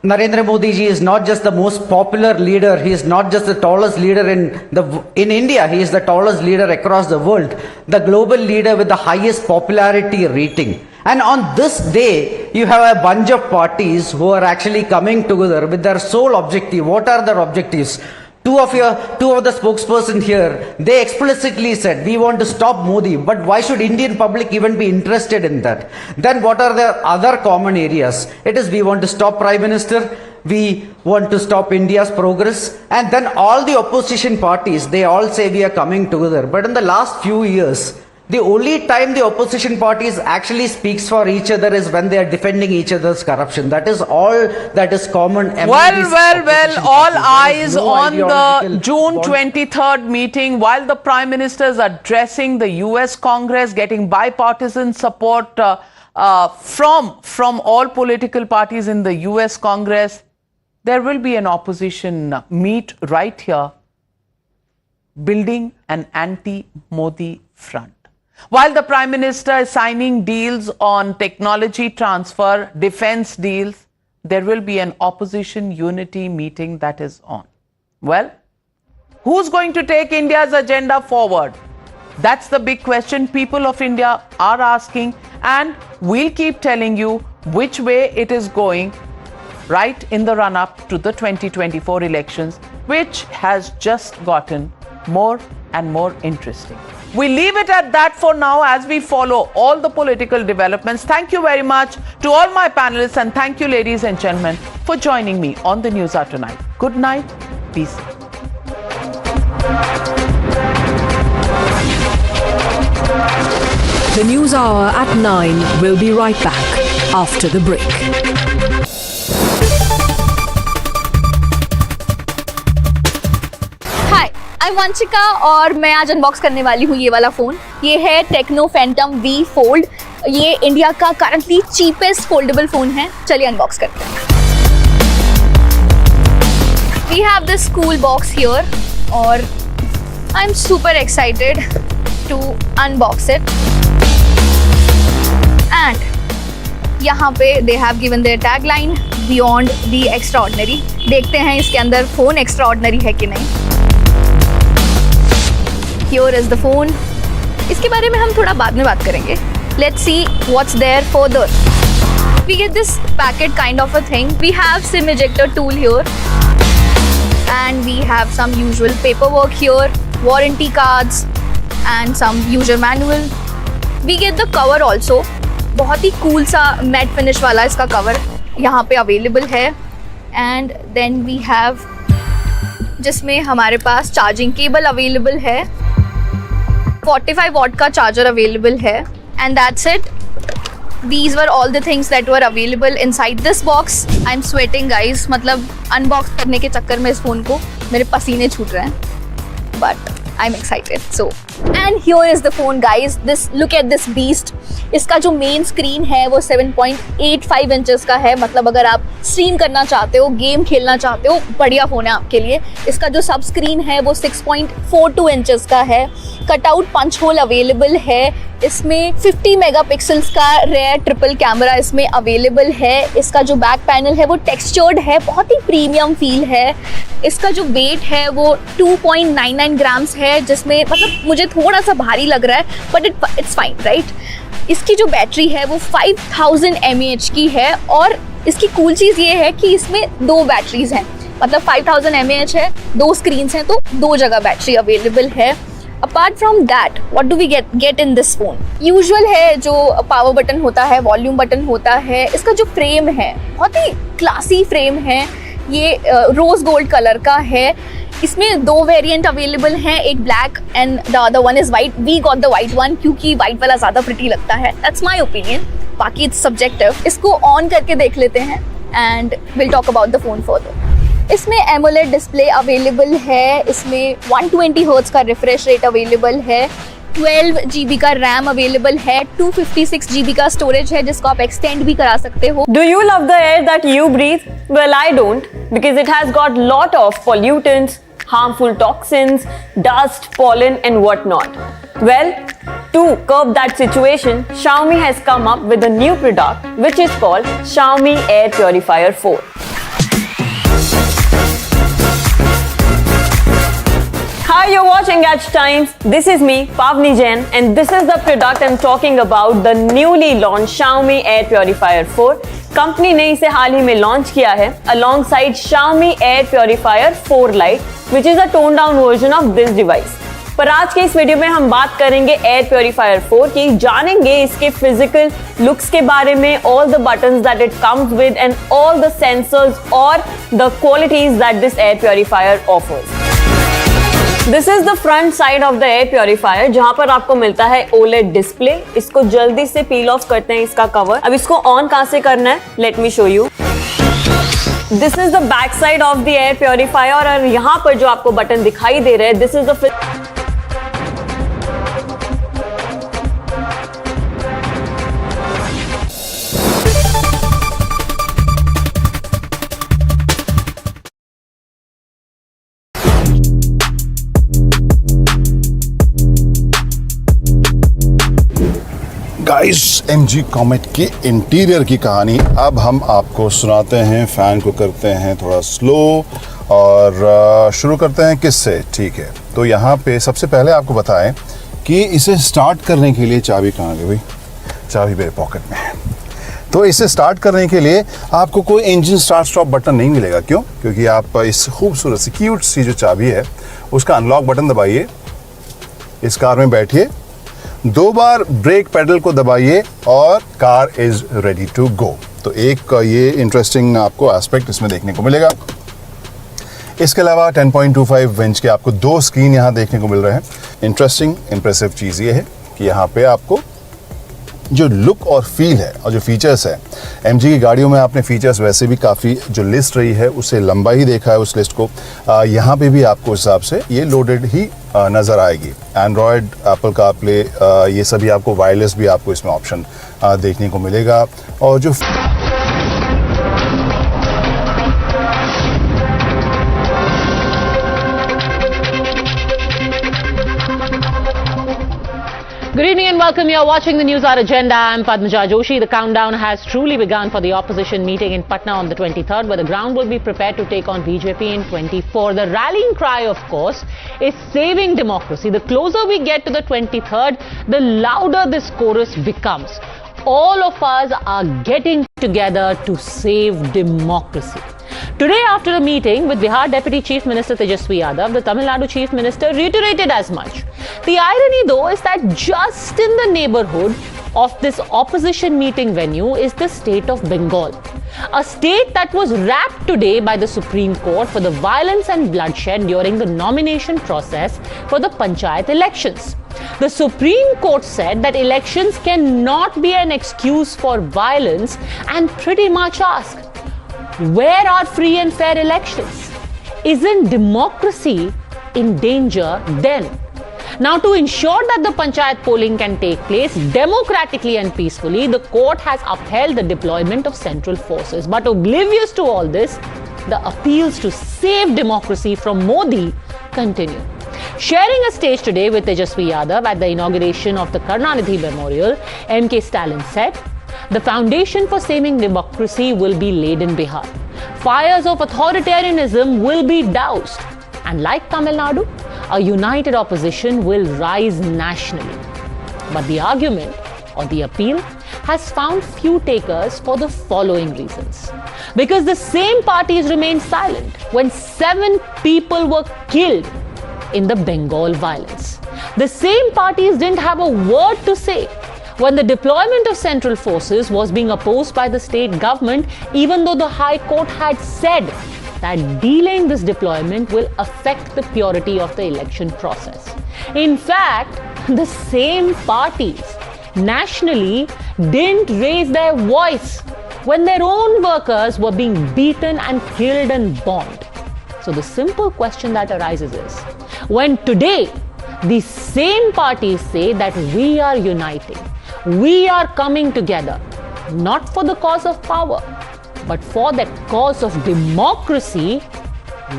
Narendra Modi ji is not just the most popular leader, he is not just the tallest leader in India, he is the tallest leader across the world, the global leader with the highest popularity rating. And on this day, you have a bunch of parties who are actually coming together with their sole objective. What are their objectives? Two of the spokespersons here, they explicitly said, we want to stop Modi, but why should Indian public even be interested in that? Then what are the other common areas? It is, we want to stop Prime Minister, we want to stop India's progress, and then all the opposition parties, they all say we are coming together. But in the last few years, the only time the opposition parties actually speaks for each other is when they are defending each other's corruption. That is all that is common. Well, all eyes on the June 23rd meeting while the Prime Minister is addressing the U.S. Congress, getting bipartisan support from all political parties in the U.S. Congress. There will be an opposition meet right here, building an anti-Modi front. While the Prime Minister is signing deals on technology transfer, defense deals, there will be an opposition unity meeting that is on. Well, who's going to take India's agenda forward? That's the big question people of India are asking, and we'll keep telling you which way it is going right in the run-up to the 2024 elections, which has just gotten more and more interesting. We leave it at that for now as we follow all the political developments. Thank you very much to all my panelists, and thank you, ladies and gentlemen, for joining me on the News Hour tonight. Good night. Peace. The News Hour at 9 will be right back after the break. I am Vanshika और मैं आज unbox करने वाली हूँ ये वाला phone. ये है टेक्नो फैंटम V फोल्ड। ये इंडिया का करंटली चीपेस्ट फोल्डेबल फ़ोन है। चलिए अनबॉक्स करते हैं। We have this cool box here और I am super excited to unbox it. And यहाँ पे they have given their tagline beyond the extraordinary. देखते हैं इसके अंदर फ़ोन एक्स्ट्राऑर्डिनरी है कि नहीं। Here is the phone. इसके बारे में हम थोड़ा बाद में बात करेंगे. Let's see what's there further. We get this packet kind of a thing. We have SIM ejector tool here, and we have some usual paperwork here, warranty cards, and some user manual. We get the cover also. बहुत ही cool सा matte finish वाला इसका cover यहाँ पे available है. And then we have जिसमें हमारे पास charging cable available है, 45 वॉट का चार्जर अवेलेबल है, and that's it. These were all the things that were available inside this box. I am sweating guys, मतलब अनबॉक्स करने के चक्कर में इस फोन को मेरे पसीने छूट रहे हैं, but I am excited. So and here is the phone guys. This look at this beast. इसका जो मेन स्क्रीन है वो 7.85 इंचेस का है. मतलब अगर आप स्ट्रीम करना चाहते हो, गेम खेलना चाहते हो, बढ़िया फ़ोन है आपके लिए. इसका जो सब स्क्रीन है वो 6.42 इंचेस का है. कटआउट पंच होल अवेलेबल है. इसमें 50 मेगापिक्सल्स का रेयर ट्रिपल कैमरा इसमें अवेलेबल है. इसका जो बैक पैनल है वो टेक्सचर्ड है, बहुत ही प्रीमियम फील है. इसका जो वेट है वो 2.99 ग्राम्स है, जिसमें मतलब मुझे थोड़ा सा भारी लग रहा है, बट इट्स फाइन राइट. इसकी जो बैटरी है वो 5000 mAh की है, और इसकी कूल चीज़ ये है कि इसमें 2 बैटरीज हैं. मतलब 5000 mAh है, 2 स्क्रीन्स हैं, तो 2 जगह बैटरी अवेलेबल है. Apart from that what do we get in this phone. Usual है, जो पावर बटन होता है, वॉल्यूम बटन होता है. इसका जो फ्रेम है बहुत ही क्लासी फ्रेम है. ये रोज गोल्ड कलर का है. इसमें 2 वेरिएंट अवेलेबल हैं, एक black and the other one is white. We got the white one क्योंकि वाइट वाला ज़्यादा प्रिटी लगता है. दैट्स माई ओपिनियन, बाकी इट्स सब्जेक्टिव. इसको ऑन करके देख लेते हैं and will talk about the phone further. इसमें एमोलेड डिस्प्ले अवेलेबल है. इसमें 120 हर्ट्ज का रिफ्रेश रेट अवेलेबल है. 12 GB का रैम अवेलेबल है. 256 GB का स्टोरेज है, जिसको आप एक्सटेंड भी करा सकते हो. Do you love the air that you breathe? Well, I don't, because it has got lot of pollutants, harmful toxins, dust, pollen and whatnot. Well, to curb that situation, Xiaomi has come up with a new product which is called Xiaomi Air Purifier 4. Hi, you're watching Edge Times. This is me, Pavni Jain, and this is the product I'm talking about, the newly launched Xiaomi Air Purifier 4. Company ने इसे हाल ही में launch किया है alongside Xiaomi Air Purifier 4 Lite, which is a toned down version of this device. पर आज के इस video में हम बात करेंगे Air Purifier 4 की, जानेंगे इसके फिजिकल लुक्स के बारे में, all the buttons that it comes with and all the sensors or the qualities that this Air Purifier offers. This is the front side of the air purifier, जहाँ पर आपको मिलता है OLED डिस्प्ले. इसको जल्दी से पील ऑफ करते हैं इसका कवर. अब इसको ऑन कहाँ से करना है, let me show you. This is the back side of the air purifier, और यहाँ पर जो आपको बटन दिखाई दे रहे हैं, this is the guys, MG comet के इंटीरियर की कहानी अब हम आपको सुनाते हैं. फ़ैन को करते हैं थोड़ा स्लो और शुरू करते हैं किससे. ठीक है, तो यहाँ पे सबसे पहले आपको बताएं कि इसे स्टार्ट करने के लिए चाबी कहाँ गई भाई. चाबी मेरे पॉकेट में है. तो इसे स्टार्ट करने के लिए आपको कोई इंजन स्टार्ट स्टॉप बटन नहीं मिलेगा. क्यों? क्योंकि आप इस खूबसूरत सी क्यूट सी जो चाबी है उसका अनलॉक बटन दबाइए, इस कार में बैठिए, 2 बार ब्रेक पेडल को दबाइए और car is ready to go. तो एक ये इंटरेस्टिंग आपको एस्पेक्ट इसमें देखने को मिलेगा. इसके अलावा 10.25 इंच के आपको 2 स्क्रीन यहाँ देखने को मिल रहे हैं. इंटरेस्टिंग इंप्रेसिव चीज़ ये है कि यहाँ पे आपको जो लुक और फील है और जो फीचर्स है, एमजी की गाड़ियों में आपने फीचर्स वैसे भी काफ़ी जो लिस्ट रही है उससे लंबा ही देखा है उस लिस्ट को, यहाँ पे भी आपको उस हिसाब से ये लोडेड ही नज़र आएगी। एंड्रॉयड, एप्पल कारप्ले, ये सभी आपको, वायरलेस भी आपको इसमें ऑप्शन देखने को मिलेगा। और जो Good evening and welcome. You are watching the News Hour Agenda. I'm Padmaja Joshi. The countdown has truly begun for the opposition meeting in Patna on the 23rd, where the ground will be prepared to take on BJP in 24. The rallying cry, of course, is saving democracy. The closer we get to the 23rd, the louder this chorus becomes. All of us are getting together to save democracy. Today, after a meeting with Bihar Deputy Chief Minister Tejas Yadav, the Tamil Nadu Chief Minister reiterated as much. The irony, though, is that just in the neighborhood of this opposition meeting venue is the state of Bengal, a state that was wrapped today by the Supreme Court for the violence and bloodshed during the nomination process for the Panchayat elections. The Supreme Court said that elections cannot be an excuse for violence and pretty much asked, where are free and fair elections? Isn't democracy in danger then? Now, to ensure that the Panchayat polling can take place democratically and peacefully, the court has upheld the deployment of central forces. But oblivious to all this, the appeals to save democracy from Modi continue. Sharing a stage today with Tejasvi Yadav at the inauguration of the Karunanidhi Memorial, M.K. Stalin said, the foundation for saving democracy will be laid in Bihar. Fires of authoritarianism will be doused. And like Tamil Nadu, a united opposition will rise nationally. But the argument or the appeal has found few takers for the following reasons. Because the same parties remained silent when 7 people were killed in the Bengal violence. The same parties didn't have a word to say when the deployment of central forces was being opposed by the state government, even though the High Court had said that delaying this deployment will affect the purity of the election process. In fact, the same parties nationally didn't raise their voice when their own workers were being beaten and killed and bombed. So the simple question that arises is, when today these same parties say that we are uniting, we are coming together, not for the cause of power, but for the cause of democracy,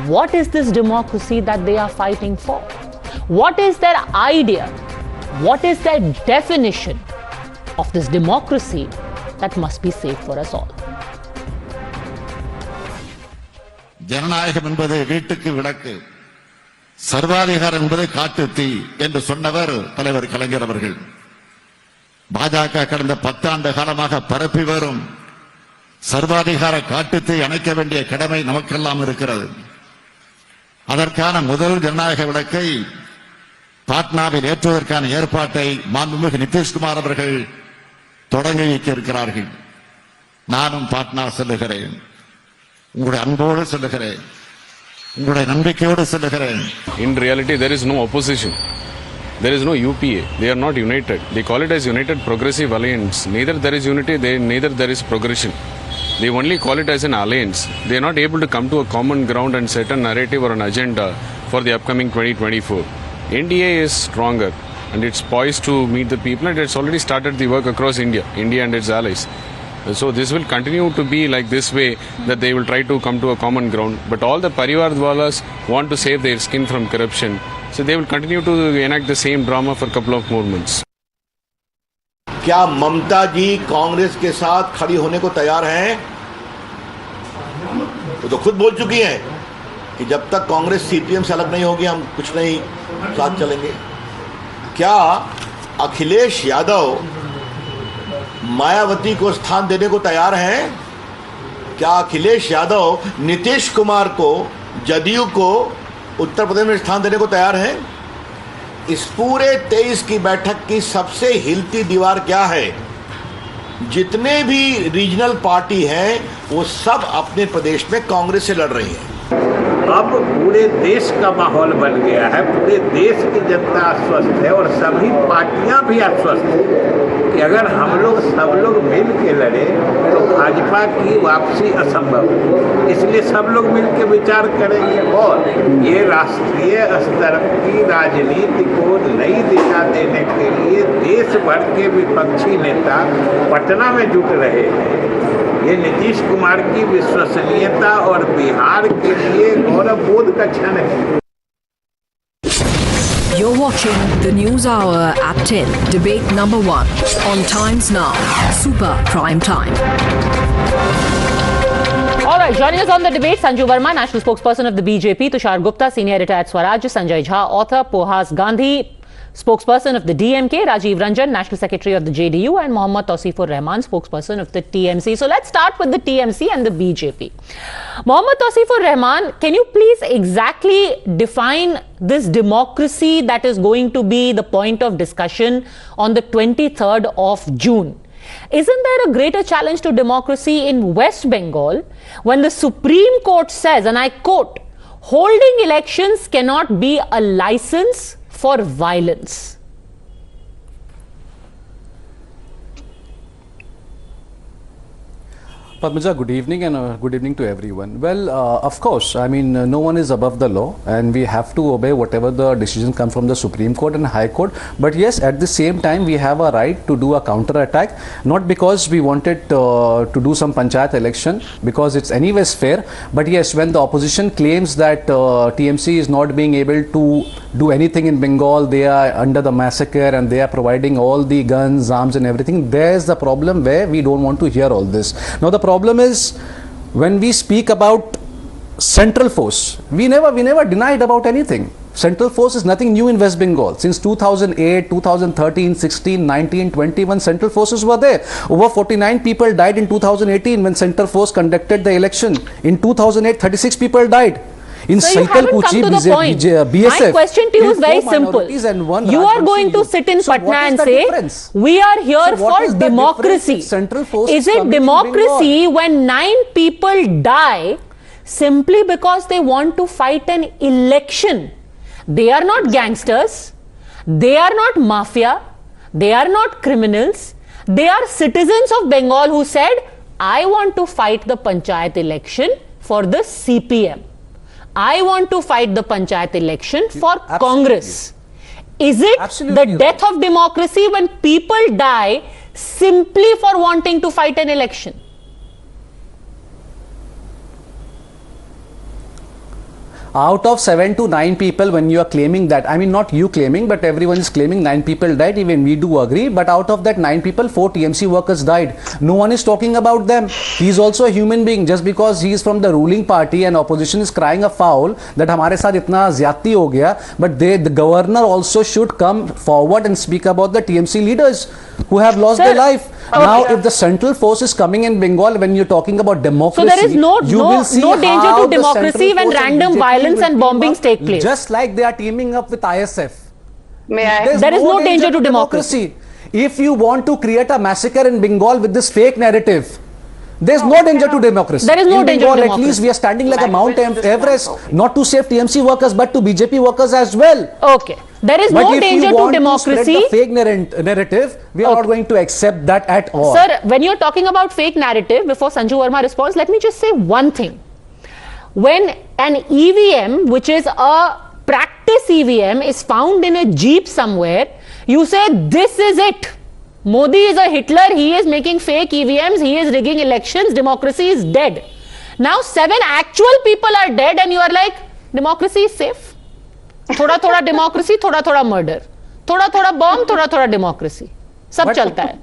what is this democracy that they are fighting for? What is their idea? What is their definition of this democracy that must be safe for us all? ஜனநாயகம் என்பது வீட்டுக்கு விளக்கு, சர்வாதிகாரம் என்பது காட்டு தீ என்று சொன்னவர் தலைவர் கலைஞர் அவர்கள். பாஜக கடந்த 10 ஆண்டு காலமாக பரப்பி வரும் சர்வாதிகார காட்டுத்தீ அணைக்க வேண்டிய கடமை நமக்கெல்லாம் இருக்கிறது. அதற்கான முதல் ஜனநாயக விளக்கை பாட்னாவில் ஏற்றுவதற்கான ஏற்பாட்டை மாண்புமிகு நிதிஷ்குமார் அவர்கள் தொடங்கி வைக்க இருக்கிறார்கள். நானும் பாட்னா செல்லுகிறேன், உங்களுடைய அன்போடு செல்லுகிறேன், உங்களுடைய நம்பிக்கையோடு செல்லுகிறேன். In reality, there is no opposition. There is no UPA. They are not united. They call it as United Progressive Alliance. Neither there is unity, neither there is progression. They only call it as an alliance. They are not able to come to a common ground and set a narrative or an agenda for the upcoming 2024. NDA is stronger and it's poised to meet the people, and it's already started the work across India and its allies. So this will continue to be like this way, that they will try to come to a common ground. But all the Parivar Dwalas want to save their skin from corruption. So they will continue to enact the same drama for a couple of more months. क्या ममता जी कांग्रेस के साथ खड़ी होने को तैयार हैं? वो तो खुद बोल चुकी हैं कि जब तक कांग्रेस सीपीएम से अलग नहीं होगी हम कुछ नहीं साथ चलेंगे। क्या अखिलेश यादव मायावती को स्थान देने को तैयार हैं? क्या अखिलेश यादव नीतीश कुमार को, जदयू को उत्तर प्रदेश में स्थान देने को तैयार हैं? इस पूरे 23 की बैठक की सबसे हिलती दीवार क्या है? जितने भी रीजनल पार्टी हैं वो सब अपने प्रदेश में कांग्रेस से लड़ रही हैं। अब पूरे देश का माहौल बन गया है, पूरे देश की जनता आश्वस्त है और सभी पार्टियां भी आश्वस्त हैं कि कि अगर हम लोग सब लोग मिल के लड़े तो भाजपा की वापसी असंभव है। इसलिए सब लोग मिल के विचार करेंगे और ये राष्ट्रीय स्तर की राजनीति को नई दिशा देने के लिए देश भर के विपक्षी नेता पटना में जुट रहे हैं। ये नीतीश कुमार की विश्वसनीयता और बिहार के लिए गौरव बोध का क्षण है। You're watching the News Hour at 10, debate number 1 on Times Now, Super Prime Time. All right, joining us on the debate, Sanju Verma, National Spokesperson of the BJP, Tushar Gupta, Senior Retired Swaraj, Sanjay Jha, Author, Pohas Gandhi, Spokesperson of the DMK, Rajiv Ranjan, National Secretary of the JDU, and Mohammad Tausifur Rahman, Spokesperson of the TMC. So let's start with the TMC and the BJP. Mohammad Tausifur Rahman, can you please exactly define this democracy that is going to be the point of discussion on the 23rd of June? Isn't there a greater challenge to democracy in West Bengal when the Supreme Court says, and I quote, holding elections cannot be a license for violence? Padmaja, good evening and good evening to everyone. Well, of course, I mean, no one is above the law and we have to obey whatever the decision comes from the Supreme Court and High Court. But yes, at the same time, we have a right to do a counter-attack, not because we wanted to do some panchayat election, because it's anyways fair. But yes, when the opposition claims that TMC is not being able to do anything in Bengal, they are under the massacre and they are providing all the guns, arms and everything, there's the problem where we don't want to hear all this. Now, the problem is when we speak about central force, we never denied about anything. Central force is nothing new in West Bengal. Since 2008, 2013, 16, 19, 21, central forces were there. Over 49 people died in 2018 when central force conducted the election. In 2008, 36 people died. In so you haven't come to the point. BSF, my question to you is very simple. You are going to sit in Patna and say, we are here for democracy. Is it democracy when 9 people die simply because they want to fight an election? They are not gangsters. They are not mafia. They are not criminals. They are citizens of Bengal who said, I want to fight the panchayat election for the CPM. I want to fight the panchayat election for Congress. Is it the death of democracy when people die simply for wanting to fight an election? Out of 7 to 9 people, when you are claiming that, I mean not you claiming, but everyone is claiming 9 people died, even we do agree, but out of that 9 people, 4 TMC workers died. No one is talking about them. He is also a human being. Just because he is from the ruling party and opposition is crying a foul that हमारे साथ इतना ज़्यादती हो गया, but the governor also should come forward and speak about the TMC leaders who have lost their life. Now, if the central force is coming in Bengal, when you're talking about democracy, so there is no danger to democracy when random violence and bombings take place. Just like they are teaming up with ISF. There is no danger to democracy. If you want to create a massacre in Bengal with this fake narrative, there's no danger to democracy. There is no danger to democracy. At least we are standing like a Mount Everest, not to save TMC workers, but to BJP workers as well. Okay. There is no danger to democracy. To spread the fake narrative, we are not going to accept that at all. Sir, when you're talking about fake narrative, before Sanju Verma responds, let me just say one thing. When an EVM, which is a practice EVM, is found in a jeep somewhere, you say, this is it. Modi is a Hitler, he is making fake EVMs, he is rigging elections, democracy is dead. Now 7 actual people are dead and you are like, democracy is safe. Thoda democracy, thoda murder. Thoda bomb, thoda democracy. Sab chalta hai.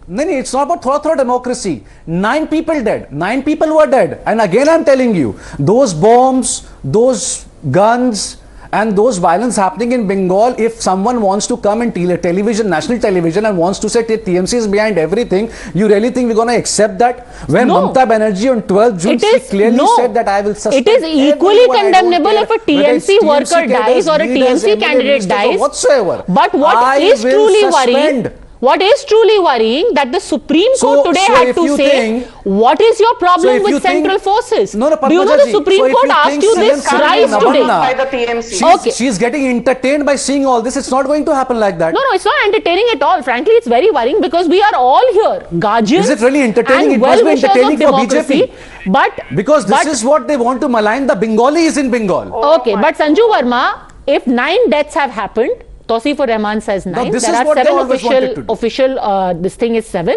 No, it's not about thoda democracy. 9 people dead. 9 people were dead. And again I'm telling you, those bombs, those guns, and those violence happening in Bengal, if someone wants to come in television, national television, and wants to say TMC is behind everything, you really think we're going to accept that? When Mamata Banerjee on 12th June clearly said that I will suspend. It is equally condemnable if a TMC worker dies or a TMC candidate dies. Whatsoever. But what is truly worrying? What is truly worrying that the Supreme Court today had to say, what is your problem with central forces? No, do you know the Supreme Court asked you this thrice today? By the PMC. She's getting entertained by seeing all this. It's not going to happen like that. No, it's not entertaining at all. Frankly, it's very worrying because we are all here, guardians. Is it really entertaining? And it must be entertaining for BJP. Because this is what they want to malign the Bengalis in Bengal. Okay, but Sanju Verma, if 9 deaths have happened, Tawseefur Rahman says 9. No, this there is are what 7 official. This thing is 7.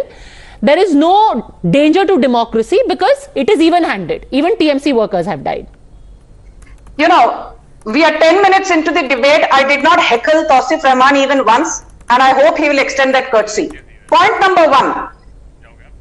There is no danger to democracy because it is even-handed. Even TMC workers have died. You know, we are 10 minutes into the debate. I did not heckle Tawseefur Rahman even once, and I hope he will extend that courtesy. Point number 1.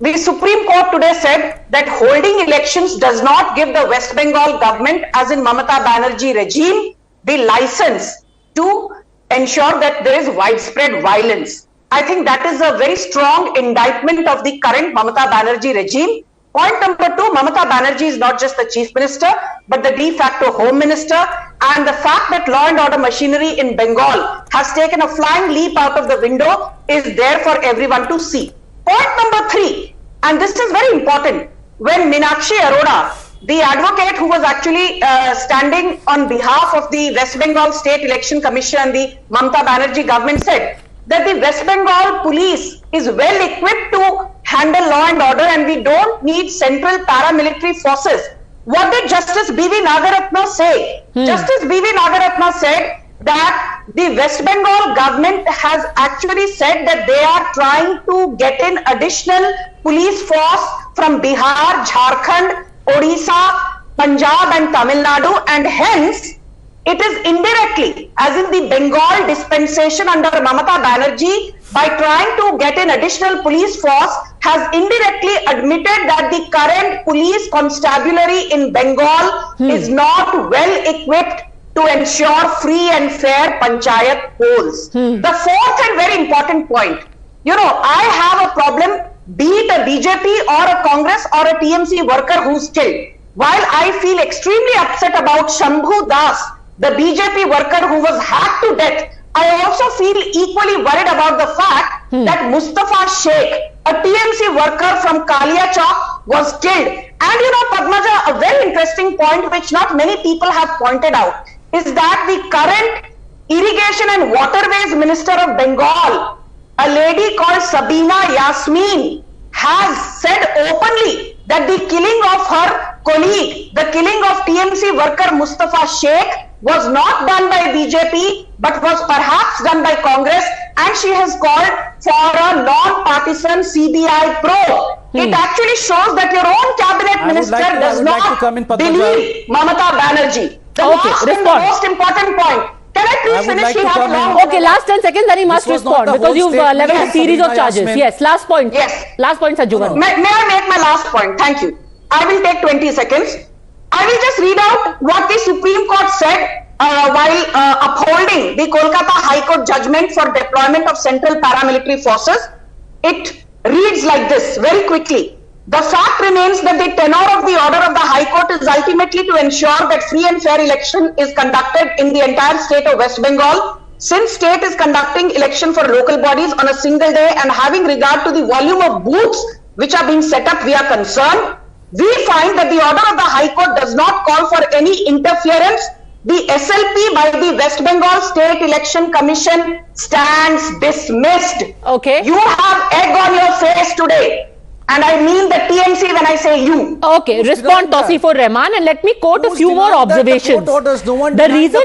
The Supreme Court today said that holding elections does not give the West Bengal government, as in Mamata Banerjee regime, the license to ensure that there is widespread violence. I think that is a very strong indictment of the current Mamata Banerjee regime. Point number 2, Mamata Banerjee is not just the chief minister, but the de facto home minister, and the fact that law and order machinery in Bengal has taken a flying leap out of the window is there for everyone to see. Point number 3, and this is very important, when Meenakshi Arora, the advocate who was actually standing on behalf of the West Bengal State Election Commission, the Mamata Banerjee government, said that the West Bengal police is well equipped to handle law and order and we don't need central paramilitary forces. What did Justice B.V. Nagaratna say? Justice B.V. Nagaratna said that the West Bengal government has actually said that they are trying to get in additional police force from Bihar, Jharkhand, Odisha, Punjab and Tamil Nadu, and hence it is indirectly, as in the Bengal dispensation under Mamata Banerjee, by trying to get an additional police force, has indirectly admitted that the current police constabulary in Bengal is not well equipped to ensure free and fair panchayat polls. The fourth and very important point, you know, I have a problem, be it a BJP or a Congress or a TMC worker who's killed. While I feel extremely upset about Shambhu Das, the BJP worker who was hacked to death, I also feel equally worried about the fact that Mustafa Sheikh, a TMC worker from Kalia Chowk, was killed. And you know, Padmaja, a very interesting point which not many people have pointed out is that the current Irrigation and Waterways Minister of Bengal, a lady called Sabina Yasmin, has said openly that the killing of her colleague, the killing of TMC worker Mustafa Sheikh, was not done by BJP but was perhaps done by Congress, and she has called for a non-partisan CBI probe. It actually shows that your own cabinet minister does not believe Mamata Banerjee. The last and the most important point. Can I please finish? Okay, last 10 seconds, then he must respond because you've leveled a series of charges. Yes, last point. Yes. Last point, Sanju. May I make my last point? Thank you. I will take 20 seconds. I will just read out what the Supreme Court said while upholding the Kolkata High Court judgment for deployment of central paramilitary forces. It reads like this very quickly. The fact remains that the tenor of the order of the High Court is ultimately to ensure that free and fair election is conducted in the entire state of West Bengal. Since state is conducting election for local bodies on a single day and having regard to the volume of booths which are being set up, we are concerned. We find that the order of the High Court does not call for any interference. The SLP by the West Bengal State Election Commission stands dismissed. Okay. You have egg on your face today. And I mean the TMC when I say you. Okay, respond Tawseefur Rahman and let me quote a few more observations. The reason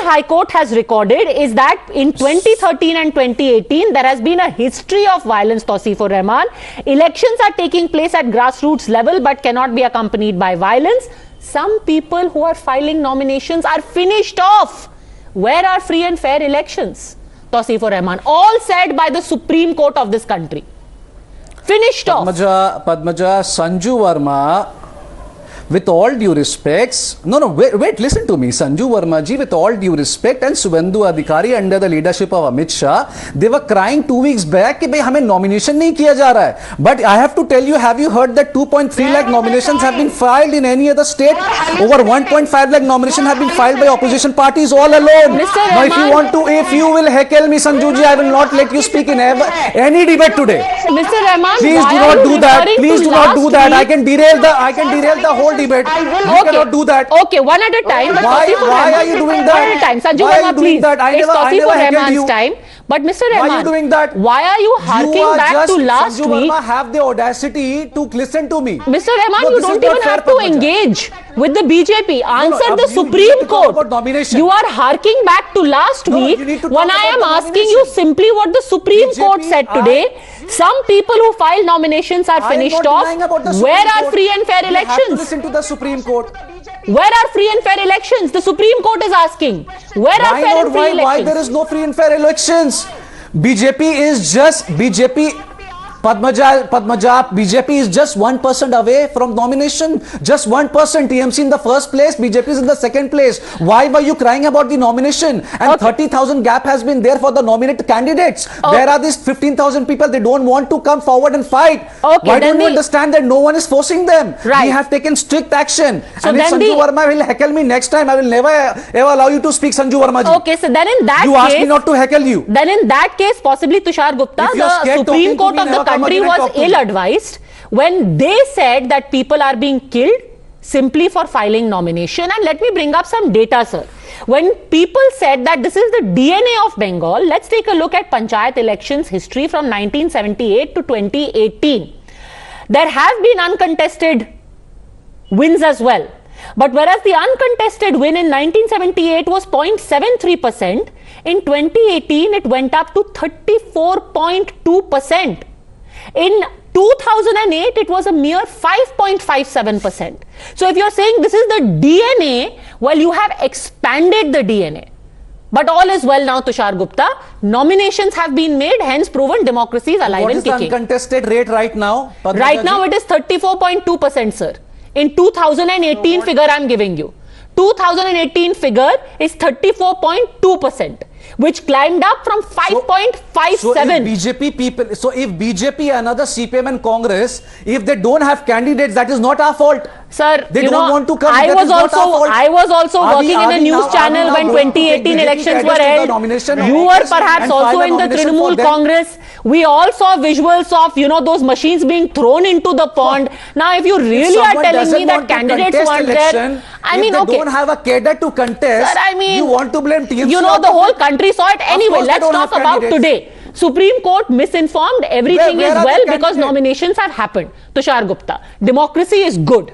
High Court has recorded is that in 2013 and 2018 there has been a history of violence, Tawseefur Rahman. Elections are taking place at grassroots level but cannot be accompanied by violence. Some people who are filing nominations are finished off. Where are free and fair elections? Tawseefur Rahman, all said by the Supreme Court of this country. Finished off. Padmaja, Sanju Verma with all due respects, wait, listen to me, Sanju Verma ji, with all due respect, and Suvendu Adhikari under the leadership of Amit Shah, they were crying 2 weeks back कि भाई हमें nomination नहीं किया जा रहा है. But I have to tell you, have you heard that 2.3 lakh nominations have been filed in any other state? Over 1.5 lakh nominations have been filed by opposition parties all alone. Now, if you will heckle me, Sanju ji, I will not let you speak in any debate today. Mr. Rahman, please do not do that. Please do not do that. I can derail the whole debate. You cannot do that. Okay, one at a time. Why are you doing that? One at a time. Sanju Why are Verma, you doing please. that? I never heckled you. Time. But Mr. Why Rahman, are you doing that? Why are you harking back to last Sanju week? Verma have the audacity to listen to me. Mr. Rahman, you don't even have to engage with the BJP. Answer the Supreme Court. You are harking back to last week when I am asking you simply what the Supreme Court said today. Some people who filed nominations are finished off. Where are free and fair elections? You have to listen to the Supreme Court. Where are free and fair elections? The Supreme Court is asking. Where are fair and free elections? Why there is no free and fair elections? Padmaja, BJP is just 1% away from nomination. Just 1%. TMC in the first place, BJP is in the second place. Why were you crying about the nomination? And 30,000 gap has been there for the nominated candidates. Where are these 15,000 people? They don't want to come forward and fight. Why don't you understand that no one is forcing them? We have taken strict action. So and if Sanju Verma will heckle me next time, I will never ever allow you to speak, Sanju Verma ji. Okay, so then in that case, you asked me not to heckle you. Then in that case, possibly Tushar Gupta, the Supreme Court of the country was ill-advised when they said that people are being killed simply for filing nomination. And let me bring up some data, sir. When people said that this is the DNA of Bengal, let's take a look at Panchayat elections history from 1978 to 2018. There have been uncontested wins as well. But whereas the uncontested win in 1978 was 0.73%, in 2018 it went up to 34.2%. In 2008, it was a mere 5.57%. So if you're saying this is the DNA, well, you have expanded the DNA. But all is well now, Tushar Gupta. Nominations have been made, hence proven democracy is alive and kicking. What is the uncontested rate right now? Right now, it is 34.2%, sir. In 2018 figure I'm giving you. 2018 figure is 34.2%. Which climbed up from 5.57. So if BJP, another CPM and Congress, if they don't have candidates, that is not our fault. Sir, they don't want to come. I was also working in a news channel when 2018 elections were held. You were perhaps also in the Trinamool Congress. We all saw visuals of, those machines being thrown into the pond. Now, if you really are telling me that candidates weren't there, I mean, okay. They don't have a cadre to contest. Sir, I mean, you want to blame TMC? The whole country saw it anyway. Let's talk about today. Supreme Court misinformed. Everything is well because nominations have happened. Tushar Gupta, democracy is good.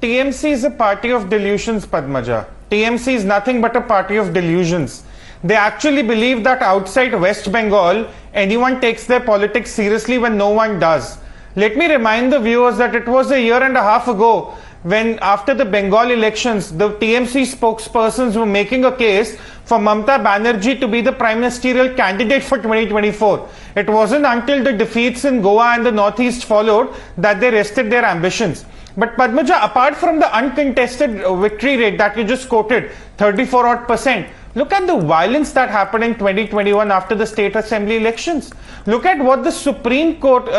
TMC is a party of delusions, Padmaja. TMC is nothing but a party of delusions. They actually believe that outside West Bengal, anyone takes their politics seriously when no one does. Let me remind the viewers that it was a year and a half ago when, after the Bengal elections, the TMC spokespersons were making a case for Mamata Banerjee to be the prime ministerial candidate for 2024. It wasn't until the defeats in Goa and the Northeast followed that they rested their ambitions. But Padmaja, apart from the uncontested victory rate that you just quoted, 34%, look at the violence that happened in 2021 after the state assembly elections. Look at what the Supreme Court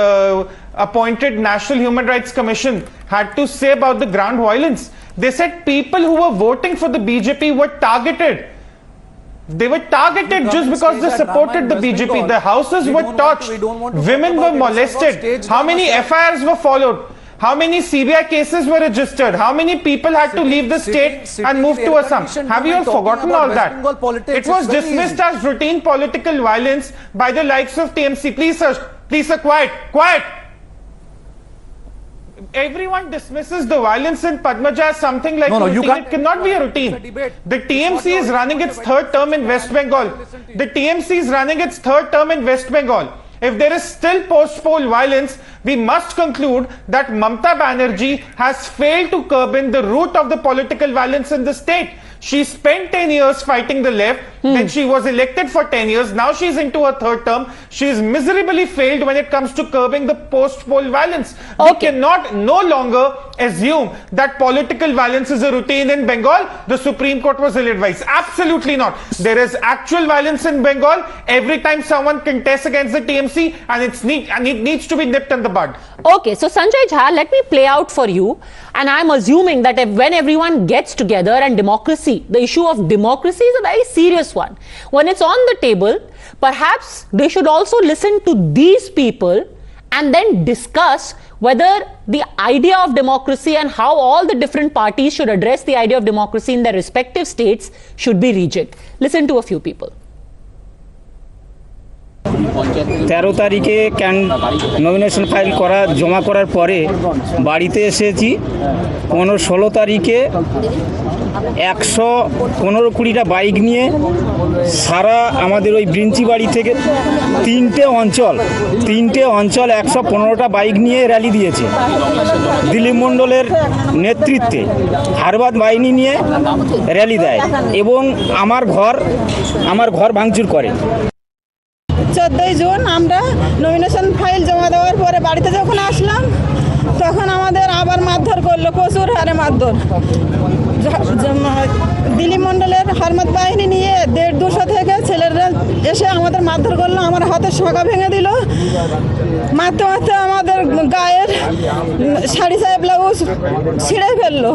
appointed National Human Rights Commission had to say about the ground violence. They said people who were voting for the BJP were targeted. They were targeted just because they supported the BJP. The houses were torched. Women were molested. How many FIRs were followed? How many CBI cases were registered? How many people had to leave the state and move to Assam? Have you all forgotten all that? It was dismissed as routine political violence by the likes of TMC. Please, sir, quiet. Everyone dismisses the violence in Padmaja as something like routine. It cannot be a routine. The TMC is running its third term in West Bengal. If there is still post-poll violence, we must conclude that Mamata Banerjee has failed to curb in the root of the political violence in the state. She spent 10 years fighting the left. Then she was elected for 10 years. Now she's into her third term. She's miserably failed when it comes to curbing the post-poll violence. We cannot no longer assume that political violence is a routine in Bengal. The Supreme Court was ill-advised. Absolutely not. There is actual violence in Bengal every time someone contests against the TMC, and it needs to be nipped in the bud. Okay, so Sanjay Jha, let me play out for you. And I'm assuming that when everyone gets together, and democracy, the issue of democracy is a very serious one. When it's on the table, perhaps they should also listen to these people and then discuss whether the idea of democracy and how all the different parties should address the idea of democracy in their respective states should be rejigged. Listen to a few people. 13 তারিখে nomination file করা জমা করার পরে বাড়িতে এসেছি 15-16 তারিখে 115-20টা bike নিয়ে সারা আমাদের ওই ব্রিঞ্চি বাড়ি থেকে তিনটে অঞ্চল 115টা বাইক নিয়ে র্যালি দিয়েছে দিলীপ মণ্ডলের নেতৃত্বে হারবাদ বাহিনী নিয়ে র্যালি দেয় এবং আমার ঘর ভাঙচুর করে 14 জুন আমরা নমিনেশন ফাইল জমা দেওয়ার পরে বাড়িতে যখন আসলাম তখন আমাদের আবার মারধর করলো প্রচুর হারে মারধর দিলীপ মণ্ডলের হারমাত বাহিনী নিয়ে 150-200 থেকে ছেলেরা এসে আমাদের মারধর করলো আমার হাতের শাঁখা ভেঙে দিল মারতে মারতে আমাদের গায়ের শাড়ি সায়া ব্লাউজ ছিঁড়ে ফেললো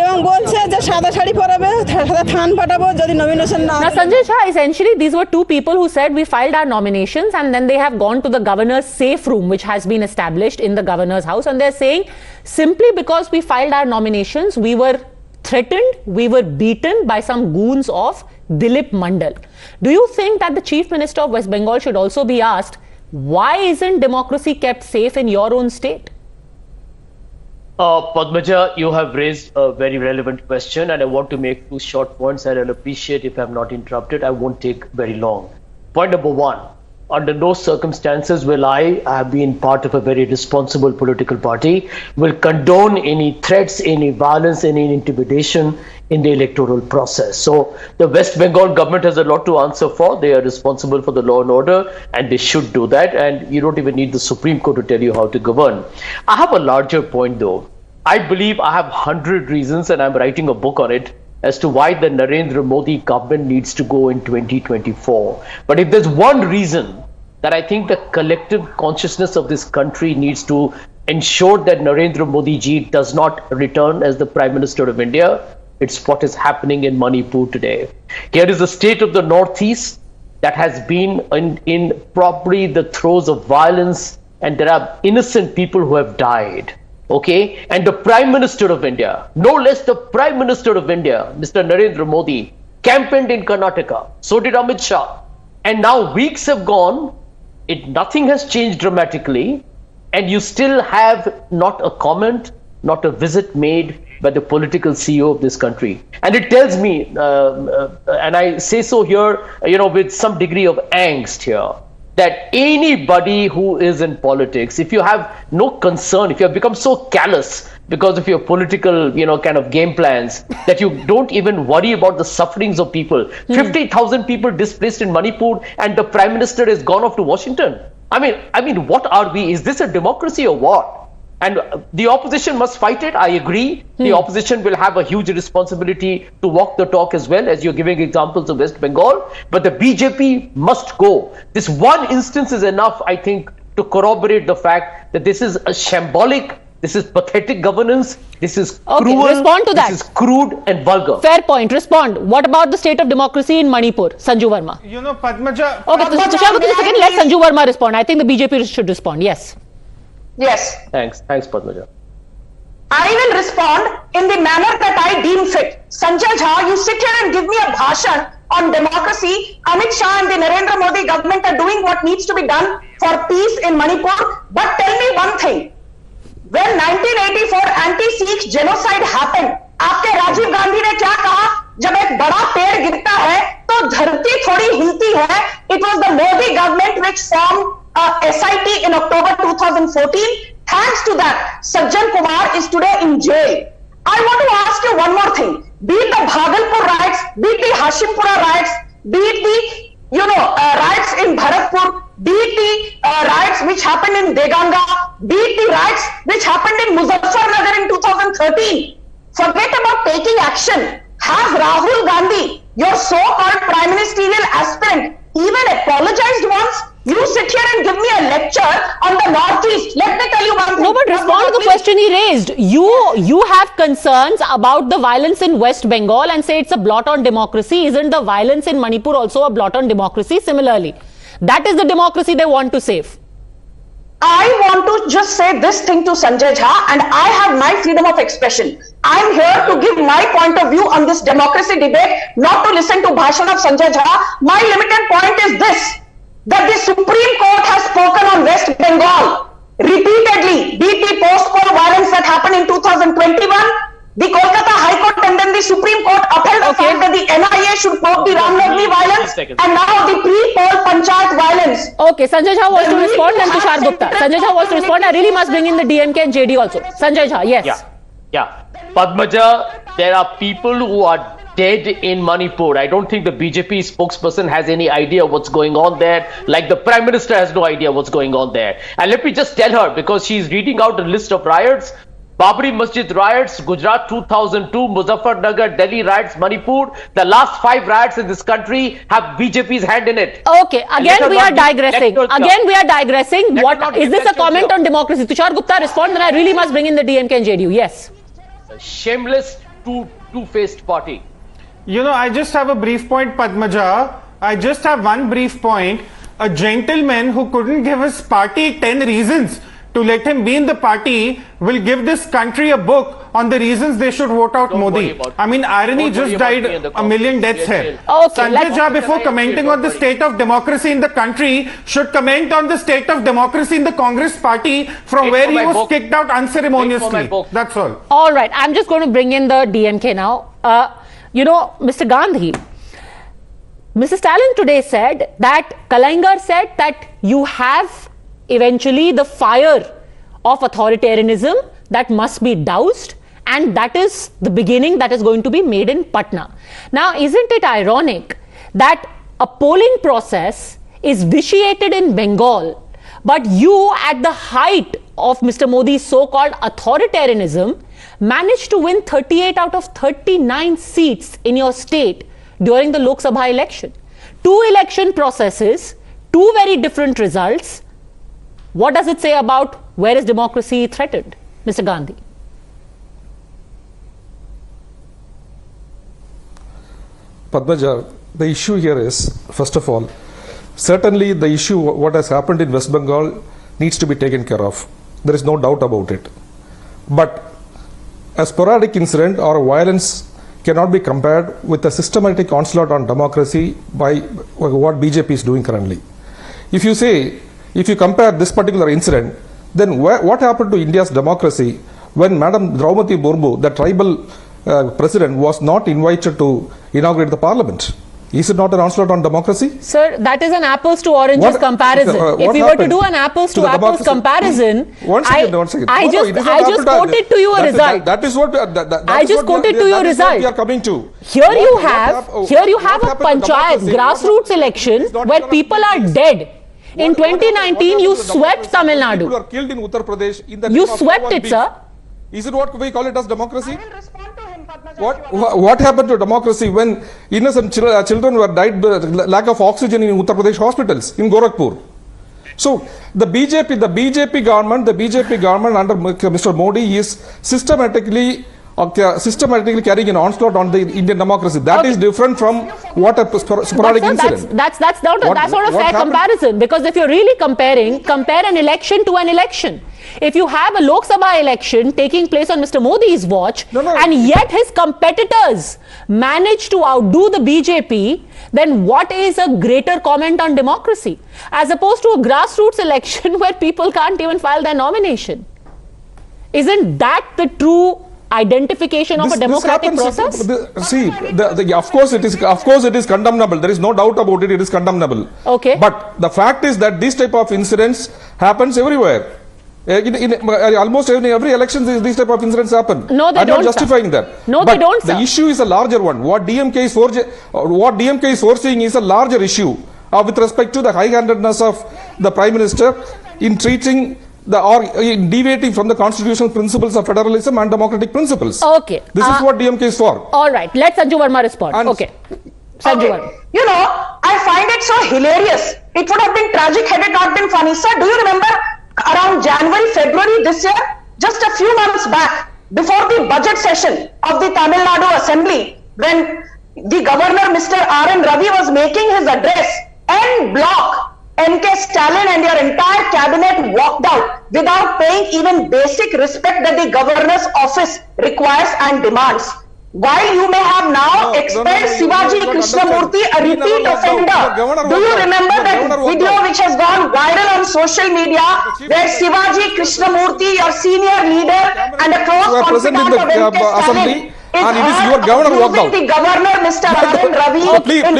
এবং বলছে যে সাদা শাড়ি পরাবে সাদা থান পাঠাবো যদি নমিনেশন না Now Sanjay Jha, essentially these were two people who said we filed our nominations and then they have gone to the governor's safe room which has been established in the governor's house, and they're saying simply because we filed our nominations we were threatened, we were beaten by some goons of Dilip Mandal. Do you think that the Chief Minister of West Bengal should also be asked, why isn't democracy kept safe in your own state? Padmaja, you have raised a very relevant question and I want to make two short points and I'll appreciate if I'm not interrupted. I won't take very long. Point number one, under no circumstances will I have been part of a very responsible political party, will condone any threats, any violence, any intimidation in the electoral process. So the West Bengal government has a lot to answer for. They are responsible for the law and order and they should do that, and you don't even need the Supreme Court to tell you how to govern. I have a larger point though. I believe I have 100 reasons and I'm writing a book on it as to why the Narendra Modi government needs to go in 2024. But if there's one reason that I think the collective consciousness of this country needs to ensure that Narendra Modi ji does not return as the Prime Minister of India, it's what is happening in Manipur today. Here is the state of the Northeast that has been in probably the throes of violence, and there are innocent people who have died. Okay, and the Prime Minister of India, no less the Prime Minister of India, Mr. Narendra Modi, campaigned in Karnataka. So did Amit Shah. And now weeks have gone, nothing has changed dramatically, and you still have not a comment, not a visit made by the political CEO of this country. And it tells me, and I say so here, with some degree of angst here, that anybody who is in politics, if you have no concern, if you have become so callous because of your political, kind of game plans, that you don't even worry about the sufferings of people. 50,000 people displaced in Manipur and the Prime Minister has gone off to Washington. I mean, what are we? Is this a democracy or what? And the opposition must fight it. I agree. The opposition will have a huge responsibility to walk the talk as well, as you're giving examples of West Bengal. But the BJP must go. This one instance is enough, I think, to corroborate the fact that this is a shambolic, this is pathetic governance, this is cruel, respond to that. This is crude and vulgar. Fair point. Respond. What about the state of democracy in Manipur? Sanju Verma. Padmaja. Okay, second, let Sanju Verma respond. I think the BJP should respond. Yes. Yes. Thanks, Padmaja. I will respond in the manner that I deem fit. Sanjay Jha, you sit here and give me a bhashan on democracy. Amit Shah and the Narendra Modi government are doing what needs to be done for peace in Manipur. But tell me one thing. When 1984 anti-Sikh genocide happened, आपके राजीव गांधी ने क्या कहा? जब एक बड़ा पेड़ गिरता है तो धरती थोड़ी हिलती है. It was the Modi government which formed SIT in October 2014. Thanks to that, Sajjan Kumar is today in jail. I want to ask you one more thing. Be it the Bhagalpur riots, be it the Hashimpura riots, be it the riots in Bharatpur, be it the riots which happened in Deganga, be it the riots which happened in Muzaffarnagar in 2013. Forget about taking action. Has Rahul Gandhi, your so-called prime ministerial aspirant, even apologized once? You sit here and give me a lecture on the Northeast. Let me tell you one thing. No, but respond to the question he raised. You have concerns about the violence in West Bengal and say it's a blot on democracy. Isn't the violence in Manipur also a blot on democracy? Similarly, that is the democracy they want to save. I want to just say this thing to Sanjay Jha, and I have my freedom of expression. I'm here to give my point of view on this democracy debate, not to listen to bhashan of Sanjay Jha. My limited point is this, that the Supreme Court has spoken on West Bengal repeatedly, be it the post-poll violence that happened in 2021, the Kolkata High Court and then the Supreme Court upheld the fact that the NIA should probe the Ram Navami violence, and now the pre-poll panchayat violence. Okay, Sanjay Jha wants to respond and Tushar Gupta. Sanjay Jha wants to respond. I really must bring in the DMK and JD also. Sanjay Jha, yes. Yeah. Padmaja, there are people who are dead in Manipur. I don't think the BJP spokesperson has any idea what's going on there, like the Prime Minister has no idea what's going on there. And let me just tell her, because she's reading out a list of riots, Babri Masjid riots, Gujarat 2002, Muzaffarnagar, Delhi riots, Manipur. The last 5 riots in this country have BJP's hand in it. Okay, again we are digressing. What is this a comment on democracy? Tushar Gupta, respond, then I really must bring in the DMK and JDU. Yes. A shameless two-faced party. I just have a brief point, Padmaja. I just have one brief point. A gentleman who couldn't give his party 10 reasons to let him be in the party will give this country a book on the reasons they should vote out Modi. I mean, irony just died a million deaths here. Sanjay Jha, before commenting on the state of democracy in the country, should comment on the state of democracy in the Congress party from where he was kicked out unceremoniously. That's all. All right, I'm just going to bring in the DMK now. Mr. Gandhi, Mr. Stalin today said that Kalaignar said that you have eventually the fire of authoritarianism that must be doused, and that is the beginning that is going to be made in Patna. Now, isn't it ironic that a polling process is vitiated in Bengal, but you, at the height of Mr. Modi's so-called authoritarianism, managed to win 38 out of 39 seats in your state during the Lok Sabha election? 2 election processes, 2 very different results. What does it say about where is democracy threatened, Mr. Gandhi? Padmaja, the issue here is, first of all, certainly the issue, what has happened in West Bengal needs to be taken care of. There is no doubt about it. But a sporadic incident or violence cannot be compared with a systematic onslaught on democracy by what BJP is doing currently. If you compare this particular incident, then what happened to India's democracy when Madam Draupadi Murmu, the tribal president, was not invited to inaugurate the parliament? Is it not an onslaught on democracy? Sir, that is an apples to oranges comparison. If we were to do an apples to apples comparison, I just quoted to you a result. That is what I just quoted to you a result. We are coming to. Here you have a panchayat grassroots election where people are dead. In 2019, you swept Tamil Nadu. People are killed in Uttar Pradesh. You swept it, sir. Is it what we call it as democracy? What happened to democracy when innocent children were died by lack of oxygen in Uttar Pradesh hospitals, in Gorakhpur? So the BJP government under Mr. Modi is systematically carrying an onslaught on the Indian democracy. That is different from what a sporadic incident. That's not a fair comparison, because if you're really compare an election to an election. If you have a Lok Sabha election taking place on Mr. Modi's watch, and yet his competitors manage to outdo the BJP, then what is a greater comment on democracy? As opposed to a grassroots election where people can't even file their nomination. Isn't that the true identification of a democratic process? Of course it is condemnable. There is no doubt about it. It is condemnable. Okay. But the fact is that this type of incidents happens everywhere. In almost every election, these type of incidents happen. No, they I'm don't, not justifying that. No, but they don't, the issue is a larger one. What DMK is foreseeing is a larger issue with respect to the high-handedness of the Prime Minister in treating or in deviating from the constitutional principles of federalism and democratic principles. Okay. This is what DMK is for. All right. Let Sanju Verma respond. Okay. Sanju Verma. You know, I find it so hilarious. It would have been tragic had it not been funny. Sir, do you remember around January, February this year, just a few months back, before the budget session of the Tamil Nadu Assembly, when the Governor, Mr. R.N. Ravi, was making his address, en bloc, M.K. Stalin and your entire cabinet walked out without paying even basic respect that the Governor's office requires and demands. While you may have now expelled Shivaji Krishnamurti, a repeat offender, do you remember that video which has gone viral on social media where Shivaji Krishnamurti, your senior leader and a close confidant of M.K. Stalin, and it is your governor walked out. The governor, Mr. R.N. Ravi, please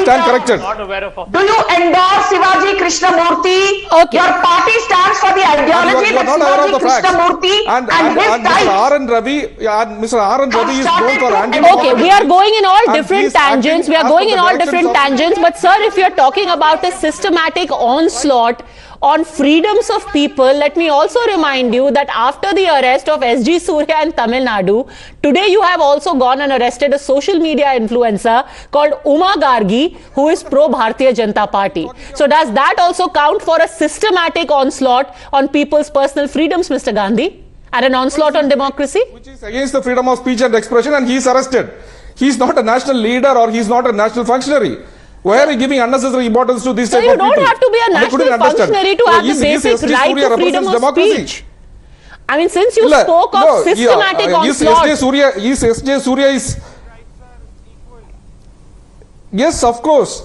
stand corrected. Do you endorse Shivaji Krishnamurti? Okay. Your party stands for the ideology that Shivaji Krishnamurti and his type. Mr. R.N. Ravi is known for anti. Okay, we are going in all different tangents. We are going in all different tangents. But sir, if you are talking about a systematic onslaught on freedoms of people, let me also remind you that after the arrest of S.G. Surya in Tamil Nadu, today you have also gone and arrested a social media influencer called Uma Gargi, who is pro-Bharatiya Janata Party. So does that also count for a systematic onslaught on people's personal freedoms, Mr. Gandhi? And an onslaught on democracy? Which is against the freedom of speech and expression, and he is arrested. He is not a national leader or he is not a national functionary. Why are you giving unnecessary importance to this type of people? So you don't have to be a national functionary to have the basic right to freedom of speech. I mean, since you spoke of systematic onslaught. S.J. Surya is... Yes, of course.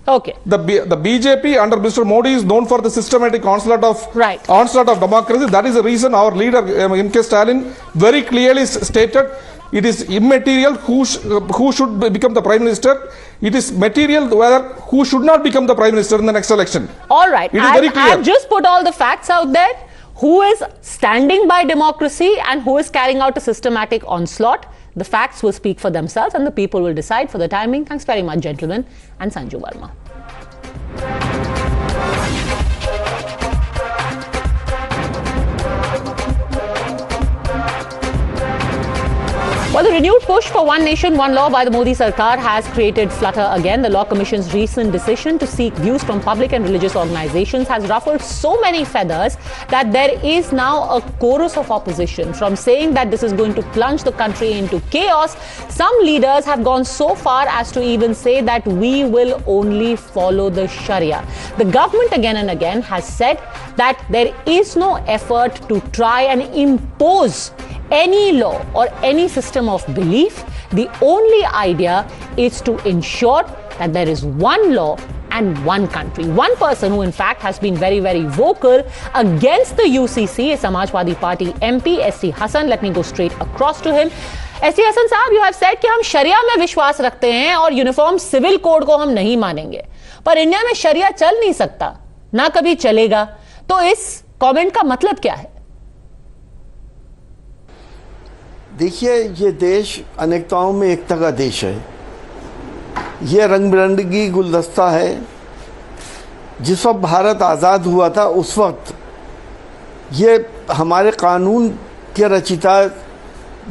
Okay. The BJP under Mr. Modi is known for the systematic onslaught of democracy. That is the reason our leader M.K. Stalin very clearly stated it is immaterial who should become the Prime Minister. It is material whether who should not become the Prime Minister in the next election. All right. It is very clear. I've just put all the facts out there. Who is standing by democracy and who is carrying out a systematic onslaught? The facts will speak for themselves and the people will decide. For the timing, thanks very much, gentlemen, and Sanju Verma. Well, the renewed push for One Nation, One Law by the Modi Sarkar has created flutter again. The Law Commission's recent decision to seek views from public and religious organizations has ruffled so many feathers that there is now a chorus of opposition. From saying that this is going to plunge the country into chaos, some leaders have gone so far as to even say that we will only follow the Sharia. The government again and again has said that there is no effort to try and impose any law or any system of belief. The only idea is to ensure that there is one law and one country. One person who in fact has been very, very vocal against the UCC is Samajwadi Party MP S.T. Hassan. Let me go straight across to him. S.T. Hassan साहब, you have said कि हम शरिया में विश्वास रखते हैं और uniform civil code को हम नहीं मानेंगे, पर इंडिया में शरिया चल नहीं सकता, ना कभी चलेगा, तो इस कमेंट का मतलब क्या है? देखिए, ये देश अनेकताओं में एकता का देश है। ये रंग बिरंगी गुलदस्ता है। जिस वक्त भारत आज़ाद हुआ था उस वक्त ये हमारे कानून के रचयिता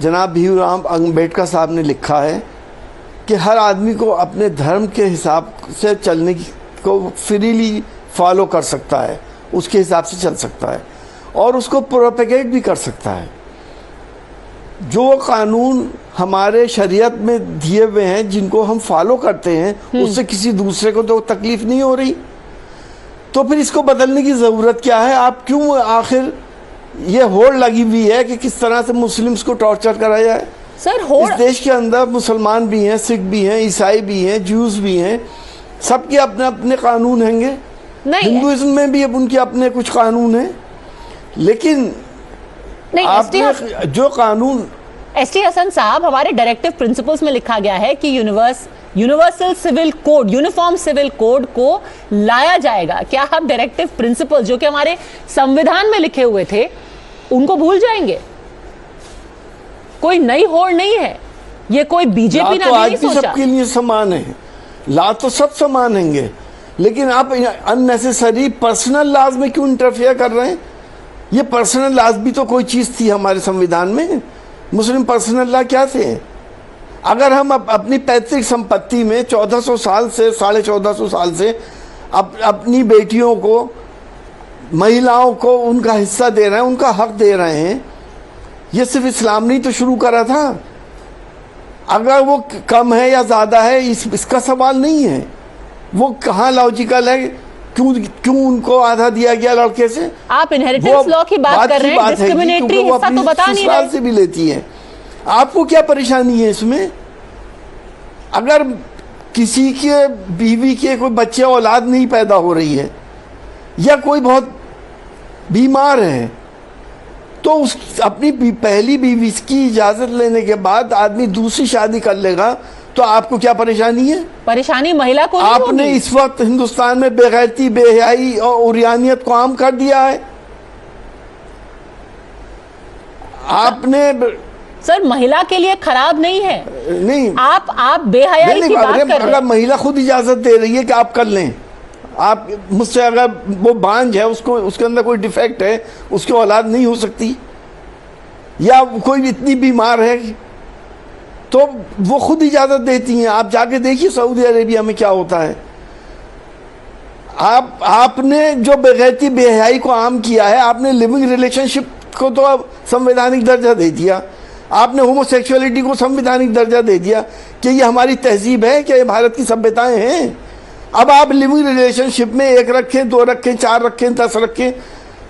जनाब भीमराव अम्बेडकर साहब ने लिखा है कि हर आदमी को अपने धर्म के हिसाब से चलने को फ्रीली फॉलो कर सकता है, उसके हिसाब से चल सकता है और उसको प्रोपेगेट भी कर सकता है। जो कानून हमारे शरीयत में दिए हुए हैं, जिनको हम फॉलो करते हैं, उससे किसी दूसरे को तो तकलीफ नहीं हो रही, तो फिर इसको बदलने की ज़रूरत क्या है? आप क्यों आखिर ये होड़ लगी हुई है कि किस तरह से मुस्लिम्स को टॉर्चर करा जाए? सर, इस देश के अंदर मुसलमान भी हैं, सिख भी हैं, ईसाई भी हैं, ज्यूज भी हैं, सबके अपने अपने कानून हैंगे। हिंदुइज्म में भी अब उनके अपने कुछ कानून हैं, लेकिन आपने जो कानून एस.टी. हसन साहब, हमारे डायरेक्टिव प्रिंसिपल्स में लिखा गया है कि universe universal civil code, uniform civil code को लाया जाएगा? क्या आप डायरेक्टिव प्रिंसिपल जो कि हमारे संविधान में लिखे हुए थे उनको भूल जाएंगे? कोई नई होड़ नहीं है ये, कोई बीजेपी ने नहीं सोचा। सबके लिए समान है, ला तो सब समान होंगे, लेकिन आप अननेसेसरी पर्सनल लॉज में क्यों इंटरफेयर कर रहे हैं? ये पर्सनल लॉज भी तो कोई चीज थी हमारे संविधान में। मुस्लिम पर्सनल लॉ क्या थे? अगर हम अपनी पैतृक संपत्ति में 1400 साल से 1450 साल से अपनी बेटियों को, महिलाओं को उनका हिस्सा दे रहे हैं, उनका हक दे रहे हैं, ये सिर्फ इस्लाम ने तो शुरू करा था। अगर वो कम है या ज्यादा है इसका सवाल नहीं है, वो कहाँ लॉजिकल है? क्यों उनको आधा दिया गया लड़के से? आप इनहेरिटेंस लॉ की बात कर रहे हैं, डिस्क्रिमिनेटरी हिस्सा तो बता नहीं रहे। से भी लेती है, आपको क्या परेशानी है इसमें? अगर किसी के बीवी के कोई बच्चे औलाद नहीं पैदा हो रही है या कोई बहुत बीमार है तो उस अपनी पहली बीवी की इजाजत लेने के बाद आदमी दूसरी शादी कर लेगा, तो आपको क्या परेशानी है? परेशानी महिला को नहीं आपने होगी। इस वक्त हिंदुस्तान में बेगैरती, बेहयाई और उरियानियत को आम कर दिया है। आपने सर महिला के लिए खराब नहीं है, नहीं आप बेहयाई की बात कर रहे हैं। अगर महिला खुद इजाजत दे रही है कि आप कर लें, आप मुझसे, अगर वो बांझ है, उसको उसके अंदर कोई डिफेक्ट है, उसकी औलाद नहीं हो सकती, या कोई इतनी बीमार है तो वो खुद इजाजत देती हैं। आप जाके देखिए सऊदी अरेबिया में क्या होता है। आपने जो बेगैरती बेहयाई को आम किया है, आपने लिविंग रिलेशनशिप को तो अब संवैधानिक दर्जा दे दिया, आपने होमोसेक्सुअलिटी को संवैधानिक दर्जा दे दिया कि ये हमारी तहजीब है, कि ये भारत की सभ्यताएं हैं। अब आप लिविंग रिलेशनशिप में 1 रखें, 2 रखें, 4 रखें, 10 रखें,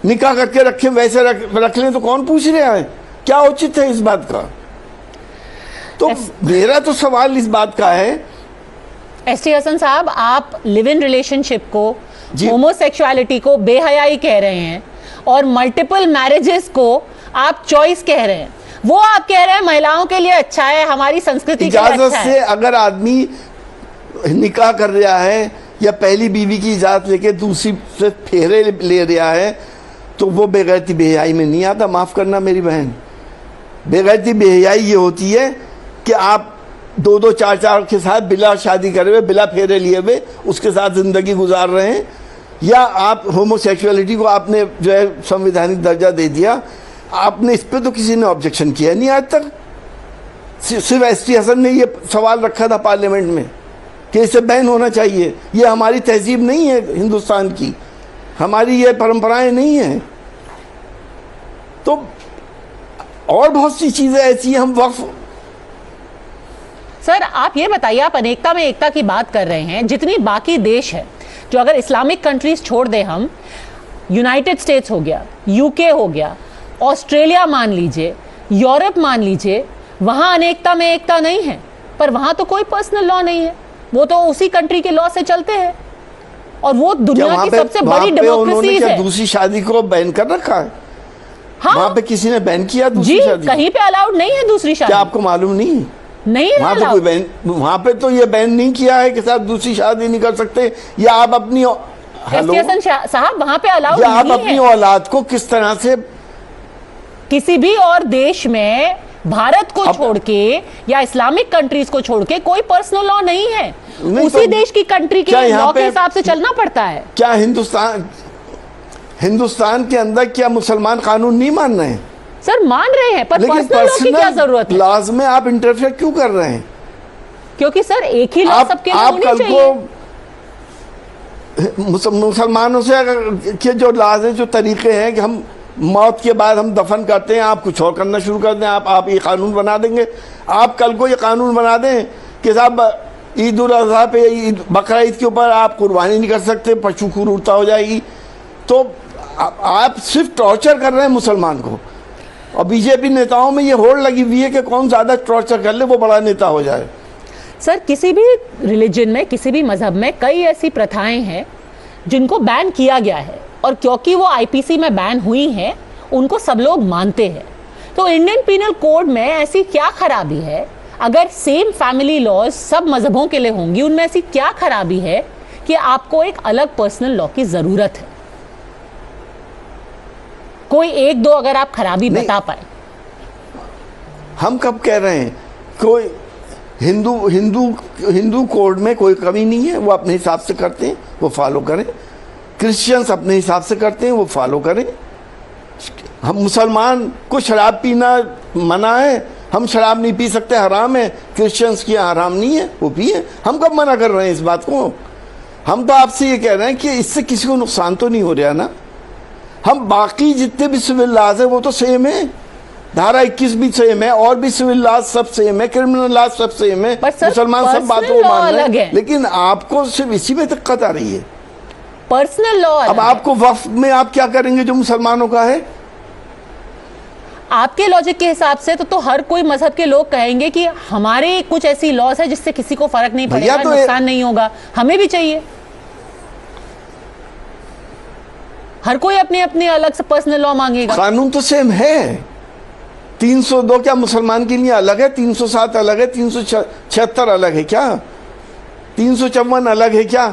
निकाह करके रखें, वैसे रख लें तो कौन पूछ रहा है? क्या उचित है इस बात का? तो मेरा तो सवाल इस बात का है, एसटी हसन साहब, आप लिव इन रिलेशनशिप को, होमोसेक्सुअलिटी को बेहयाई कह रहे हैं और मल्टीपल मैरिजेस को आप चॉइस कह रहे हैं। वो आप कह रहे हैं महिलाओं के लिए अच्छा है, हमारी संस्कृति के लिए अच्छा है। इजाजत से अगर आदमी निकाह कर रहा है या पहली बीवी की इजाजत लेके दूसरी से फेरे ले रहा है तो वो बेगैरती बेहयाई में नहीं आता। माफ करना मेरी बहन, बेगैरती बेहयाई ये होती है कि आप 2-2, 4-4 के साथ बिला शादी करे हुए, बिला फेरे लिए हुए उसके साथ जिंदगी गुजार रहे हैं, या आप होमोसेक्सुअलिटी को आपने जो है संवैधानिक दर्जा दे दिया। आपने इस पे तो किसी ने ऑब्जेक्शन किया नहीं आज तक। सिर्फ एसटी हसन ने ये सवाल रखा था पार्लियामेंट में कि इसे बैन होना चाहिए। ये हमारी तहजीब नहीं है हिंदुस्तान की, हमारी ये परंपराएं नहीं है। तो और बहुत सी चीजें ऐसी हम वक्फ। सर आप ये बताइए, आप अनेकता में एकता की बात कर रहे हैं, जितनी बाकी देश है जो, अगर इस्लामिक कंट्रीज छोड़ दें हम, यूनाइटेड स्टेट्स हो गया, यूके हो गया, ऑस्ट्रेलिया मान लीजिए, यूरोप मान लीजिए, वहां अनेकता में एकता नहीं है, पर वहां तो कोई पर्सनल लॉ नहीं है, वो तो उसी कंट्री के लॉ से चलते हैं और वो दुनिया की सबसे बड़ी डेमोक्रेसी है। दूसरी शादी को बैन कर रखा है? हाँ, वहां पे किसी ने बैन किया दूसरी शादी? कहीं पे अलाउड नहीं है दूसरी शादी। क्या आपको मालूम नहीं? नहीं वहां तो कोई बैन, वहां पे तो ये बैन नहीं किया है कि साहब दूसरी शादी नहीं कर सकते, या आप अपनी साहब वहां पे अलाउड नहीं है। आप अपनी औलाद को किस तरह से किसी भी और देश में, भारत को छोड़ के या इस्लामिक कंट्रीज को छोड़ के, कोई पर्सनल लॉ नहीं है। उसी तो देश की कंट्री के लॉ के हिसाब से चलना पड़ता है। क्या हिंदुस्तान के अंदर क्या मुसलमान कानून नहीं मान रहे हैं? सर मान रहे हैं, पर पर्सनल लॉ की क्या जरूरत है? लॉज में आप इंटरफेयर क्यों कर रहे हैं? क्योंकि सर एक ही लॉ सबके लिए होनी चाहिए। मुसलमानों से के जो लॉज है, जो तरीके हैं कि हम मौत के बाद हम दफन करते हैं, आप कुछ और करना शुरू कर दें, आप ये कानून बना देंगे। आप कल को ये कानून बना दें कि साहब ईद उल अजहा पे, बकरा ईद के ऊपर आप कुर्बानी नहीं कर सकते, पशु क्रूरता हो जाएगी। तो आप सिर्फ टॉर्चर कर रहे हैं मुसलमान को, और बीजेपी नेताओं में ये होड़ लगी हुई है कि कौन ज्यादा टॉर्चर कर ले वो बड़ा नेता हो जाए। सर किसी भी रिलीजन में, किसी भी मजहब में कई ऐसी प्रथाएं हैं जिनको बैन किया गया है, और क्योंकि वो आईपीसी में बैन हुई हैं, उनको सब लोग मानते हैं। तो इंडियन पीनल कोड में ऐसी क्या खराबी है अगर सेम फैमिली लॉज सब मजहबों के लिए होंगी, उनमें ऐसी क्या खराबी है कि आपको एक अलग पर्सनल लॉ की जरूरत है? कोई एक दो अगर आप खराबी बता पाए। हम कब कह रहे हैं कोई हिंदू कोड में कोई कमी नहीं है, वो अपने हिसाब से करते हैं, वो फॉलो करें। क्रिश्चियंस अपने हिसाब से करते हैं, वो फॉलो करें। हम मुसलमान को शराब पीना मना है, हम शराब नहीं पी सकते, हराम है। क्रिश्चियंस की हराम नहीं है, वो पिए। हम कब मना कर रहे हैं इस बात को? हम तो आपसे ये कह रहे हैं कि इससे किसी को नुकसान तो नहीं हो रहा ना। हम बाकी जितने भी सिविल लॉज है वो तो सेम है, धारा 21 भी सेम है, और भी सिविल लॉज सब सेम है, क्रिमिनल लॉज सब सेम है, मुसलमान सब बातों को मान रहे हैं। लेकिन आपको सिर्फ इसी में दिक्कत आ रही है, पर्सनल लॉ। अब आपको वक्फ में आप क्या करेंगे जो मुसलमानों का है? आपके लॉजिक के हिसाब से तो हर कोई मजहब के लोग कहेंगे कि हमारे कुछ ऐसी लॉज है जिससे किसी को फर्क नहीं पड़ेगा, तो नुकसान नहीं होगा, हमें भी चाहिए। हर कोई अपने अपने अलग से पर्सनल लॉ मांगेगा। कानून तो सेम है। 302 क्या मुसलमान के लिए अलग है? 307 अलग है? 376 अलग है क्या? 354 अलग है क्या?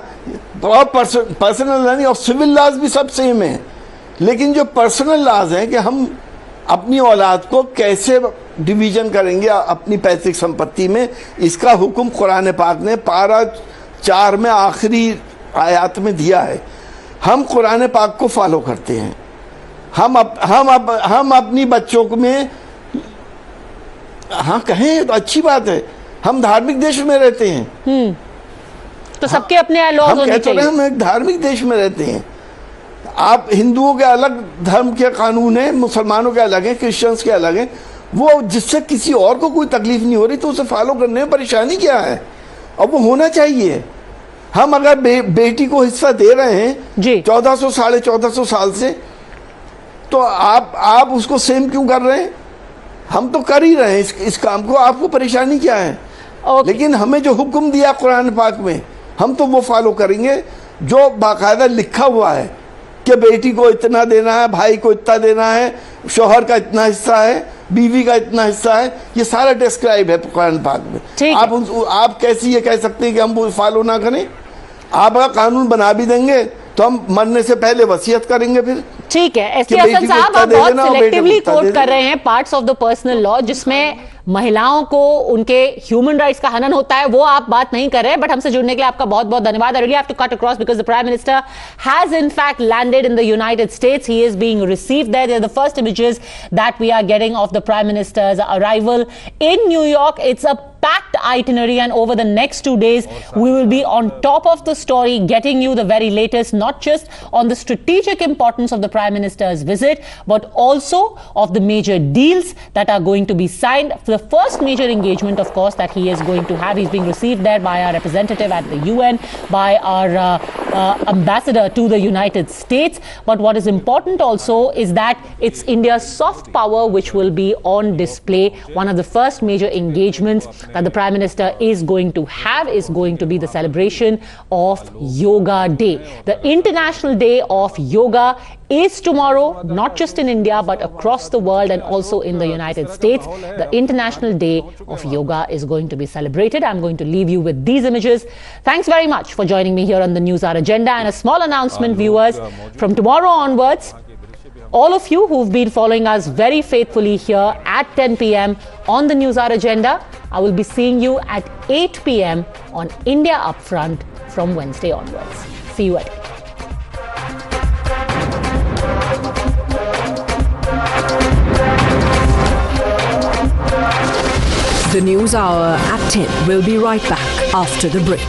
और पर्सनल नहीं, और सिविल लॉज भी सब सेम है। लेकिन जो पर्सनल लॉज है कि हम अपनी औलाद को कैसे डिवीजन करेंगे अपनी पैतृक संपत्ति में, इसका हुक्म कुरान पाक ने पारा 4 में आखिरी आयत में दिया है। हम कुरान पाक को फॉलो करते हैं। हम अपनी बच्चों को में, हाँ कहें तो अच्छी बात है, हम धार्मिक देश में रहते हैं, तो सबके अपने लॉ होने चाहिए। हम एक धार्मिक देश में रहते हैं। आप हिंदुओं के अलग धर्म के कानून है, मुसलमानों के अलग है, क्रिश्चियंस के अलग है। वो जिससे किसी और को कोई तकलीफ नहीं हो रही तो उसे फॉलो करने में परेशानी क्या है? और वो होना चाहिए। हम अगर बेटी को हिस्सा दे रहे हैं 1400 साढ़े 1400 साल से, तो आप उसको सेम क्यों कर रहे हैं? हम तो कर ही रहे हैं इस काम को, आपको परेशानी क्या है? लेकिन हमें जो हुक्म दिया कुरान पाक में, हम तो वो फॉलो करेंगे जो बाकायदा लिखा हुआ है कि बेटी को इतना देना है, भाई को इतना देना है, शौहर का इतना हिस्सा है, बीवी का इतना हिस्सा है। ये सारा डिस्क्राइब है कुरान पाक में। आप कैसे ये कह सकते हैं कि हम वो फॉलो ना करें? आप अगर कानून बना भी देंगे तो हम मरने से पहले वसीयत करेंगे फिर। ठीक है, एसपी हसन साहब, आप बहुत सिलेक्टिवली कोट कर रहे हैं parts of the personal law जिसमें महिलाओं को उनके ह्यूमन राइट्स का हनन होता है, वो आप बात नहीं कर रहे हैं। बट हमसे जुड़ने के लिए आपका बहुत बहुत धन्यवाद। I really have to cut across because the prime minister has in fact landed in the United States. He is being received there. They are the first images that we are getting of the prime minister's arrival in New York. It's a packed itinerary, and over the next 2 days we will be on top of the story, getting you the very latest, not just on the strategic importance of the prime minister's visit, but also of the major deals that are going to be signed. The first major engagement, of course, that he is going to have. He's being received there by our representative at the UN, by our ambassador to the United States. But what is important also is that it's India's soft power which will be on display. One of the first major engagements that the Prime Minister is going to have is going to be the celebration of Yoga Day. The International Day of Yoga is tomorrow, not just in India but across the world and also in the United States. The International Day of Yoga is going to be celebrated. I'm going to leave you with these images. Thanks very much for joining me here on the News Hour Agenda, and a small announcement, viewers, from tomorrow onwards, all of you who've been following us very faithfully here at 10 p.m. on the News Hour Agenda, I will be seeing you at 8 p.m. on India Upfront from Wednesday onwards. See you at 8. The News Hour at 10 will be right back after the break.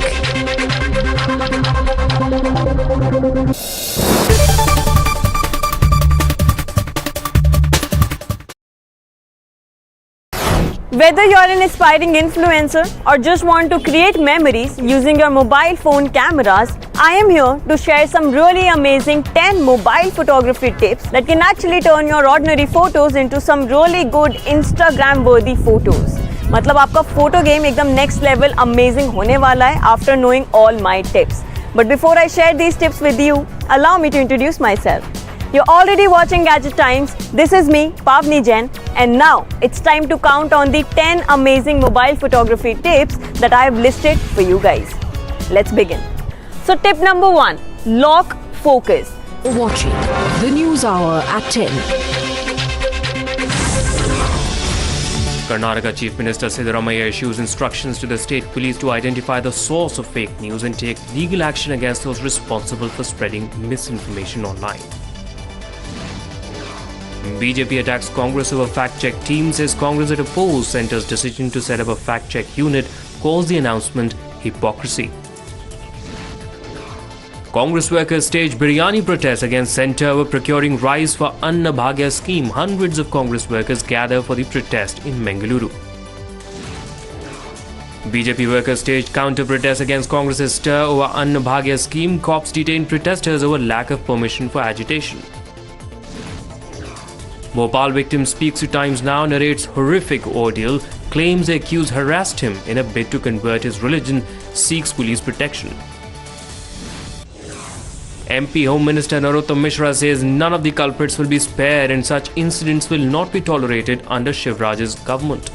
Whether you're an aspiring influencer or just want to create memories using your mobile phone cameras, I am here to share some really amazing 10 mobile photography tips that can actually turn your ordinary photos into some really good Instagram worthy photos. मतलब आपका photo game एकदम next level amazing होने वाला है after knowing all my tips. But before I share these tips with you, allow me to introduce myself. You're already watching Gadget Times. This is me, Pavni Jain, And now it's time to count on the 10 amazing mobile photography tips that I have listed for you guys. Let's begin. So tip number 1, lock focus. Watching the News Hour at 10. Karnataka Chief Minister Siddaramaiah issues instructions to the state police to identify the source of fake news and take legal action against those responsible for spreading misinformation online. BJP attacks Congress over fact-check team, says Congress at oppose Centre's decision to set up a fact-check unit, calls the announcement hypocrisy. Congress workers staged biryani protests against Centre over procuring rice for Anna Bhagya scheme. Hundreds of Congress workers gather for the protest in Bengaluru. BJP workers staged counter-protests against Congress's stir over Anna Bhagya scheme. Cops detained protesters over lack of permission for agitation. Bhopal victim speaks to Times Now, narrates horrific ordeal, claims the accused harassed him in a bid to convert his religion, seeks police protection. MP Home Minister Narottam Mishra says none of the culprits will be spared and such incidents will not be tolerated under Shivraj's government.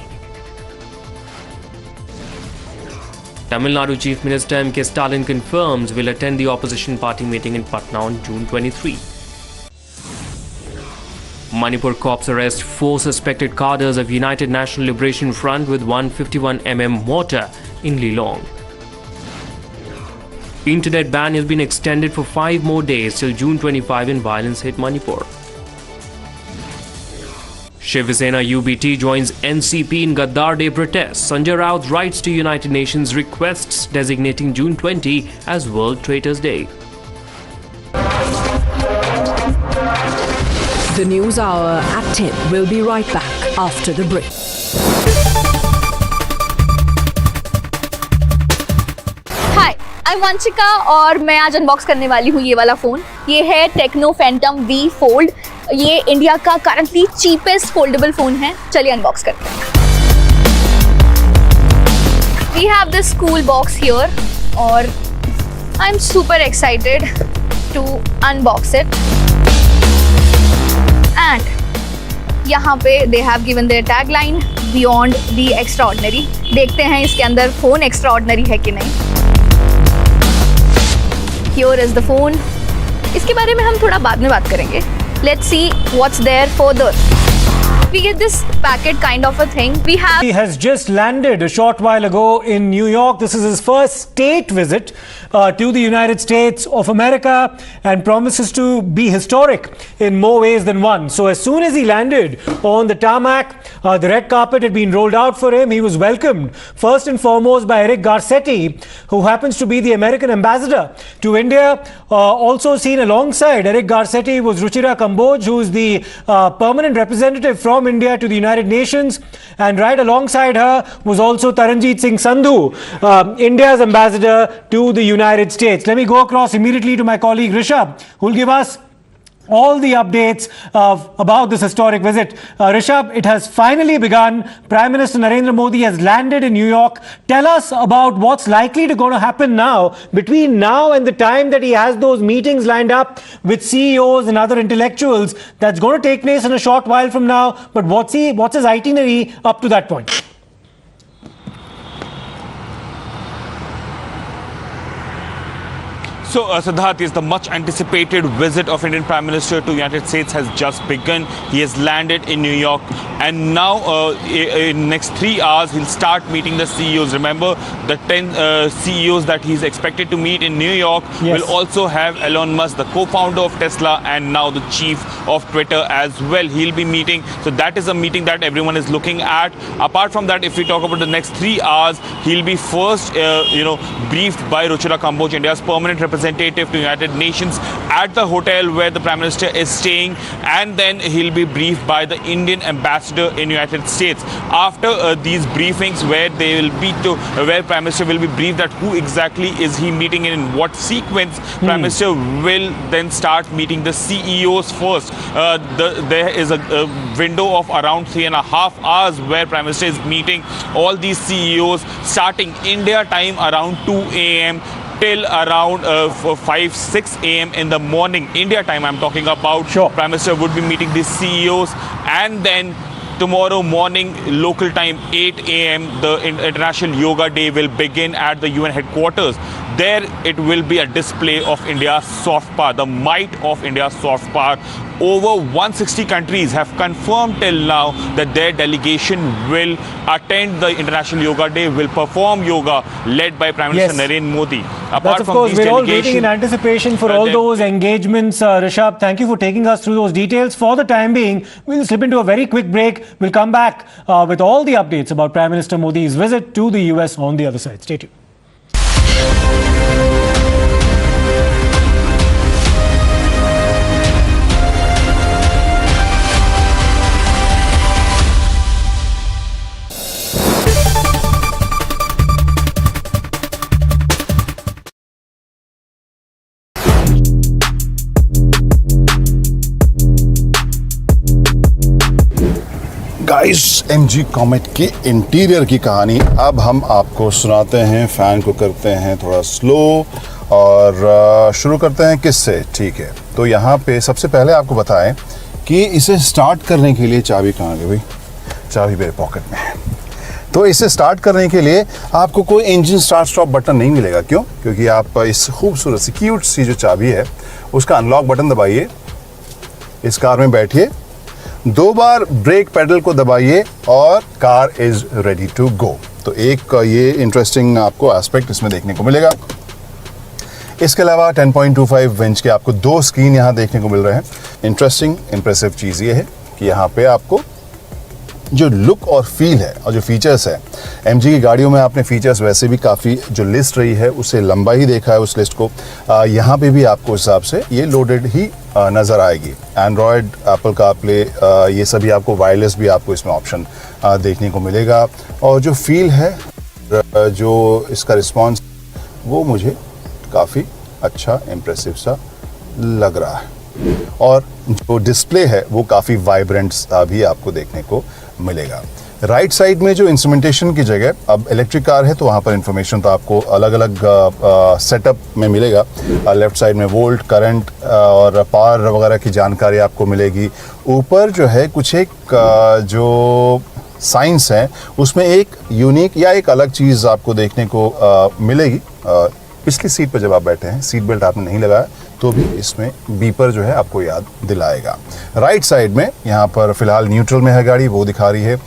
Tamil Nadu Chief Minister M.K. Stalin confirms will attend the opposition party meeting in Patna on June 23. Manipur cops arrest 4 suspected cadres of United National Liberation Front with 151mm mortar in Lilong. Internet ban has been extended for 5 more days till June 25 when violence hit Manipur. Shiv Sena UBT joins NCP in Gaddar Day protests. Sanjay Raut writes to United Nations requests designating June 20 as World Traitors Day. The News Hour at 10 will be right back after the break. I'm Vanshika और मैं आज unbox करने वाली हूँ ये वाला phone. ये है टेक्नो फैंटम V Fold. ये इंडिया का करंटली चीपेस्ट फोल्डेबल फ़ोन है. चलिए अनबॉक्स करते हैं. We have this cool box here और I'm super excited to unbox it. And यहाँ पे they have given their tagline Beyond the Extraordinary. देखते हैं इसके अंदर फ़ोन extraordinary है कि नहीं. Here is the phone. इसके बारे में हम थोड़ा बाद में बात करेंगे. Let's see what's there further. We get this packet kind of a thing. He has just landed a short while ago in New York. This is his first state visit to the United States of America and promises to be historic in more ways than one. So as soon as he landed on the tarmac, the red carpet had been rolled out for him. He was welcomed first and foremost by Eric Garcetti, who happens to be the American ambassador to India. Also seen alongside Eric Garcetti was Ruchira Kamboj, who is the permanent representative from India to the United Nations, and right alongside her was also Taranjeet Singh Sandhu, India's ambassador to the United States. Let me go across immediately to my colleague Rishabh, who will give us all the updates about this historic visit. Rishabh, it has finally begun. Prime Minister Narendra Modi has landed in New York. Tell us about what's likely to going to happen now, between now and the time that he has those meetings lined up with CEOs and other intellectuals. That's going to take place in a short while from now. But what's his itinerary up to that point? So, Siddharth, is the much anticipated visit of Indian Prime Minister to the United States has just begun. He has landed in New York, and now in next 3 hours he'll start meeting the CEOs. Remember, the 10 CEOs that he's expected to meet in New York will also have Elon Musk, the co-founder of Tesla, and now the chief of Twitter as well. He'll be meeting. So that is a meeting that everyone is looking at. Apart from that, if we talk about the next 3 hours, he'll be first, briefed by Ruchira Kamboj, India's permanent representative to the United Nations, at the hotel where the Prime Minister is staying, and then he'll be briefed by the Indian ambassador in the United States. After these briefings, where Prime Minister will be briefed that who exactly is he meeting in what sequence, Prime Minister will then start meeting the CEOs first. There is a window of around 3.5 hours where Prime Minister is meeting all these CEOs, starting India time around 2 a.m. till around 5-6 a.m. in the morning, India time I'm talking about. Prime Minister would be meeting these CEOs, and then tomorrow morning, local time 8 a.m., the International Yoga Day will begin at the UN headquarters. There it will be a display of India's soft power, the might of India's soft power. Over 160 countries have confirmed till now that their delegation will attend the International Yoga Day, will perform yoga led by Prime Minister Narendra Modi. That's of course, we're all waiting in anticipation for all those engagements. Rishabh, thank you for taking us through those details. For the time being, we'll slip into a very quick break. We'll come back with all the updates about Prime Minister Modi's visit to the US on the other side. Stay tuned. Guys, MG Comet के interior की कहानी अब हम आपको सुनाते हैं। Fan को करते हैं थोड़ा स्लो और शुरू करते हैं किससे। ठीक है, तो यहाँ पे सबसे पहले आपको बताएं कि इसे स्टार्ट करने के लिए चाबी कहाँ गई भाई? चाबी मेरे पॉकेट में है। तो इसे स्टार्ट करने के लिए आपको कोई इंजन स्टार्ट स्टॉप बटन नहीं मिलेगा। क्यों? क्योंकि आप इस खूबसूरत सी क्यूट सी जो चाबी है उसका अनलॉक बटन दबाइए, इस कार में बैठिए, 2 बार ब्रेक पेडल को दबाइए और car is ready to go. तो एक ये इंटरेस्टिंग आपको एस्पेक्ट इसमें देखने को मिलेगा। इसके अलावा 10.25 इंच के आपको 2 स्क्रीन यहाँ देखने को मिल रहे हैं। इंटरेस्टिंग इंप्रेसिव चीज़ ये है कि यहाँ पे आपको जो लुक और फील है और जो फीचर्स है, एमजी की गाड़ियों में आपने फीचर्स वैसे भी काफ़ी जो लिस्ट रही है उससे लंबा ही देखा है उस लिस्ट को। यहाँ पे भी आपको हिसाब से ये लोडेड ही नज़र आएगी। एंड्रॉयड, एप्पल कारप्ले, ये सभी आपको वायरलेस भी आपको इसमें ऑप्शन देखने को मिलेगा। और जो फील है, जो इसका रिस्पॉन्स, वो मुझे काफ़ी अच्छा इम्प्रेसिव सा लग रहा है। और जो डिस्प्ले है वो काफ़ी वाइब्रेंट सा भी आपको देखने को मिलेगा। राइट साइड में जो इंस्ट्रूमेंटेशन की जगह, अब इलेक्ट्रिक कार है तो वहाँ पर इंफॉर्मेशन तो आपको अलग अलग सेटअप में मिलेगा। लेफ्ट साइड में वोल्ट, करंट और पावर वगैरह की जानकारी आपको मिलेगी। ऊपर जो है कुछ एक जो साइंस है उसमें एक यूनिक या एक अलग चीज़ आपको देखने को मिलेगी। पिछली सीट पर जब आप बैठे हैं, सीट बेल्ट आपने नहीं लगाया तो भी इसमें बीपर जो है आपको याद दिलाएगा। राइट साइड में यहाँ पर फिलहाल न्यूट्रल में है गाड़ी, वो दिखा रही है।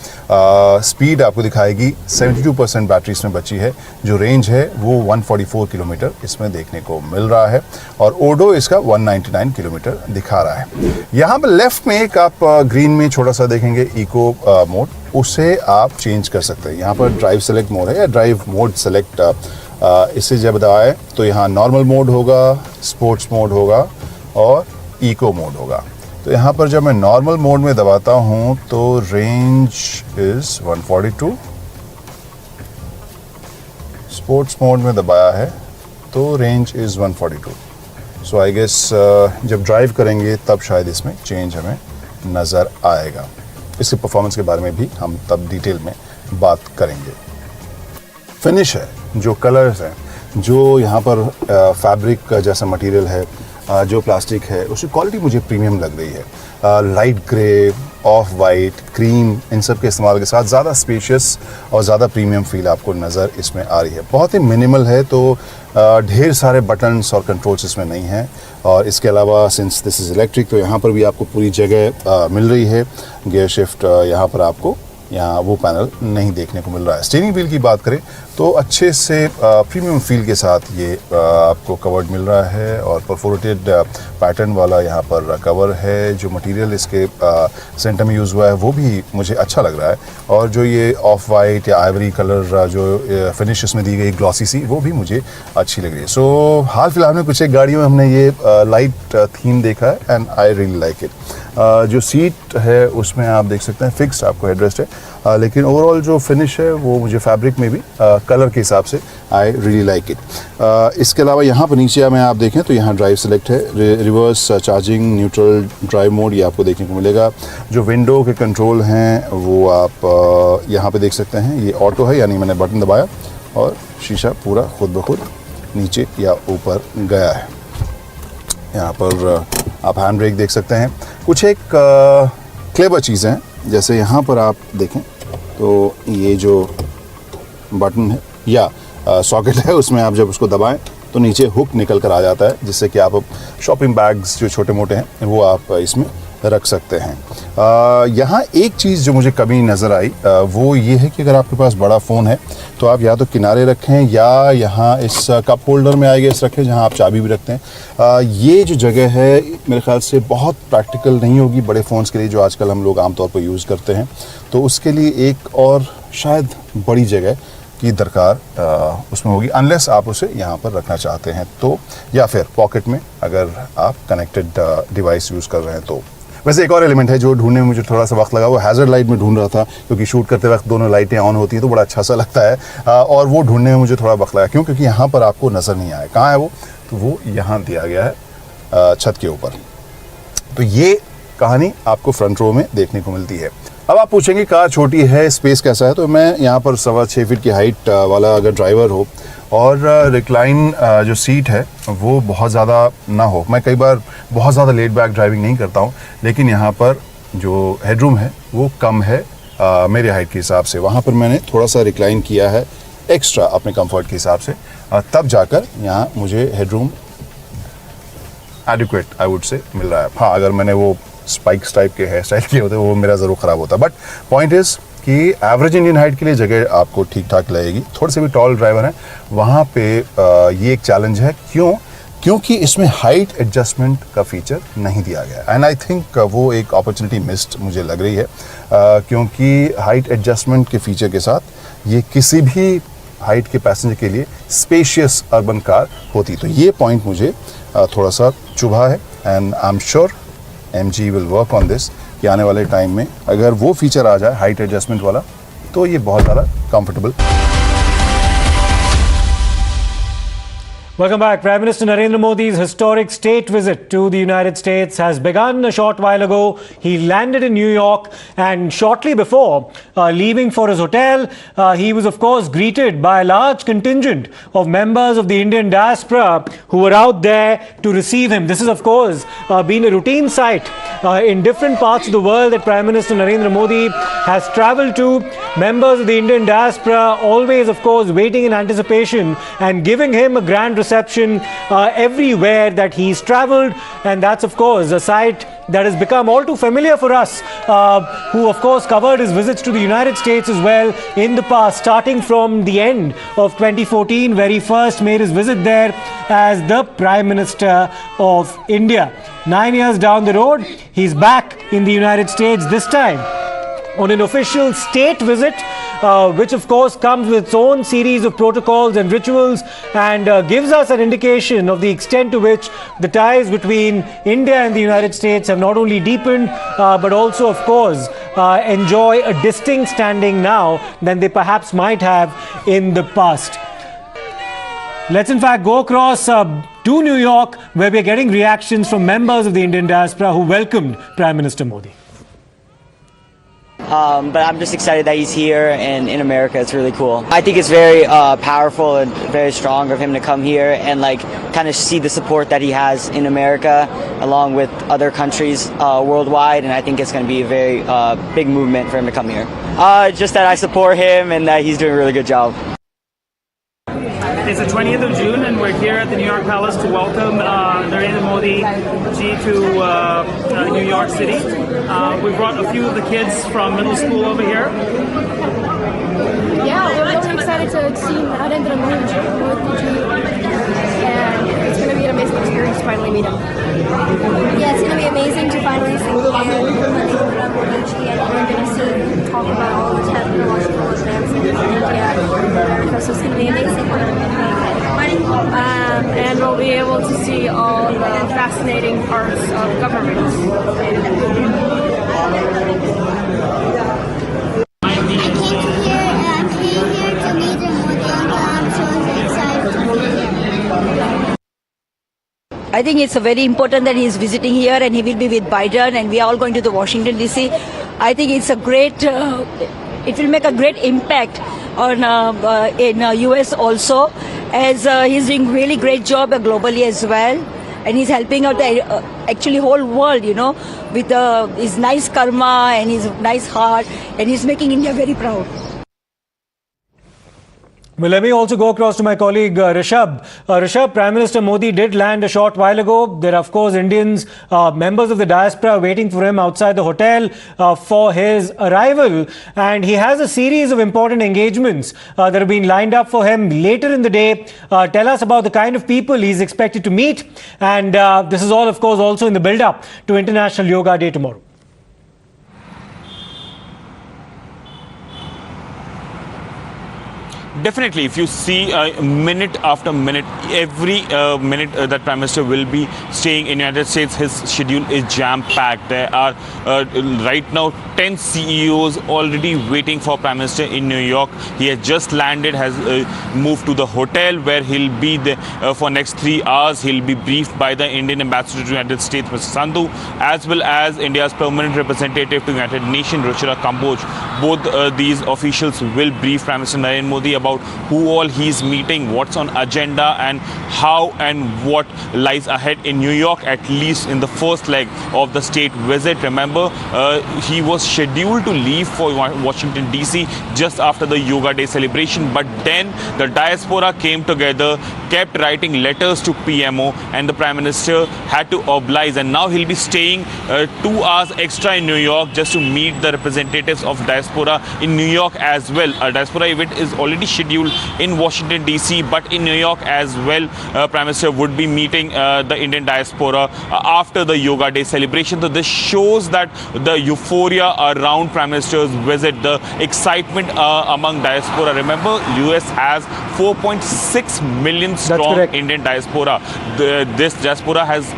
स्पीड आपको दिखाएगी 72% बैटरी इसमें बची है। जो रेंज है वो 144 किलोमीटर इसमें देखने को मिल रहा है और ओडो इसका 199 किलोमीटर दिखा रहा है। यहाँ पर लेफ्ट में एक आप ग्रीन में छोटा सा देखेंगे इको मोड, उसे आप चेंज कर सकते हैं। यहाँ पर ड्राइव सेलेक्ट मोड है या ड्राइव मोड सेलेक्ट, इसे जब दबाएं तो यहाँ नॉर्मल मोड होगा, स्पोर्ट्स मोड होगा और इको मोड होगा। तो यहाँ पर जब मैं नॉर्मल मोड में दबाता हूँ तो रेंज इज़ 142, स्पोर्ट्स मोड में दबाया है तो range is 142। So I guess जब ड्राइव करेंगे तब शायद इसमें चेंज हमें नज़र आएगा। इसके परफॉर्मेंस के बारे में भी हम तब डिटेल में बात करेंगे। फिनिश है, जो कलर्स हैं, जो यहाँ पर फैब्रिक जैसा मटेरियल है, जो प्लास्टिक है, उसकी क्वालिटी मुझे प्रीमियम लग रही है। Light grey, off white, cream, इन सब के इस्तेमाल के साथ ज़्यादा स्पेशियस और ज़्यादा प्रीमियम फील आपको नज़र इसमें आ रही है। बहुत ही मिनिमल है, तो ढेर सारे बटन्स और कंट्रोल्स इसमें नहीं हैं। और इसके अलावा सिंस दिस इज़ इलेक्ट्रिक तो यहाँ पर भी आपको पूरी जगह मिल रही है। गियर शिफ्ट यहाँ पर आपको यहाँ वो पैनल नहीं देखने को मिल रहा है। स्टीयरिंग व्हील की बात करें तो अच्छे से प्रीमियम फील के साथ ये आपको कवर्ड मिल रहा है और परफोरेटेड पैटर्न वाला यहाँ पर कवर है। जो मटेरियल इसके सेंटर में यूज़ हुआ है वो भी मुझे अच्छा लग रहा है और जो ये ऑफ वाइट या आइवरी कलर जो फिनिश इसमें दी गई ग्लॉसी सी, वो भी मुझे अच्छी लग रही है। सो हाल फिलहाल में कुछ एक गाड़ियों में हमने ये लाइट थीम देखा है and I really like it. जो सीट है उसमें आप देख सकते हैं फिक्स्ड आपको हेडरेस्ट है, लेकिन ओवरऑल जो फिनिश है वो मुझे फैब्रिक में भी कलर के हिसाब से आई रियली लाइक इट। इसके अलावा यहाँ पर नीचे में आप देखें तो यहाँ ड्राइव सेलेक्ट है, reverse charging, neutral, drive mode ये आपको देखने को मिलेगा। जो विंडो के कंट्रोल हैं वो आप यहाँ पे देख सकते हैं। ये ऑटो है, यानी मैंने बटन दबाया और शीशा पूरा खुद ब खुद नीचे या ऊपर गया है। यहाँ पर आप हैंड ब्रेक देख सकते हैं। कुछ एक क्लेवर चीज़ें हैं जैसे यहाँ पर आप देखें तो ये जो बटन है या सॉकेट है, उसमें आप जब उसको दबाएं तो नीचे हुक निकल कर आ जाता है, जिससे कि आप शॉपिंग बैग्स जो छोटे मोटे हैं वो आप इसमें रख सकते हैं। यहाँ एक चीज़ जो मुझे कभी नज़र आई वो ये है कि अगर आपके पास बड़ा फ़ोन है तो आप या तो किनारे रखें या यहाँ इस कप होल्डर में आएगा इस रखें जहाँ आप चाबी भी रखते हैं। ये जो जगह है मेरे ख्याल से बहुत प्रैक्टिकल नहीं होगी बड़े फ़ोन्स के लिए जो आजकल हम लोग आमतौर पर यूज़ करते हैं, तो उसके लिए एक और शायद बड़ी जगह की दरकार उसमें होगी, अनलेस आप उसे यहाँ पर रखना चाहते हैं तो, या फिर पॉकेट में अगर आप कनेक्टेड डिवाइस यूज़ कर रहे हैं तो। वैसे एक और एलिमेंट है जो ढूंढने में मुझे थोड़ा सा वक्त लगा, वो हैज़र्ड लाइट में ढूंढ रहा था, क्योंकि शूट करते वक्त दोनों लाइटें ऑन होती हैं तो बड़ा अच्छा सा लगता है, और वो ढूंढने में मुझे थोड़ा वक्त लगा। क्यों? क्योंकि यहाँ पर आपको नज़र नहीं आया। कहाँ है वो? तो वो यहाँ दिया गया है छत के ऊपर। तो ये कहानी आपको फ्रंट रो में देखने को मिलती है। अब आप पूछेंगे कार छोटी है, स्पेस कैसा है, तो मैं यहाँ पर 6.25 फीट की हाइट वाला अगर ड्राइवर हो और रिक्लाइन जो सीट है वो बहुत ज़्यादा ना हो, मैं कई बार बहुत ज़्यादा लेट बैक ड्राइविंग नहीं करता हूँ, लेकिन यहाँ पर जो हेडरूम है वो कम है मेरे हाइट के हिसाब से, वहाँ पर मैंने थोड़ा सा रिक्लाइन किया है एक्स्ट्रा अपने कंफर्ट के हिसाब से, तब जाकर यहाँ मुझे headroom adequate I would say मिल रहा है। हाँ, अगर मैंने वो स्पाइक्स टाइप के हेयर स्टाइल किए होते वो मेरा ज़रूर ख़राब होता, बट पॉइंट इज़ कि एवरेज इंडियन हाइट के लिए जगह आपको ठीक ठाक लगेगी। थोड़े से भी टॉल ड्राइवर हैं वहाँ पे ये एक चैलेंज है। क्यों? क्योंकि इसमें हाइट एडजस्टमेंट का फीचर नहीं दिया गया, एंड आई थिंक वो एक अपॉर्चुनिटी मिस्ड मुझे लग रही है, क्योंकि हाइट एडजस्टमेंट के फीचर के साथ ये किसी भी हाइट के पैसेंजर के लिए स्पेशियस अर्बन कार होती, तो ये पॉइंट मुझे थोड़ा सा चुभा है, and I am sure MG will work on this कि आने वाले टाइम में अगर वो फीचर आ जाए हाइट एडजस्टमेंट वाला तो ये बहुत ज़्यादा comfortable. Welcome back. Prime Minister Narendra Modi's historic state visit to the United States has begun a short while ago. He landed in New York, and shortly before leaving for his hotel, he was of course greeted by a large contingent of members of the Indian diaspora who were out there to receive him. This has of course been a routine sight in different parts of the world that Prime Minister Narendra Modi has travelled to. Members of the Indian diaspora always of course waiting in anticipation and giving him a grand reception everywhere that he's travelled, and that's of course a sight that has become all too familiar for us who of course covered his visits to the United States as well in the past, starting from the end of 2014 where he first made his visit there as the Prime Minister of India. 9 years down the road, he's back in the United States, this time on an official state visit, which of course comes with its own series of protocols and rituals, and gives us an indication of the extent to which the ties between India and the United States have not only deepened but also of course enjoy a distinct standing now than they perhaps might have in the past. Let's in fact go across to New York, where we are getting reactions from members of the Indian diaspora who welcomed Prime Minister Modi. But I'm just excited that he's here and in America. It's really cool. I think it's very powerful and very strong of him to come here and like kind of see the support that he has in America along with other countries worldwide, and I think it's going to be a very big movement for him to come here. Just that I support him and that he's doing a really good job. It's the 20th of June and we're here at the New York Palace to welcome Narendra Modi ji to New York City. We brought a few of the kids from middle school over here. Yeah, we're really excited to see Narendra Modi ji, and it's going to be an amazing experience to finally meet him. Yeah, it's going to be amazing to finally see Narendra Modi ji, and we're going to see him talk about all the technological advances in India and America, so it's going to be amazing. And we'll be able to see all the fascinating parts of government. I think it's very important that he is visiting here and he will be with Biden and we are all going to the Washington DC. I think it's a great, it will make a great impact on in U.S. also, as he's doing really great job globally as well. and he's helping out the actually whole world, with his nice karma and his nice heart, and he's making India very proud. Well, let me also go across to my colleague Rishabh. Rishabh, Prime Minister Modi did land a short while ago. There are, of course, Indians, members of the diaspora waiting for him outside the hotel for his arrival. And he has a series of important engagements that have been lined up for him later in the day. Tell us about the kind of people he's expected to meet. And this is all, of course, also in the build-up to International Yoga Day tomorrow. Definitely, if you see minute after minute, every minute that Prime Minister will be staying in the United States, his schedule is jam-packed. There are right now 10 CEOs already waiting for Prime Minister in New York. He has just landed, has moved to the hotel where he'll be there for next 3 hours. He'll be briefed by the Indian Ambassador to the United States, Mr. Sandhu, as well as India's permanent representative to the United Nations, Ruchira Kamboj. Both these officials will brief Prime Minister Narendra Modi about who all he's meeting, what's on agenda, and how and what lies ahead in New York, at least in the first leg of the state visit. Remember, he was scheduled to leave for Washington, D.C. just after the Yoga Day celebration, but then the diaspora came together, kept writing letters to PMO, and the Prime Minister had to oblige, and now he'll be staying 2 hours extra in New York just to meet the representatives of diaspora in New York as well. A diaspora event is already scheduled in Washington, D.C., but in New York as well. Prime Minister would be meeting the Indian diaspora after the Yoga Day celebration. So this shows that the euphoria around Prime Minister's visit, the excitement among diaspora. Remember, U.S. has 4.6 million strong Indian diaspora. This diaspora has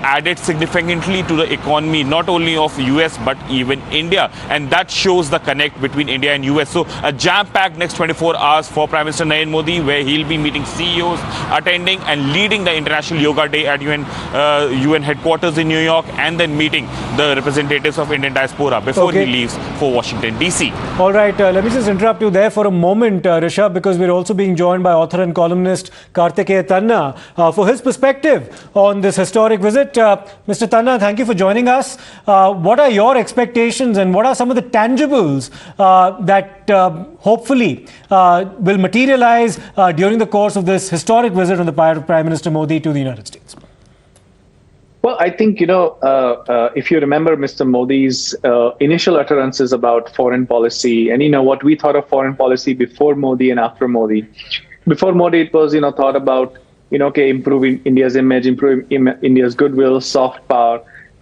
added significantly to the economy, not only of U.S. but even India, and that shows the connect between India and U.S. So a jam-packed next 24 hours for Prime Minister Narendra Modi, where he'll be meeting CEOs, attending and leading the International Yoga Day at UN headquarters in New York, and then meeting the representatives of Indian diaspora before he leaves for Washington, D.C. All right, let me just interrupt you there for a moment, Rishabh, because we're also being joined by author and columnist Kartikeya Tanna for his perspective on this historic visit. Mr. Tanna, thank you for joining us. What are your expectations, and what are some of the tangibles that hopefully will materialize during the course of this historic visit on the part of Prime Minister Modi to the United States? Well, I think, if you remember Mr. Modi's initial utterances about foreign policy, and, what we thought of foreign policy before Modi and after Modi. Before Modi, it was, thought about, improving India's image, improving India's goodwill, soft power.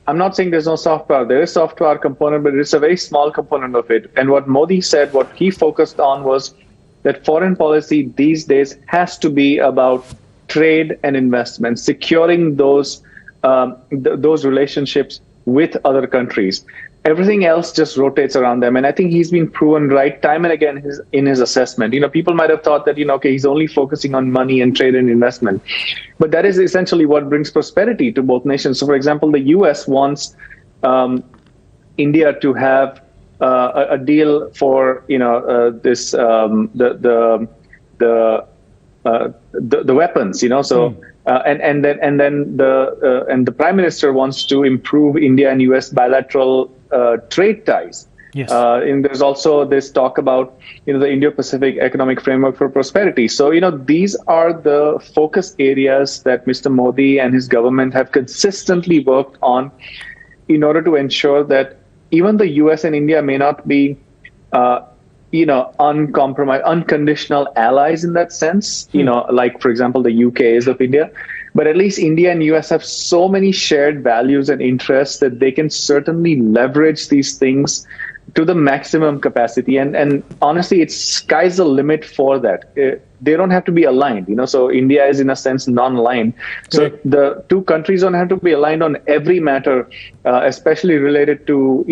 I'm not saying there's no soft power. There is soft power component, but it's a very small component of it. And what Modi said, what he focused on was that foreign policy these days has to be about trade and investment, securing those relationships with other countries. Everything else just rotates around them. And I think he's been proven right time and again in his assessment. People might have thought that, he's only focusing on money and trade and investment. But that is essentially what brings prosperity to both nations. So, for example, the U.S. wants India to have a deal for, the weapons, So. And then the Prime Minister wants to improve India and U.S. bilateral trade ties. Yes. And there's also this talk about the Indo-Pacific Economic Framework for Prosperity. So these are the focus areas that Mr. Modi and his government have consistently worked on in order to ensure that even the U.S. and India may not be uncompromised, unconditional allies in that sense, like, for example, the UK is of India. But at least India and US have so many shared values and interests that they can certainly leverage these things to the maximum capacity. And honestly, it's sky's the limit for that. They don't have to be aligned, so India is in a sense non-aligned. So the two countries don't have to be aligned on every matter, especially related to,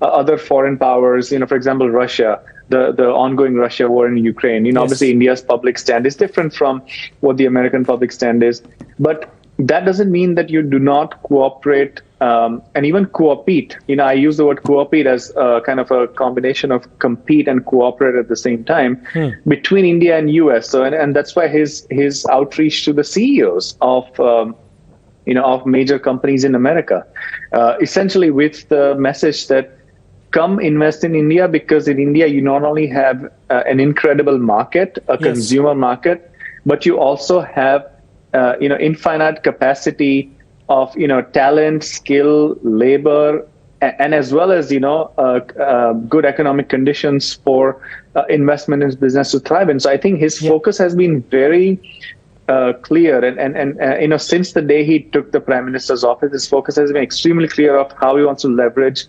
other foreign powers, for example, Russia. The ongoing Russia war in Ukraine. Yes. Obviously, India's public stand is different from what the American public stand is. But that doesn't mean that you do not cooperate and even co-opete. I use the word co-opete as kind of a combination of compete and cooperate at the same time between India and US. So, and that's why his outreach to the CEOs of of major companies in America, essentially with the message that come invest in India, because in India you not only have an incredible market, a consumer market, but you also have infinite capacity of talent, skill, labor, and as well as good economic conditions for investment in business to thrive. And so I think his focus has been very clear, and since the day he took the Prime Minister's office, his focus has been extremely clear of how he wants to leverage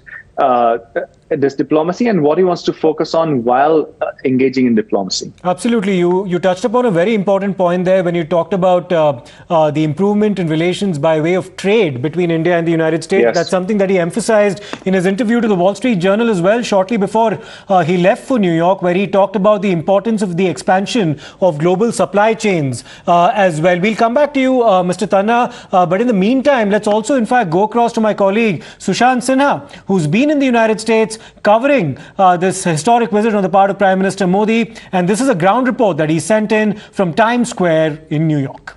this diplomacy and what he wants to focus on while engaging in diplomacy. Absolutely. You touched upon a very important point there when you talked about the improvement in relations by way of trade between India and the United States. Yes. That's something that he emphasized in his interview to the Wall Street Journal as well, shortly before he left for New York, where he talked about the importance of the expansion of global supply chains as well. We'll come back to you, Mr. Tanna, but in the meantime, let's also in fact go across to my colleague Sushant Sinha, who's been in the United States covering this historic visit on the part of Prime Minister Modi, and this is a ground report that he sent in from Times Square in New York.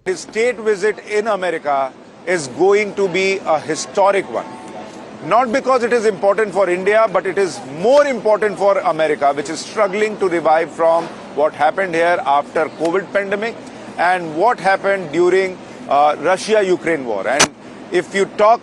His state visit in America is going to be a historic one. Not because it is important for India, but it is more important for America, which is struggling to revive from what happened here after COVID pandemic and what happened during Russia-Ukraine war. And if you talk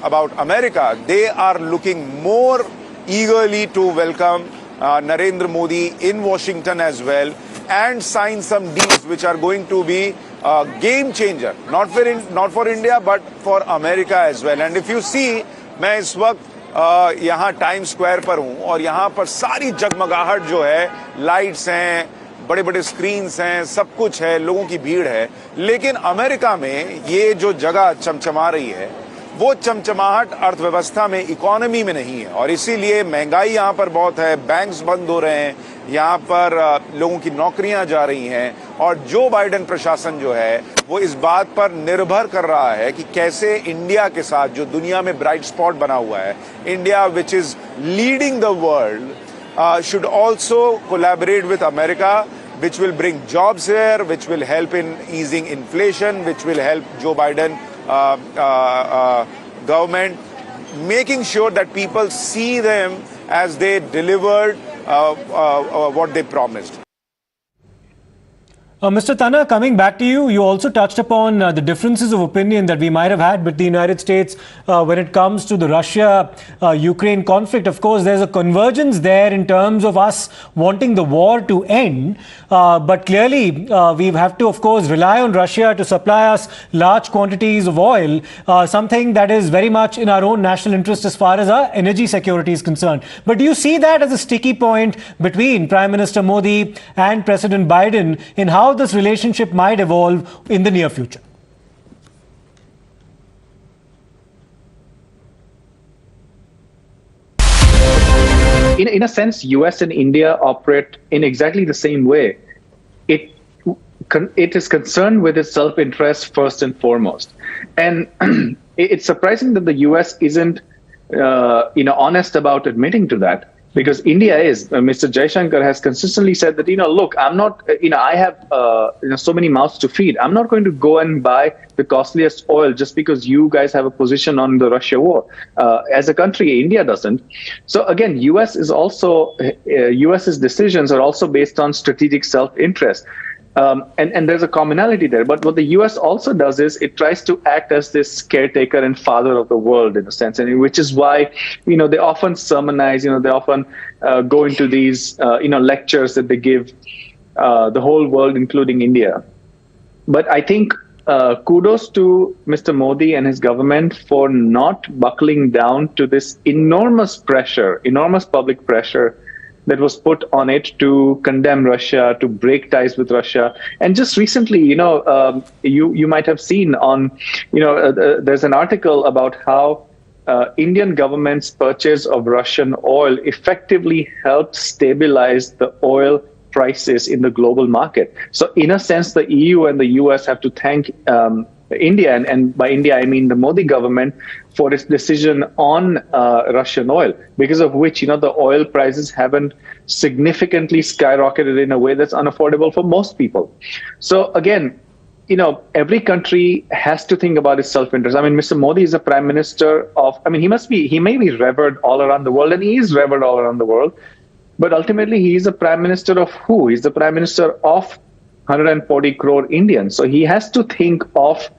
about America, they are looking more eagerly to welcome Narendra Modi in Washington as well and sign some deals which are going to be a game changer, not for India but for America as well. And if you see, मैं इस वक्त यहाँ time square पर हूँ और यहाँ पर सारी जगमगाहट जो है, लाइट्स हैं, बड़े बड़े स्क्रीन्स हैं, सब कुछ है, लोगों की भीड़ है, लेकिन अमेरिका में ये जो जगह चमचमा रही है वो चमचमाहट अर्थव्यवस्था में, इकोनॉमी में नहीं है, और इसीलिए महंगाई यहाँ पर बहुत है, बैंक्स बंद हो रहे हैं, यहाँ पर लोगों की नौकरियां जा रही हैं, और जो बाइडेन प्रशासन जो है वो इस बात पर निर्भर कर रहा है कि कैसे इंडिया के साथ, जो दुनिया में ब्राइट स्पॉट बना हुआ है, India which is leading the world, should also collaborate with America, which will bring jobs here, which will help in easing inflation, which will help Joe Biden government, making sure that people see them as they delivered what they promised. Mr. Tanna, coming back to you, you also touched upon the differences of opinion that we might have had with the United States when it comes to the Russia-Ukraine conflict. Of course, there's a convergence there in terms of us wanting the war to end. But clearly, we have to, of course, rely on Russia to supply us large quantities of oil, something that is very much in our own national interest as far as our energy security is concerned. But do you see that as a sticky point between Prime Minister Modi and President Biden in how this relationship might evolve in the near future? In a sense, US and India operate in exactly the same way. It is concerned with its self-interest first and foremost. And it's surprising that the US isn't honest about admitting to that. Because India is, Mr. Jaishankar has consistently said that, look, I'm not, I have, so many mouths to feed. I'm not going to go and buy the costliest oil just because you guys have a position on the Russia war. As a country, India doesn't. So again, US's decisions are also based on strategic self-interest. And there's a commonality there. But what the US also does is it tries to act as this caretaker and father of the world in a sense, and which is why, they often sermonize, they often go into these, lectures that they give the whole world, including India. But I think kudos to Mr. Modi and his government for not buckling down to this enormous public pressure that was put on it to condemn Russia, to break ties with Russia. And just recently, you might have seen on, there's an article about how Indian government's purchase of Russian oil effectively helped stabilize the oil prices in the global market. So in a sense, the EU and the US have to thank India, and by India I mean the Modi government, for its decision on Russian oil, because of which the oil prices haven't significantly skyrocketed in a way that's unaffordable for most people. So again, every country has to think about its self-interest. I mean, Mr. Modi is a prime minister of, I mean, he may be revered all around the world, and he is revered all around the world. But ultimately, he is a prime minister of who? He's the prime minister of 140 crore Indians. So he has to think of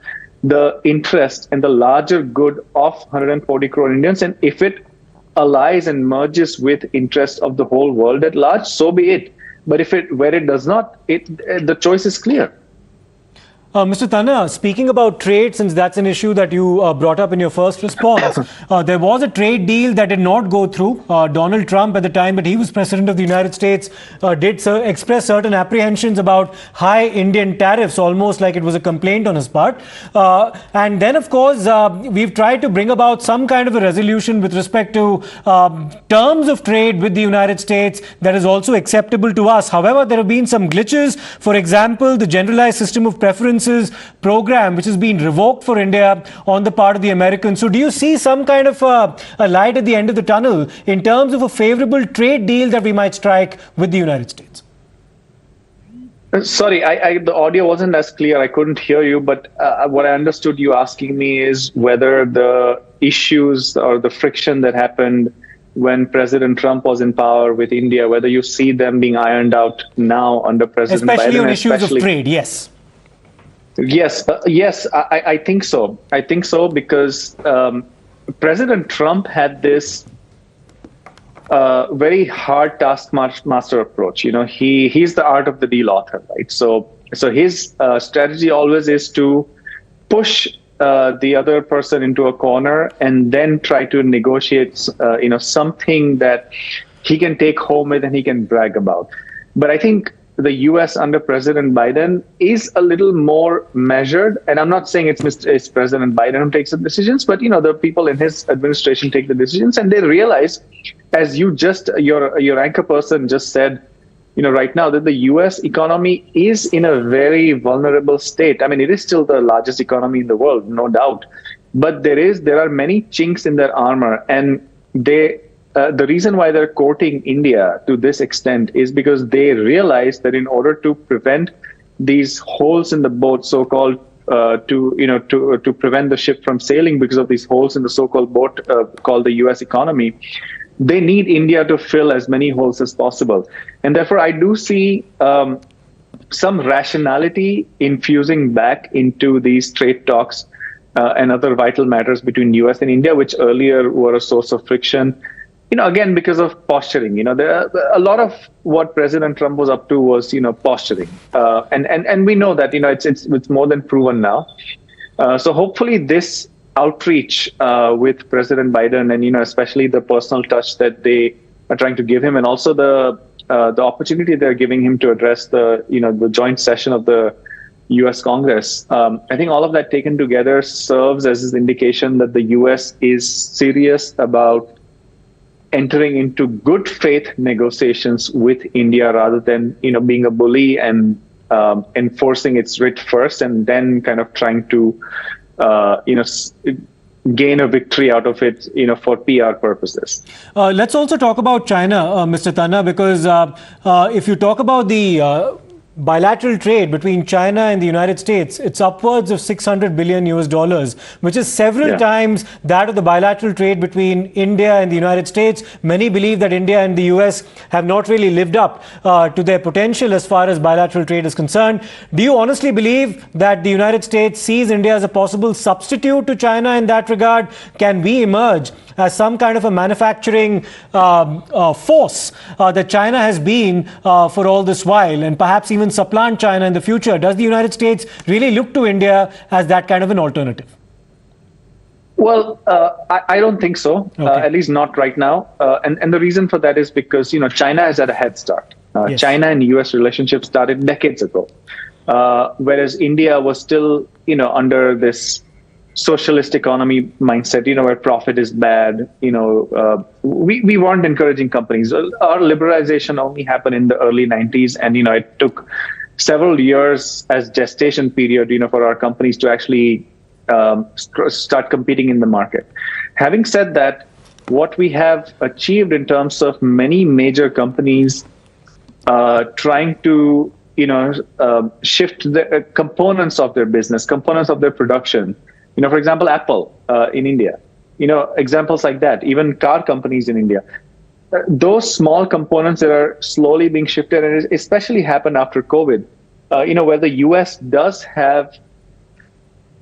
the interest and the larger good of 140 crore Indians. And if it allies and merges with interest of the whole world at large, so be it. But where it does not, the choice is clear. Mr. Tanna, speaking about trade, since that's an issue that you brought up in your first response, there was a trade deal that did not go through. Donald Trump, at the time that he was President of the United States, did express certain apprehensions about high Indian tariffs, almost like it was a complaint on his part. And then, of course, we've tried to bring about some kind of a resolution with respect to terms of trade with the United States that is also acceptable to us. However, there have been some glitches. For example, the generalized system of preference program, which has been revoked for India on the part of the Americans. So do you see some kind of a light at the end of the tunnel in terms of a favorable trade deal that we might strike with the United States? Sorry, the audio wasn't as clear. I couldn't hear you, but what I understood you asking me is whether the issues or the friction that happened when President Trump was in power with India, whether you see them being ironed out now under President Biden. Especially on issues of trade, yes. Yes, I think so. I think so because President Trump had this very hard taskmaster approach. He's the art of the deal author, right? So his strategy always is to push the other person into a corner and then try to negotiate, something that he can take home with and he can brag about. But I think the U.S. under President Biden is a little more measured. And I'm not saying it's President Biden who takes the decisions, but, the people in his administration take the decisions. And they realize, as your anchor person just said, right now, that the U.S. economy is in a very vulnerable state. I mean, it is still the largest economy in the world, no doubt. But there are many chinks in their armor. And the reason why they're courting India to this extent is because they realize that in order to prevent these holes in the boat, so-called, to prevent the ship from sailing because of these holes in the so-called boat called the U.S. economy, they need India to fill as many holes as possible. And therefore, I do see some rationality infusing back into these trade talks and other vital matters between U.S. and India, which earlier were a source of friction. Again, because of posturing, a lot of what President Trump was up to was, posturing. And we know that, it's more than proven now. So hopefully this outreach with President Biden and, especially the personal touch that they are trying to give him, and also the opportunity they're giving him to address the joint session of the U.S. Congress. I think all of that taken together serves as an indication that the U.S. is serious about entering into good faith negotiations with India rather than, being a bully and enforcing its writ first and then kind of trying to, gain a victory out of it, for PR purposes. Let's also talk about China, Mr. Tanna, because if you talk about the bilateral trade between China and the United States, it's upwards of $600 billion US, which is several times that of the bilateral trade between India and the United States. Many believe that India and the US have not really lived up to their potential as far as bilateral trade is concerned. Do you honestly believe that the United States sees India as a possible substitute to China in that regard? Can we emerge as some kind of a manufacturing force that China has been for all this while, and perhaps even supplant China in the future? Does the United States really look to India as that kind of an alternative? Well, I don't think so, at least not right now. And the reason for that is because, China has had a head start. China and U.S. relationship started decades ago, whereas India was still, under this socialist economy mindset, where profit is bad. We weren't encouraging companies. Our liberalization only happened in the early 90s. And, it took several years as gestation period, for our companies to actually start competing in the market. Having said that, what we have achieved in terms of many major companies trying to shift the components of their business, components of their production. For example, Apple in India. Examples like that. Even car companies in India. Those small components that are slowly being shifted, and it especially happened after COVID. Where the U.S.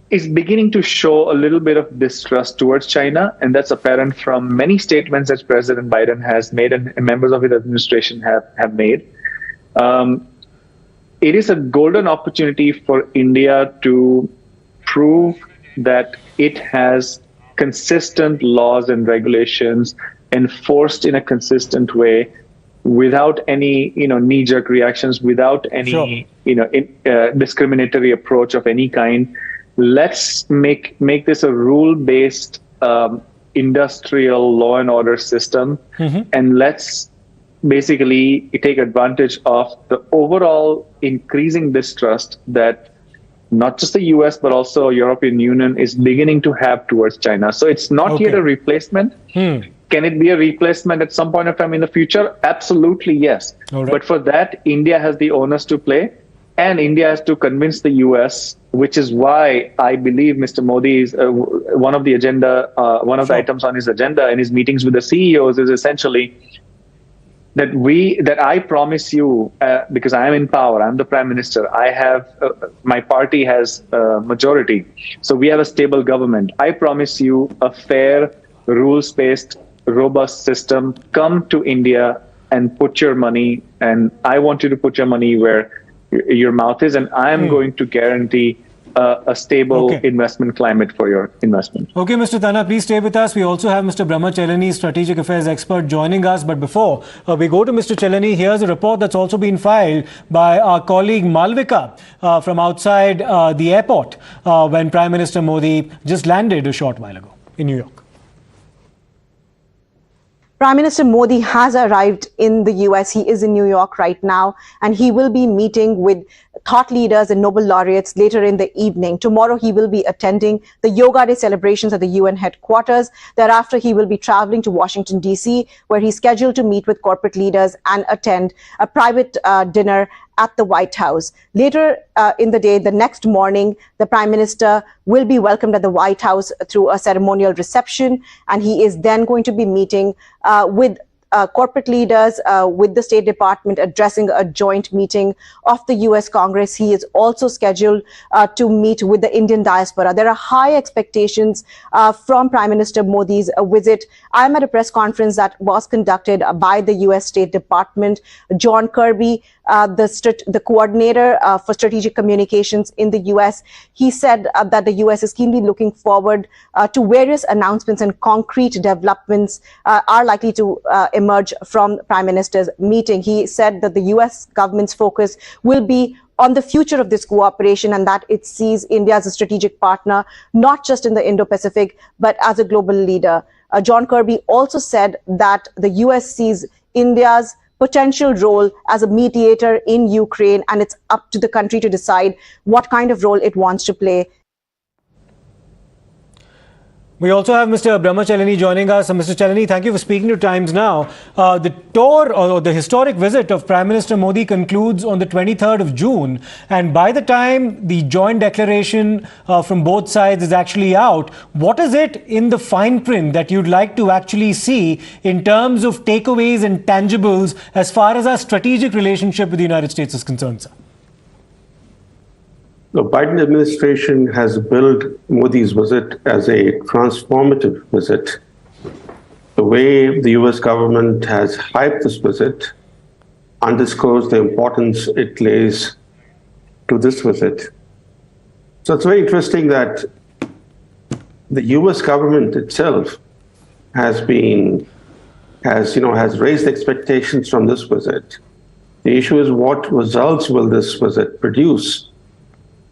is beginning to show a little bit of distrust towards China, and that's apparent from many statements that President Biden has made and members of his administration have made. It is a golden opportunity for India to prove that it has consistent laws and regulations enforced in a consistent way, without any knee-jerk reactions, without any discriminatory approach of any kind. Let's make this a rule-based industrial law and order system, and let's basically take advantage of the overall increasing distrust that not just the US but also European Union is beginning to have towards China. So it's not yet a replacement. Can it be a replacement at some point of time in the future? Absolutely, yes. But for that, India has the onus to play, and India has to convince the US, which is why I believe Mr. Modi is one of the items on his agenda in his meetings with the CEOs is essentially that I promise you, because I am in power, I'm the Prime Minister, I have, my party has majority, so we have a stable government. I promise you a fair, rules-based, robust system. Come to India and put your money, and I want you to put your money where your mouth is, and I am going to guarantee a stable investment climate for your investment. Okay, Mr. Tanna, please stay with us. We also have Mr. Brahma Chelani, strategic affairs expert, joining us. But before we go to Mr. Chelani, here's a report that's also been filed by our colleague Malvika from outside the airport when Prime Minister Modi just landed a short while ago in New York. Prime Minister Modi has arrived in the US. He is in New York right now, and he will be meeting with thought leaders and Nobel laureates later in the evening. Tomorrow, he will be attending the Yoga Day celebrations at the UN headquarters. Thereafter, he will be traveling to Washington, D.C., where he's scheduled to meet with corporate leaders and attend a private dinner at the White House. Later in the day, the next morning, the Prime Minister will be welcomed at the White House through a ceremonial reception, and he is then going to be meeting with corporate leaders, with the State Department, addressing a joint meeting of the U.S. Congress. He is also scheduled to meet with the Indian diaspora. There are high expectations from Prime Minister Modi's visit. I am at a press conference that was conducted by the U.S. State Department. John Kirby, the coordinator for strategic communications in the U.S., he said that the U.S. is keenly looking forward to various announcements, and concrete developments are likely to emerge from Prime Minister's meeting. He said that the U.S. government's focus will be on the future of this cooperation, and that it sees India as a strategic partner, not just in the Indo-Pacific, but as a global leader. John Kirby also said that the U.S. sees India's potential role as a mediator in Ukraine, and it's up to the country to decide what kind of role it wants to play. We also have Mr. Brahma Chelani joining us. Mr. Chelani, thank you for speaking to Times Now. The tour or the historic visit of Prime Minister Modi concludes on the 23rd of June. And by the time the joint declaration from both sides is actually out, what is it in the fine print that you'd like to actually see in terms of takeaways and tangibles as far as our strategic relationship with the United States is concerned, sir? The Biden administration has billed Modi's visit as a transformative visit. The way the U.S. government has hyped this visit underscores the importance it lays to this visit. So it's very interesting that the U.S. government itself has raised expectations from this visit. The issue is, what results will this visit produce?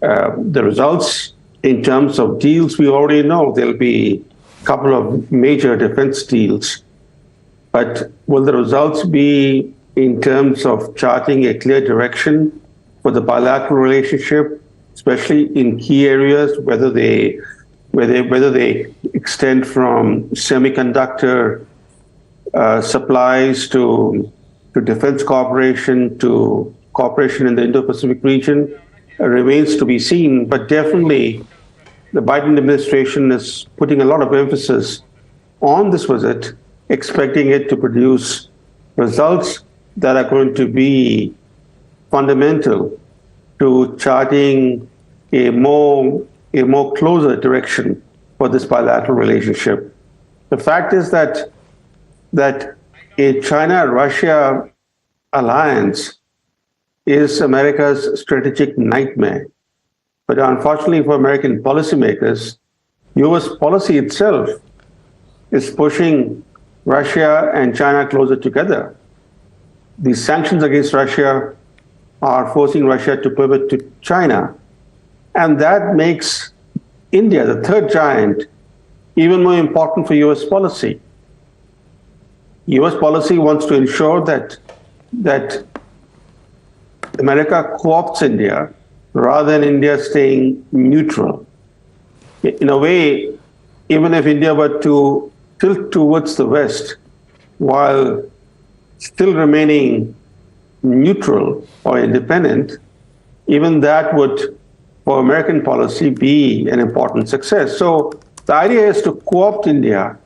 The results in terms of deals, we already know there'll be a couple of major defense deals. But will the results be in terms of charting a clear direction for the bilateral relationship, especially in key areas, whether they extend from semiconductor supplies to defense cooperation, to cooperation in the Indo-Pacific region remains to be seen, but definitely the Biden administration is putting a lot of emphasis on this visit, expecting it to produce results that are going to be fundamental to charting a more closer direction for this bilateral relationship. The fact is that a China-Russia alliance is America's strategic nightmare. But unfortunately for American policymakers, U.S. policy itself is pushing Russia and China closer together. The sanctions against Russia are forcing Russia to pivot to China. And that makes India, the third giant, even more important for U.S. policy. U.S. policy wants to ensure that America co-opts India rather than India staying neutral. In a way, even if India were to tilt towards the West while still remaining neutral or independent, even that would, for American policy, be an important success. So the idea is to co-opt India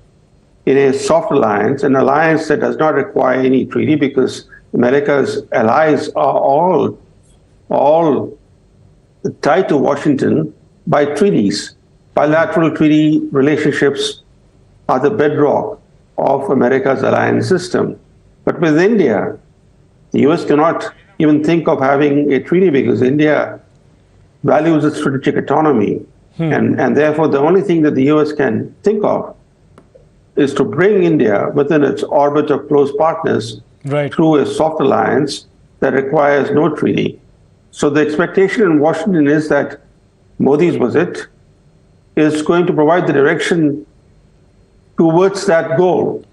in a soft alliance, an alliance that does not require any treaty, because America's allies are all tied to Washington by treaties. Bilateral treaty relationships are the bedrock of America's alliance system. But with India, the US cannot even think of having a treaty because India values its strategic autonomy. And therefore, the only thing that the US can think of is to bring India within its orbit of close partners through a soft alliance that requires no treaty. So the expectation in Washington is that Modi's visit is going to provide the direction towards that goal,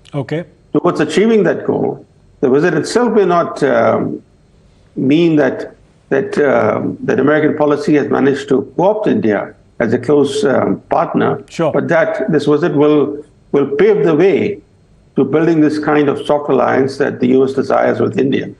towards achieving that goal. The visit itself may not mean that American policy has managed to co-opt India as a close partner, but that this visit will pave the way to building this kind of soft alliance that the US desires with India.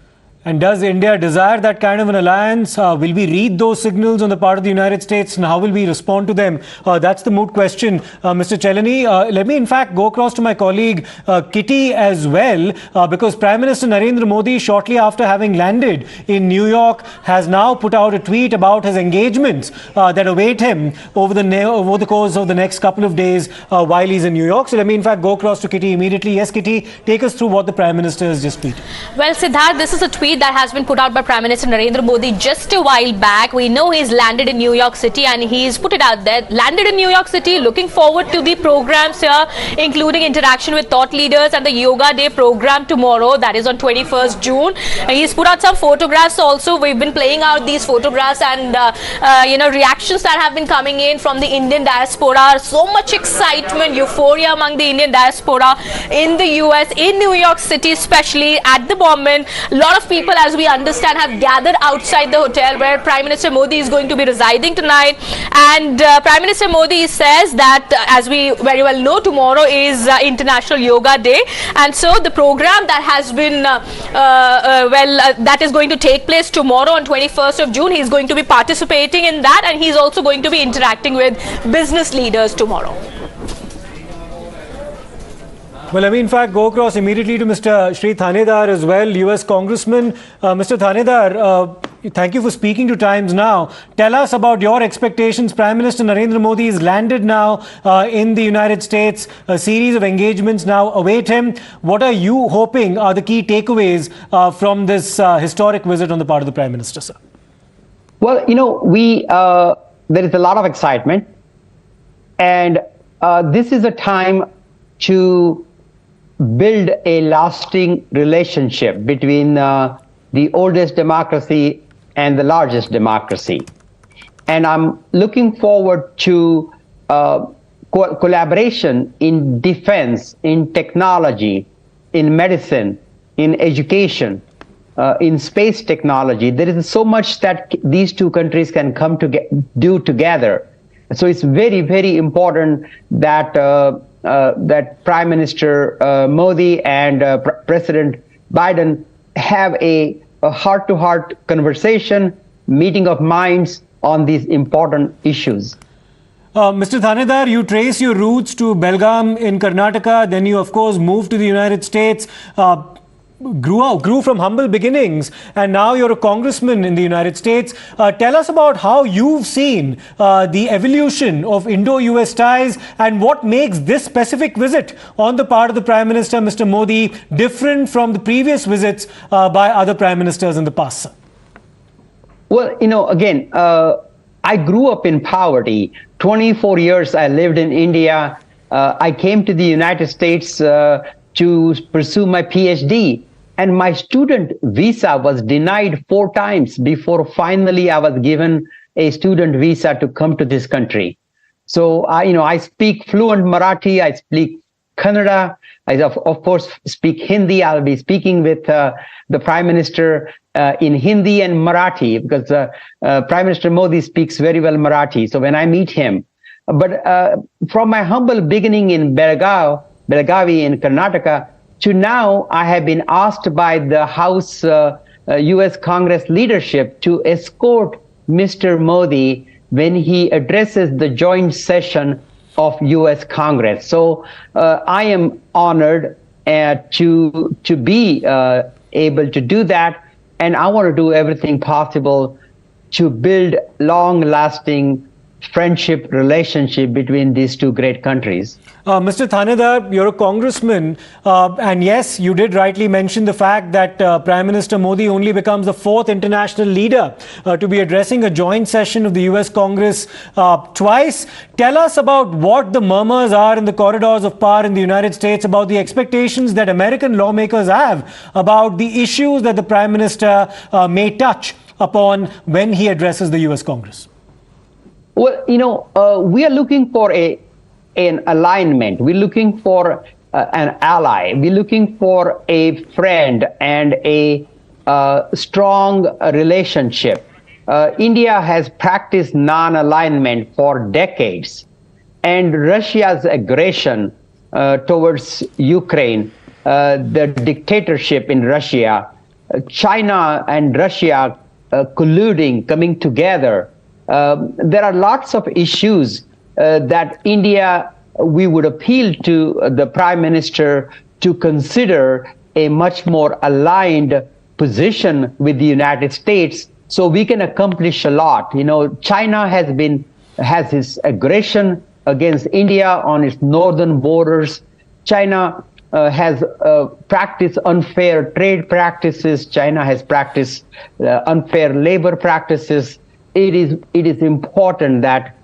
And does India desire that kind of an alliance? Will we read those signals on the part of the United States, and how will we respond to them? That's the moot question, Mr. Chelani. Let me, in fact, go across to my colleague Kitty as well, because Prime Minister Narendra Modi, shortly after having landed in New York, has now put out a tweet about his engagements that await him over the course of the next couple of days while he's in New York. So let me, in fact, go across to Kitty immediately. Yes, Kitty, take us through what the Prime Minister has just tweeted. Well, Siddharth, this is a tweet that has been put out by Prime Minister Narendra Modi just a while back. We know he's landed in New York City, and he's put it out there. Landed in New York City, looking forward to the programs here, including interaction with thought leaders and the Yoga Day program tomorrow, that is on 21st June. He's put out some photographs also. We've been playing out these photographs, and reactions that have been coming in from the Indian diaspora. So much excitement, euphoria among the Indian diaspora in the US, in New York City especially at the moment. A lot of people, as we understand, have gathered outside the hotel where Prime Minister Modi is going to be residing tonight. And Prime Minister Modi says that, as we very well know, tomorrow is International Yoga Day. And so the program that has been, that is going to take place tomorrow on 21st of June, he's going to be participating in that, and he's also going to be interacting with business leaders tomorrow. Well, let me, in fact, go across immediately to Mr. Shri Thanedar as well, US Congressman. Mr. Thanedar, thank you for speaking to Times Now. Tell us about your expectations. Prime Minister Narendra Modi is landed now in the United States. A series of engagements now await him. What are you hoping are the key takeaways from this historic visit on the part of the Prime Minister, sir? Well, there is a lot of excitement. And this is a time to build a lasting relationship between the oldest democracy and the largest democracy. And I'm looking forward to collaboration in defense, in technology, in medicine, in education, in space technology. There is so much that these two countries can come to do together. So it's very, very important that that Prime Minister Modi and President Biden have a a heart-to-heart conversation, meeting of minds on these important issues. Mr. Thanedar, you trace your roots to Belgaum in Karnataka, then you of course moved to the United States, grew from humble beginnings, and now you're a congressman in the United States. Tell us about how you've seen the evolution of Indo-US ties and what makes this specific visit on the part of the Prime Minister, Mr. Modi, different from the previous visits by other Prime Ministers in the past, sir. Well, again, I grew up in poverty. 24 years I lived in India. I came to the United States to pursue my PhD. And my student visa was denied 4 times before finally I was given a student visa to come to this country. So, I speak fluent Marathi. I speak Kannada. I, of course, speak Hindi. I'll be speaking with the Prime Minister in Hindi and Marathi because Prime Minister Modi speaks very well Marathi. So when I meet him, but from my humble beginning in Belgavi in Karnataka to now, I have been asked by the House U.S. Congress leadership to escort Mr. Modi when he addresses the joint session of U.S. Congress. So I am honored to be able to do that, and I want to do everything possible to build long-lasting friendship relationship between these two great countries. Mr. Thanedar, you're a congressman, and yes, you did rightly mention the fact that Prime Minister Modi only becomes the 4th international leader to be addressing a joint session of the US Congress twice. Tell us about what the murmurs are in the corridors of power in the United States about the expectations that American lawmakers have about the issues that the Prime Minister may touch upon when he addresses the US Congress. Well, we are looking for an alignment. We're looking for an ally. We're looking for a friend and a strong relationship. India has practiced non-alignment for decades, and Russia's aggression towards Ukraine, the dictatorship in Russia, China and Russia colluding, coming together. There are lots of issues that India, we would appeal to the Prime Minister to consider a much more aligned position with the United States so we can accomplish a lot. China has its aggression against India on its northern borders. China has practiced unfair trade practices. China has practiced unfair labor practices. It is important that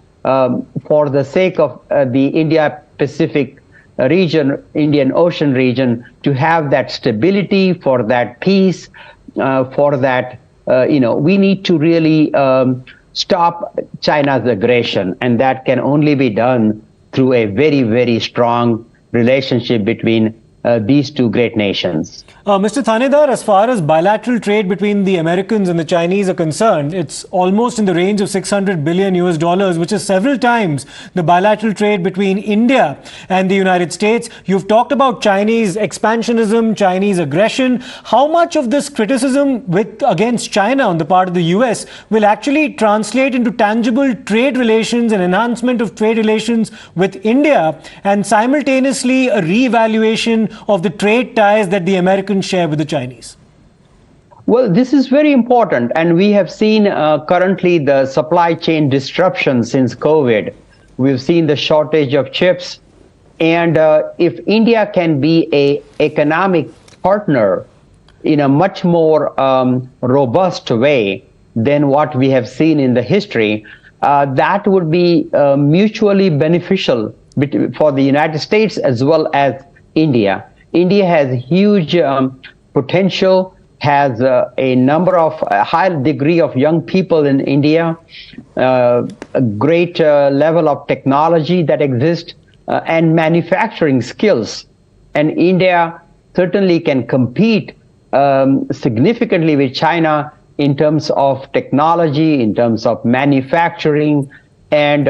for the sake of the India-Pacific region, Indian Ocean region, to have that stability, for that peace, for that, we need to really stop China's aggression. And that can only be done through a very, very strong relationship between these two great nations. Mr. Thanedar, as far as bilateral trade between the Americans and the Chinese are concerned, it's almost in the range of $600 billion US, which is several times the bilateral trade between India and the United States. You've talked about Chinese expansionism, Chinese aggression. How much of this criticism against China on the part of the US will actually translate into tangible trade relations and enhancement of trade relations with India, and simultaneously a reevaluation of the trade ties that the Americans share with the Chinese? Well, this is very important, and we have seen currently the supply chain disruption since COVID. We've seen the shortage of chips, and if India can be an economic partner in a much more robust way than what we have seen in the history, that would be mutually beneficial for the United States as well as India. India has huge potential, has a number of a high degree of young people in India, a great level of technology that exists, and manufacturing skills. And India certainly can compete significantly with China in terms of technology, in terms of manufacturing, and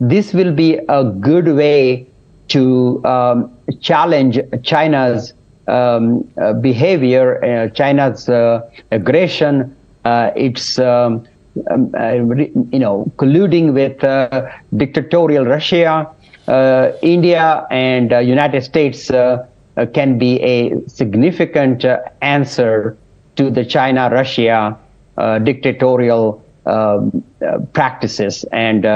this will be a good way to challenge China's behavior, China's aggression, its colluding with dictatorial Russia, India and United States can be a significant answer to the China-Russia dictatorial practices and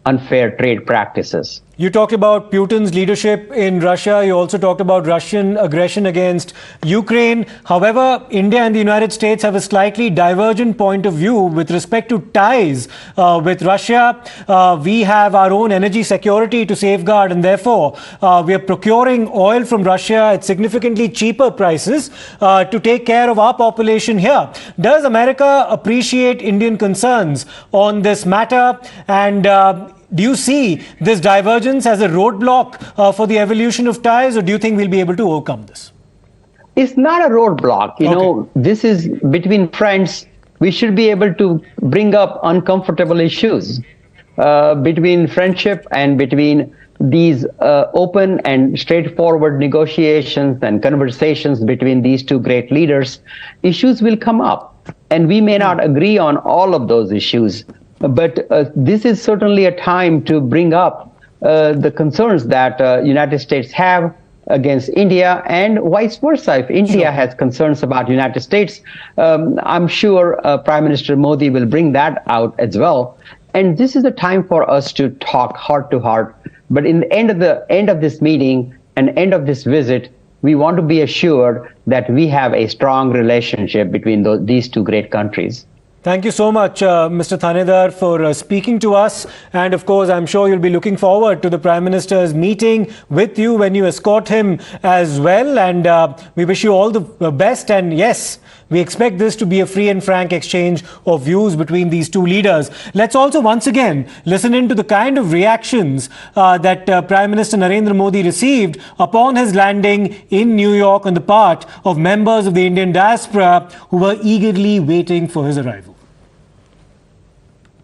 unfair trade practices. You talked about Putin's leadership in Russia. You also talked about Russian aggression against Ukraine. However, India and the United States have a slightly divergent point of view with respect to ties with Russia. We have our own energy security to safeguard, and therefore we are procuring oil from Russia at significantly cheaper prices to take care of our population here. Does America appreciate Indian concerns on this matter? And do you see this divergence as a roadblock for the evolution of ties, or do you think we'll be able to overcome this? It's not a roadblock. You know, this is between friends. We should be able to bring up uncomfortable issues between friendship and between these open and straightforward negotiations and conversations between these two great leaders. Issues will come up, and we may not agree on all of those issues. But this is certainly a time to bring up the concerns that United States have against India and vice versa. If India has concerns about United States, I'm sure Prime Minister Modi will bring that out as well. And this is the time for us to talk heart to heart. But in the end of this meeting and end of this visit, we want to be assured that we have a strong relationship between these two great countries. Thank you so much, Mr. Thanedar, for speaking to us. And of course, I'm sure you'll be looking forward to the Prime Minister's meeting with you when you escort him as well. And we wish you all the best. And yes, we expect this to be a free and frank exchange of views between these two leaders. Let's also once again listen into the kind of reactions that Prime Minister Narendra Modi received upon his landing in New York on the part of members of the Indian diaspora who were eagerly waiting for his arrival.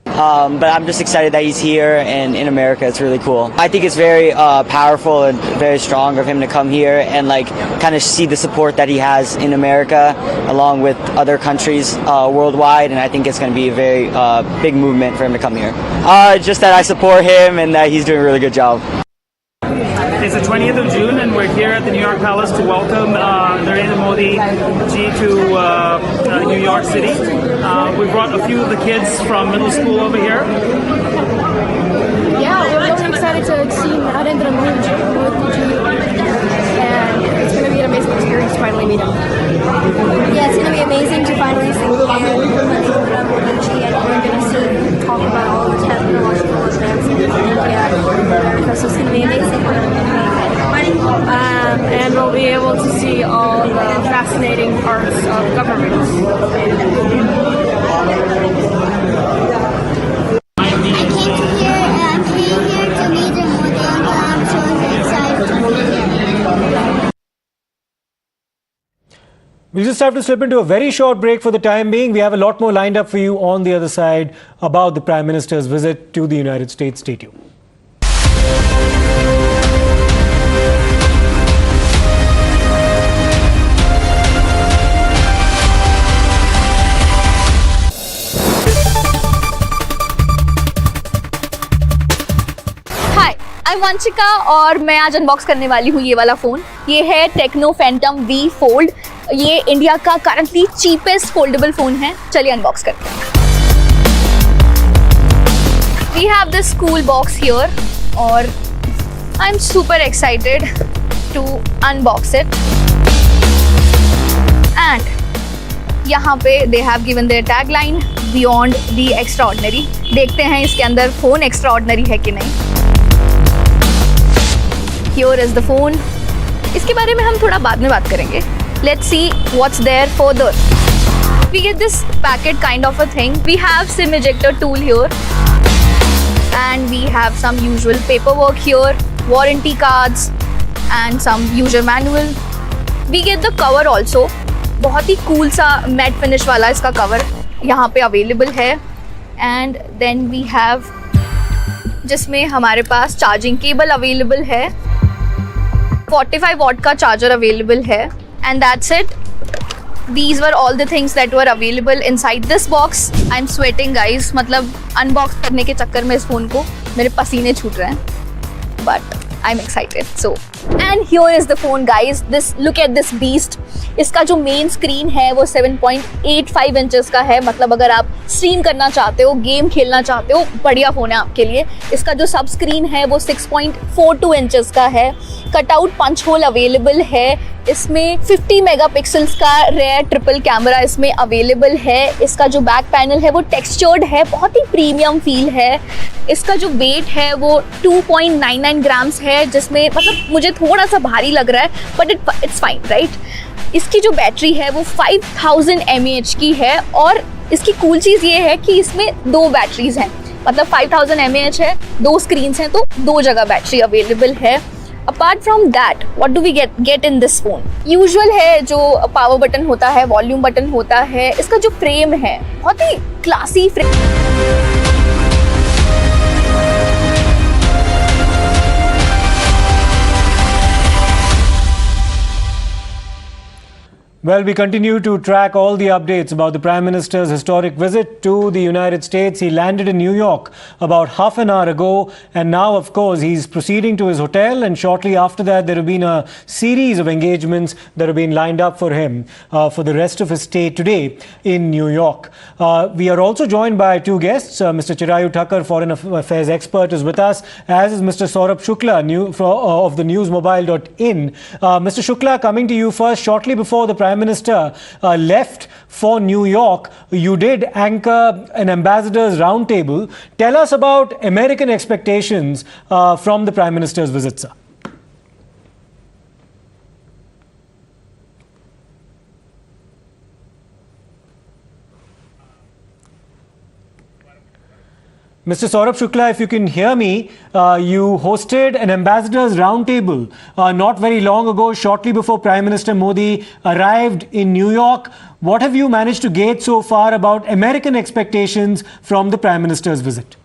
But I'm just excited that he's here and in America. It's really cool. I think it's very powerful and very strong of him to come here and like kind of see the support that he has in America along with other countries worldwide. And I think it's going to be a very big movement for him to come here. Just that I support him and that he's doing a really good job. It's the 20th of June and we're here at the New York Palace to welcome Narendra Modi ji to New York City. We brought a few of the kids from middle school over here. Yeah, we're really excited to see Narendra Modi ji, and it's going to be an amazing experience to finally meet him. Yeah, it's going to be amazing to finally see Narendra Modi ji, and we're going to see talk about all the technological advances in India, because it's going to be amazing. And we'll be able to see all the fascinating parts of government. We'll just have to slip into a very short break for the time being. We have a lot more lined up for you on the other side about the Prime Minister's visit to the United States. Stay tuned. Vanshika और मैं आज unbox करने वाली हूँ ये वाला phone. ये है टेक्नो फैंटम V फोल्ड। ये इंडिया का करंटली चीपेस्ट फोल्डेबल फ़ोन है। चलिए अनबॉक्स करते हैं। We have this cool box here और I'm super excited to unbox it. And यहाँ पे they have given their tagline Beyond the Extraordinary। देखते हैं इसके अंदर फ़ोन extraordinary है कि नहीं। Here is the phone. इसके बारे में हम थोड़ा बाद में बात करेंगे. Let's see what's there further. We get this packet kind of a thing. We have SIM ejector tool here, and we have some usual paperwork here, warranty cards, and some user manual. We get the cover also. बहुत ही cool सा matte finish वाला इसका cover यहाँ पे available है. And then we have जिसमें हमारे पास charging cable available है, 45 वॉट का चार्जर अवेलेबल है, And that's it. These were all the things that were available inside this box. I'm sweating, guys. मतलब unbox करने के चक्कर में इस फोन को मेरे पसीने छूट रहे हैं. But I'm excited. So, and here is the phone, guys. Look at this beast. इसका जो मेन स्क्रीन है वो 7.85 इंचेस का है. मतलब अगर आप स्ट्रीम करना चाहते हो, गेम खेलना चाहते हो, बढ़िया फोन है आपके लिए. इसका जो सब स्क्रीन है वो 6.42 इंचेस का है. कटआउट पंच होल अवेलेबल है. इसमें 50 मेगापिक्सल्स का रेयर ट्रिपल कैमरा इसमें अवेलेबल है. इसका जो बैक पैनल है वो टेक्सचर्ड है, बहुत ही प्रीमियम फील है. इसका जो वेट है वो 2.99 ग्राम्स है, जिसमें मतलब मुझे थोड़ा सा भारी लग रहा है, बट इट्स फाइन, राइट. इसकी जो बैटरी है वो 5000 mAh की है. और इसकी कूल चीज़ ये है कि इसमें 2 बैटरीज हैं. मतलब 5000 mAh है, 2 स्क्रीन्स हैं, तो 2 जगह बैटरी अवेलेबल है. Apart from that, what do we get in this phone? Usual है जो पावर बटन होता है, वॉल्यूम बटन होता है. इसका जो फ्रेम है बहुत ही classy frame. Well, we continue to track all the updates about the Prime Minister's historic visit to the United States. He landed in New York about half an hour ago, and now, of course, he's proceeding to his hotel, and shortly after that, there have been a series of engagements that have been lined up for him for the rest of his stay today in New York. We are also joined by 2 guests. Mr. Chirayu Thakur, Foreign Affairs expert, is with us, as is Mr. Saurabh Shukla of the newsmobile.in. Mr. Shukla, coming to you first. Shortly before the Prime Minister left for New York, you did anchor an ambassadors roundtable. Tell us about American expectations from the Prime Minister's visit, sir. Mr. Saurabh Shukla, if you can hear me, you hosted an ambassadors roundtable not very long ago, shortly before Prime Minister Modi arrived in New York. What have you managed to gauge so far about American expectations from the Prime Minister's visit?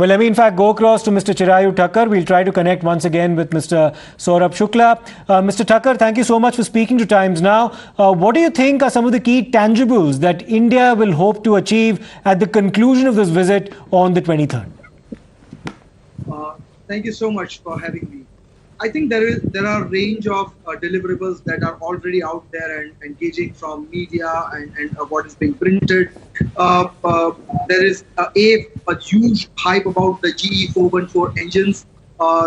Well, let me in fact go across to Mr. Chirayu Thakur. We'll try to connect once again with Mr. Saurabh Shukla. Mr. Thakur, thank you so much for speaking to Times Now. What do you think are some of the key tangibles that India will hope to achieve at the conclusion of this visit on the 23rd? Thank you so much for having me. I think there are a range of deliverables that are already out there and engaging from media and what is being printed. There is a huge hype about the GE 414 engines.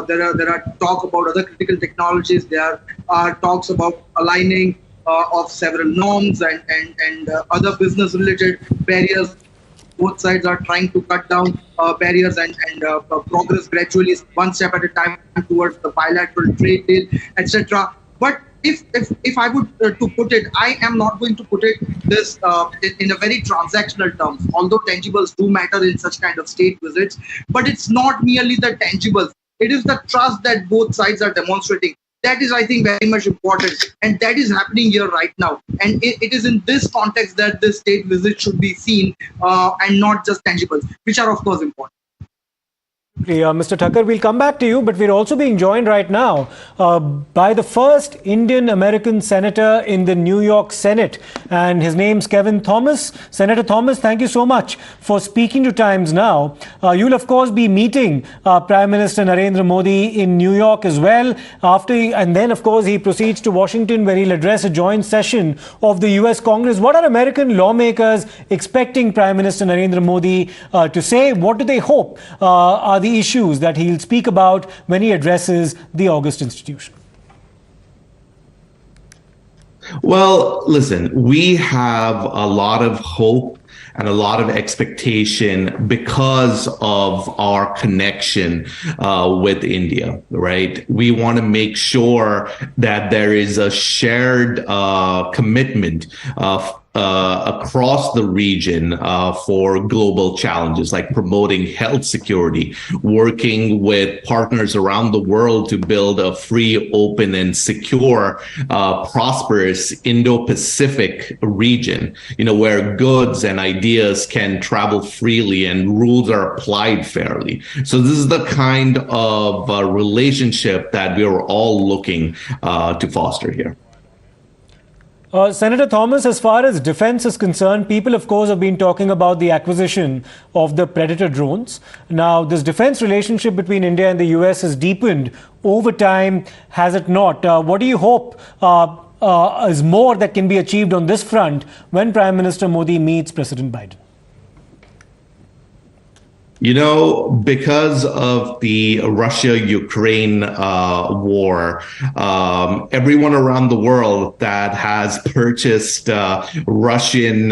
There are talk about other critical technologies. There are talks about aligning of several norms and other business related barriers. Both sides are trying to cut down barriers and progress gradually, one step at a time towards the bilateral trade deal, etc. But if I would to put it, I am not going to put it this in a very transactional terms. Although tangibles do matter in such kind of state visits, but it's not merely the tangibles. It is the trust that both sides are demonstrating. That is, I think, very much important, and that is happening here right now. And it is in this context that this state visit should be seen, and not just tangibles, which are of course important. Mr. Thakur, we'll come back to you, but we're also being joined right now by the first Indian-American senator in the New York Senate, and his name's Kevin Thomas. Senator Thomas, thank you so much for speaking to Times Now. You'll, of course, be meeting Prime Minister Narendra Modi in New York as well, and then, of course, he proceeds to Washington, where he'll address a joint session of the U.S. Congress. What are American lawmakers expecting Prime Minister Narendra Modi to say? What do they hope are the issues that he'll speak about when he addresses the August institution? Well, listen, we have a lot of hope and a lot of expectation because of our connection with India, right? We want to make sure that there is a shared commitment across the region for global challenges like promoting health security, working with partners around the world to build a free, open, and secure, prosperous Indo-Pacific region, where goods and ideas can travel freely and rules are applied fairly. So this is the kind of relationship that we are all looking to foster here. Senator Thomas, as far as defense is concerned, people, of course, have been talking about the acquisition of the Predator drones. Now, this defense relationship between India and the U.S. has deepened over time, has it not? What do you hope is more that can be achieved on this front when Prime Minister Modi meets President Biden? Because of the Russia-Ukraine war, everyone around the world that has purchased Russian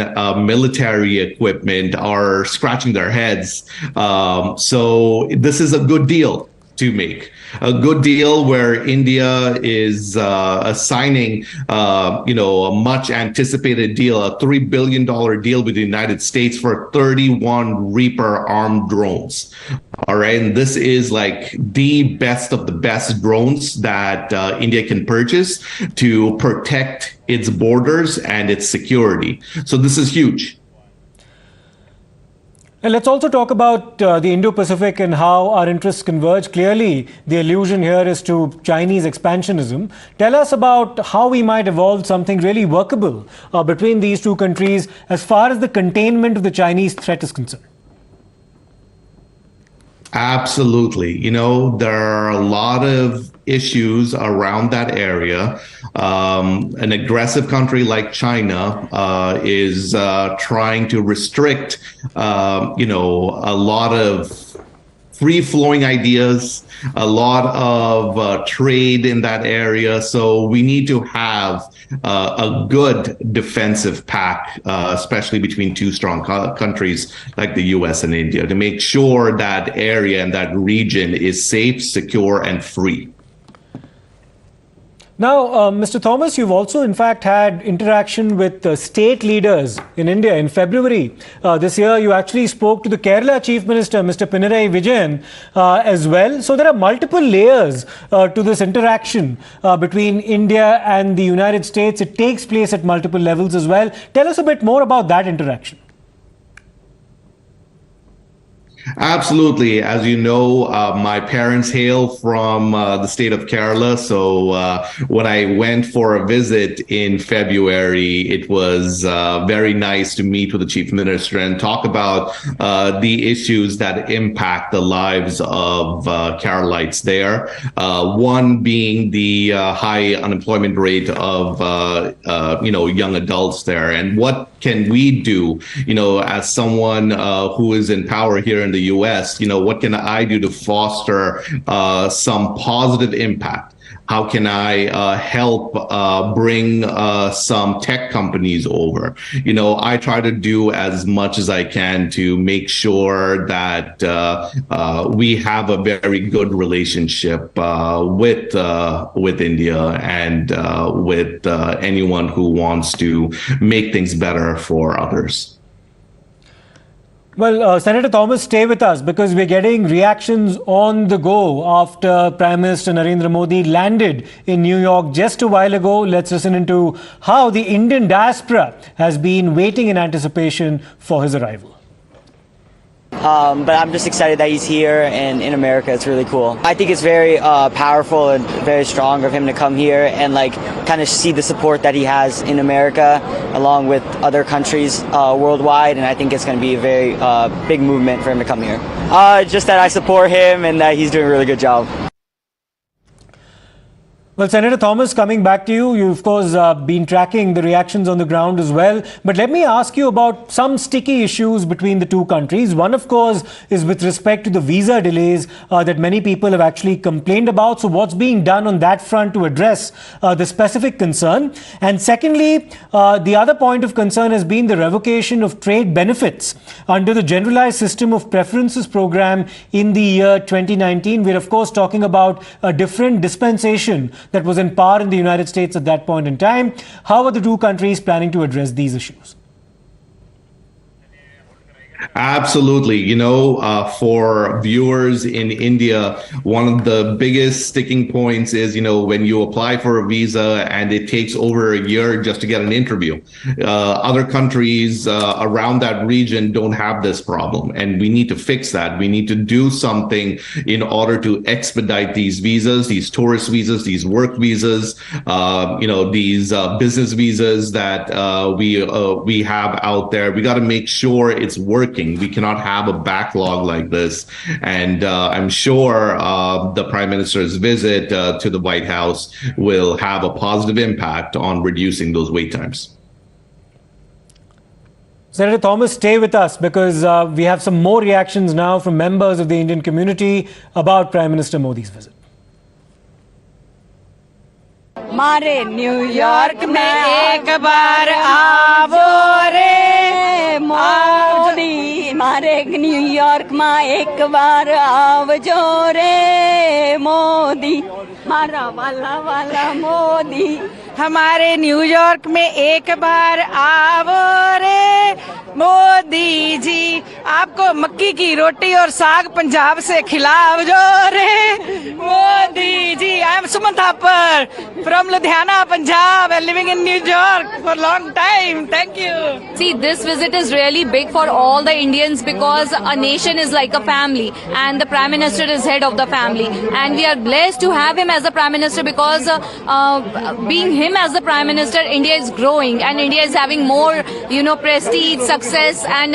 military equipment are scratching their heads. So this is a good deal to make. A good deal where India is signing, a much anticipated deal, a $3 billion deal with the United States for 31 Reaper armed drones. All right. And this is like the best of the best drones that India can purchase to protect its borders and its security. So this is huge. And let's also talk about the Indo-Pacific and how our interests converge. Clearly, the allusion here is to Chinese expansionism. Tell us about how we might evolve something really workable between these two countries as far as the containment of the Chinese threat is concerned. Absolutely. There are a lot of issues around that area. An aggressive country like China is trying to restrict, a lot of free-flowing ideas, a lot of trade in that area. So we need to have a good defensive pact, especially between two strong countries like the U.S. and India, to make sure that area and that region is safe, secure, and free. Now, Mr. Thomas, you've also, in fact, had interaction with state leaders in India. In February this year, you actually spoke to the Kerala Chief Minister, Mr. Pinarayi Vijayan, as well. So there are multiple layers to this interaction between India and the United States. It takes place at multiple levels as well. Tell us a bit more about that interaction. Absolutely. As you know, my parents hail from the state of Kerala. So when I went for a visit in February, it was very nice to meet with the Chief Minister and talk about the issues that impact the lives of Keralites there. One being the high unemployment rate of, young adults there. And what can we do, as someone who is in power here in the U.S., what can I do to foster some positive impact? How can I help bring some tech companies over? I try to do as much as I can to make sure that we have a very good relationship with India and with anyone who wants to make things better for others. Well, Senator Thomas, stay with us because we're getting reactions on the go after Prime Minister Narendra Modi landed in New York just a while ago. Let's listen into how the Indian diaspora has been waiting in anticipation for his arrival. But I'm just excited that he's here and in America. It's really cool. I think it's very powerful and very strong of him to come here and kind of see the support that he has in America along with other countries worldwide. And I think it's going to be a very big movement for him to come here. Just that I support him and that he's doing a really good job. Well, Senator Thomas, coming back to you, you've, of course, been tracking the reactions on the ground as well. But let me ask you about some sticky issues between the two countries. One, of course, is with respect to the visa delays that many people have actually complained about. So what's being done on that front to address the specific concern? And secondly, the other point of concern has been the revocation of trade benefits under the Generalized System of Preferences program in the year 2019. We're, of course, talking about a different dispensation that was in power in the United States at that point in time. How are the two countries planning to address these issues? Absolutely. For viewers in India, one of the biggest sticking points is, when you apply for a visa and it takes over a year just to get an interview. Other countries around that region don't have this problem, and we need to fix that. We need to do something in order to expedite these visas, these tourist visas, these work visas, these business visas that we have out there. We got to make sure it's working. We cannot have a backlog like this. And I'm sure the Prime Minister's visit to the White House will have a positive impact on reducing those wait times. Senator Thomas, stay with us because we have some more reactions now from members of the Indian community about Prime Minister Modi's visit. मारे New York में एक बार आवो रे मोदी, मारे New York में एक बार आवजो रे मोदी, मारा वाला वाला मोदी, हमारे न्यूयॉर्क में एक बार आवो रे मोदी जी, आपको मक्की की रोटी और साग पंजाब से खिलावजो रे Modi ji. I am Suman Thapar from Ludhiana, Punjab, and living in New York for a long time. Thank you. See, this visit is really big for all the Indians because a nation is like a family and the Prime Minister is head of the family. And we are blessed to have him as the Prime Minister because being him as the Prime Minister, India is growing and India is having more, prestige, success, and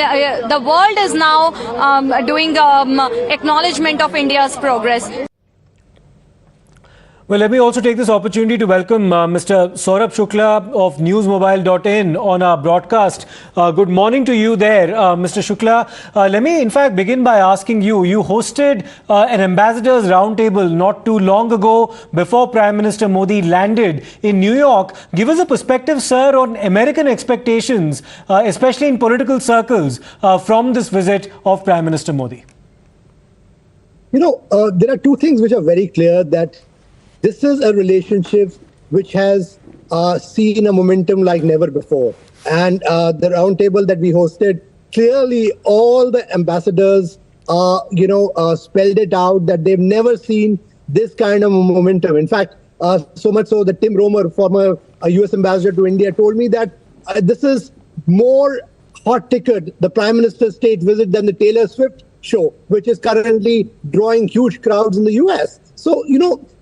the world is now doing the acknowledgement of India's progress. Well, let me also take this opportunity to welcome Mr. Saurabh Shukla of newsmobile.in on our broadcast. Good morning to you there, Mr. Shukla. Let me, in fact, begin by asking you, you hosted an ambassadors roundtable not too long ago before Prime Minister Modi landed in New York. Give us a perspective, sir, on American expectations, especially in political circles, from this visit of Prime Minister Modi. There are two things which are very clear, that this is a relationship which has seen a momentum like never before. And the roundtable that we hosted, clearly all the ambassadors, spelled it out that they've never seen this kind of momentum. In fact, so much so that Tim Romer, former U.S. ambassador to India, told me that this is more hot ticket, the Prime Minister's state visit, than the Taylor Swift show, which is currently drawing huge crowds in the U.S. So,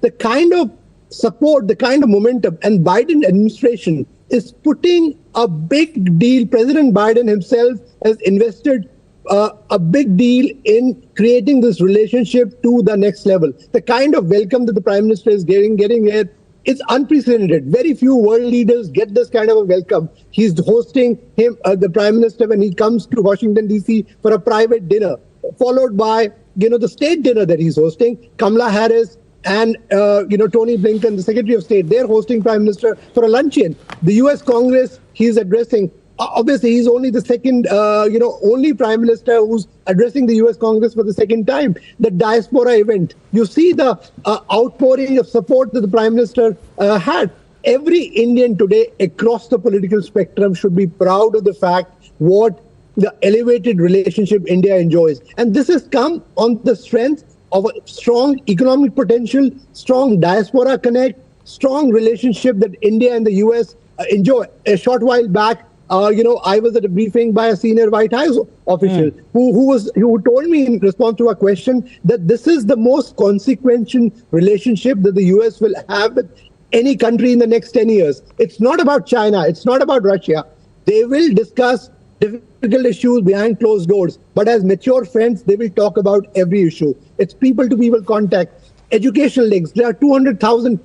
the kind of support, the kind of momentum, and Biden administration is putting a big deal. President Biden himself has invested a big deal in creating this relationship to the next level. The kind of welcome that the Prime Minister is getting here, it's unprecedented. Very few world leaders get this kind of a welcome. He's hosting the Prime Minister, when he comes to Washington, D.C. for a private dinner, followed by the state dinner that he's hosting. Kamala Harris and Tony Blinken, the Secretary of State, they're hosting Prime Minister for a luncheon. The U.S. Congress he's addressing. Obviously, he's only the second, only Prime Minister who's addressing the U.S. Congress for the second time. The Diaspora event, you see the outpouring of support that the Prime Minister had. Every Indian today across the political spectrum should be proud of the fact what the elevated relationship India enjoys. And this has come on the strength of a strong economic potential, strong diaspora connect, strong relationship that India and the U.S. enjoy. A short while back, I was at a briefing by a senior White House official who told me in response to a question that this is the most consequential relationship that the U.S. will have with any country in the next 10 years. It's not about China. It's not about Russia. They will discuss difficult issues behind closed doors, but as mature friends, they will talk about every issue. It's people-to-people contact, educational links. There are 200,000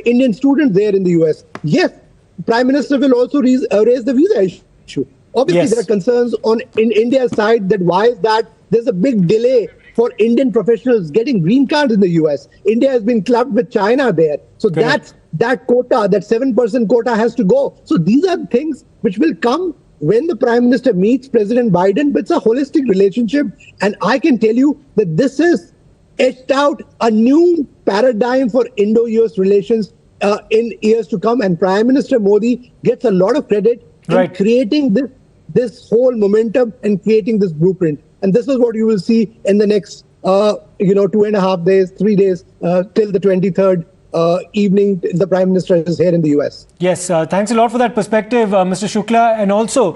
Indian students there in the U.S. Yes, Prime Minister will also raise the visa issue. Obviously, there are concerns in India's side that why is that there's a big delay for Indian professionals getting green cards in the U.S. India has been clubbed with China there. So that quota, that 7% quota has to go. So these are things which will come when the Prime Minister meets President Biden, but it's a holistic relationship. And I can tell you that this has etched out a new paradigm for Indo-US relations in years to come. And Prime Minister Modi gets a lot of credit in creating this whole momentum and creating this blueprint. And this is what you will see in the next 2.5 days, 3 days, till the 23rd evening the Prime Minister is here in the US. Yes, thanks a lot for that perspective, Mr. Shukla. And also,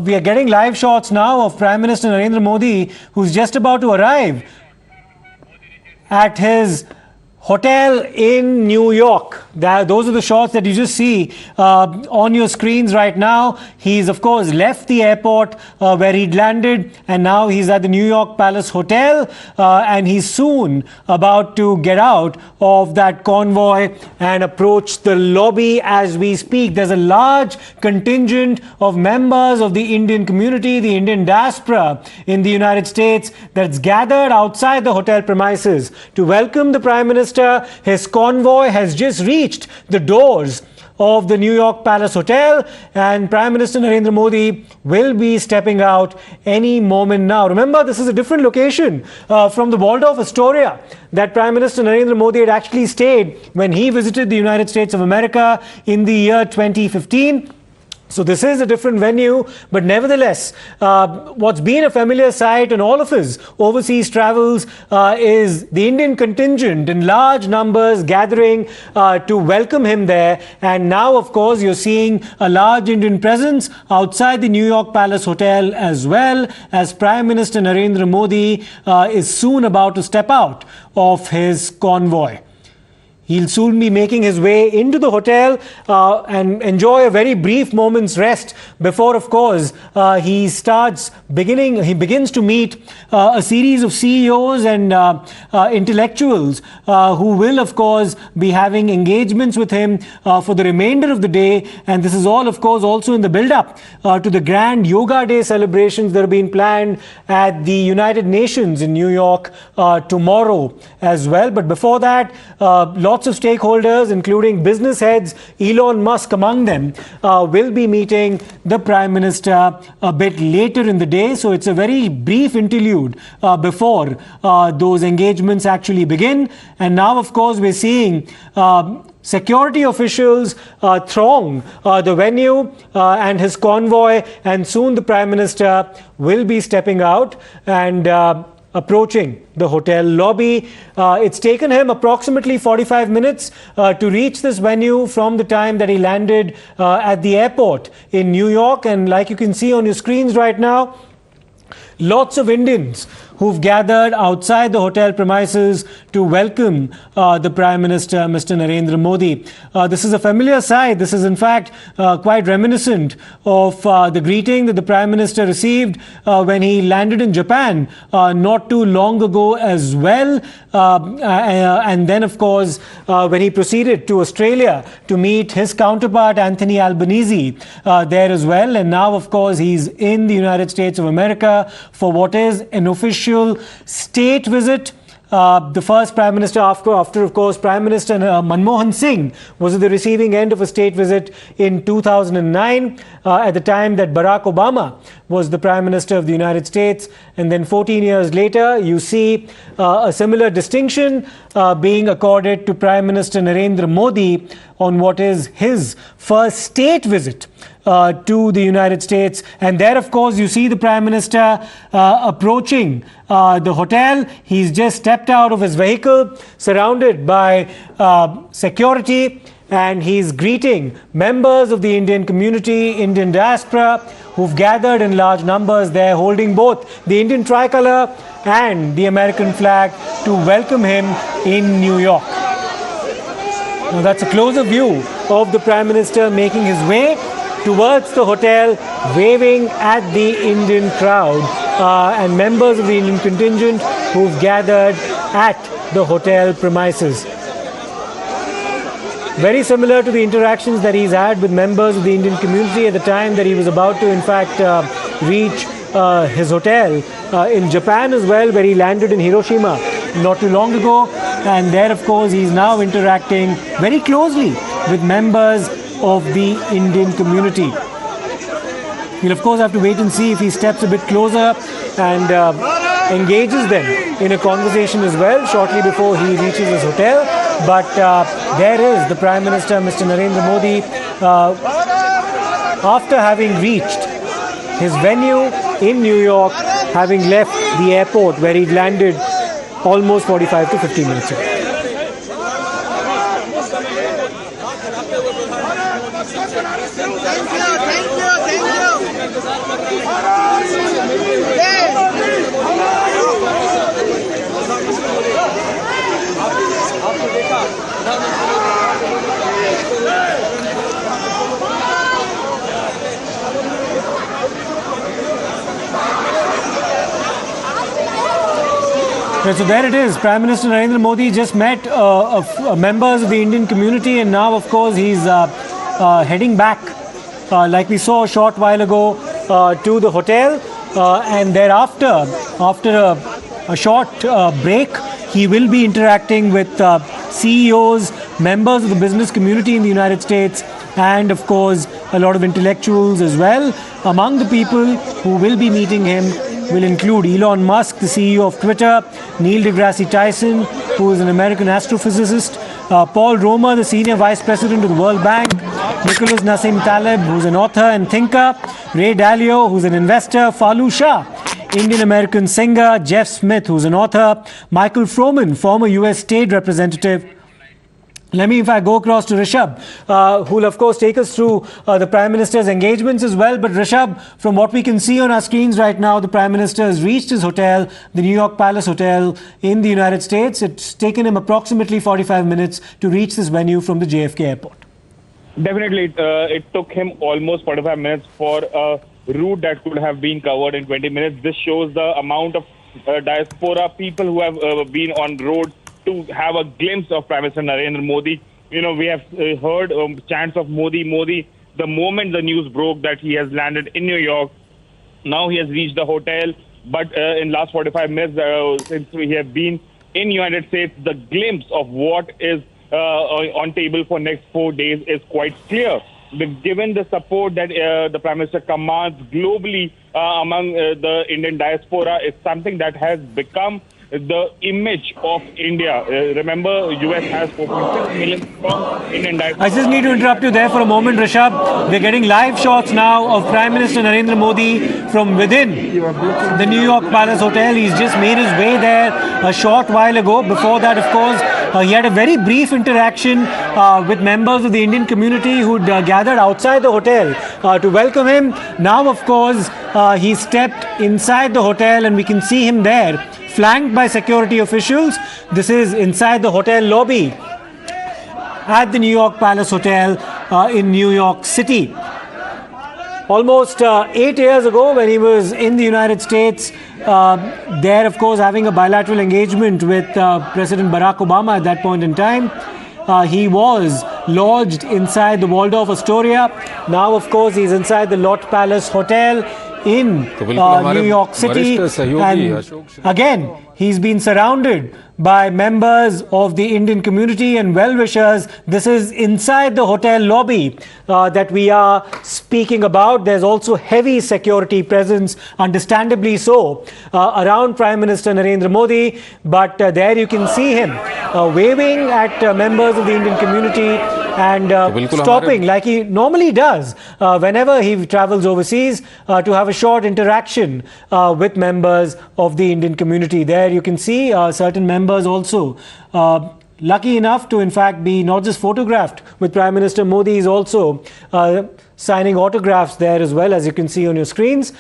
we are getting live shots now of Prime Minister Narendra Modi, who's just about to arrive at his hotel in New York. Those are the shots that you just see on your screens right now. He's, of course, left the airport where he'd landed, and now he's at the New York Palace Hotel, and he's soon about to get out of that convoy and approach the lobby as we speak. There's a large contingent of members of the Indian community, the Indian diaspora in the United States, that's gathered outside the hotel premises to welcome the Prime Minister. His convoy has just reached the doors of the New York Palace Hotel, and Prime Minister Narendra Modi will be stepping out any moment now. Remember, this is a different location from the Waldorf Astoria that Prime Minister Narendra Modi had actually stayed when he visited the United States of America in the year 2015. So this is a different venue, but nevertheless, what's been a familiar sight in all of his overseas travels is the Indian contingent in large numbers gathering to welcome him there. And now, of course, you're seeing a large Indian presence outside the New York Palace Hotel, as well as Prime Minister Narendra Modi is soon about to step out of his convoy. He'll soon be making his way into the hotel and enjoy a very brief moment's rest before, of course, he begins to meet a series of CEOs and intellectuals who will, of course, be having engagements with him for the remainder of the day. And this is all, of course, also in the build-up to the grand Yoga Day celebrations that are being planned at the United Nations in New York tomorrow as well. But before that, lots of stakeholders, including business heads, Elon Musk among them, will be meeting the Prime Minister a bit later in the day. So it's a very brief interlude before those engagements actually begin. And now, of course, we're seeing security officials throng the venue and his convoy, and soon the Prime Minister will be stepping out and approaching the hotel lobby. It's taken him approximately 45 minutes to reach this venue from the time that he landed at the airport in New York. And like you can see on your screens right now, lots of Indians who've gathered outside the hotel premises to welcome the Prime Minister, Mr. Narendra Modi. This is a familiar sight. This is, in fact, quite reminiscent of the greeting that the Prime Minister received when he landed in Japan not too long ago as well. And then, of course, when he proceeded to Australia to meet his counterpart, Anthony Albanese, there as well. And now, of course, he's in the United States of America for what is an official state visit. The first Prime Minister after, of course, Prime Minister Manmohan Singh was at the receiving end of a state visit in 2009 at the time that Barack Obama was the Prime Minister of the United States. And then 14 years later, you see a similar distinction being accorded to Prime Minister Narendra Modi on what is his first state visit to the United States. And there, of course, you see the Prime Minister approaching the hotel. He's just stepped out of his vehicle, surrounded by security, and he's greeting members of the Indian community, Indian diaspora, who've gathered in large numbers there, holding both the Indian tricolour and the American flag to welcome him in New York. Now, that's a closer view of the Prime Minister making his way towards the hotel, waving at the Indian crowd and members of the Indian contingent who've gathered at the hotel premises. Very similar to the interactions that he's had with members of the Indian community at the time that he was about to, in fact, reach his hotel in Japan as well, where he landed in Hiroshima not too long ago. And there, of course, he's now interacting very closely with members of the Indian community. We'll, of course, have to wait and see if he steps a bit closer and engages them in a conversation as well shortly before he reaches his hotel. But there is the Prime Minister, Mr. Narendra Modi, after having reached his venue in New York, having left the airport where he landed almost 45 to 50 minutes ago. So there it is. Prime Minister Narendra Modi just met members of the Indian community, and now, of course, he's heading back, like we saw a short while ago, to the hotel. And thereafter, after a short break, he will be interacting with CEOs, members of the business community in the United States, and, of course, a lot of intellectuals as well. Among the people who will be meeting him will include Elon Musk, the CEO of Twitter, Neil deGrasse Tyson, who is an American astrophysicist, Paul Romer, the Senior Vice President of the World Bank, Nicholas Nassim Taleb, who's an author and thinker, Ray Dalio, who's an investor, Fallu Shah, Indian-American singer, Jeff Smith, who's an author, Michael Froman, former U.S. State Representative. Let me, if I go across to Rishabh, who will, of course, take us through the Prime Minister's engagements as well. But Rishabh, from what we can see on our screens right now, the Prime Minister has reached his hotel, the New York Palace Hotel in the United States. It's taken him approximately 45 minutes to reach this venue from the JFK airport. Definitely, it took him almost 45 minutes for a route that could have been covered in 20 minutes. This shows the amount of diaspora people who have been on road to have a glimpse of Prime Minister Narendra Modi. You know, we have heard chants of Modi, Modi. The moment the news broke that he has landed in New York, now he has reached the hotel. But in last 45 minutes, since we have been in United States, the glimpse of what is on table for next 4 days is quite clear. Given the support that the Prime Minister commands globally among the Indian diaspora, is something that has become the image of India. Remember, U.S. has 4.6 million strong Indian diaspora. I just need to interrupt you there for a moment, Rishabh. We're getting live shots now of Prime Minister Narendra Modi from within the New York Palace Hotel. He's just made his way there a short while ago. Before that, of course, he had a very brief interaction with members of the Indian community who'd gathered outside the hotel to welcome him. Now, of course, he stepped inside the hotel and we can see him there, flanked by security officials. This is inside the hotel lobby at the New York Palace Hotel in New York City. Almost 8 years ago, when he was in the United States, there, of course, having a bilateral engagement with President Barack Obama at that point in time, he was lodged inside the Waldorf Astoria. Now, of course, he's inside the Lot Palace Hotel in New York City. And again, he's been surrounded by members of the Indian community and well-wishers. This is inside the hotel lobby that we are speaking about. There's also heavy security presence, understandably so, around Prime Minister Narendra Modi. But there you can see him waving at members of the Indian community and stopping like he normally does whenever he travels overseas to have a short interaction with members of the Indian community. There you can see certain members also lucky enough to in fact be not just photographed with Prime Minister Modi, is also signing autographs there as well, as you can see on your screens.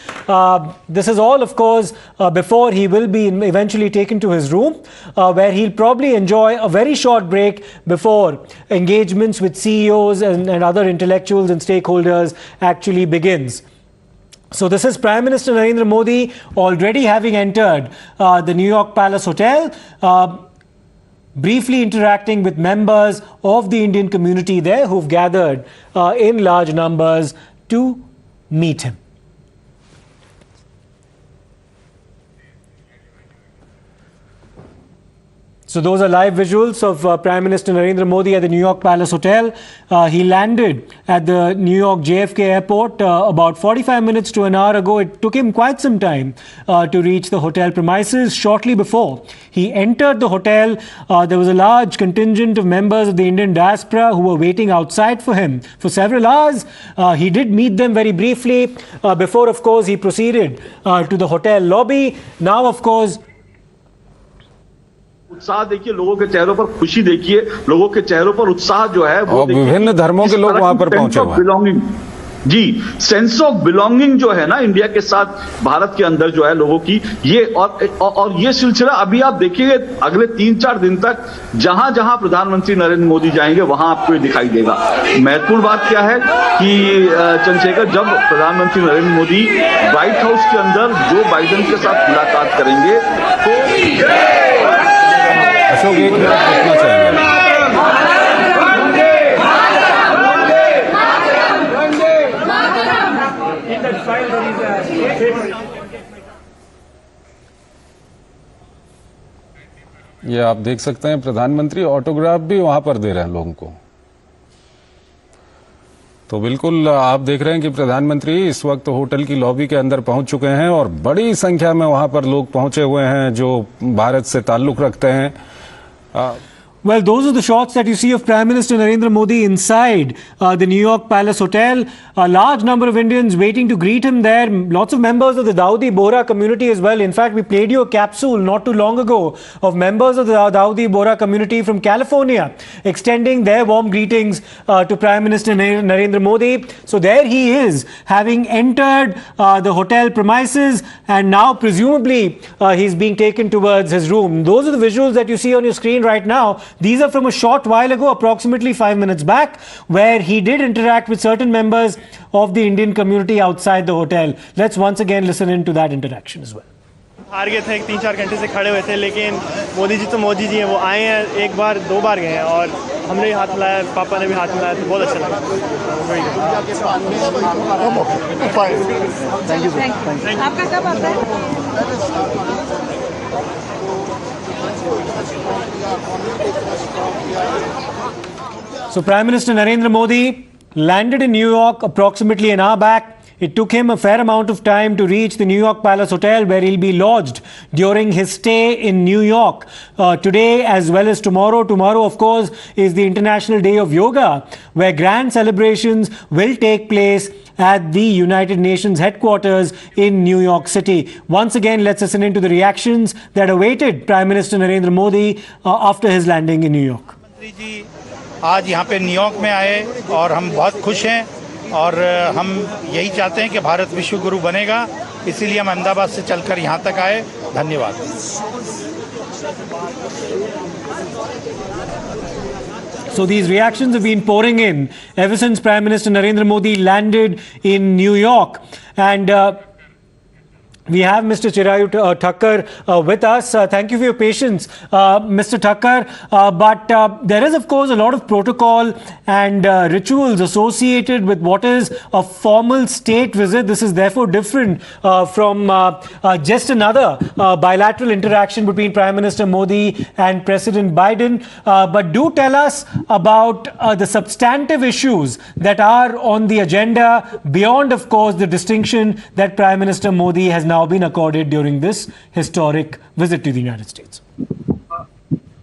This is all, of course, before he will be eventually taken to his room, where he'll probably enjoy a very short break before engagements with CEOs and other intellectuals and stakeholders actually begins. So this is Prime Minister Narendra Modi already having entered the New York Palace Hotel, briefly interacting with members of the Indian community there who've gathered in large numbers to meet him. So those are live visuals of Prime Minister Narendra Modi at the New York Palace Hotel. He landed at the New York JFK airport about 45 minutes to an hour ago. It took him quite some time to reach the hotel premises. Shortly before he entered the hotel, there was a large contingent of members of the Indian diaspora who were waiting outside for him for several hours. He did meet them very briefly before, of course, he proceeded to the hotel lobby. Now, of course, उत्साह देखिए, लोगों के चेहरों पर खुशी देखिए, लोगों के चेहरों पर उत्साह जो है वो विभिन्न धर्मों के लोग वहां पर पहुंचे हुए हैं। जी, सेंस ऑफ बिलोंगिंग जो है ना इंडिया के साथ भारत के अंदर जो है लोगों की, ये और ये सिलसिला अभी आप देखिए अगले 3-4 दिन तक जहां जहां प्रधानमंत्री नरेंद्र मोदी जाएंगे वहां आपको ये दिखाई देगा। महत्वपूर्ण बात क्या है कि चंद्रशेखर, जब प्रधानमंत्री नरेंद्र मोदी व्हाइट हाउस के अंदर जो बाइडेन के साथ मुलाकात करेंगे तो अशोक एक मिनट रुकना चाहिए। ये आप देख सकते हैं प्रधानमंत्री ऑटोग्राफ भी वहां पर दे रहे हैं लोगों को। तो बिल्कुल आप देख रहे हैं कि प्रधानमंत्री इस वक्त होटल की लॉबी के अंदर पहुंच चुके हैं और बड़ी संख्या में वहां पर लोग पहुंचे हुए हैं जो भारत से ताल्लुक रखते हैं। Well, those are the shots that you see of Prime Minister Narendra Modi inside the New York Palace Hotel. A large number of Indians waiting to greet him there. Lots of members of the Dawoodi Bohra community as well. In fact, we played you a capsule not too long ago of members of the Dawoodi Bohra community from California extending their warm greetings to Prime Minister Narendra Modi. So there he is, having entered the hotel premises, and now presumably he's being taken towards his room. Those are the visuals that you see on your screen right now. These are from a short while ago, approximately 5 minutes back, where he did interact with certain members of the Indian community outside the hotel. Let's once again listen into that interaction as well. हार गए थे, 3-4 घंटे से खड़े हुए थे, लेकिन मोदी जी तो मोदी जी हैं, वो आए हैं, एक बार 2 बार गए हैं और हमने भी हाथ मिलाया, पापा ने भी हाथ मिलाया, तो बहुत अच्छा लगा। आपका कब आता है? So Prime Minister Narendra Modi landed in New York approximately an hour back. It took him a fair amount of time to reach the New York Palace Hotel, where he'll be lodged during his stay in New York today as well as tomorrow. Tomorrow, of course, is the International Day of Yoga, where grand celebrations will take place at the United Nations headquarters in New York City. Once again, let's listen into the reactions that awaited Prime Minister Narendra Modi after his landing in New York. मंत्री जी आज यहाँ पे New York में आए और हम बहुत खुश हैं और हम यही चाहते हैं कि भारत विश्व गुरु बनेगा, इसीलिए हम अहमदाबाद से चलकर यहाँ तक आए। धन्यवाद। So these reactions have been pouring in ever since Prime Minister Narendra Modi landed in New York. And we have Mr. Chirayu Thakkar with us. Thank you for your patience, Mr. Thakkar. But there is, of course, a lot of protocol and rituals associated with what is a formal state visit. This is therefore different from just another bilateral interaction between Prime Minister Modi and President Biden. But do tell us about the substantive issues that are on the agenda beyond, of course, the distinction that Prime Minister Modi has now been accorded during this historic visit to the United States.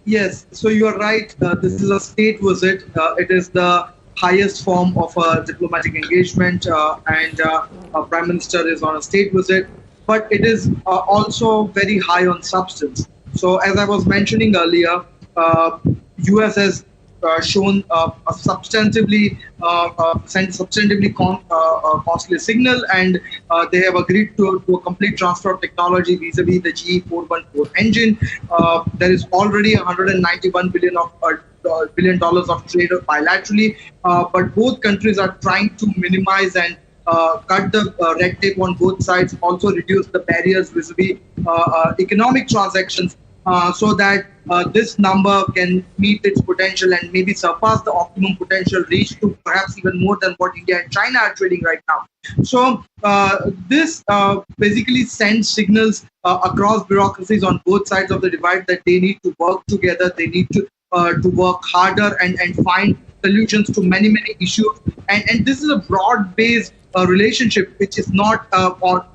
Yes, so you are right. This is a state visit. It is the highest form of a diplomatic engagement, and Prime Minister is on a state visit. But it is also very high on substance. So as I was mentioning earlier, U.S. has shown a substantively costly signal, and they have agreed to a complete transfer of technology vis-a-vis the GE414 engine. There is already $191 billion of trade bilaterally, but both countries are trying to minimize and cut the red tape on both sides, also reduce the barriers vis-a-vis economic transactions. so that this number can meet its potential and maybe surpass the optimum potential reached to perhaps even more than what India and China are trading right now. So this basically sends signals across bureaucracies on both sides of the divide that they need to work together, they need to work harder and find solutions to many issues. And this is a broad-based relationship which is not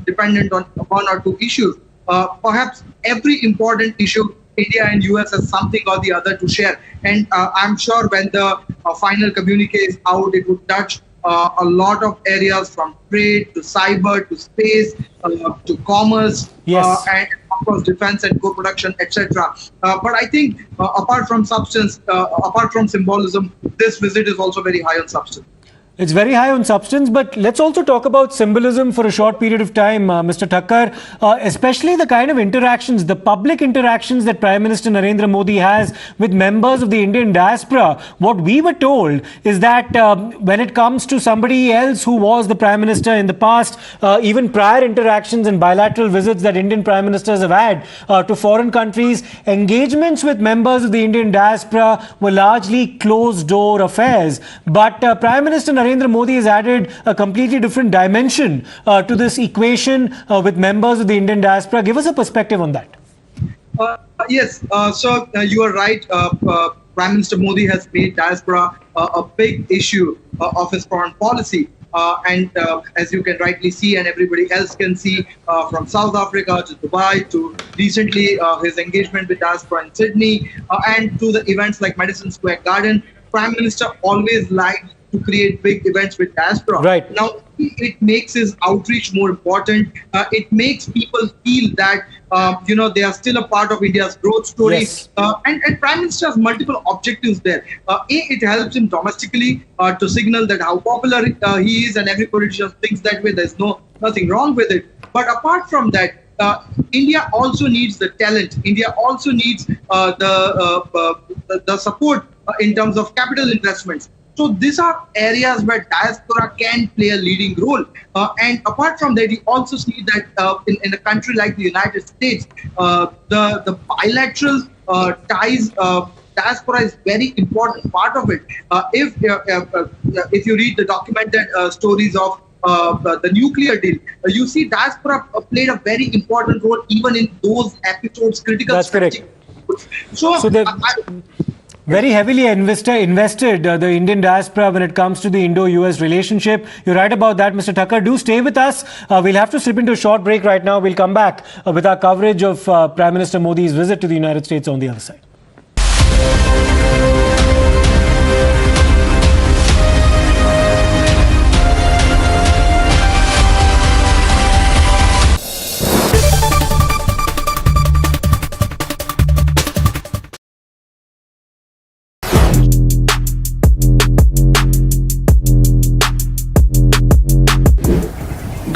dependent on one or two issues. Perhaps every important issue, India and US has something or the other to share. And I'm sure when the final communique is out, it would touch a lot of areas from trade to cyber to space to commerce and of course defense and co-production, etc. But I think apart from substance, apart from symbolism, this visit is also very high on substance. It's very high on substance, but let's also talk about symbolism for a short period of time, Mr. Thakkar, especially the kind of interactions, the public interactions that Prime Minister Narendra Modi has with members of the Indian diaspora. What we were told is that when it comes to somebody else who was the Prime Minister in the past, even prior interactions and bilateral visits that Indian Prime Ministers have had to foreign countries, engagements with members of the Indian diaspora were largely closed-door affairs. But Prime Minister Narendra Modi has added a completely different dimension to this equation with members of the Indian diaspora. Give us a perspective on that. Yes, so you are right. Prime Minister Modi has made diaspora a big issue of his foreign policy. And as you can rightly see, and everybody else can see, from South Africa to Dubai to recently his engagement with diaspora in Sydney and to the events like Madison Square Garden, Prime Minister always liked to create big events with diaspora. Right. Now, it makes his outreach more important. It makes people feel that, they are still a part of India's growth story. Yes. And Prime Minister has multiple objectives there. It helps him domestically to signal that how popular he is, and every politician thinks that way. There's nothing wrong with it. But apart from that, India also needs the talent. India also needs the support in terms of capital investments. So these are areas where diaspora can play a leading role. And apart from that, you also see that in a country like the United States, the bilateral ties, diaspora is very important part of it. If you read the documented stories of the nuclear deal, you see diaspora played a very important role even in those episodes, critical. That's correct. So very heavily invested the Indian diaspora when it comes to the Indo-US relationship. You're right about that, Mr. Thakkar. Do stay with us. We'll have to slip into a short break right now. We'll come back with our coverage of Prime Minister Modi's visit to the United States on the other side.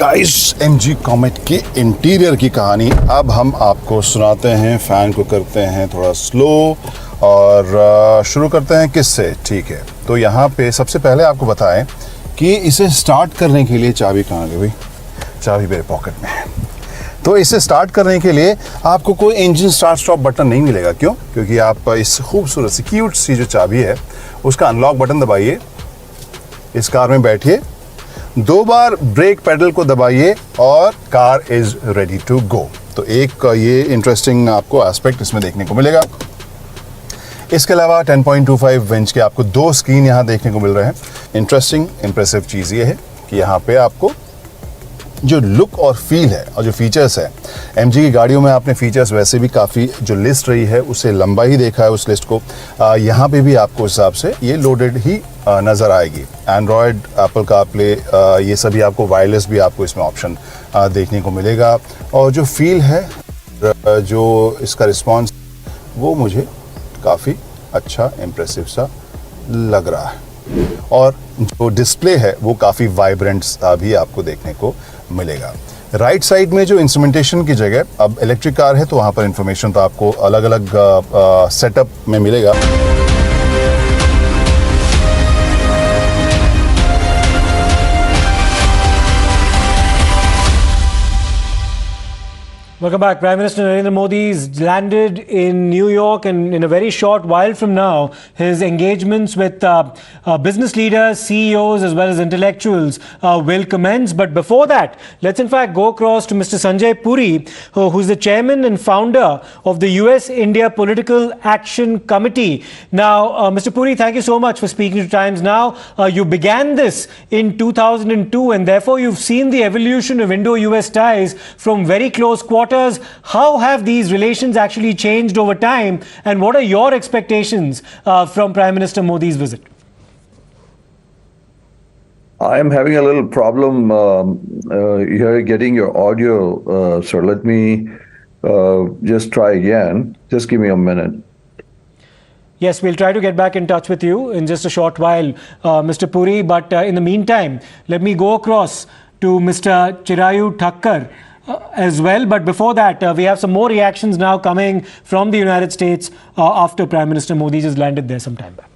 Guys, MG Comet के interior की कहानी अब हम आपको सुनाते हैं। Fan को करते हैं थोड़ा स्लो और शुरू करते हैं किससे। ठीक है, तो यहाँ पे सबसे पहले आपको बताएं कि इसे स्टार्ट करने के लिए चाबी कहाँ गई? भाई चाबी मेरे पॉकेट में है। तो इसे स्टार्ट करने के लिए आपको कोई इंजन स्टार्ट स्टॉप बटन नहीं मिलेगा। क्यों? क्योंकि आप इस खूबसूरत सी क्यूट सी जो चाबी है उसका अनलॉक बटन दबाइए, इस कार में बैठिए, 2 बार ब्रेक पेडल को दबाइए और car is ready to go. तो एक ये इंटरेस्टिंग आपको एस्पेक्ट इसमें देखने को मिलेगा। इसके अलावा 10.25 इंच के आपको 2 स्क्रीन यहाँ देखने को मिल रहे हैं। इंटरेस्टिंग इंप्रेसिव चीज़ ये है कि यहाँ पे आपको जो लुक और फील है और जो फीचर्स है, एमजी की गाड़ियों में आपने फीचर्स वैसे भी काफ़ी जो लिस्ट रही है उससे लंबा ही देखा है उस लिस्ट को। यहाँ पे भी आपको उस हिसाब से ये लोडेड ही नज़र आएगी। एंड्रॉयड, एप्पल कारप्ले, ये सभी आपको वायरलेस भी आपको इसमें ऑप्शन देखने को मिलेगा। और जो फील है, जो इसका रिस्पॉन्स, वो मुझे काफ़ी अच्छा इम्प्रेसिव सा लग रहा है। और जो डिस्प्ले है वो काफ़ी वाइब्रेंट सा भी आपको देखने को मिलेगा। राइट साइड में जो इंस्ट्रूमेंटेशन की जगह, अब इलेक्ट्रिक कार है तो वहाँ पर इंफॉर्मेशन तो आपको अलग अलग सेटअप में मिलेगा। Welcome back. Prime Minister Narendra Modi is landed in New York, and in a very short while from now, his engagements with business leaders, CEOs, as well as intellectuals will commence. But before that, let's in fact go across to Mr. Sanjay Puri, who's the chairman and founder of the U.S.-India Political Action Committee. Now, Mr. Puri, thank you so much for speaking to Times Now. You began this in 2002, and therefore you've seen the evolution of Indo-US ties from very close quarters. How have these relations actually changed over time, and what are your expectations from Prime Minister Modi's visit? I am having a little problem here getting your audio, sir. Let me just try again. Just give me a minute. Yes, we'll try to get back in touch with you in just a short while, Mr. Puri. But in the meantime, let me go across to Mr. Chirayu Thakkar as well. But before that, we have some more reactions now coming from the United States after Prime Minister Modi just landed there some time back.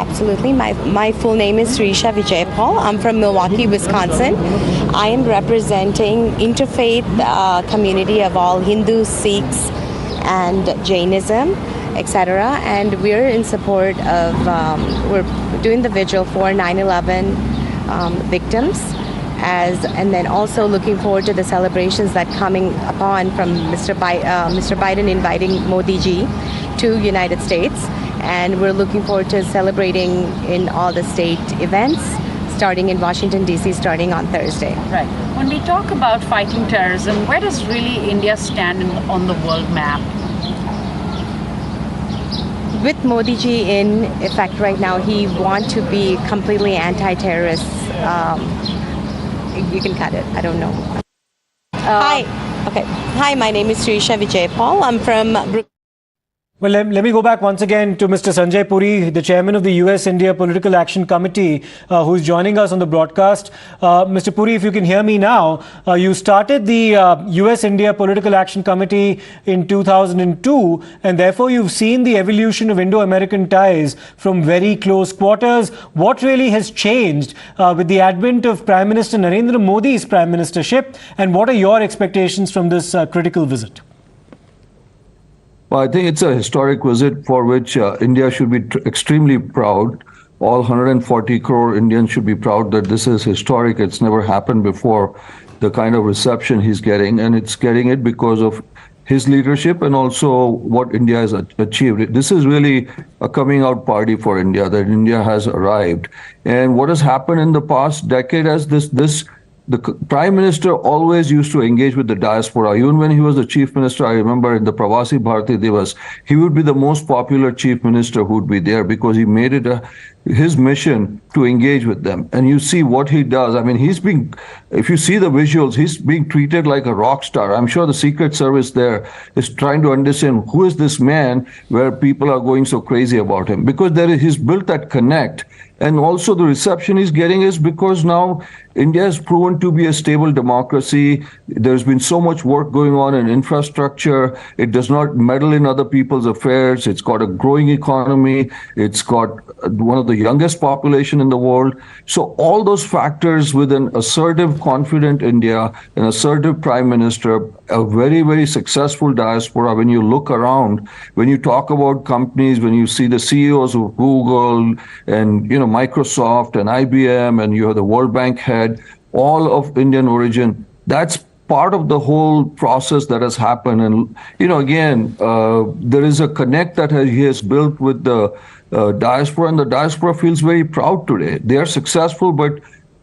Absolutely. My full name is Srisha Vijayapal. I'm from Milwaukee, Wisconsin. I am representing interfaith community of all Hindus, Sikhs, and Jainism, etc. And we're in support of, we're doing the vigil for 9/11 victims. And then also looking forward to the celebrations that coming upon from Mr. Biden inviting Modi ji to United States, and we're looking forward to celebrating in all the state events starting in Washington DC starting on Thursday. Right. When we talk about fighting terrorism, where does really India stand on the world map? With Modi ji in effect right now, he wants to be completely anti-terrorist. You can cut it. I don't know. Hi. Okay. Hi, my name is Srisha Vijayapal. I'm from Well, let me go back once again to Mr. Sanjay Puri, the chairman of the U.S.-India Political Action Committee, who's joining us on the broadcast. Mr. Puri, if you can hear me now, you started the U.S.-India Political Action Committee in 2002, and therefore you've seen the evolution of Indo-American ties from very close quarters. What really has changed with the advent of Prime Minister Narendra Modi's prime ministership, and what are your expectations from this critical visit? Well, I think it's a historic visit for which India should be extremely proud. All 140 crore Indians should be proud that this is historic. It's never happened before, the kind of reception he's getting, and it's getting it because of his leadership and also what India has achieved. This is really a coming out party for India, that India has arrived. And what has happened in the past decade as the Prime Minister always used to engage with the diaspora. Even when he was the Chief Minister, I remember in the Pravasi Bharati Divas, he would be the most popular Chief Minister who would be there because he made it his mission to engage with them. And you see what he does. I mean, if you see the visuals, he's being treated like a rock star. I'm sure the Secret Service there is trying to understand who is this man where people are going so crazy about him, because he's built that connect. And also the reception he's getting is because now India has proven to be a stable democracy. There's been so much work going on in infrastructure. It does not meddle in other people's affairs. It's got a growing economy. It's got one of the youngest population in the world. So all those factors with an assertive, confident India, an assertive prime minister, a very, very successful diaspora. When you look around, when you talk about companies, when you see the CEOs of Google and Microsoft and IBM, and you have the World Bank head, all of Indian origin, that's part of the whole process that has happened. And, again, there is a connect that he has built with the diaspora, and the diaspora feels very proud today. They are successful, but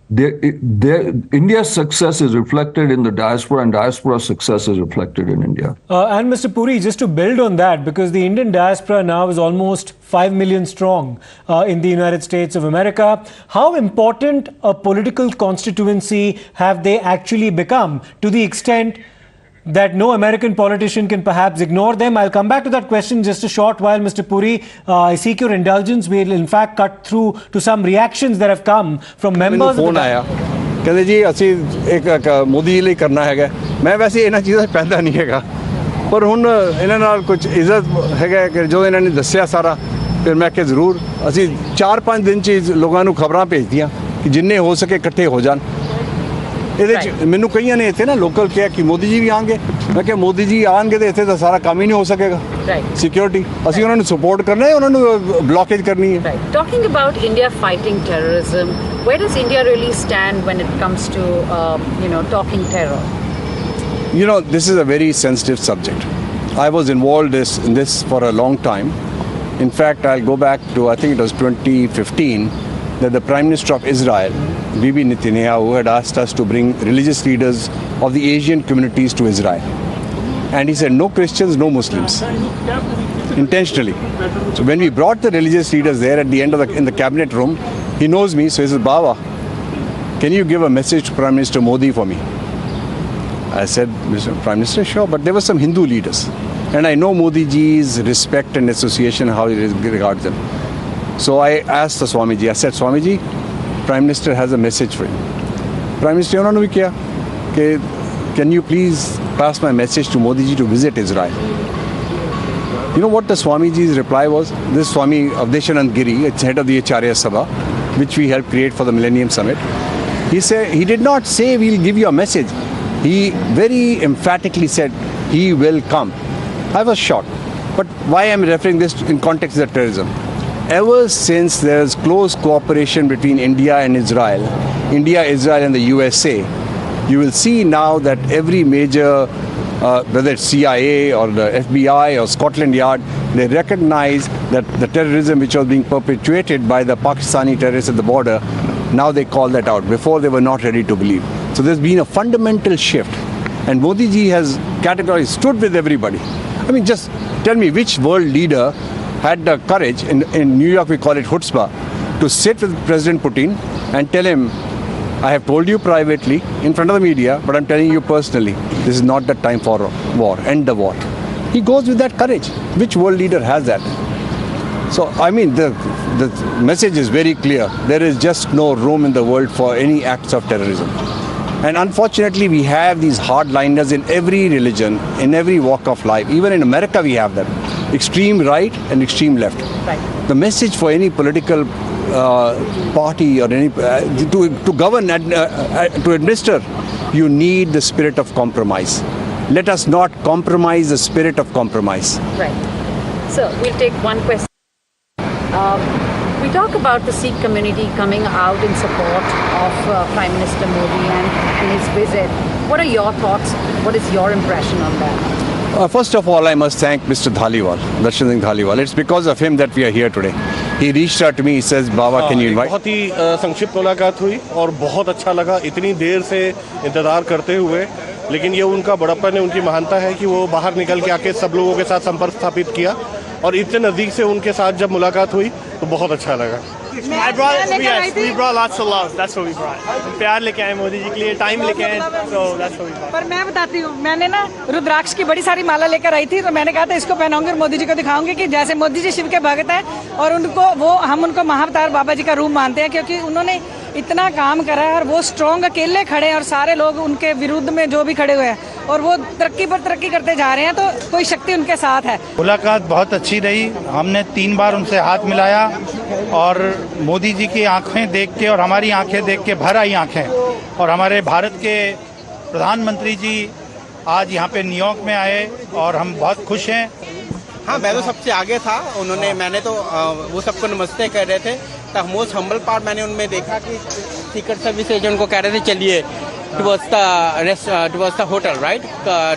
India's success is reflected in the diaspora, and diaspora success is reflected in India. And Mr. Puri, just to build on that, because the Indian diaspora now is almost 5 million strong in the United States of America, how important a political constituency have they actually become, to the extent that no American politician can perhaps ignore them? I'll come back to that question in just a short while, Mr. Puri. I seek your indulgence. We'll in fact cut through to some reactions that have come from members of the... ਕਹਿੰਦੇ ਜੀ ਅਸੀਂ ਇੱਕ ਮੋਦੀ ਜੀ ਲਈ ਕਰਨਾ ਹੈਗਾ। ਮੈਂ ਵੈਸੇ ਇਹਨਾਂ ਚੀਜ਼ਾਂ ਪੈਂਦਾ ਨਹੀਂ ਹੈਗਾ, ਪਰ ਹੁਣ ਇਹਨਾਂ ਨਾਲ ਕੁਝ ਇੱਜ਼ਤ ਹੈਗਾ ਕਿ ਜੋ ਇਹਨਾਂ ਨੇ ਦੱਸਿਆ ਸਾਰਾ, ਫਿਰ ਮੈਂ ਕਿ ਜ਼ਰੂਰ ਅਸੀਂ 4-5 ਦਿਨ 'ਚ ਲੋਕਾਂ ਨੂੰ ਖਬਰਾਂ ਭੇਜਦੀਆਂ ਕਿ ਜਿੰਨੇ ਹੋ ਸਕੇ ਇਕੱਠੇ ਹੋ ਜਾਣ। ਇਹਦੇ ਚ ਮੈਨੂੰ ਕਈਆਂ ਨੇ ਇੱਥੇ ਨਾ ਲੋਕਲ ਕਿਹਾ ਕਿ ਮੋਦੀ ਜੀ ਵੀ ਆਣਗੇ ਮੈਂ ਕਿਹਾ ਮੋਦੀ ਜੀ ਆਣਗੇ ਤੇ ਇੱਥੇ ਤਾਂ ਸਾਰਾ ਕੰਮ ਹੀ ਨਹੀਂ ਹੋ ਸਕੇਗਾ ਸਿਕਿਉਰਿਟੀ ਅਸੀਂ ਉਹਨਾਂ ਨੂੰ ਸਪੋਰਟ ਕਰਨਾ ਹੈ ਉਹਨਾਂ ਨੂੰ ਬਲੌਕੇਜ ਕਰਨੀ ਹੈ Talking about India fighting terrorism, where does India really stand when it comes to talking terror? You know, this is a very sensitive subject. I was involved in this for a long time. In fact, I'll go back to, I think it was 2015, that the Prime Minister of Israel, Bibi Netanyahu, had asked us to bring religious leaders of the Asian communities to Israel. And he said, no Christians, no Muslims. Intentionally. So when we brought the religious leaders there at the end of in the cabinet room, he knows me, so he says, Baba, can you give a message to Prime Minister Modi for me? I said, Mr. Prime Minister, sure, but there were some Hindu leaders. And I know Modi ji's respect and association, how he regards them. So I asked the Swamiji, I said, Swamiji, Prime Minister has a message for you. Prime Minister, can you please pass my message to Modi ji to visit Israel? You know what the Swamiji's reply was? This Swami Avdeshanand Giri, head of the Acharya Sabha, which we helped create for the Millennium Summit, he did not say we'll give you a message. He very emphatically said he will come. I was shocked. But why I'm referring this in context of terrorism? Ever since there's close cooperation between India and Israel, India, Israel and the USA, you will see now that every major, whether it's CIA or the FBI or Scotland Yard, they recognize that the terrorism which was being perpetuated by the Pakistani terrorists at the border, now they call that out. Before they were not ready to believe. So there's been a fundamental shift. And Modi ji has categorically stood with everybody. I mean, just tell me which world leader had the courage, in New York we call it chutzpah, to sit with President Putin and tell him, I have told you privately in front of the media, but I'm telling you personally, this is not the time for war, end the war. He goes with that courage. Which world leader has that? So, I mean, the message is very clear. There is just no room in the world for any acts of terrorism. And unfortunately, we have these hardliners in every religion, in every walk of life. Even in America, we have them. Extreme right and extreme left. Right. The message for any political party or any to govern and to administer, you need the spirit of compromise. Let us not compromise the spirit of compromise. Right. So we'll take one question. We talk about the Sikh community coming out in support of Prime Minister Modi and his visit. What are your thoughts? What is your impression on that? First of all, I must thank Mr. Dhaliwal, Darshan Singh Dhaliwal. It's because of him that we are here today. He reached out to me. He says, "Baba, can you invite?" बहुत ही संक्षिप्त मुलाकात हुई और बहुत अच्छा लगा इतनी देर से इंतजार करते हुए, लेकिन ये उनका बड़प्पन है, उनकी महानता है कि वो बाहर निकल के आके सब लोगों के साथ संपर्क स्थापित किया और इतने नजदीक से उनके साथ जब मुलाकात हुई तो बहुत अच्छा लगा। We brought lots of love. That's what we brought. प्यार लेके आए मोदी जी के लिए, टाइम लेके आए, so that's what we brought. पर मैं बताती हूँ, मैंने ना रुद्राक्ष की बड़ी सारी माला लेकर आई थी, तो मैंने कहा था इसको पहनाऊंगी और मोदी जी को दिखाऊंगी कि जैसे मोदी जी शिव के भक्त हैं और हम उनको महाअवतार बाबा जी का रूप मानते हैं, क्योंकि उन्होंने इतना काम करा है और वो स्ट्रॉन्ग अकेले खड़े हैं और सारे लोग उनके विरुद्ध में जो भी खड़े हुए हैं और वो तरक्की पर तरक्की करते जा रहे हैं, तो कोई शक्ति उनके साथ है। मुलाकात बहुत अच्छी रही। हमने 3 बार उनसे हाथ मिलाया और मोदी जी की आंखें देख के और हमारी आंखें देख के भर आई आंखें, और हमारे भारत के प्रधानमंत्री जी आज यहाँ पे न्यूयॉर्क में आए और हम बहुत खुश हैं। हाँ, मैं तो सबसे आगे था। मैंने तो वो सबको नमस्ते कह रहे थे। द मोस्ट हम्बल पार्ट मैंने उनमें देखा कि सीक्रेट सर्विस एजेंट को कह रहे थे चलिए towards the hotel, right,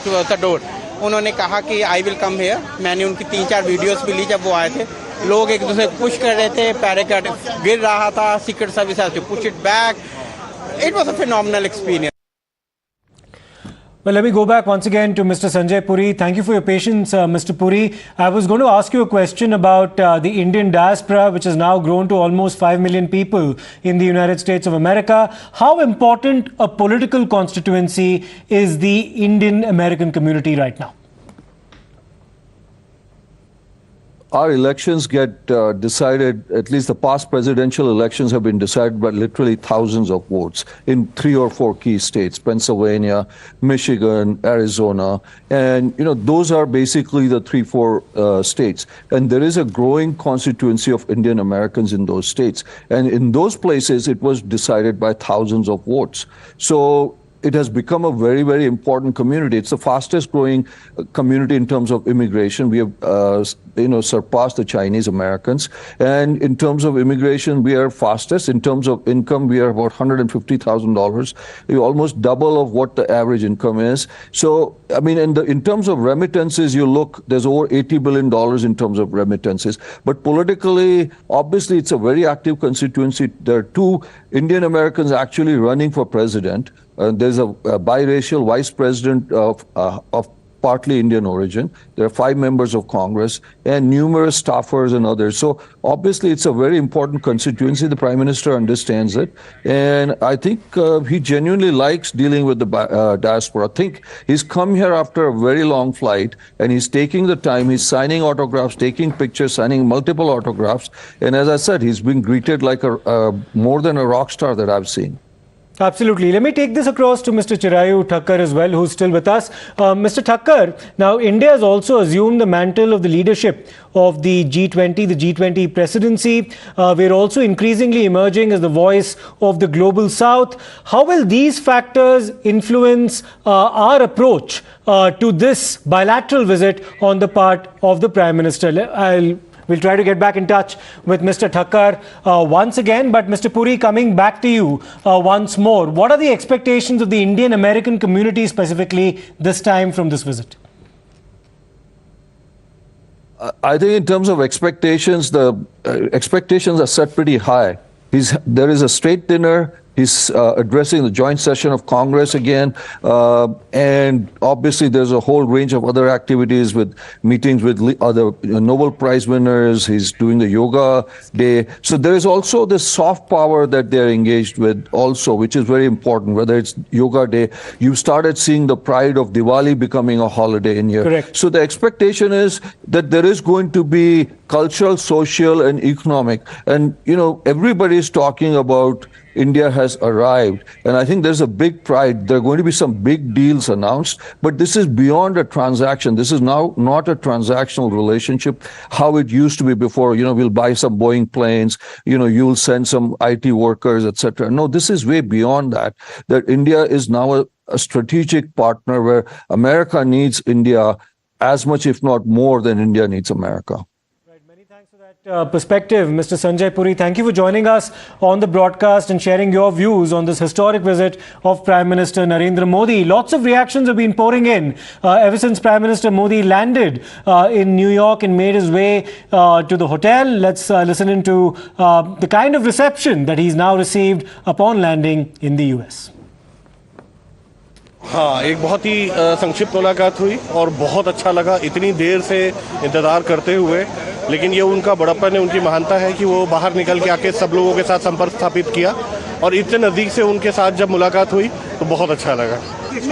towards the door. उन्होंने कहा कि आई विल कम हियर। मैंने उनकी 3-4 वीडियोस भी ली जब वो आए थे। लोग एक दूसरे को पुश कर रहे थे, पैराग्लाइड गिर रहा था, secret service has to push it back. It was a phenomenal experience. Well, let me go back once again to Mr. Sanjay Puri. Thank you for your patience, Mr. Puri. I was going to ask you a question about the Indian diaspora, which has now grown to almost 5 million people in the United States of America. How important a political constituency is the Indian American community right now? Our elections get decided, at least the past presidential elections have been decided by literally thousands of votes in 3 or 4 key states, Pennsylvania, Michigan, Arizona. And, those are basically the 3-4 states. And there is a growing constituency of Indian Americans in those states. And in those places, it was decided by thousands of votes. So it has become a very, very important community. It's the fastest growing community in terms of immigration. We have, surpassed the Chinese Americans. And in terms of immigration, we are fastest. In terms of income, we are about $150,000. We almost double of what the average income is. So, I mean, in terms of remittances, you look, there's over $80 billion in terms of remittances. But politically, obviously, it's a very active constituency. There are 2 Indian Americans actually running for president. There's a biracial vice president of partly Indian origin. There are 5 members of Congress and numerous staffers and others. So obviously, it's a very important constituency. The Prime Minister understands it. And I think he genuinely likes dealing with the diaspora. I think he's come here after a very long flight and he's taking the time. He's signing autographs, taking pictures, signing multiple autographs. And as I said, he's been greeted like more than a rock star that I've seen. Absolutely. Let me take this across to Mr. Chirayu Thakkar as well, who's still with us. Mr. Thakkar, now India has also assumed the mantle of the leadership of the G20, the G20 presidency. We're also increasingly emerging as the voice of the global south. How will these factors influence our approach to this bilateral visit on the part of the Prime Minister? We'll try to get back in touch with Mr. Thakkar once again. But Mr. Puri, coming back to you once more, what are the expectations of the Indian American community specifically this time from this visit? I think in terms of expectations, the expectations are set pretty high. There is a state dinner. He's addressing the joint session of Congress again. And obviously, there's a whole range of other activities with meetings with other Nobel Prize winners. He's doing the yoga day. So there is also this soft power that they're engaged with also, which is very important, whether it's yoga day. You've started seeing the pride of Diwali becoming a holiday in here. Correct. So the expectation is that there is going to be cultural, social, and economic. And, everybody is talking about India has arrived. And I think there's a big pride. There are going to be some big deals announced, but this is beyond a transaction. This is now not a transactional relationship, how it used to be before. We'll buy some Boeing planes, you'll send some IT workers, etc. No, this is way beyond that, that India is now a strategic partner where America needs India as much, if not more, than India needs America. Perspective. Mr. Sanjay Puri, thank you for joining us on the broadcast and sharing your views on this historic visit of Prime Minister Narendra Modi. Lots of reactions have been pouring in ever since Prime Minister Modi landed in New York and made his way to the hotel. Let's listen into the kind of reception that he's now received upon landing in the US. हाँ, एक बहुत ही संक्षिप्त मुलाकात हुई और बहुत अच्छा लगा इतनी देर से इंतज़ार करते हुए। लेकिन ये उनका बड़प्पन है, उनकी महानता है कि वो बाहर निकल के आके सब लोगों के साथ संपर्क स्थापित किया और इतने नज़दीक से उनके साथ जब मुलाकात हुई तो बहुत अच्छा लगा। We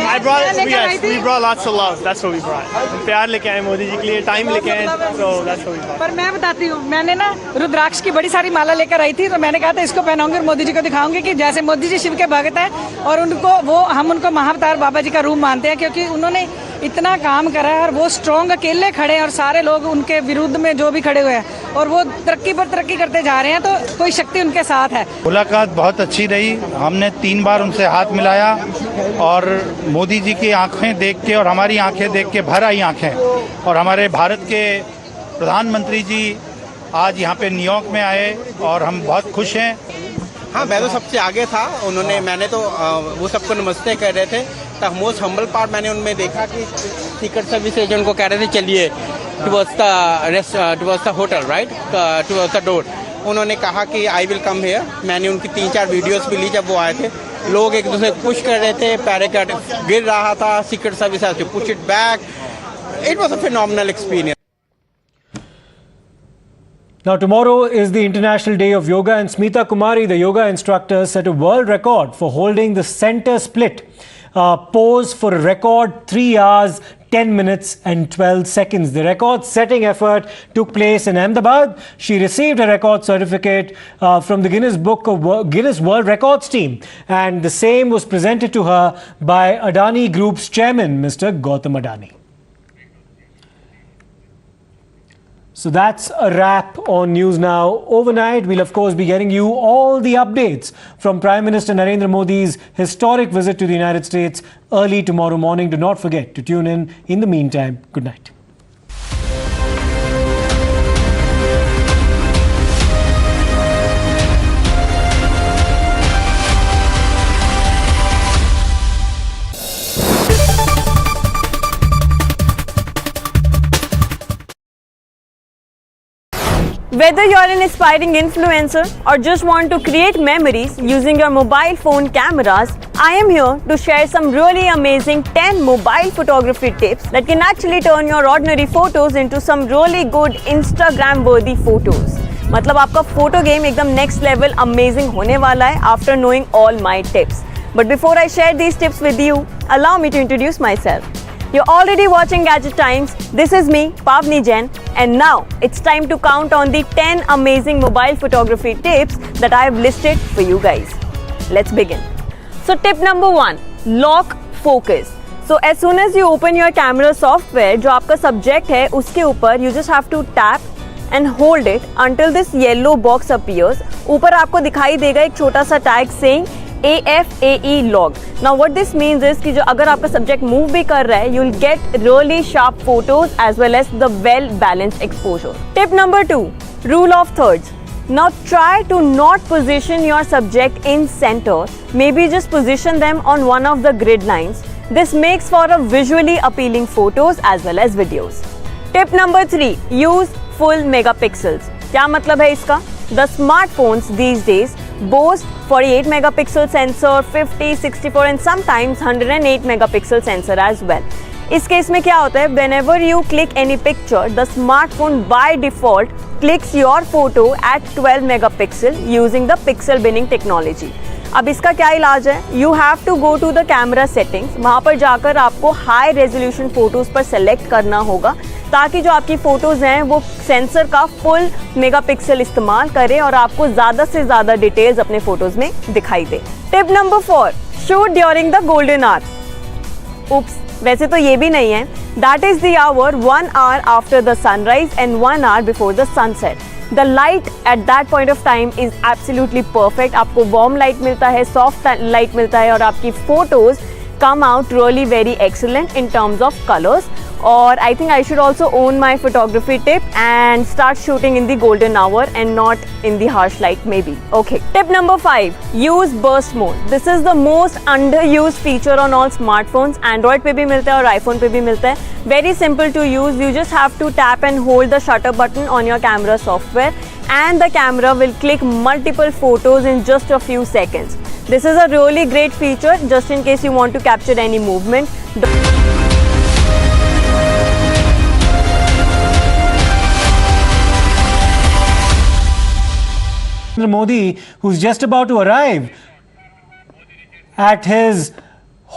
brought lots of love. That's what we brought. प्यार लेके आए मोदी जी के लिए, टाइम लेके आए, so that's what we brought. पर मैं बताती हूँ, मैंने ना रुद्राक्ष की बड़ी सारी माला लेकर आई थी, तो मैंने कहा था इसको पहनाऊंगी और मोदी जी को दिखाऊंगी कि जैसे मोदी जी शिव के भक्त हैं और हम उनको महाअवतार बाबा जी का रूप मानते हैं, क्योंकि उन्होंने इतना काम करा है और वो स्ट्रॉन्ग अकेले खड़े हैं और सारे लोग उनके विरुद्ध में जो भी खड़े हुए हैं और वो तरक्की पर तरक्की करते जा रहे हैं, तो कोई शक्ति उनके साथ है। मुलाकात बहुत अच्छी रही। हमने 3 बार उनसे हाथ मिलाया और मोदी जी की आंखें देख के और हमारी आंखें देख के भर आई आंखें, और हमारे भारत के प्रधानमंत्री जी आज यहाँ पे न्यूयॉर्क में आए और हम बहुत खुश हैं। हाँ, मैं तो सबसे आगे था। मैंने तो वो सबको नमस्ते कह रहे थे। द मोस्ट हम्बल पार्ट मैंने उनमें देखा कि सीक्रेट सर्विस एजेंट को कह रहे थे चलिए towards the hotel, right, towards the door. उन्होंने कहा कि आई विल कम हियर। मैंने उनकी 3-4 वीडियोस भी ली जब वो आए थे। लोग एक दूसरे को पुश कर रहे थे, पैराग्लाइड गिर रहा था, secret service has to push it back. It was a phenomenal experience. Now, tomorrow is the International Day of Yoga, and Smita Kumari, the yoga instructor, set a world record for holding the center split pose for a record 3 hours, 10 minutes and 12 seconds. The record-setting effort took place in Ahmedabad. She received a record certificate from the Guinness World Records team, and the same was presented to her by Adani Group's chairman, Mr. Gautam Adani. So that's a wrap on News Now overnight. We'll of course be getting you all the updates from Prime Minister Narendra Modi's historic visit to the United States early tomorrow morning. Do not forget to tune in. In the meantime, good night. Whether you're an aspiring influencer or just want to create memories using your mobile phone cameras, I am here to share some really amazing 10 mobile photography tips that can actually turn your ordinary photos into some really good Instagram worthy photos. मतलब आपका photo game एकदम next level amazing होने वाला है after knowing all my tips. But before I share these tips with you, allow me to introduce myself. You're already watching Gadget Times. This is me, Pavni Jain, and now it's time to count on the 10 amazing mobile photography tips that I have listed for you guys. Let's begin. So tip number 1, lock focus. So as soon as you open your camera software, जो आपका subject है उसके ऊपर you just have to tap and hold it until this yellow box appears. ऊपर आपको दिखाई देगा एक छोटा सा tag saying AFAE log. Now what this means is कि जो अगर आपका subject move भी कर रहा है, you'll get really sharp photos as well as the well balanced exposure. Tip number 2, rule of thirds. Now try to not position your subject in center. Maybe just position them on one of the grid lines. This makes for a visually appealing photos as well as videos. Tip number 3, use full megapixels. क्या मतलब है इसका? The smartphones these days boast 48 megapixel sensor, 50, 64 and sometimes 108 megapixel sensor as well. इस case में क्या होता है? Whenever you click any picture, the smartphone by default clicks your photo at 12 megapixel using the pixel binning technology. अब इसका क्या इलाज है? You have to go to the camera settings. वहाँ पर जाकर आपको high resolution photos पर select करना होगा ताकि जो आपकी फोटोज हैं वो सेंसर का फुल मेगापिक्सल इस्तेमाल करें और आपको ज़्यादा से ज़्यादा डिटेल्स अपने फोटोज में दिखाई दे. Tip number 4, shoot during the golden hour. Oops, वैसे तो ये भी नहीं है. That is the hour 1 hour after the sunrise and 1 hour before the sunset. The light at that point of time is absolutely perfect. आपको warm light मिलता है, soft light मिलता है और आपकी photos come out really very excellent in terms of colors. Or I think I should also own my photography tip and start shooting in the golden hour and not in the harsh light maybe. Okay. Tip number 5, use burst mode. This is the most underused feature on all smartphones. Android पे भी मिलता है और iPhone पे भी मिलता है. Very simple to use. You just have to tap and hold the shutter button on your camera software and the camera will click multiple photos in just a few seconds. This is a really great feature just in case you want to capture any movement. Narendra Modi, who's just about to arrive at his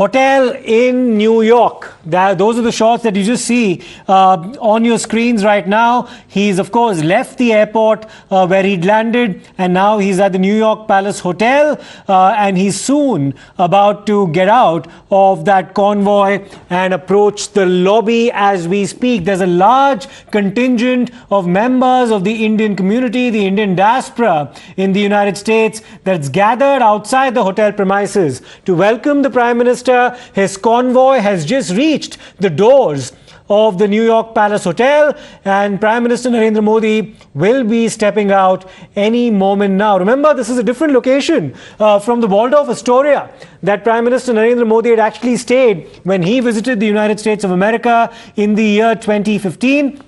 hotel in New York. Those are the shots that you just see on your screens right now. He's of course left the airport where he'd landed and now he's at the New York Palace Hotel and he's soon about to get out of that convoy and approach the lobby as we speak. There's a large contingent of members of the Indian community, the Indian diaspora in the United States that's gathered outside the hotel premises to welcome the Prime Minister. His convoy has just reached the doors of the New York Palace Hotel and Prime Minister Narendra Modi will be stepping out any moment now. Remember, this is a different location from the Waldorf Astoria that Prime Minister Narendra Modi had actually stayed when he visited the United States of America in the year 2015.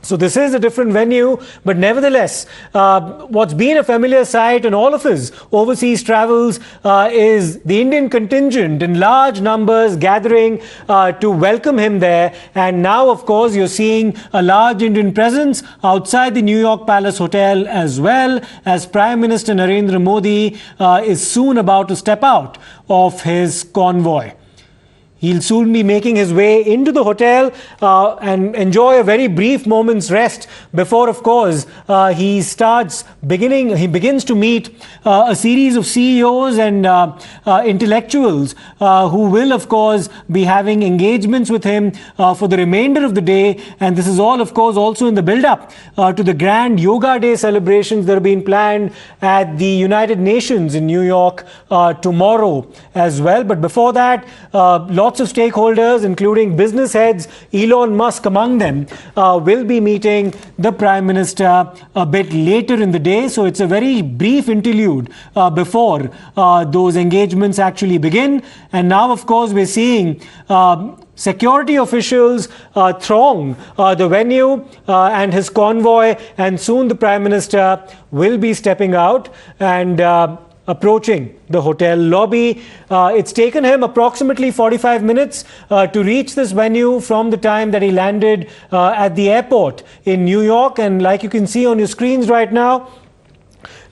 So this is a different venue, but nevertheless, what's been a familiar sight in all of his overseas travels is the Indian contingent in large numbers gathering to welcome him there. And now, of course, you're seeing a large Indian presence outside the New York Palace Hotel as well, as Prime Minister Narendra Modi is soon about to step out of his convoy. He'll soon be making his way into the hotel and enjoy a very brief moment's rest before, of course, he begins to meet a series of CEOs and intellectuals who will, of course, be having engagements with him for the remainder of the day. And this is all, of course, also in the build-up to the grand Yoga Day celebrations that are being planned at the United Nations in New York tomorrow as well. But before that, lots of stakeholders, including business heads, Elon Musk among them, will be meeting the Prime Minister a bit later in the day. So it's a very brief interlude before those engagements actually begin. And now, of course, we're seeing security officials throng the venue and his convoy, and soon the Prime Minister will be stepping out and approaching the hotel lobby. It's taken him approximately 45 minutes to reach this venue from the time that he landed at the airport in New York. And like you can see on your screens right now,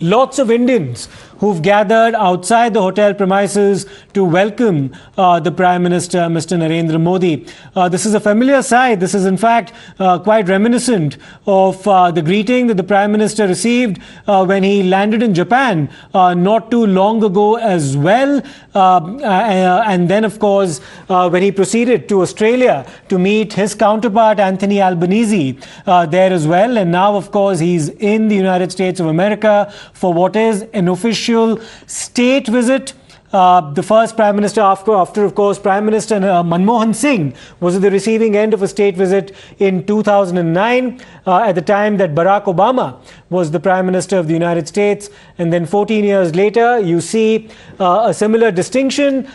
lots of Indians who've gathered outside the hotel premises to welcome the Prime Minister, Mr. Narendra Modi. This is a familiar sight. This is, in fact, quite reminiscent of the greeting that the Prime Minister received when he landed in Japan not too long ago as well. And then, of course, when he proceeded to Australia to meet his counterpart, Anthony Albanese, there as well. And now, of course, he's in the United States of America for what is an official state visit. The first Prime Minister after, of course, Prime Minister Manmohan Singh was at the receiving end of a state visit in 2009 at the time that Barack Obama was the Prime Minister of the United States. And then 14 years later, you see a similar distinction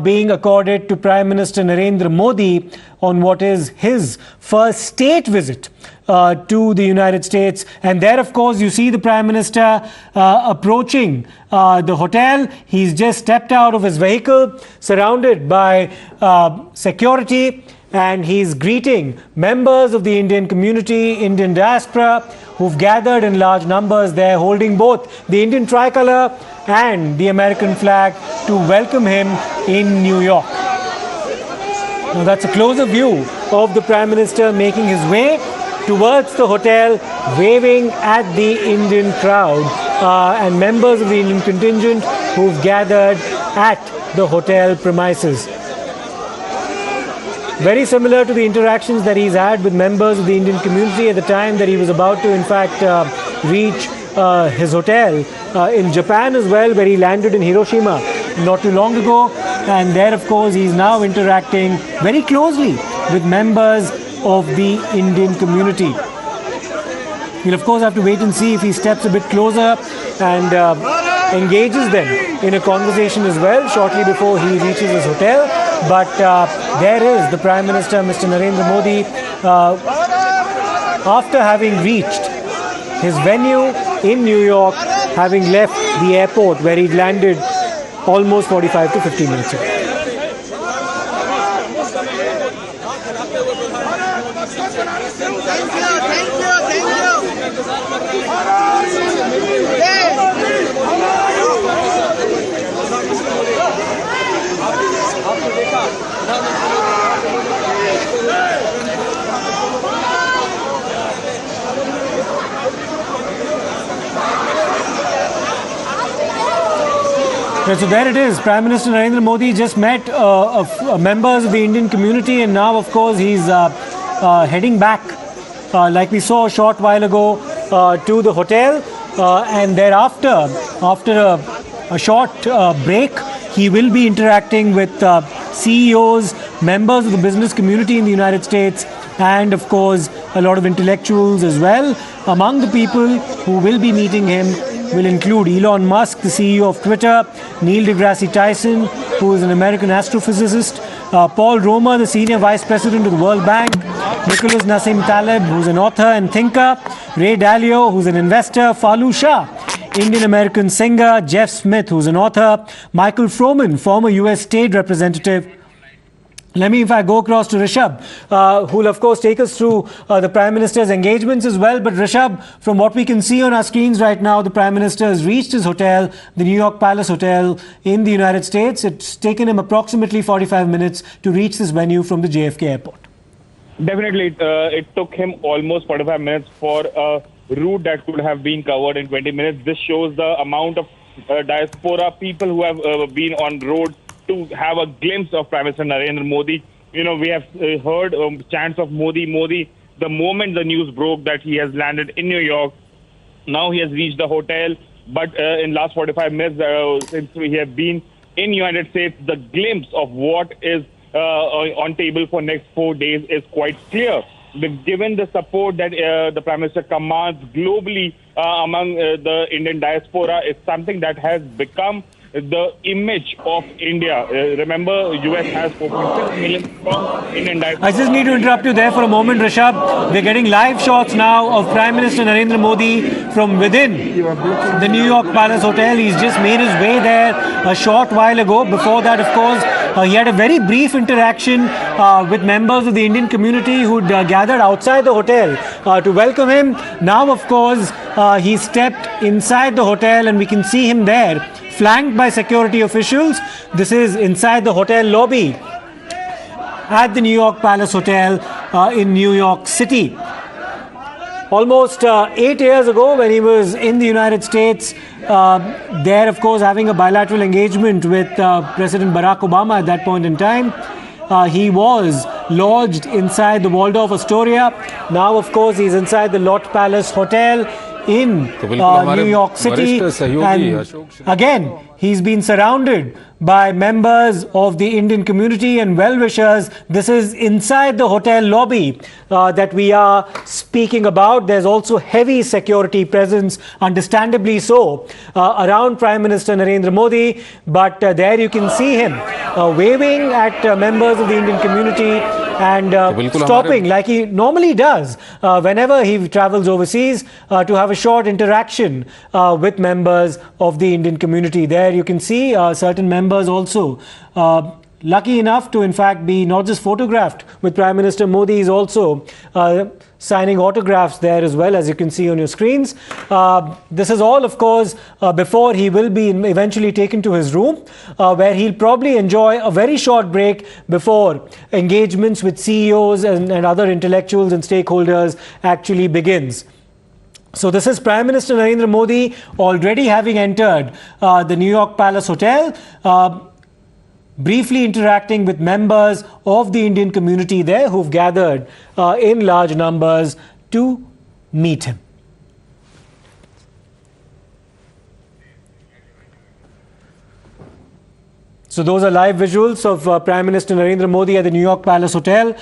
being accorded to Prime Minister Narendra Modi on what is his first state visit to the United States. And there, of course, you see the Prime Minister approaching the hotel. He's just stepped out of his vehicle, surrounded by security, and he's greeting members of the Indian community, Indian diaspora, who've gathered in large numbers there, holding both the Indian tricolor and the American flag to welcome him in New York. Now that's a closer view of the Prime Minister making his way towards the hotel, waving at the Indian crowd and members of the Indian contingent who've gathered at the hotel premises. Very similar to the interactions that he's had with members of the Indian community at the time that he was about to, in fact, reach his hotel in Japan as well, where he landed in Hiroshima not too long ago. And there, of course, he's now interacting very closely with members of the Indian community. We'll, of course, have to wait and see if he steps a bit closer and engages them in a conversation as well shortly before he reaches his hotel. But there is the Prime Minister, Mr. Narendra Modi, after having reached his venue in New York, having left the airport where he landed almost 45 to 50 minutes ago. So there it is. Prime Minister Narendra Modi just met members of the Indian community, and now, of course, he's heading back, like we saw a short while ago, to the hotel. And thereafter, after a short break, he will be interacting with CEOs, members of the business community in the United States, and, of course, a lot of intellectuals as well. Among the people who will be meeting him will include Elon Musk, the CEO of Twitter, Neil deGrasse Tyson, who is an American astrophysicist, Paul Romer, the Senior Vice President of the World Bank, Nicholas Nassim Taleb, who's an author and thinker, Ray Dalio, who's an investor, Fallu Shah, Indian-American singer, Jeff Smith, who's an author, Michael Froman, former U.S. State Representative, Let me, if I go across to Rishabh, who will, of course, take us through the Prime Minister's engagements as well. But Rishabh, from what we can see on our screens right now, the Prime Minister has reached his hotel, the New York Palace Hotel in the United States. It's taken him approximately 45 minutes to reach this venue from the JFK airport. Definitely, it took him almost 45 minutes for a route that could have been covered in 20 minutes. This shows the amount of diaspora people who have been on road to have a glimpse of Prime Minister Narendra Modi. You know, we have heard chants of Modi, Modi. The moment the news broke that he has landed in New York, now he has reached the hotel. But in last 45 minutes, since we have been in United States, the glimpse of what is on table for next 4 days is quite clear. Given the support that the Prime Minister commands globally among the Indian diaspora, is something that has become the image of India. Remember, U.S. has 4.6 million strong Indian diaspora. I just need to interrupt you there for a moment, Rishabh. We're getting live shots now of Prime Minister Narendra Modi from within the New York Palace Hotel. He's just made his way there a short while ago. Before that, of course, he had a very brief interaction with members of the Indian community who'd gathered outside the hotel to welcome him. Now, of course, he stepped inside the hotel and we can see him there, flanked by security officials. This is inside the hotel lobby at the New York Palace Hotel in New York City. Almost 8 years ago, when he was in the United States, there, of course, having a bilateral engagement with President Barack Obama at that point in time, he was lodged inside the Waldorf Astoria. Now, of course, he's inside the Lot Palace Hotel in New York City. And again, he's been surrounded by members of the Indian community and well-wishers. This is inside the hotel lobby that we are speaking about. There's also heavy security presence, understandably so, around Prime Minister Narendra Modi. But there you can see him waving at members of the Indian community and stopping like he normally does whenever he travels overseas to have a short interaction with members of the Indian community. There you can see certain members also lucky enough to in fact be not just photographed with Prime Minister Modi, is also signing autographs there as well, as you can see on your screens. This is all, of course, before he will be eventually taken to his room, where he'll probably enjoy a very short break before engagements with CEOs and other intellectuals and stakeholders actually begins. So this is Prime Minister Narendra Modi already having entered the New York Palace Hotel, briefly interacting with members of the Indian community there who've gathered in large numbers to meet him. So those are live visuals of Prime Minister Narendra Modi at the New York Palace Hotel.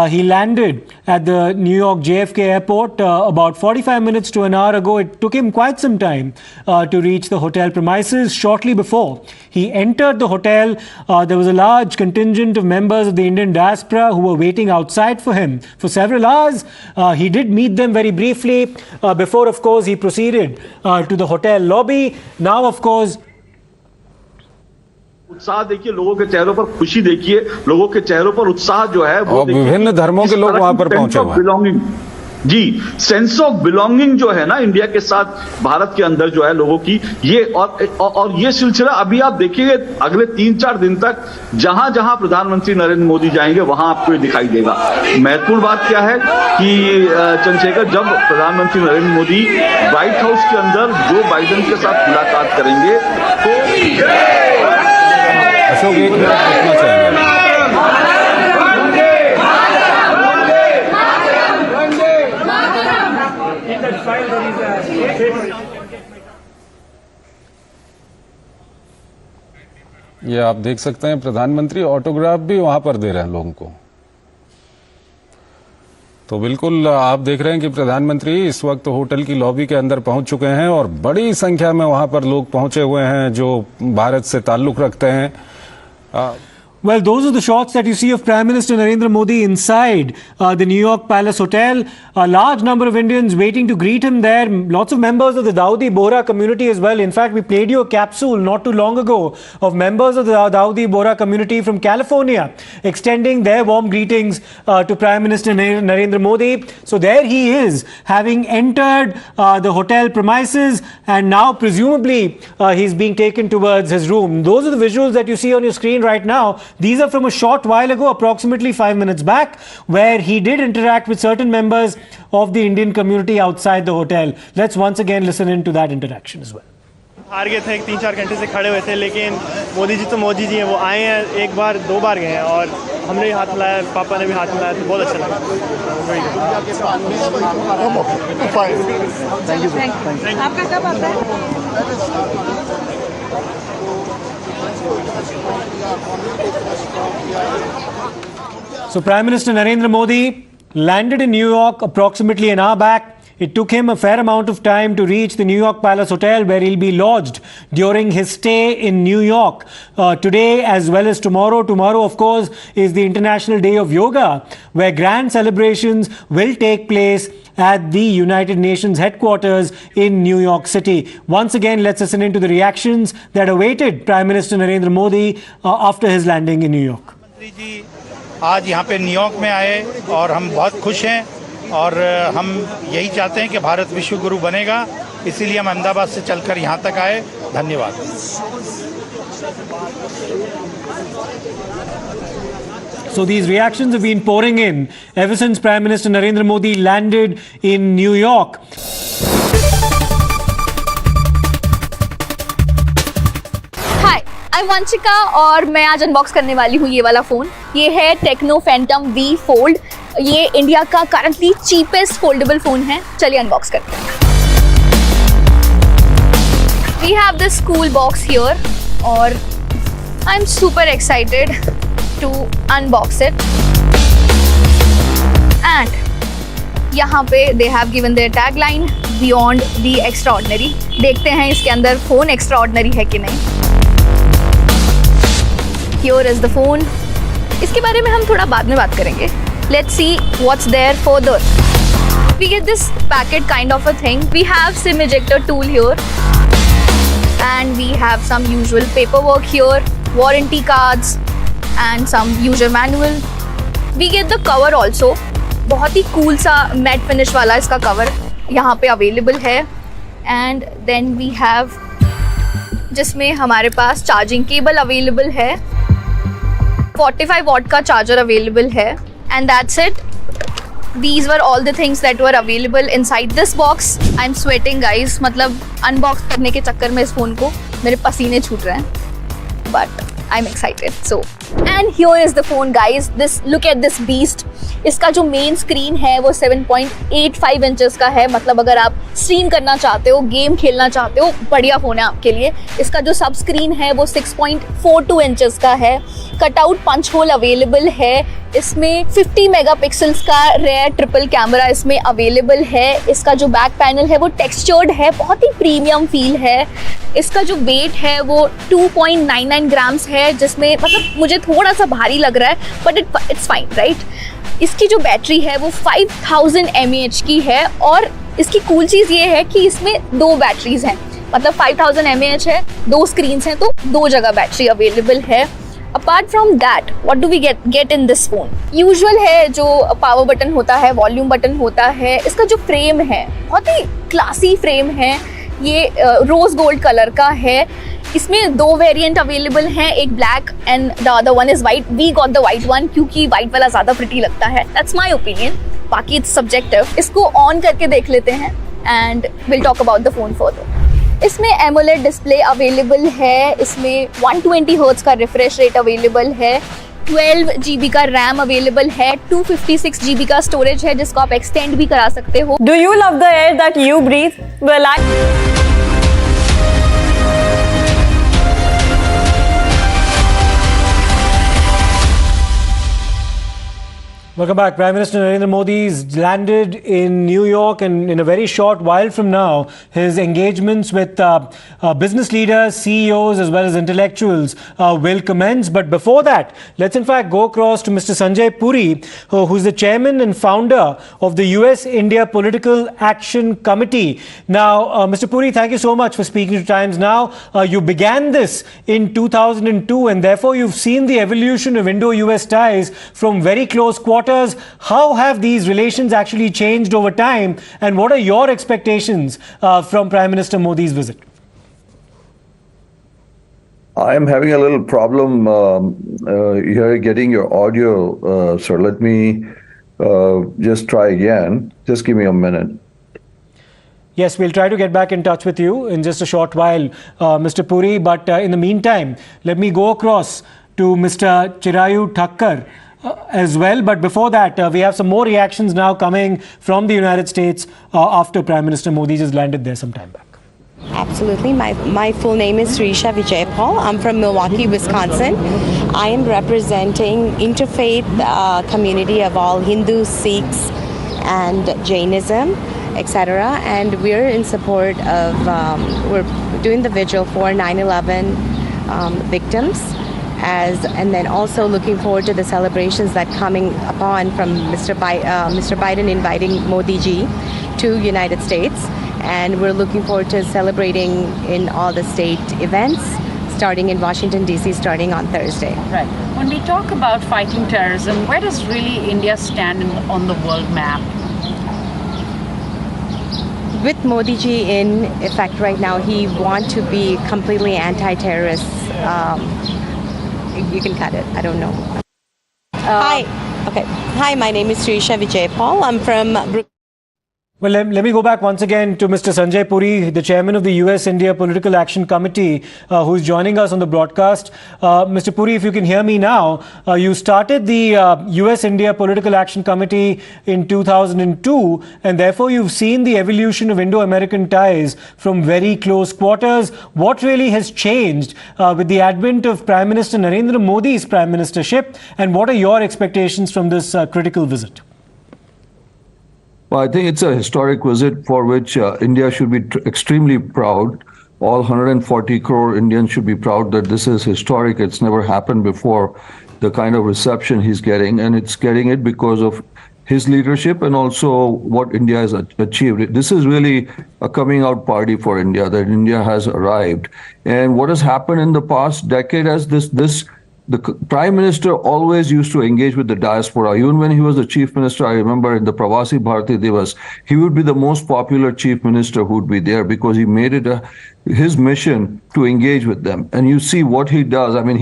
He landed at the New York JFK airport about 45 minutes to an hour ago. It took him quite some time to reach the hotel premises. Shortly before he entered the hotel, there was a large contingent of members of the Indian diaspora who were waiting outside for him for several hours. He did meet them very briefly before, of course, he proceeded to the hotel lobby. Now, of course, उत्साह देखिए, लोगों के चेहरों पर खुशी देखिए, लोगों के चेहरों पर उत्साह जो है वो विभिन्न धर्मों के लोग वहां पर पहुंचे हुए हैं। जी, सेंस ऑफ बिलोंगिंग जो है ना इंडिया के साथ भारत के अंदर जो है लोगों की, ये और ये सिलसिला अभी आप देखिए अगले 3-4 दिन तक जहां जहां प्रधानमंत्री नरेंद्र मोदी जाएंगे वहां आपको ये दिखाई देगा। महत्वपूर्ण बात क्या है कि चंद्रशेखर, जब प्रधानमंत्री नरेंद्र मोदी व्हाइट हाउस के अंदर जो बाइडेन के साथ मुलाकात करेंगे तो अशोक एक मिनट रुकना चाहेंगे। ये आप देख सकते हैं, प्रधानमंत्री ऑटोग्राफ भी वहां पर दे रहे हैं लोगों को। तो बिल्कुल आप देख रहे हैं कि प्रधानमंत्री इस वक्त होटल की लॉबी के अंदर पहुंच चुके हैं और बड़ी संख्या में वहां पर लोग पहुंचे हुए हैं जो भारत से ताल्लुक रखते हैं। Well, those are the shots that you see of Prime Minister Narendra Modi inside the New York Palace Hotel. A large number of Indians waiting to greet him there. Lots of members of the Dawoodi Bohra community as well. In fact, we played you a capsule not too long ago of members of the Dawoodi Bohra community from California extending their warm greetings to Prime Minister Narendra Modi. So there he is, having entered the hotel premises, and now presumably he's being taken towards his room. Those are the visuals that you see on your screen right now. These are from a short while ago, approximately 5 minutes back, where he did interact with certain members of the Indian community outside the hotel. Let's once again listen into that interaction as well. हार गए थे, 3-4 घंटे से खड़े हुए थे, लेकिन मोदी जी तो मोदी जी हैं, वो आए हैं, एक बार 2 बार गए हैं और हमने भी हाथ मिलाया, पापा ने भी हाथ मिलाया, तो बहुत अच्छा लगा। आपका कब आता है? So Prime Minister Narendra Modi landed in New York approximately an hour back. It took him a fair amount of time to reach the New York Palace Hotel, where he'll be lodged during his stay in New York today as well as tomorrow. Tomorrow, of course, is the International Day of Yoga, where grand celebrations will take place at the United Nations headquarters in New York City. Once again, let's listen into the reactions that awaited Prime Minister Narendra Modi after his landing in New York. मंत्री जी आज यहाँ पे New York में आए और हम बहुत खुश हैं और हम यही चाहते हैं कि भारत विश्व गुरु बनेगा, इसीलिए हम अहमदाबाद से चलकर यहाँ तक आए। धन्यवाद। So these reactions have been pouring in ever since Prime Minister Narendra Modi landed in New York. Hi, I am Vanshika और मैं आज अनबॉक्स करने वाली हूँ ये वाला फ़ोन। ये है टेक्नो फैंटम V फोल्ड। ये इंडिया का करंटली चीपेस्ट फोल्डेबल फ़ोन है। चलिए अनबॉक्स करते हैं। We have this cool box here और I am super excited to unbox it. And यहाँ पे they have given their tagline beyond the extraordinary. देखते हैं इसके अंदर फ़ोन एक्स्ट्राऑर्डिनरी है कि नहीं। Here is the phone. इसके बारे में हम थोड़ा बाद में बात करेंगे. Let's see what's there further. We get this packet kind of a thing. We have SIM ejector tool here, and we have some usual paperwork here, warranty cards, and some user manual. We get the cover also. बहुत ही cool सा matte finish वाला इसका cover यहाँ पे available है. And then we have जिसमें हमारे पास charging cable available है, 45 वॉट का चार्जर अवेलेबल है, and that's it. These were all the things that were available inside this box. I'm sweating guys, मतलब अनबॉक्स करने के चक्कर में इस फ़ोन को मेरे पसीने छूट रहे हैं, but I'm excited. So, and here is the phone guys. Look at this beast. इसका जो मेन स्क्रीन है वो 7.85 इंचेस का है. मतलब अगर आप स्ट्रीम करना चाहते हो, गेम खेलना चाहते हो, बढ़िया फ़ोन है आपके लिए. इसका जो सब स्क्रीन है वो 6.42 इंचेस का है. कटआउट पंच होल अवेलेबल है. इसमें 50 मेगापिक्सल्स का रेयर ट्रिपल कैमरा इसमें अवेलेबल है. इसका जो बैक पैनल है वो टेक्सचर्ड है, बहुत ही प्रीमियम फील है. इसका जो वेट है वो 2.99 ग्राम्स है, जिसमें मतलब मुझे थोड़ा सा भारी लग रहा है, बट इट्स फाइन राइट. इसकी जो बैटरी है वो 5000 mAh की है, और इसकी कूल चीज़ ये है कि इसमें 2 बैटरीज हैं. मतलब 5000 mAh है, 2 स्क्रीन्स हैं, तो 2 जगह बैटरी अवेलेबल है. Apart from that what do we get in this phone? Usual है, जो पावर बटन होता है, वॉल्यूम बटन होता है. इसका जो फ्रेम है बहुत ही क्लासी फ्रेम है. ये रोज गोल्ड कलर का है. इसमें 2 वेरिएंट अवेलेबल हैं, एक black and the other one is white. We got the white one क्योंकि वाइट वाला ज़्यादा प्रिटी लगता है. दैट्स माई ओपिनियन, बाकी इट्स सब्जेक्टिव. इसको ऑन करके देख लेते हैं and will talk about the phone further. इसमें एमोलेड डिस्प्ले अवेलेबल है. इसमें 120 हर्ट्ज का रिफ्रेश रेट अवेलेबल है. 12 GB का रैम अवेलेबल है. 256 GB का स्टोरेज है, जिसको आप एक्सटेंड भी करा सकते हो. Do you love the air that you breathe? Well, Welcome back. Prime Minister Narendra Modi is landed in New York, and in a very short while from now, his engagements with business leaders, CEOs, as well as intellectuals will commence. But before that, let's in fact go across to Mr. Sanjay Puri, who's the chairman and founder of the U.S. India Political Action Committee. Now, Mr. Puri, thank you so much for speaking to Times Now. You began this in 2002, and therefore you've seen the evolution of Indo-US ties from very close quarters. How have these relations actually changed over time, and what are your expectations from Prime Minister Modi's visit? I am having a little problem here getting your audio, sir. Let me just try again. Just give me a minute. Yes, we'll try to get back in touch with you in just a short while, Mr. Puri. But in the meantime, let me go across to Mr. Chirayu Thakkar as well. But before that, we have some more reactions now coming from the United States after Prime Minister Modi just landed there some time back. Absolutely. My full name is Risha Vijayapal. I'm from Milwaukee, Wisconsin. I am representing interfaith community of all Hindus, Sikhs, and Jainism, etc. And we're in support of, we're doing the vigil for 9/11 victims. And then also looking forward to the celebrations that coming upon from Mr. Biden inviting Modi ji to United States, and we're looking forward to celebrating in all the state events starting in Washington DC starting on Thursday. Right. When we talk about fighting terrorism, where does really India stand on the world map? With Modi ji in effect right now, he wants to be completely anti-terrorist. You can cut it. I don't know. Hi. Okay. Hi, my name is Risha Vijayapal. I'm from Well, let me go back once again to Mr. Sanjay Puri, the chairman of the U.S. India Political Action Committee, who's joining us on the broadcast. Mr. Puri, if you can hear me now, you started the U.S. India Political Action Committee in 2002, and therefore you've seen the evolution of Indo-American ties from very close quarters. What really has changed with the advent of Prime Minister Narendra Modi's prime ministership, and what are your expectations from this critical visit? Well, I think it's a historic visit for which India should be extremely proud. All 140 crore Indians should be proud that this is historic. It's never happened before, the kind of reception he's getting, and it's getting it because of his leadership and also what India has achieved. This is really a coming out party for India, that India has arrived. And what has happened in the past decade as the Prime Minister always used to engage with the diaspora. Even when he was the Chief Minister, I remember in the Pravasi Bharati Divas, he would be the most popular Chief Minister who would be there because he made it his mission to engage with them. And you see what he does. I mean,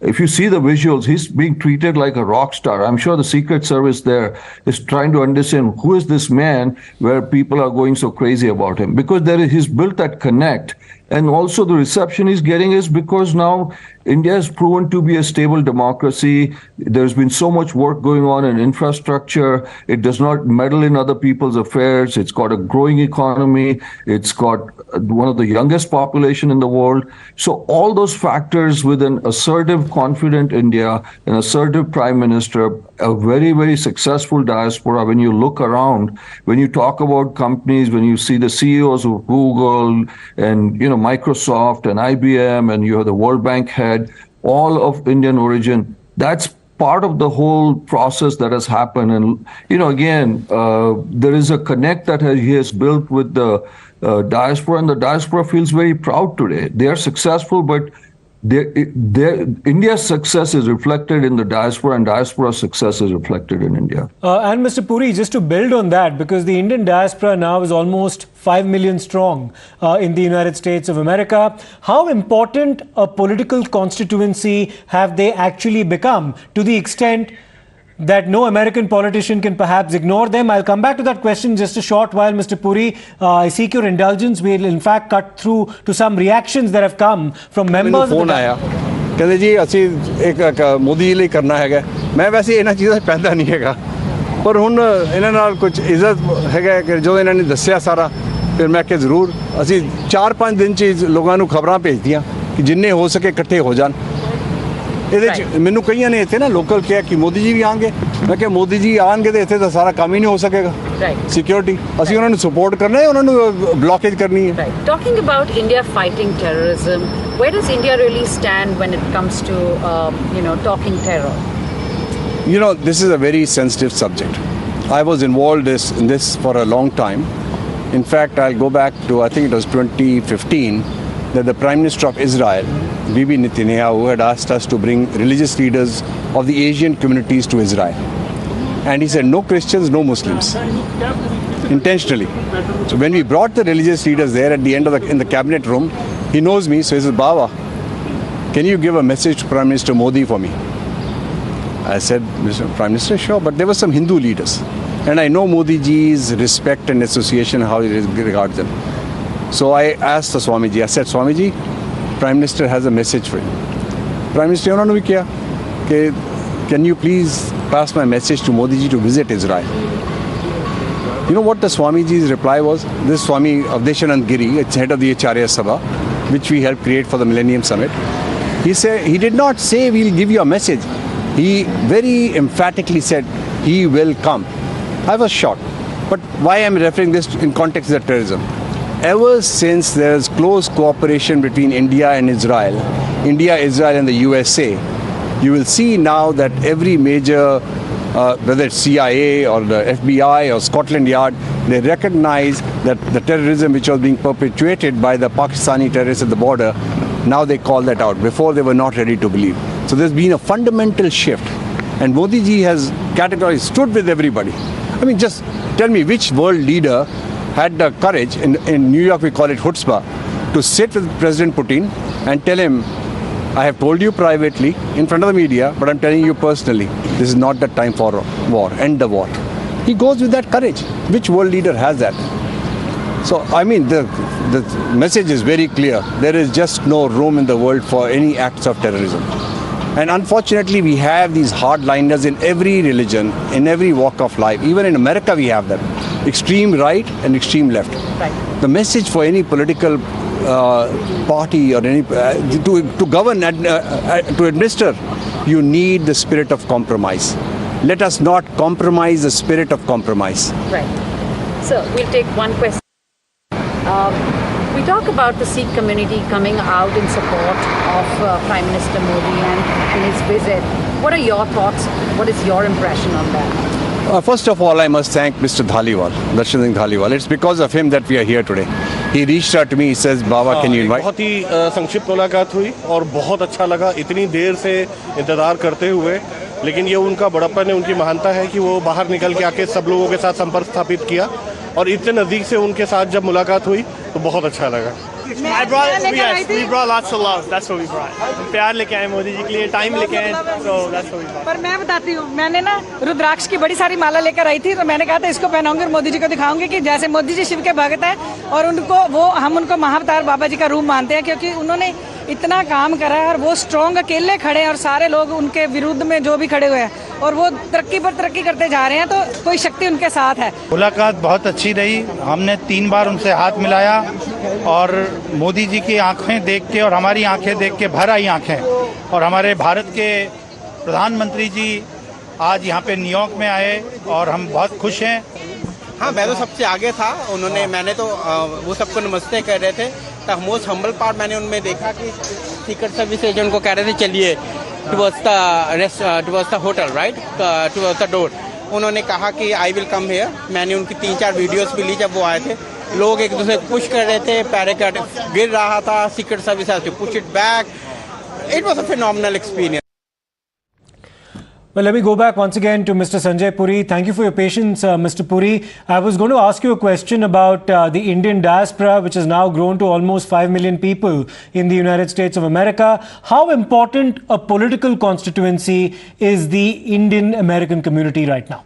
if you see the visuals, he's being treated like a rock star. I'm sure the Secret Service there is trying to understand who is this man where people are going so crazy about him, because he's built that connect. And also the reception he's getting is because now India has proven to be a stable democracy. There's been so much work going on in infrastructure. It does not meddle in other people's affairs. It's got a growing economy. It's got one of the youngest population in the world. So all those factors with an assertive, confident India, an assertive prime minister, a very, very successful diaspora. When you look around, when you talk about companies, when you see the CEOs of Google and Microsoft and IBM, and you have the World Bank head, all of Indian origin, that's part of the whole process that has happened. And, again, there is a connect that he has built with the diaspora, and the diaspora feels very proud today. They are successful, but India's success is reflected in the diaspora, and diaspora's success is reflected in India. And Mr. Puri, just to build on that, because the Indian diaspora now is almost 5 million strong in the United States of America, how important a political constituency have they actually become, to the extent that no American politician can perhaps ignore them? I'll come back to that question in just a short while, Mr. Puri. I seek your indulgence. We'll in fact cut through to some reactions that have come from members of the... ਕਹਿੰਦੇ ਜੀ ਅਸੀਂ ਇੱਕ ਮੋਦੀ ਜੀ ਲਈ ਕਰਨਾ ਹੈਗਾ। ਮੈਂ ਵੈਸੇ ਇਹਨਾਂ ਚੀਜ਼ਾਂ ਪੈਂਦਾ ਨਹੀਂ ਹੈਗਾ, ਪਰ ਹੁਣ ਇਹਨਾਂ ਨਾਲ ਕੁਝ ਇੱਜ਼ਤ ਹੈਗਾ ਕਿ ਜੋ ਇਹਨਾਂ ਨੇ ਦੱਸਿਆ ਸਾਰਾ, ਫਿਰ ਮੈਂ ਕਿ ਜ਼ਰੂਰ ਅਸੀਂ 4-5 ਦਿਨ 'ਚ ਲੋਕਾਂ ਨੂੰ ਖਬਰਾਂ ਭੇਜਦੀਆਂ ਕਿ ਜਿੰਨੇ ਹੋ ਸਕੇ ਇਕੱਠੇ ਹੋ ਜਾਣ। ਇਹਦੇ ਚ ਮੈਨੂੰ ਕਈਆਂ ਨੇ ਇੱਥੇ ਨਾ ਲੋਕਲ ਕਿਹਾ ਕਿ ਮੋਦੀ ਜੀ ਵੀ ਆਣਗੇ ਮੈਂ ਕਿਹਾ ਮੋਦੀ ਜੀ ਆਣਗੇ ਤੇ ਇੱਥੇ ਤਾਂ ਸਾਰਾ ਕੰਮ ਹੀ ਨਹੀਂ ਹੋ ਸਕੇਗਾ ਸਿਕਿਉਰਿਟੀ ਅਸੀਂ ਉਹਨਾਂ ਨੂੰ ਸਪੋਰਟ ਕਰਨਾ ਹੈ ਉਹਨਾਂ ਨੂੰ ਬਲੌਕੇਜ ਕਰਨੀ ਹੈ Talking about India fighting terrorism, where does India really stand when it comes to talking terror? You know, this is a very sensitive subject. I was involved in this for a long time. In fact, I'll go back to, I think it was 2015, that the Prime Minister of Israel, Bibi Netanyahu, had asked us to bring religious leaders of the Asian communities to Israel. And he said, no Christians, no Muslims. Intentionally. So when we brought the religious leaders there at the end of in the cabinet room, he knows me, so he says, Baba, can you give a message to Prime Minister Modi for me? I said, Mr. Prime Minister, sure, but there were some Hindu leaders. And I know Modi ji's respect and association, how he regards them. So I asked the Swamiji, I said, Swamiji, Prime Minister has a message for you. Prime Minister, can you please pass my message to Modi ji to visit Israel? You know what the Swamiji's reply was? This Swami Avdeshanand Giri, head of the Acharya Sabha, which we helped create for the Millennium Summit. He did not say we'll give you a message. He very emphatically said he will come. I was shocked. But why I'm referring this in context of terrorism? Ever since there's close cooperation between India and Israel, Israel and the U.S.A., you will see now that every major, whether it's CIA or the FBI or Scotland Yard, they recognize that the terrorism which was being perpetuated by the Pakistani terrorists at the border, now they call that out. Before they were not ready to believe. So there's been a fundamental shift. And Modi ji has categorically stood with everybody. I mean, just tell me which world leader had the courage, in New York we call it chutzpah, to sit with President Putin and tell him, I have told you privately in front of the media, but I'm telling you personally, this is not the time for war, end the war. He goes with that courage. Which world leader has that? So, I mean, the message is very clear. There is just no room in the world for any acts of terrorism. And unfortunately, we have these hardliners in every religion, in every walk of life. Even in America, we have them. Extreme right and extreme left. Right. The message for any political party or any to govern and to administer, you need the spirit of compromise. Let us not compromise the spirit of compromise. Right. So we'll take one question. We talk about the Sikh community coming out in support of Prime Minister Modi and his visit. What are your thoughts? What is your impression on that? First of all, I must thank Mr. Dhaliwal, Darshan Singh Dhaliwal. It's because of him that we are here today. He reached out to me. He says, "Baba, can you invite?" बहुत ही संक्षिप्त मुलाकात हुई और बहुत अच्छा लगा इतनी देर से इंतजार करते हुए, लेकिन ये उनका बड़प्पन है, उनकी महानता है कि वो बाहर निकल के आके सब लोगों के साथ संपर्क स्थापित किया और इतने नज़दीक से उनके साथ जब मुलाकात हुई तो बहुत अच्छा लगा। We brought lots of love. That's what we brought. प्यार लेके आए मोदी जी के लिए, टाइम लेके आए, so that's what we brought. पर मैं बताती हूँ, मैंने ना रुद्राक्ष की बड़ी सारी माला लेकर आई थी, तो मैंने कहा था इसको पहनाऊंगी और मोदी जी को दिखाऊंगी कि जैसे मोदी जी शिव के भक्त हैं और हम उनको महाअवतार बाबा जी का रूप मानते हैं, क्योंकि उन्होंने इतना काम करा है और वो स्ट्रॉन्ग अकेले खड़े हैं और सारे लोग उनके विरुद्ध में जो भी खड़े हुए हैं और वो तरक्की पर तरक्की करते जा रहे हैं, तो कोई शक्ति उनके साथ है। मुलाकात बहुत अच्छी रही। हमने 3 बार उनसे हाथ मिलाया और मोदी जी की आंखें देख के और हमारी आंखें देख के भर आई आंखें, और हमारे भारत के प्रधानमंत्री जी आज यहाँ पे न्यूयॉर्क में आए और हम बहुत खुश हैं। हाँ, मैं तो सबसे आगे था। मैंने तो वो सबको नमस्ते कह रहे थे। द मोस्ट हम्बल पार्ट मैंने उनमें देखा कि सीक्रेट सर्विस एजेंट को कह रहे थे चलिए towards the hotel, right, towards the door. उन्होंने कहा कि आई विल कम हियर। मैंने उनकी 3-4 वीडियोस भी ली जब वो आए थे। लोग एक दूसरे को पुश कर रहे थे, पैराग्लाइड गिर रहा था, secret service has to push it back. It was a phenomenal experience. Well, let me go back once again to Mr. Sanjay Puri. Thank you for your patience, Mr. Puri. I was going to ask you a question about the Indian diaspora, which has now grown to almost 5 million people in the United States of America. How important a political constituency is the Indian American community right now?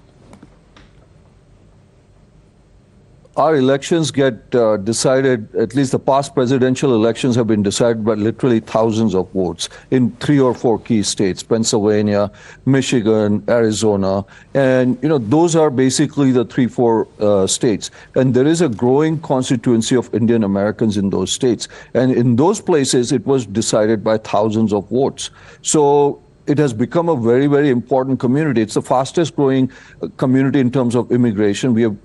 Our elections get decided, at least the past presidential elections have been decided by literally thousands of votes in 3 or 4 key states, Pennsylvania, Michigan, Arizona. And, those are basically the 3-4 states. And there is a growing constituency of Indian Americans in those states. And in those places, it was decided by thousands of votes. So it has become a very, very important community. It's the fastest growing community in terms of immigration. We have,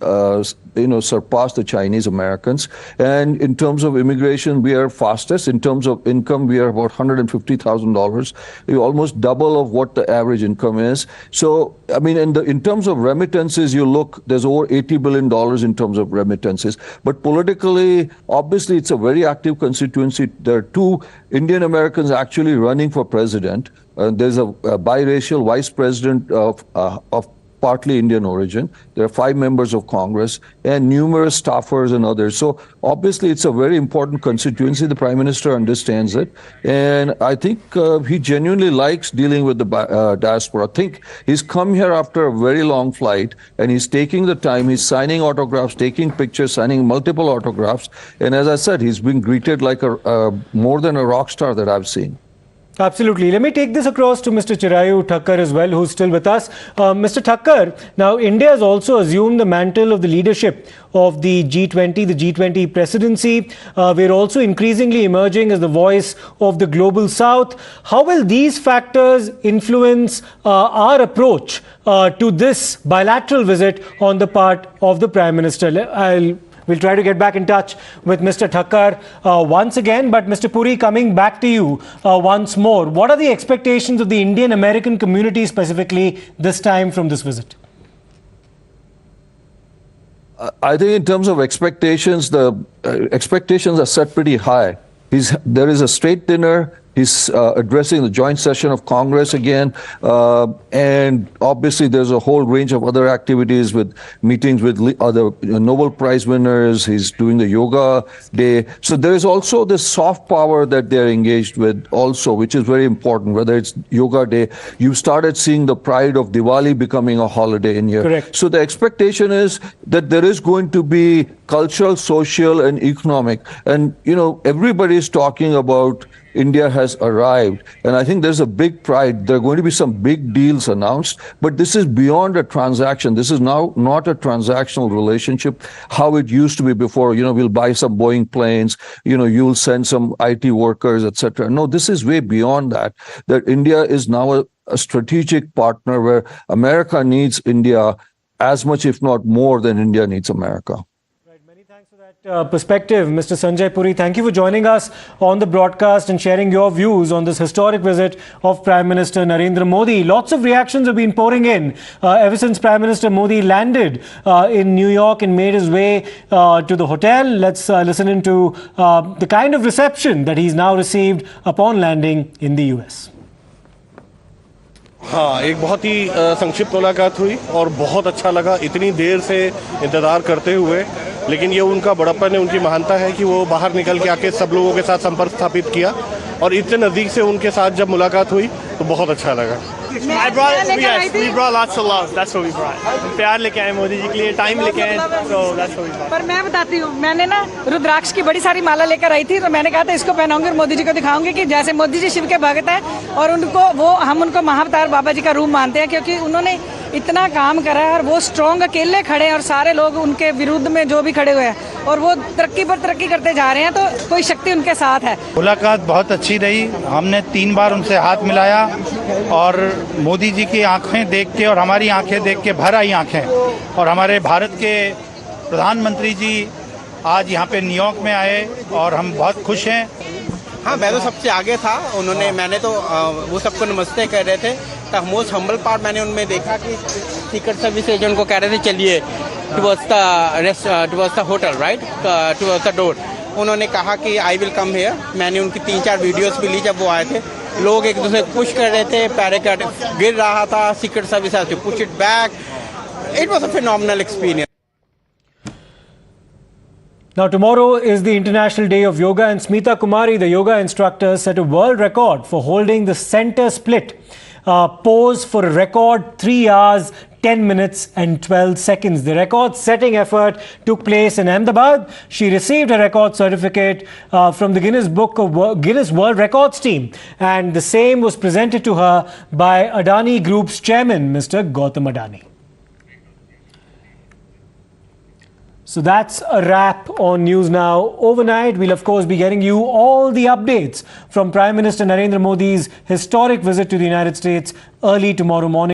surpassed the Chinese Americans. And in terms of immigration, we are fastest. In terms of income, we are about $150,000. We almost double of what the average income is. So, I mean, in terms of remittances, you look, there's over $80 billion in terms of remittances. But politically, obviously, it's a very active constituency. There are 2 Indian Americans actually running for president. There's a biracial vice president of partly Indian origin. There are 5 members of Congress and numerous staffers and others. So obviously, it's a very important constituency. The Prime Minister understands it. And I think he genuinely likes dealing with the diaspora. I think he's come here after a very long flight and he's taking the time. He's signing autographs, taking pictures, signing multiple autographs. And as I said, he's been greeted like more than a rock star that I've seen. Absolutely. Let me take this across to Mr. Chirayu Thakkar as well, who's still with us. Mr. Thakkar, now India has also assumed the mantle of the leadership of the G20, the G20 presidency. We're also increasingly emerging as the voice of the global south. How will these factors influence our approach to this bilateral visit on the part of the Prime Minister? We'll try to get back in touch with Mr. Thakkar once again. But Mr. Puri, coming back to you once more, what are the expectations of the Indian American community specifically this time from this visit? I think in terms of expectations, the expectations are set pretty high. There is a state dinner. He's addressing the joint session of Congress again. And obviously, there's a whole range of other activities with meetings with other Nobel Prize winners. He's doing the yoga day. So there is also this soft power that they're engaged with also, which is very important, whether it's yoga day. You've started seeing the pride of Diwali becoming a holiday in here. Correct. So the expectation is that there is going to be cultural, social, and economic. And, everybody is talking about India has arrived. And I think there's a big pride. There are going to be some big deals announced, but this is beyond a transaction. This is now not a transactional relationship, how it used to be before. We'll buy some Boeing planes, you'll send some IT workers, etc. No, this is way beyond that, that India is now a strategic partner where America needs India as much, if not more, than India needs America. Perspective. Mr. Sanjay Puri, thank you for joining us on the broadcast and sharing your views on this historic visit of Prime Minister Narendra Modi. Lots of reactions have been pouring in ever since Prime Minister Modi landed in New York and made his way to the hotel. Let's listen into the kind of reception that he's now received upon landing in the US. हाँ, एक बहुत ही संक्षिप्त मुलाकात हुई और बहुत अच्छा लगा इतनी देर से इंतज़ार करते हुए। लेकिन ये उनका बड़प्पन है, उनकी महानता है कि वो बाहर निकल के आके सब लोगों के साथ संपर्क स्थापित किया और इतने नज़दीक से उनके साथ जब मुलाकात हुई तो बहुत अच्छा लगा। We brought lots of love. That's what we brought. प्यार लेके आए मोदी जी के लिए, टाइम लेके आए, so that's what we brought. पर मैं बताती हूँ, मैंने ना रुद्राक्ष की बड़ी सारी माला लेकर आई थी, तो मैंने कहा था इसको पहनाऊंगी और मोदी जी को दिखाऊंगी कि जैसे मोदी जी शिव के भक्त हैं और हम उनको महाअवतार बाबा जी का रूप मानते हैं, क्योंकि उन्होंने इतना काम करा है और वो स्ट्रॉन्ग अकेले खड़े हैं और सारे लोग उनके विरुद्ध में जो भी खड़े हुए हैं और वो तरक्की पर तरक्की करते जा रहे हैं, तो कोई शक्ति उनके साथ है। मुलाकात बहुत अच्छी रही। हमने 3 बार उनसे हाथ मिलाया और मोदी जी की आंखें देख के और हमारी आंखें देख के भर आई आंखें, और हमारे भारत के प्रधानमंत्री जी आज यहाँ पे न्यूयॉर्क में आए और हम बहुत खुश हैं। हाँ, मैं तो सबसे आगे था। मैंने तो वो सबको नमस्ते कह रहे थे। द मोस्ट हम्बल पार्ट मैंने उनमें देखा कि सीक्रेट सर्विस एजेंट को कह रहे थे चलिए towards the hotel, right, towards the door. उन्होंने कहा कि आई विल कम हियर। मैंने उनकी 3-4 वीडियोस भी ली जब वो आए थे। लोग एक दूसरे को पुश कर रहे थे, पैराग्लाइड गिर रहा था, secret service has to push it back. It was a phenomenal experience. Now, tomorrow is the International Day of Yoga, and Smita Kumari, the yoga instructor, set a world record for holding the center split pose for a record 3 hours, 10 minutes and 12 seconds. The record-setting effort took place in Ahmedabad. She received a record certificate from the Guinness World Records team, and the same was presented to her by Adani Group's chairman, Mr. Gautam Adani. So that's a wrap on News Now overnight. We'll of course be getting you all the updates from Prime Minister Narendra Modi's historic visit to the United States early tomorrow morning.